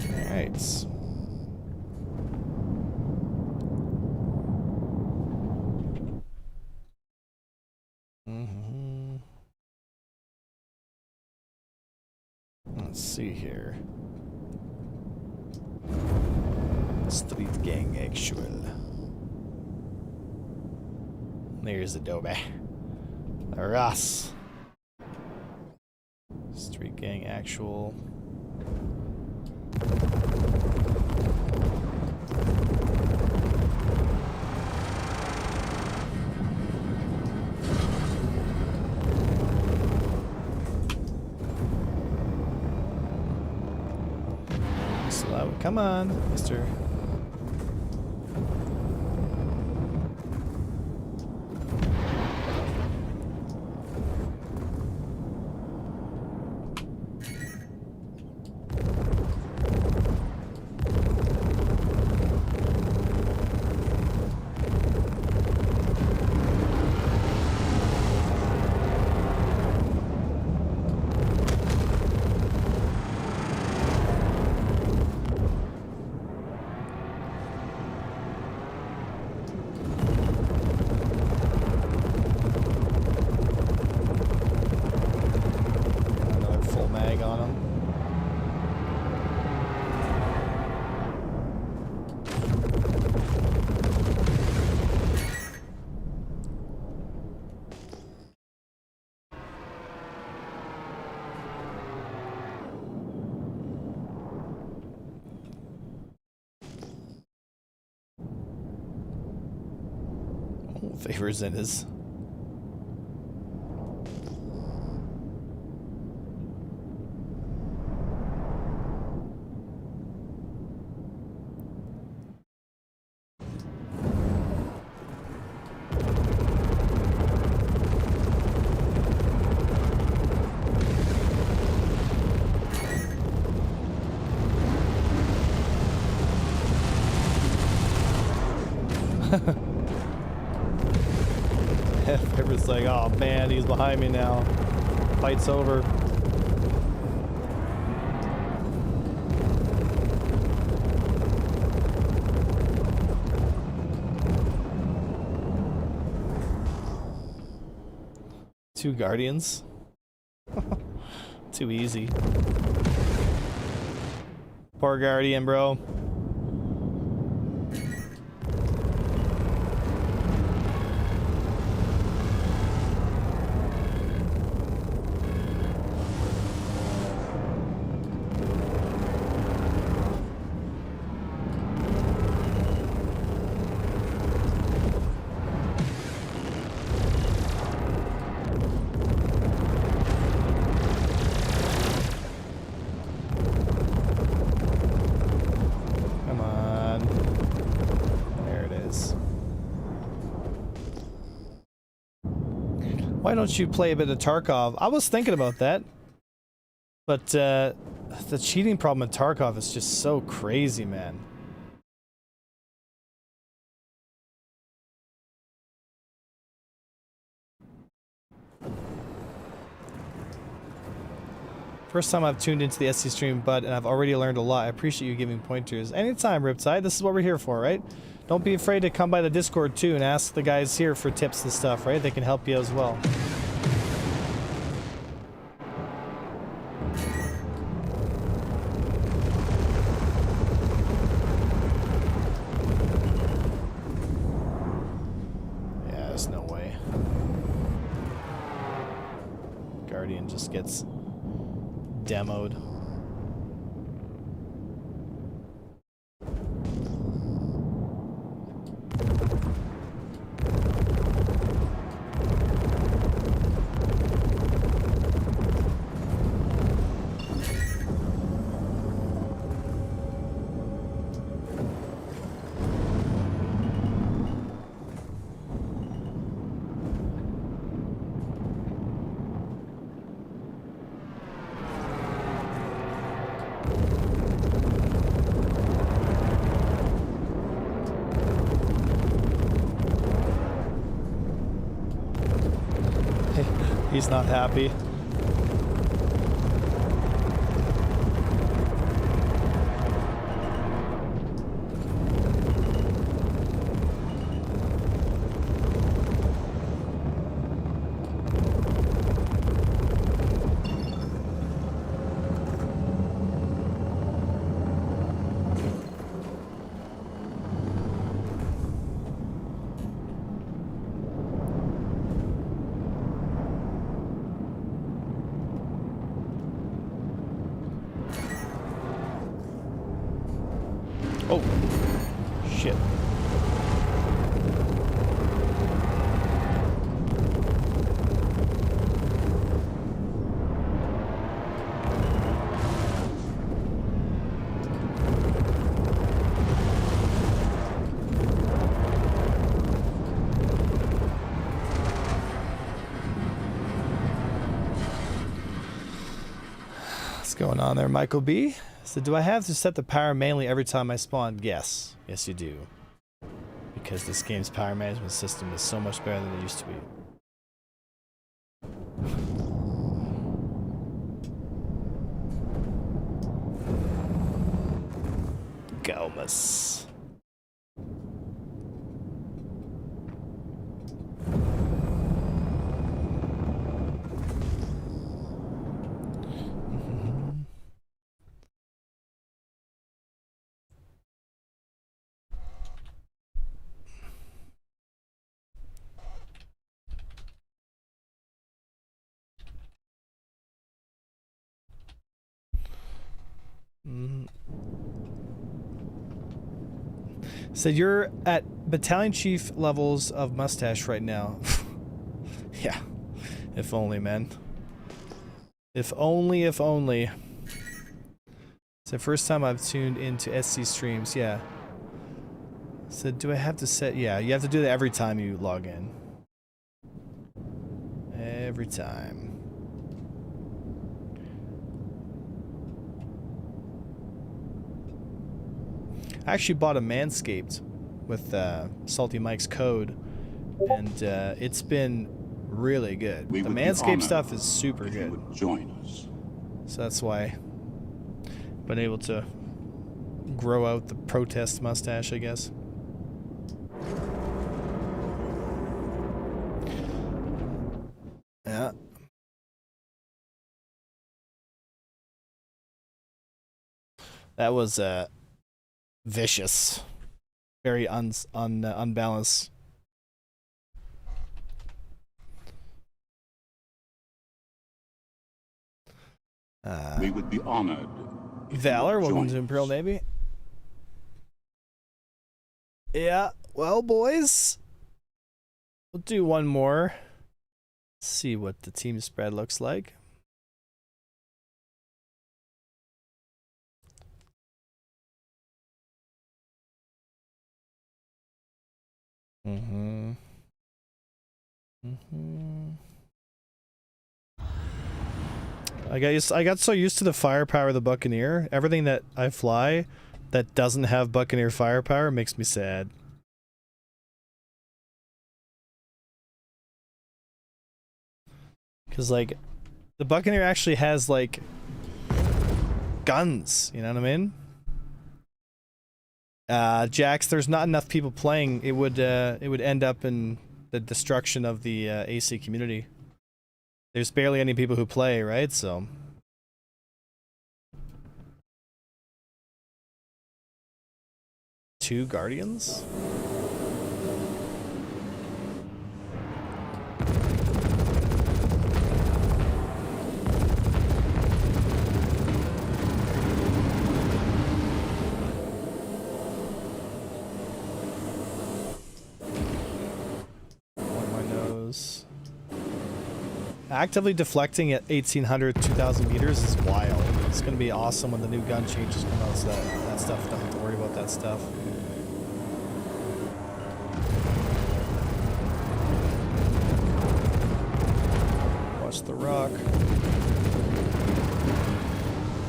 Alright. Let's see here. Street gang actual. There's Adobe. Russ. Street gang actual. Slow. Come on, Mr. Another full mag on him. Oh, favors in his. Favors like, oh man, he's behind me now. Fight's over. Two Guardians. Too easy. Poor Guardian, bro. Come on. There it is. Why don't you play a bit of Tarkov? I was thinking about that. But the cheating problem in Tarkov is just so crazy, man. First time I've tuned into the SC stream, and I've already learned a lot. I appreciate you giving pointers. Anytime, Riptide. This is what we're here for, right? Don't be afraid to come by the Discord too and ask the guys here for tips and stuff, right? They can help you as well. Yeah, there's no way. Guardian just gets demoed. He's not happy. Oh, shit. going on there, Michael B? So do I have to set the power manually every time I spawn? Yes. Yes, you do. Because this game's power management system is so much better than it used to be. Galmas. So you're at battalion chief levels of mustache right now. Yeah. If only, man. If only, if only. It's the first time I've tuned into SC streams, yeah. So do I have to set, yeah, you have to do that every time you log in. Every time. I actually bought a Manscaped with Salty Mike's code, and it's been really good. The Manscaped stuff is super good. Join us. So that's why I've been able to grow out the protest mustache, I guess. Yeah. That was vicious. Very unbalanced. We would be honored. Valor, welcome to Imperial Navy. Yeah, well, boys, we'll do one more. See what the team spread looks like. I got so used to the firepower of the Buccaneer. Everything that I fly that doesn't have Buccaneer firepower makes me sad. Cause like the Buccaneer actually has like guns, you know what I mean? Jax, there's not enough people playing. It would end up in the destruction of the AC community. There's barely any people who play, right? So two Guardians? Actively deflecting at 1800, 2000 meters is wild. It's going to be awesome when the new gun changes come out, so that stuff, don't have to worry about that stuff. Watch the rock.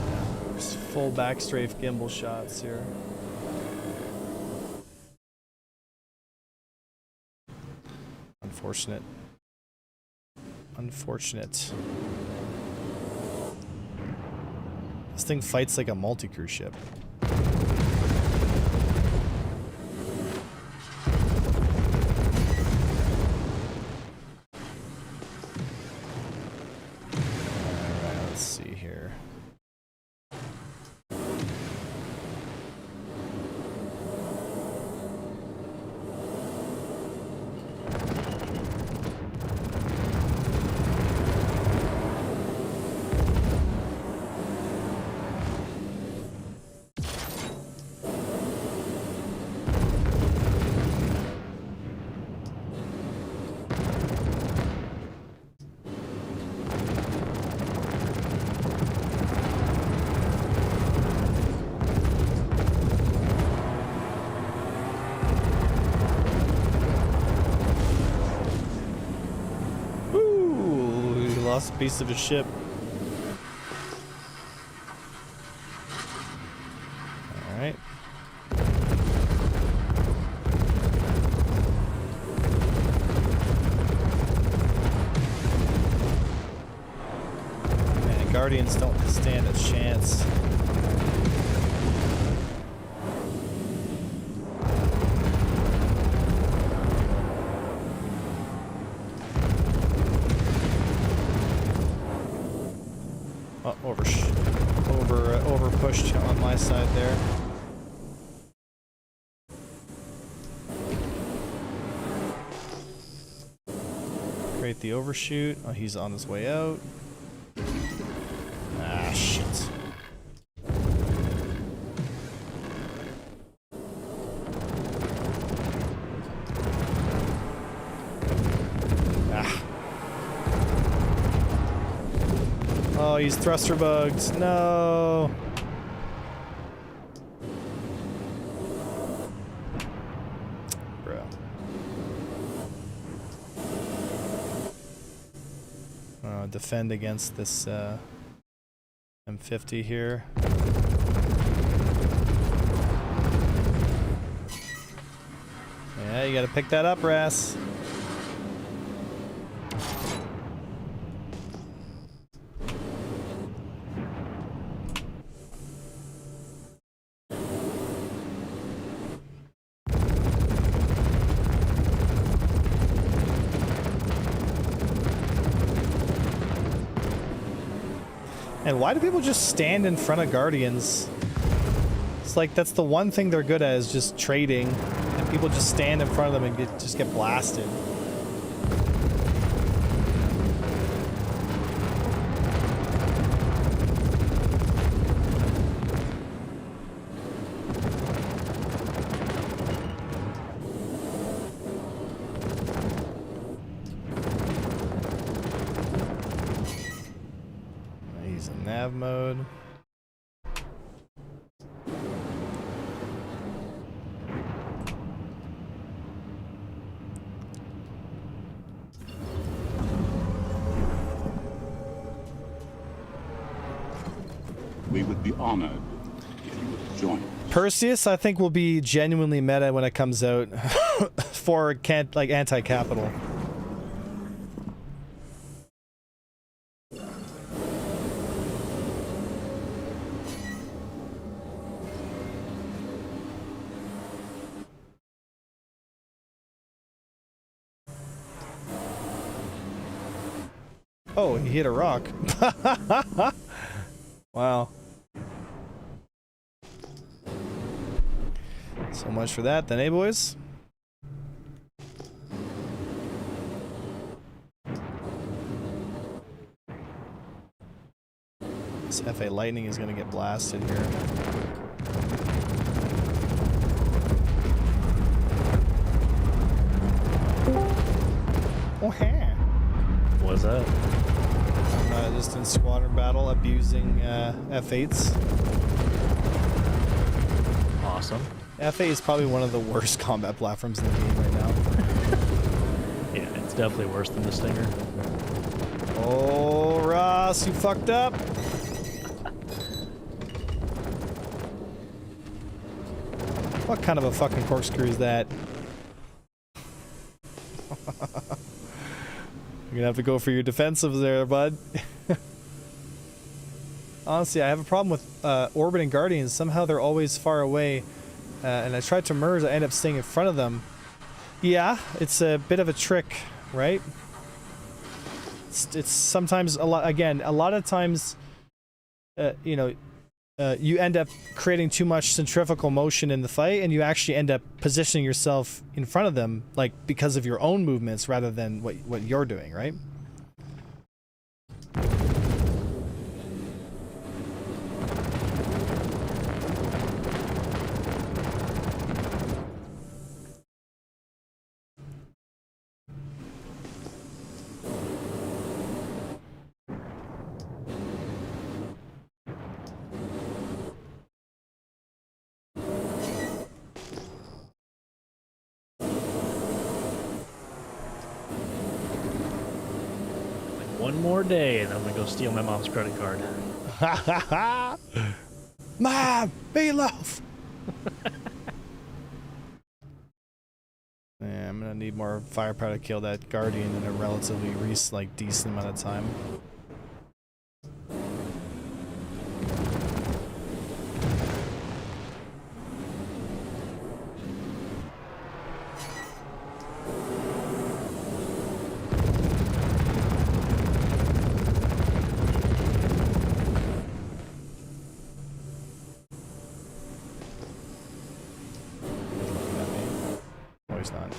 Yeah, there's full back strafe gimbal shots here. Unfortunate. Unfortunate. This thing fights like a multi-crew ship. Alright, let's see here. Lost a piece of his ship. right. Man, Guardians don't stand a chance. Oh, over pushed on my side there. Create the overshoot. Oh, he's on his way out. Ah, shit. Ah. Oh, he's thruster bugged. No. Bro. Defend against this M50 here. Yeah, you gotta pick that up, Ras. And why do people just stand in front of Guardians? It's like that's the one thing they're good at is just trading, and people just stand in front of them and just get blasted. Nav mode. We would be honored if you would join. Perseus, I think, will be genuinely meta when it comes out for like anti-capital. Oh, he hit a rock. Wow. So much for that then, eh, boys? This FA Lightning is gonna get blasted here. Oh, yeah. What is that? I'm just in squadron battle abusing F8s. Awesome. F8 is probably one of the worst combat platforms in the game right now. Yeah, it's definitely worse than the Stinger. Oh, Ross, you fucked up. What kind of a fucking corkscrew is that? You're gonna have to go for your defensives there, bud. Honestly, I have a problem with orbiting Guardians. Somehow they're always far away. And I tried to merge, I end up staying in front of them. Yeah, it's a bit of a trick, right? It's sometimes a lot of times, you know, you end up creating too much centrifugal motion in the fight, and you actually end up positioning yourself in front of them, like because of your own movements rather than what you're doing, right? One more day, and I'm gonna go steal my mom's credit card. Mom, meatloaf. more firepower to kill that Guardian in a relatively decent amount of time. He's not.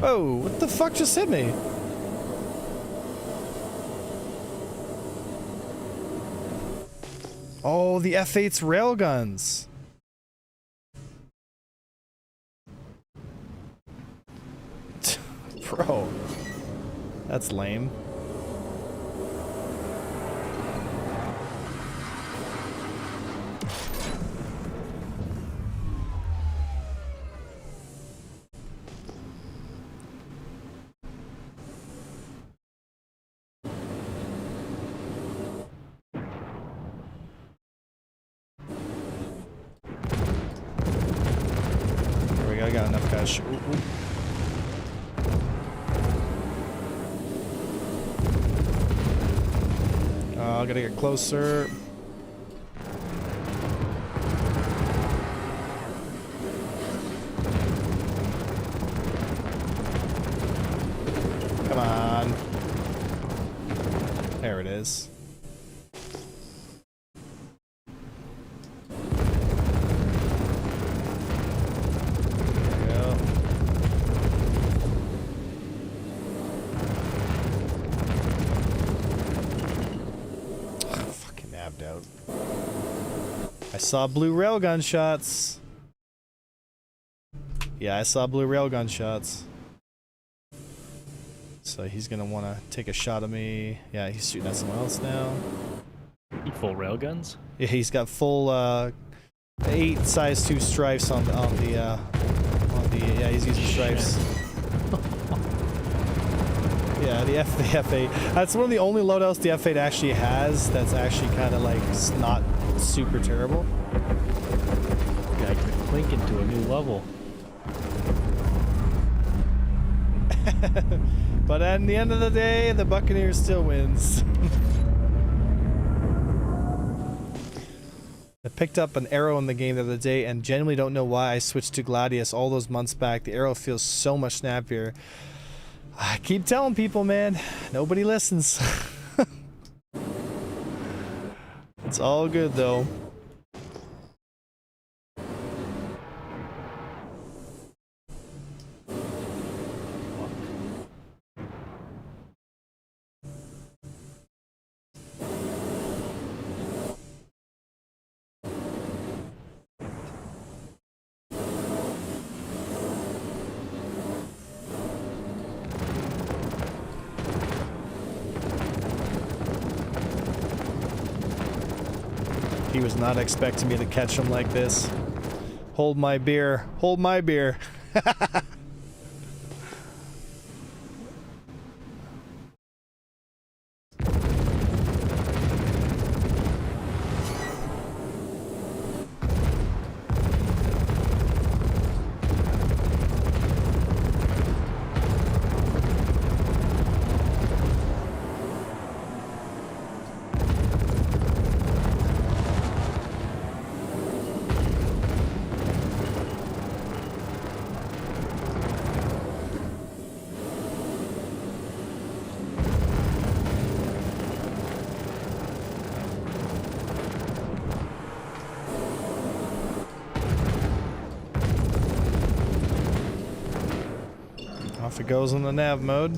Oh, what the fuck just hit me? Oh, the F8's railguns. Bro. That's lame. There we go, I got enough guys. Ooh, ooh. I gotta get closer. Come on. There it is. There we go. Out. I saw blue railgun shots. Yeah, I saw blue railgun shots. So he's gonna want to take a shot at me. Yeah, he's shooting at someone else now. Full railguns? Yeah, he's got full 8 size 2 stripes on the yeah, he's using stripes. Yeah, the F8. That's one of the only loadouts the F8 actually has that's actually kind of like not super terrible. Guy could clink into a new level. But at the end of the day, the Buccaneers still wins. I picked up an arrow in the game the other day and genuinely don't know why I switched to Gladius all those months back. The arrow feels so much snappier. I keep telling people, man, nobody listens. It's all good, though. He was not expecting me to catch him like this. Hold my beer. Hold my beer. Off it goes in the nav mode.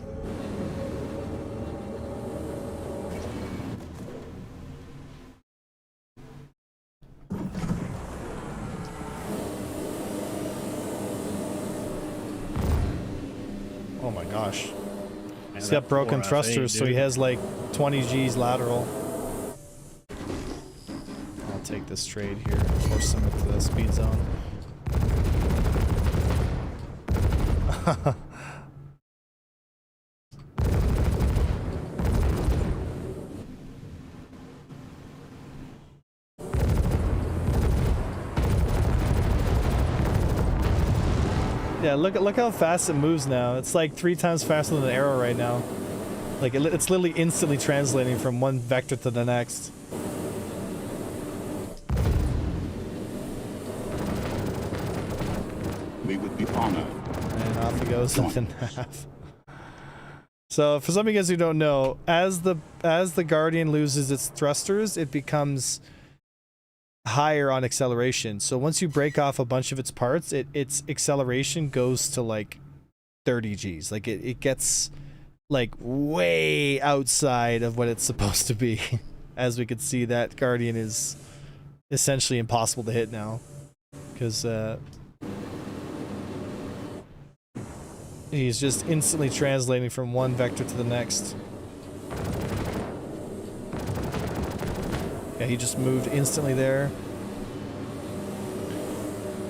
Oh my gosh. He's got broken thrusters, so he has like 20 G's lateral. I'll take this trade here, force him into the speed zone. Yeah, look how fast it moves now. It's like 3 times faster than an arrow right now. Like it's literally instantly translating from one vector to the next. We would be honored. And off he goes in half. So for some of you guys who don't know, as the Guardian loses its thrusters, it becomes higher on acceleration. So once you break off a bunch of its parts, its acceleration goes to like 30 Gs. Like it gets like way outside of what it's supposed to be. As we could see, that Guardian is essentially impossible to hit now. Because he's just instantly translating from one vector to the next. Yeah, he just moved instantly there.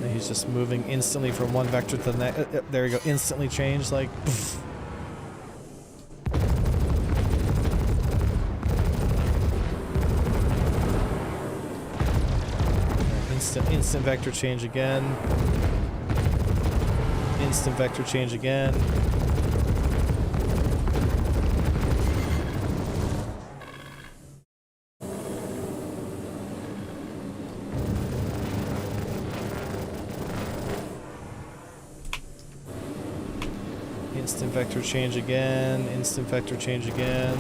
And he's just moving instantly from one vector to the next. There you go, instantly changed, like, poof. Instant vector change again. Instant vector change again. Instant vector change again. Instant vector change again.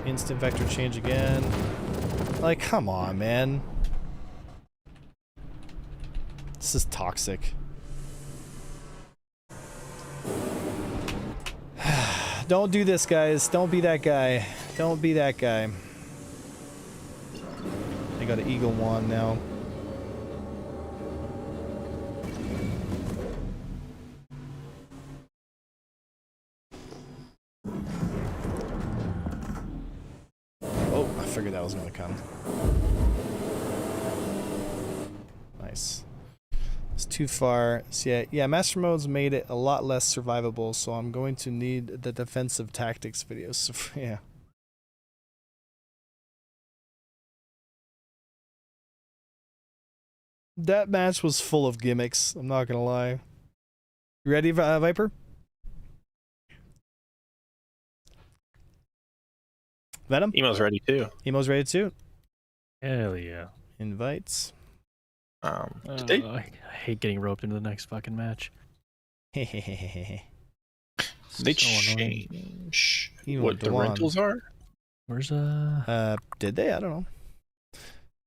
Instant vector change again. Like, come on, man. This is toxic. Don't do this, guys. Don't be that guy. Don't be that guy. I got an Eagle Wand now. Oh, I figured that was gonna come. Nice. It's too far. So yeah, Master Mode's made it a lot less survivable, so I'm going to need the defensive tactics videos. So, yeah. That match was full of gimmicks, I'm not gonna lie. You ready, Viper? Venom? Emo's ready too. Emo's ready too? Hell yeah. Invites. I hate getting roped into the next fucking match. They So change Emo what the Dwan. rentals are. Where's Did they? I don't know.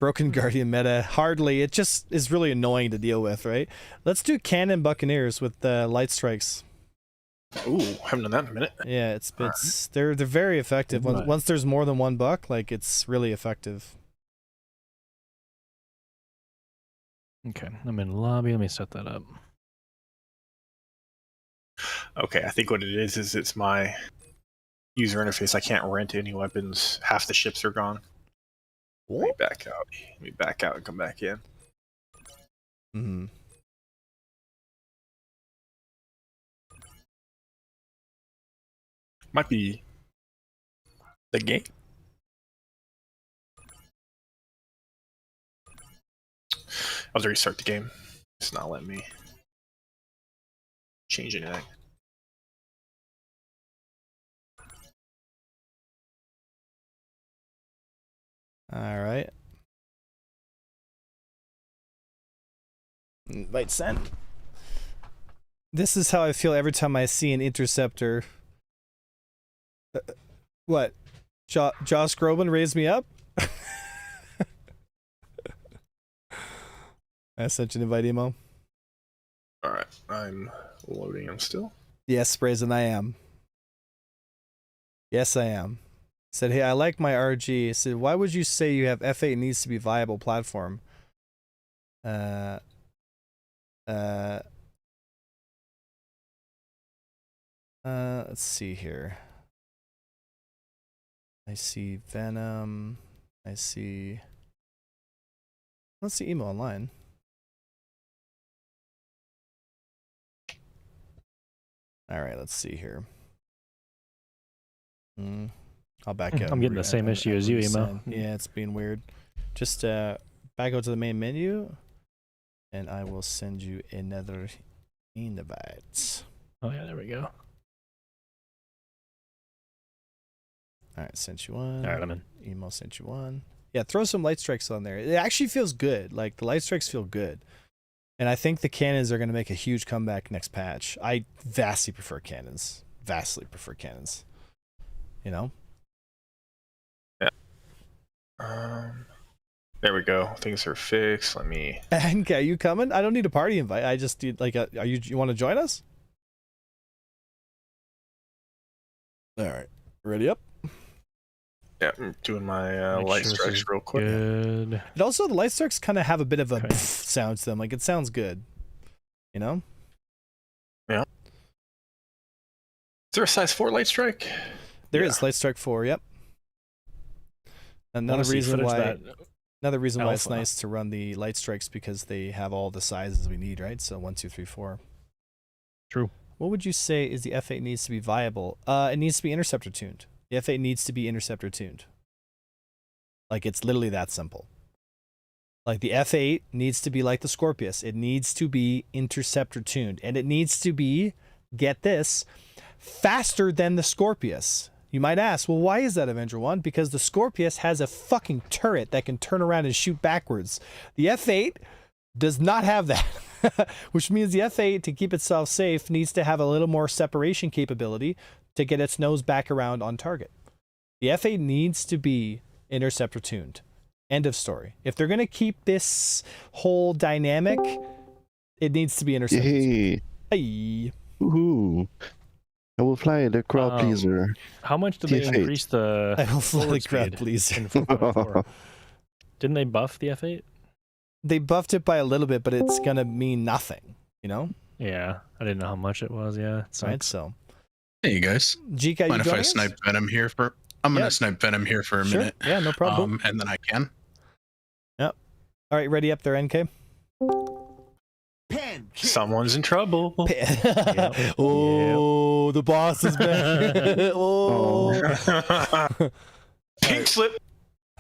Broken Guardian meta. Hardly. It just is really annoying to deal with, right? Let's do Cannon Buccaneers with light strikes. Ooh, haven't done that in a minute. Yeah, it's they're very effective. Once there's more than one buck, like it's really effective. Okay, I'm in lobby. Let me set that up. Okay, I think what it is it's my user interface. I can't rent any weapons. Half the ships are gone. Let me back out. Let me back out and come back in. Mm-hmm. Might be the game. I was ready to start the game. It's not letting me change anything. All right. Invite sent. This is how I feel every time I see an interceptor. What? Josh Groban raised me up? I sent you an invite, Emo. Alright, I'm loading them still. Yes, Brazen, I am. Yes, I am. Said, hey, I like my RG. Said, why would you say you have F8 needs to be a viable platform? Let's see here. I see Venom. I see... Let's see Emo online. Alright, let's see here. I'll back out. I'm getting the same issue as you, Emo. Yeah, it's being weird. Just back out to the main menu. And I will send you another invite. Oh yeah, there we go. All right, sent you one. All right, I'm in. Emo sent you one. Yeah, throw some light strikes on there. It actually feels good. Like, the light strikes feel good. And I think the cannons are going to make a huge comeback next patch. I vastly prefer cannons. Vastly prefer cannons. You know? Yeah. There we go. Things are fixed. Let me. Okay, you coming? I don't need a party invite. I just need, like, are you want to join us? All right. Ready up? Yeah, I'm doing my Make light sure this strikes is real quick. Good. And also, the light strikes kind of have a bit of a Okay. pff sound to them. Like, it sounds good. You know? Yeah. Is there a size 4 light strike? There is light strike 4. Yep. Another Wanna see reason footage why. that Another reason why it's alpha. nice to run the light strikes, because they have all the sizes we need, right? So 1, 2, 3, 4. True. What would you say is the F8 needs to be viable? It needs to be interceptor tuned. The F8 needs to be interceptor tuned. Like, it's literally that simple. Like, the F8 needs to be like the Scorpius. It needs to be interceptor tuned. And it needs to be, get this, faster than the Scorpius. You might ask, well, why is that, Avenger 1? Because the Scorpius has a fucking turret that can turn around and shoot backwards. The F8 does not have that. Which means the F8, to keep itself safe, needs to have a little more separation capability to get its nose back around on target. The F8 needs to be interceptor tuned. End of story. If they're going to keep this whole dynamic, it needs to be interceptor tuned. Hey. Woohoo. I will fly the crowd pleaser. How much did they F8. increase the I will fly forward the crowd speed pleaser. in 4.4? Didn't they buff the F8? They buffed it by a little bit, but it's going to mean nothing, you know? Yeah, I didn't know how much it was. Yeah, Right, so. Hey, you guys. GK, Mind you if I joining us? snipe Venom here for... I'm going to snipe Venom here for a Sure. minute. Yeah, no problem. And then I can. Yep. All right, ready up there, NK? Someone's in trouble. Oh, the boss is back. Oh. Pink slip.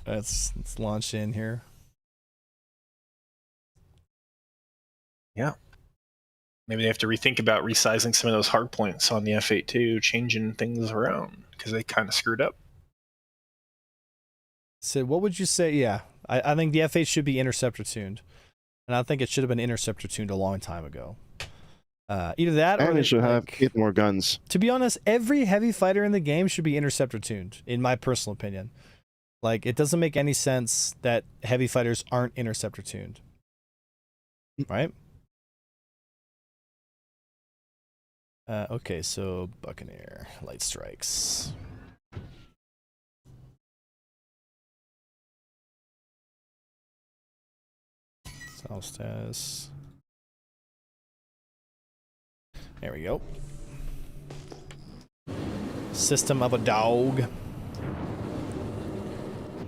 Let's launch in here. Yeah. Maybe they have to rethink about resizing some of those hard points on the F8 too, changing things around because they kind of screwed up. So what would you say? Yeah, I think the F8 should be interceptor tuned. And I think it should have been interceptor tuned a long time ago. Either that or And they it should have 8 more guns. To be honest, every heavy fighter in the game should be interceptor tuned, in my personal opinion. Like, it doesn't make any sense that heavy fighters aren't interceptor tuned. Right? Okay, so Buccaneer, light strikes. Solstice. There we go. System of a Dog.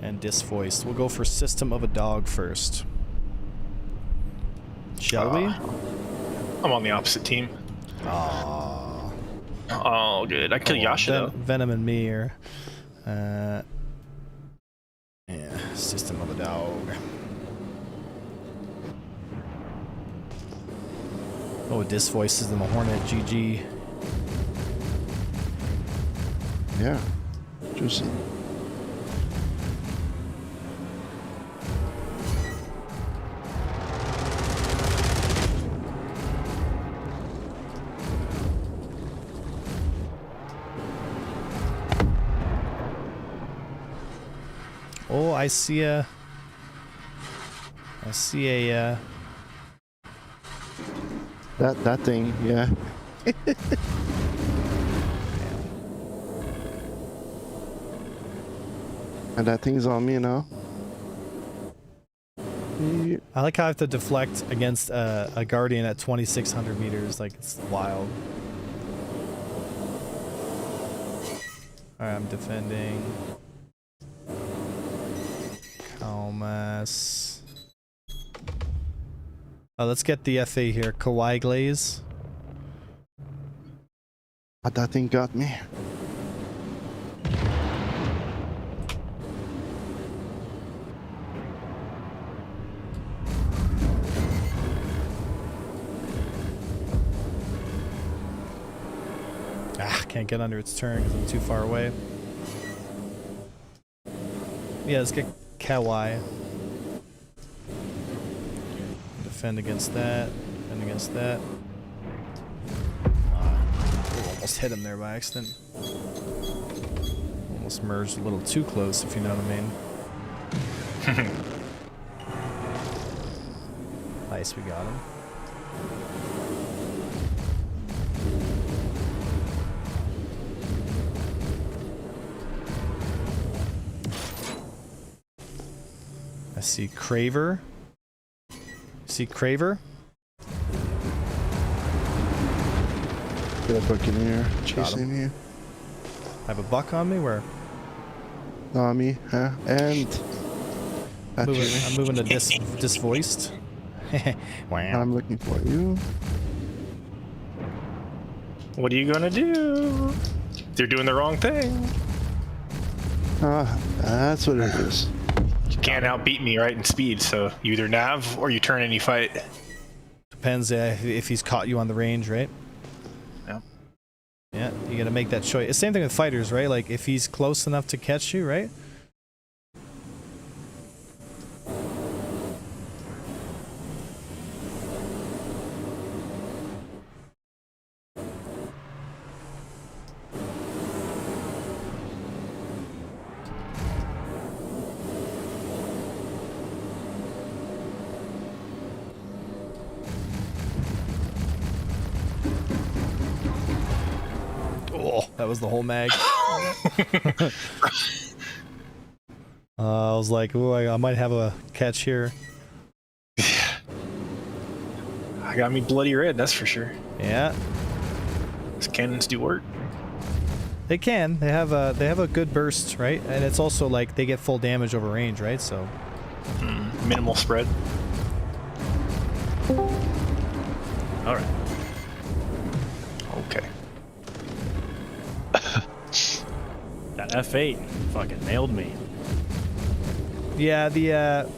And Disvoiced. We'll go for System of a Dog first. Shall we? I'm on the opposite team. Aww. Oh, good. I kill Yasha though. Venom and me are. Yeah, System of a Dog. Oh, Disvoices in the Hornet. GG. Yeah. Juicy. Oh, I see a That thing, yeah. And that thing's on me now. I like how I have to deflect against a Guardian at 2,600 meters. Like, it's wild. Alright, I'm defending. Calmas. Let's get the FA here. Kawaii Glaze. But that thing got me. Ah, can't get under its turn because I'm too far away. Yeah, let's get Kawaii. Defend against that. Defend against that. Almost hit him there by accident. Almost merged a little too close, if you know what I mean. Nice, we got him. I see Craver. See Craver? Got a Buccaneer chasing you. I have a buck on me? Where? On me, huh? And I'm moving to disvoiced. Wow. I'm looking for you. What are you gonna do? They're doing the wrong thing. Ah, that's what it is. You can't outbeat me, right, in speed, so you either nav or you turn any fight. Depends if he's caught you on the range, right? Yep. Yeah, you gotta make that choice. Same thing with fighters, right? Like, if he's close enough to catch you, right? That was the whole mag. I was like, ooh, I might have a catch here. I got me bloody red, that's for sure. Yeah. These cannons do work. They can. They have a good burst, right? And it's also like they get full damage over range, right? So minimal spread. All right. Okay. That F8 fucking nailed me. yeah, the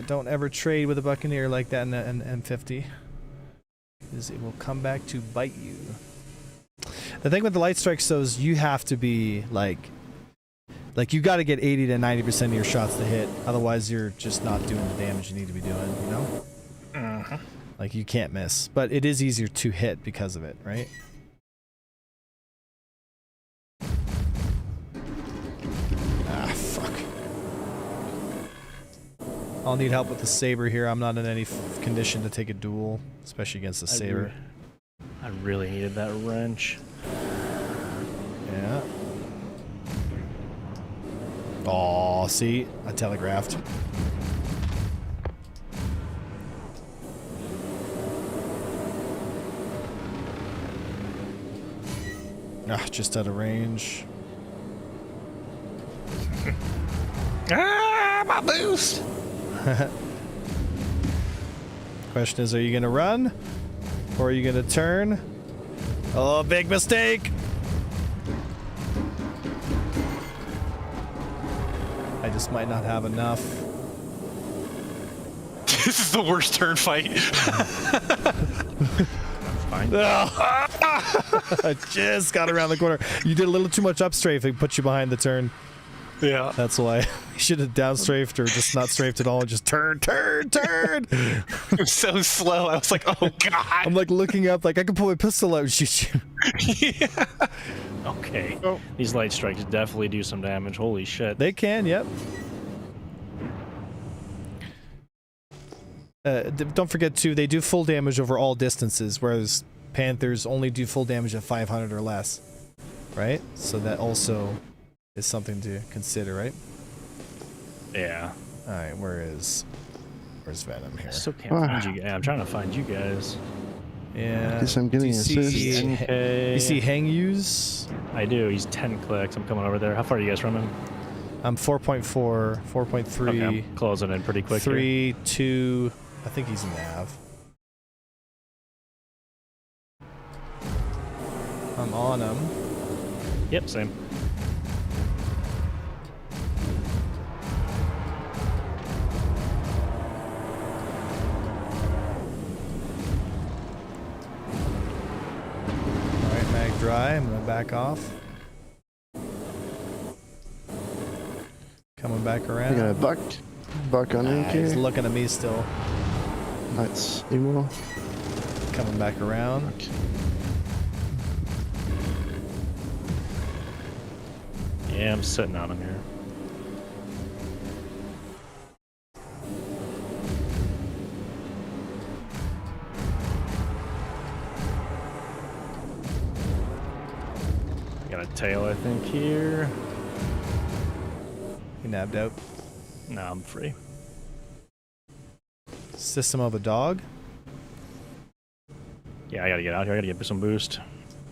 don't ever trade with a Buccaneer like that in an M50, because it will come back to bite you. The thing with the light strikes, though, is you have to be like you got to get 80 to 90% of your shots to hit, otherwise you're just not doing the damage you need to be doing, you know? Mm-hmm. Like, you can't miss, but it is easier to hit because of it, right? Ah, fuck. I'll need help with the saber here. I'm not in any condition to take a duel, especially against the saber. I really needed that wrench. Yeah. Oh, see? I telegraphed. Ah, just out of range. Ah, my boost! Question is, are you gonna run? Or are you gonna turn? Oh, big mistake! I just might not have enough. This is the worst turn fight. Fine. I just got around the corner. You did a little too much up strafing, put you behind the turn. Yeah. That's why. You should have down strafed or just not strafed at all. Just turn. It was so slow. I was like, oh god. I'm like looking up, like I can pull my pistol out and shoot you. Yeah. Okay. These light strikes definitely do some damage. Holy shit. They can, yep. Don't forget too, they do full damage over all distances, whereas Panthers only do full damage at 500 or less, right? So that also is something to consider, right? Yeah. All right, where's Venom here? I still can't find you guys. I'm trying to find you guys. Yeah. Guess I'm getting do you see Hang Use? I do. He's 10 clicks. I'm coming over there. How far are you guys from him? I'm 4.4, 4.3. Okay, I'm closing in pretty quick. 3, 2. I think he's nav. I'm on him. Yep, same. guy. I'm gonna back off. Coming back around. You got back on in He's here. looking at me still. That's emo. Coming back around. Yeah, I'm sitting on him here. Got a tail, I think, here. He nabbed out. No, I'm free. System of a dog. Yeah, I gotta get out here. I gotta get some boost.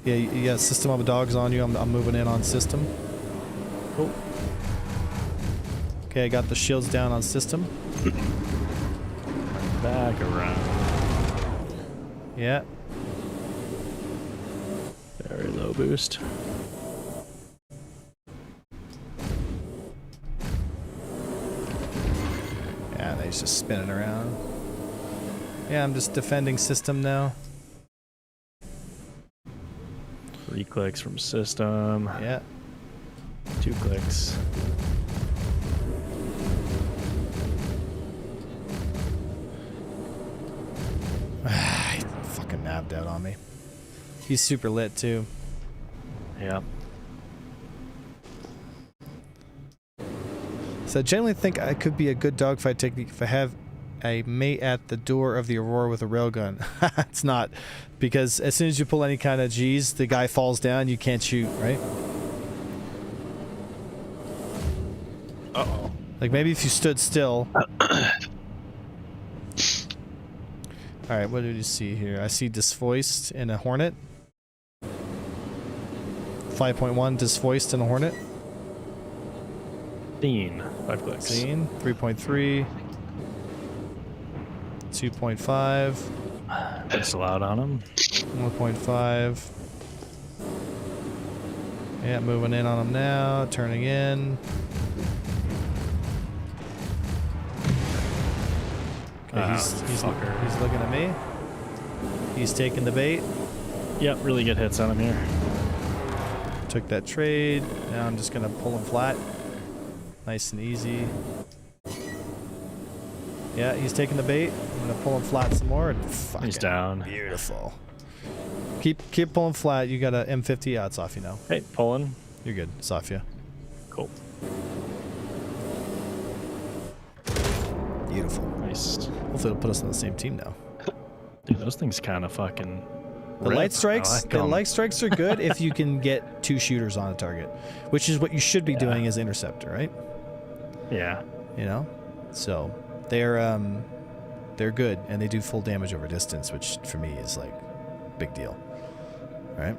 Yeah, you got system of a dog's on you. I'm moving in on system. Cool. Okay, I got the shields down on system. Back around. Yeah. Very low boost. Yeah, he's just spinning around. Yeah, I'm just defending system now. 3 clicks from system. Yeah. 2 clicks. He fucking nabbed out on me. He's super lit too. Yeah. So I generally think I could be a good dogfight technique if I have a mate at the door of the Aurora with a railgun. It's not, because as soon as you pull any kind of G's, the guy falls down, you can't shoot, right? Uh-oh. Like maybe if you stood still. Alright, what did you see here? I see Disvoiced in a Hornet. 5.1 Disvoiced in a Hornet. Scene. 5 clicks. Scene. 3.3. 2.5. Pistol out on him. 1.5. Yeah, moving in on him now. Turning in. Okay, he's looking at me. He's taking the bait. Yep, really good hits on him here. Took that trade. Now I'm just gonna pull him flat. Nice and easy. Yeah, he's taking the bait. I'm gonna pull him flat some more. And He's down. Beautiful. Keep pulling flat. You got a M50. Yeah, it's off you now. Hey, pulling. You're good. It's off you. Cool. Beautiful. Nice. Hopefully it'll put us on the same team now. Dude, those things kind of fucking. The rip. light strikes. I like The 'em. light strikes are good if you can get 2 shooters on a target, which is what you should be doing as interceptor, right? Yeah. You know, so they're good and they do full damage over distance, which for me is like big deal, right?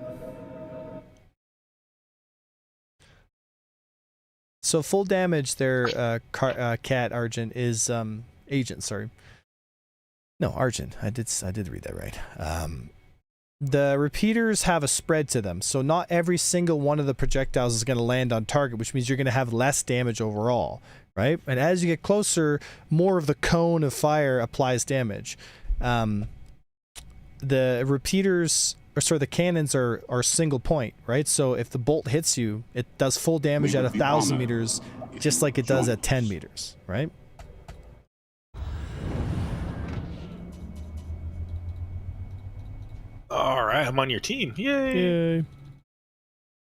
So full damage, their cat Argent is agent. Sorry, no Argent. I did read that right. The repeaters have a spread to them, so not every single one of the projectiles is going to land on target, which means you're going to have less damage overall, right? And as you get closer, more of the cone of fire applies damage. The repeaters, or sorry, the cannons are single point, right? So if the bolt hits you, it does full damage at 1,000 meters, just like it does at 10 meters, right? All right, I'm on your team. Yay! Yay!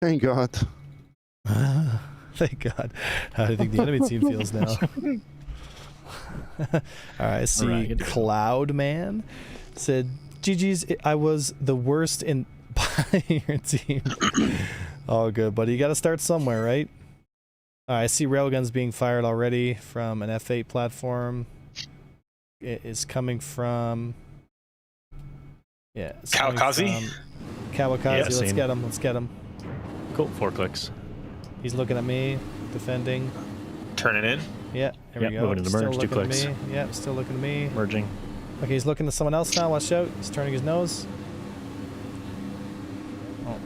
Thank God. Thank God. How do you think the enemy team feels now? All right, I see Alright, Cloud Man said, GG's, I was the worst in buying your team. Oh, good, buddy. You got to start somewhere, right? All right, I see railguns being fired already from an F8 platform. It is coming from... Yeah. it's coming Kamikaze? from Kamikaze. Yeah, Let's seen. get him. Let's get him. Cool. 4 clicks. He's looking at me, defending. Turning in. Yeah, here Yep, we go. moving to the Still merge, 2 looking at clicks. me. Yeah, still looking at me. Merging. Okay, he's looking at someone else now. Watch out. He's turning his nose. Oh.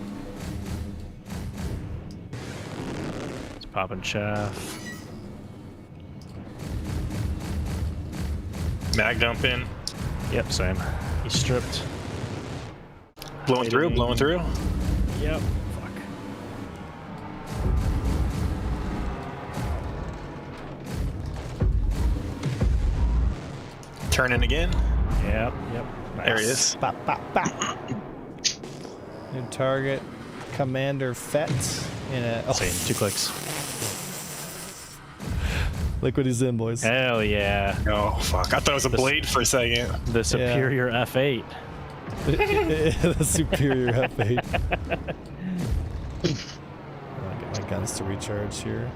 It's popping chaff. Mag dump in. Yep, same. He's stripped. Blowing through. Yep. Fuck. Turning again. Yep. Yep. There he is. Bop, bop, bop. New target, Commander Fett. In a Same. 2 clicks. Look what he's in, boys. Hell yeah. Oh fuck! I thought it was a blade for a second. The superior F8. The superior F8. I'll get my guns to recharge here.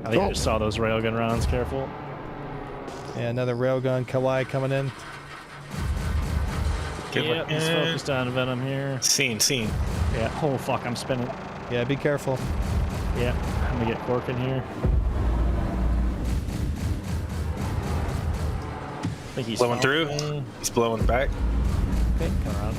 I think I just saw those railgun rounds. Careful. Yeah, another railgun Kawaii coming in. Yep, he's focused on Venom here. Scene. Yeah. Oh fuck! I'm spinning. Yeah, be careful. Yeah, I'm gonna get Cork in here. I think he's blowing through. He's blowing back. Okay, come around.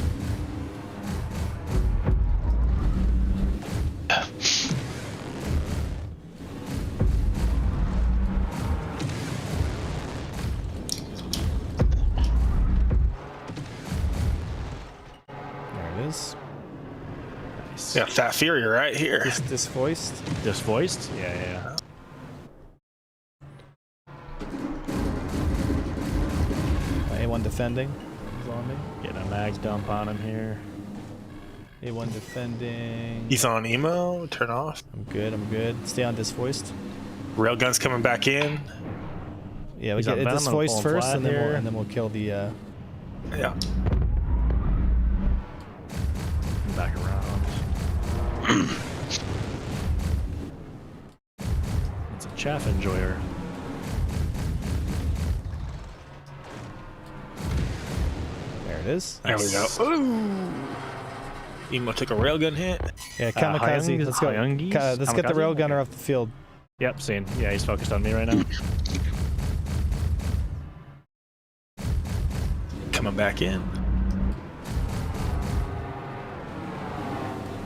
There it is. Nice. Yeah, Fat Fury right here. Disvoiced. Disvoiced? Yeah. A1 defending. He's on me. Getting a mag dump on him here. A1 defending. He's on emo. Turn off. I'm good. Stay on disvoiced. Railgun's coming back in. Yeah, we He's get on a Venom, disvoiced I'm first, flat and here. then we'll kill the. Yeah. Back around. It's a chaff enjoyer. There it is. There we go. Ooh. Emo took a railgun hit. Yeah, kamikaze. Let's go. Let's get the railgunner off the field. Yep, seen. Yeah, he's focused on me right now. Coming back in.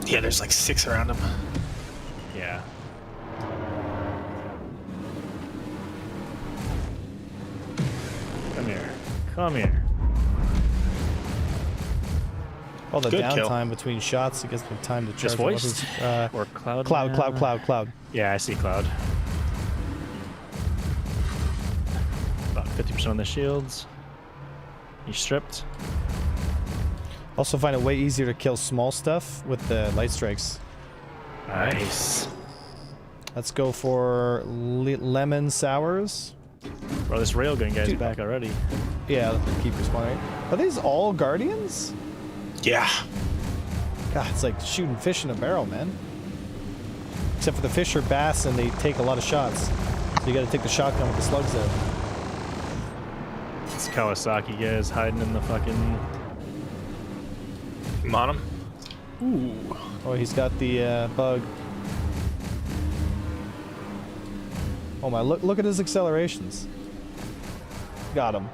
Yeah, there's like 6 around him. Yeah. Come here. Come here. All the Good kill. downtime between shots, it gives me time to charge. Just the voiced? weapons. Or Cloud? Cloud. Yeah, I see Cloud. About 50% on the shields. He's stripped. Also find it way easier to kill small stuff with the light strikes. Nice. Let's go for lemon sours. Bro, this railgun guy's Dude. back already. Yeah, keep respawning. Are these all guardians? Yeah. God, it's like shooting fish in a barrel, man. Except for the fish are bass and they take a lot of shots. So you gotta take the shotgun with the slugs out. This Kawasaki guy is hiding in the fucking... I'm on him. Ooh. Oh, he's got the bug. Oh my, look at his accelerations. Got him.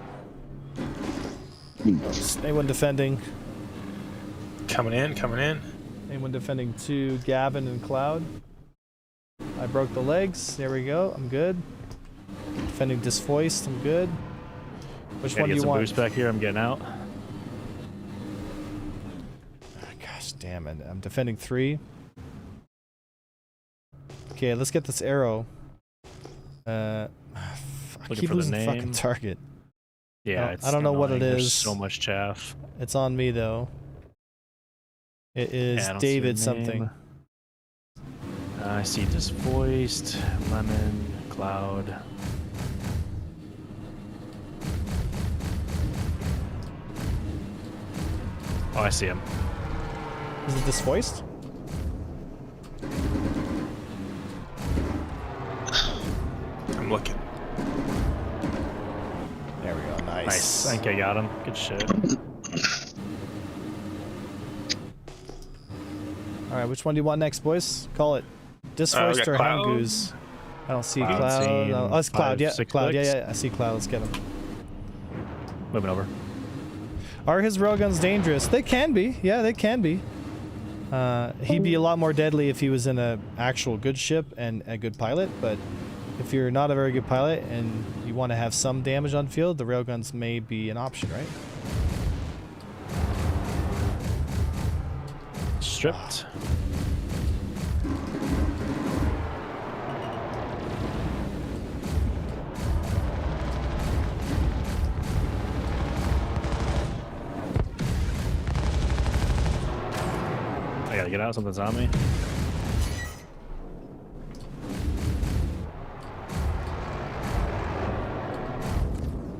Anyone defending? Coming in. Anyone defending 2, Gavin and Cloud? I broke the legs. There we go. I'm good. Defending disvoiced. I'm good. Which one do you want? Boost back here. I'm getting out. Oh, gosh damn it. I'm defending 3. Okay, let's get this arrow. I Looking keep for the losing the fucking name. target. Yeah, Oh, it's I don't know what annoying. it There's is. so much chaff. It's on me though. It is Yeah, I don't see David the something. name. I see disvoiced, lemon, Cloud. Oh, I see him. Is it disvoiced? I'm looking. There we go. Nice. Nice. I think I got him. Good shit. All right, which one do you want next, boys? Call it. Disvoiced got or Cloud. Hangoos? I don't see Cloud. Cloud. Seen Oh, it's Cloud. 5, Yeah, 6 Cloud. clicks. Yeah, I see Cloud. Let's get him. Moving over. Are his railguns dangerous? They can be. Yeah, they can be. He'd be a lot more deadly if he was in an actual good ship and a good pilot, but if you're not a very good pilot and you want to have some damage on field, the railguns may be an option, right? stripped. I gotta get out, something's on me.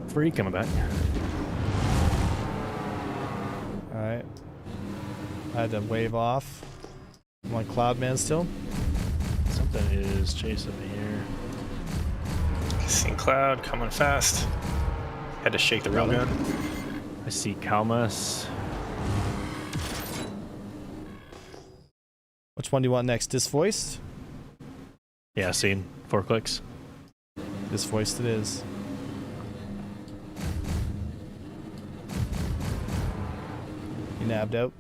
Free coming back. Alright. I had to wave off. I'm on Cloudman still. Something is chasing me here. Seen Cloud coming fast. Had to shake the railgun. I see Kalmas. Which one do you want next? Disvoiced? Yeah, seen. 4 clicks. Disvoiced it is. You nabbed out.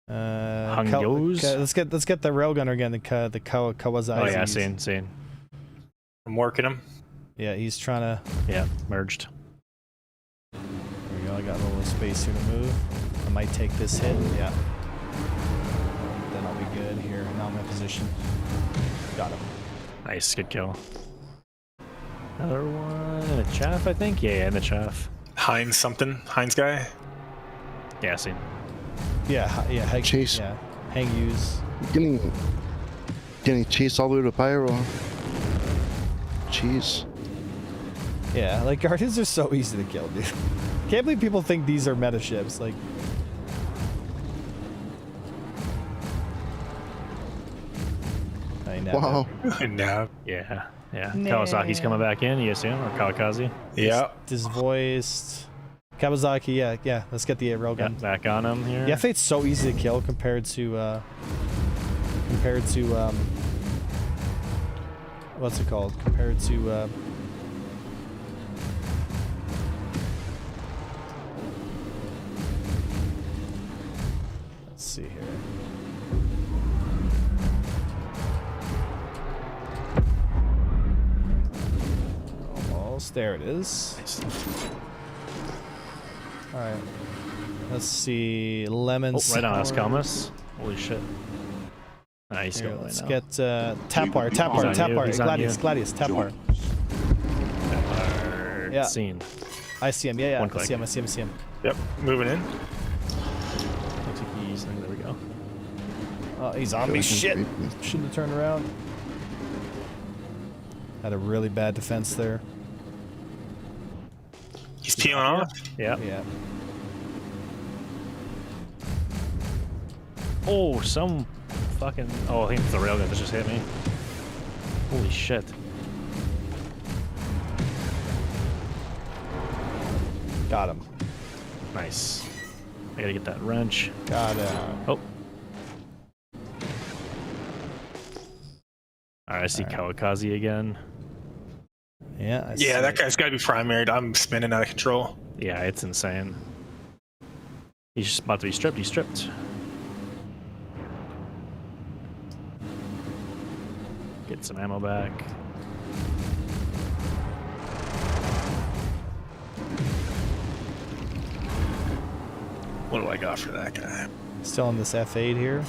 Hungyo's? Let's get the railgunner again. The Kawazai. Oh yeah, seen. I'm working him. Yeah, he's trying to. Yeah, merged. There we go. I got a little space here to move. I might take this hit. Yeah. Then I'll be good here. Now I'm in position. Got him. Nice, good kill. Another one in a chaff, I think. Yeah, in the chaff. Heinz something. Heinz guy. Yeah, seen. Yeah. Chase. Yeah. Hang use. Getting chased all the way to Pyro. Jeez. Yeah, like Guardians are so easy to kill, dude. Can't believe people think these are meta ships. Like. Wow. Nah. Yeah. Kawasaki's coming back in, you assume? Or Kawakazi? Yeah. Disvoiced. Kawasaki, yeah. Let's get the railgun. Yep, back on him here. Yeah, Fate's so easy to kill compared to what's it called? Compared to let's see here. Almost. There it is. Nice. Alright. Let's see. Lemons. Oh, right on us, Kalmas. Holy shit. Nice going Let's right get Tapar, Gladius, Tapar. Yeah. Scene. I see him, yeah. One I click. see him. Yep. Moving in. Looks like he's there we go. Oh, he's on me. Shit. Shouldn't have turned around. Had a really bad defense there. He's peeling off. Yeah. Yeah. Oh, some fucking. Oh, I think it's the railgun that just hit me. Holy shit. Got him. Nice. I gotta get that wrench. Got him. Oh. Alright, I see Kawakazi again. Yeah, I see Yeah, that it. guy's got to be primaried. I'm spinning out of control. Yeah, it's insane. He's just about to be stripped. He's stripped. Get some ammo back. What do I got for that guy? Still on this F8 here.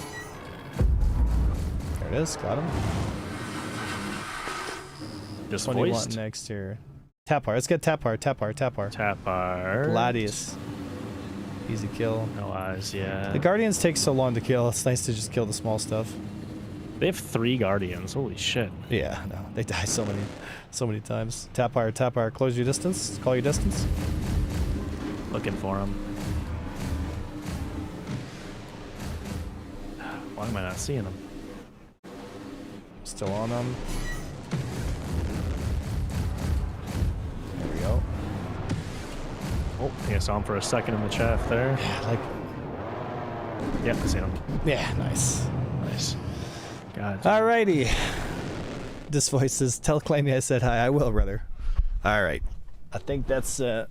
There it is. Got him. Just What do you want voiced. next here? Tapar. Let's get Tapar. Tapar. Gladius. Easy kill. No eyes, yeah. The Guardians take so long to kill. It's nice to just kill the small stuff. They have 3 Guardians. Holy shit. Yeah, no, they die so many times. Tapar. Close your distance. Call your distance. Looking for him. Why am I not seeing him? Still on them. There we go. Oh, yeah, I saw him for a second in the chaff there. Yeah, like. Yep, I see him. Yeah, nice. Nice. God. Alrighty. This voice says, "Tell Clammy I said hi." I will, brother. All right. I think that's a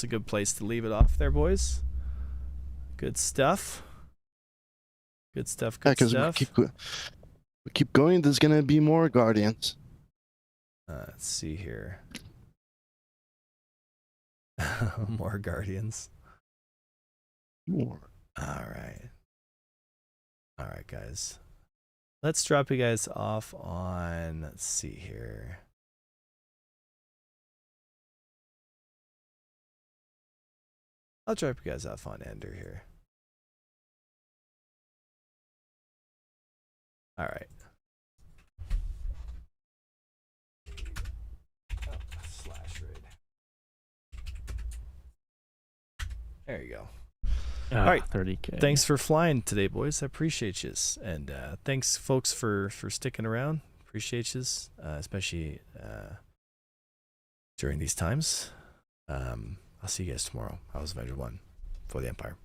good place to leave it off there, boys. Good stuff. Good stuff. Yeah, Good because stuff. we keep going. There's gonna be more Guardians. Let's see here. More Guardians. More. All right. All right, guys. Let's drop you guys off on, let's see here. I'll drop you guys off on Ender here. All right. Slash raid. There you go. All right, 30K. Thanks for flying today, boys. I appreciate you, and thanks, folks, for sticking around. Appreciate you, especially during these times. I'll see you guys tomorrow. I was Avenger 1 for the Empire.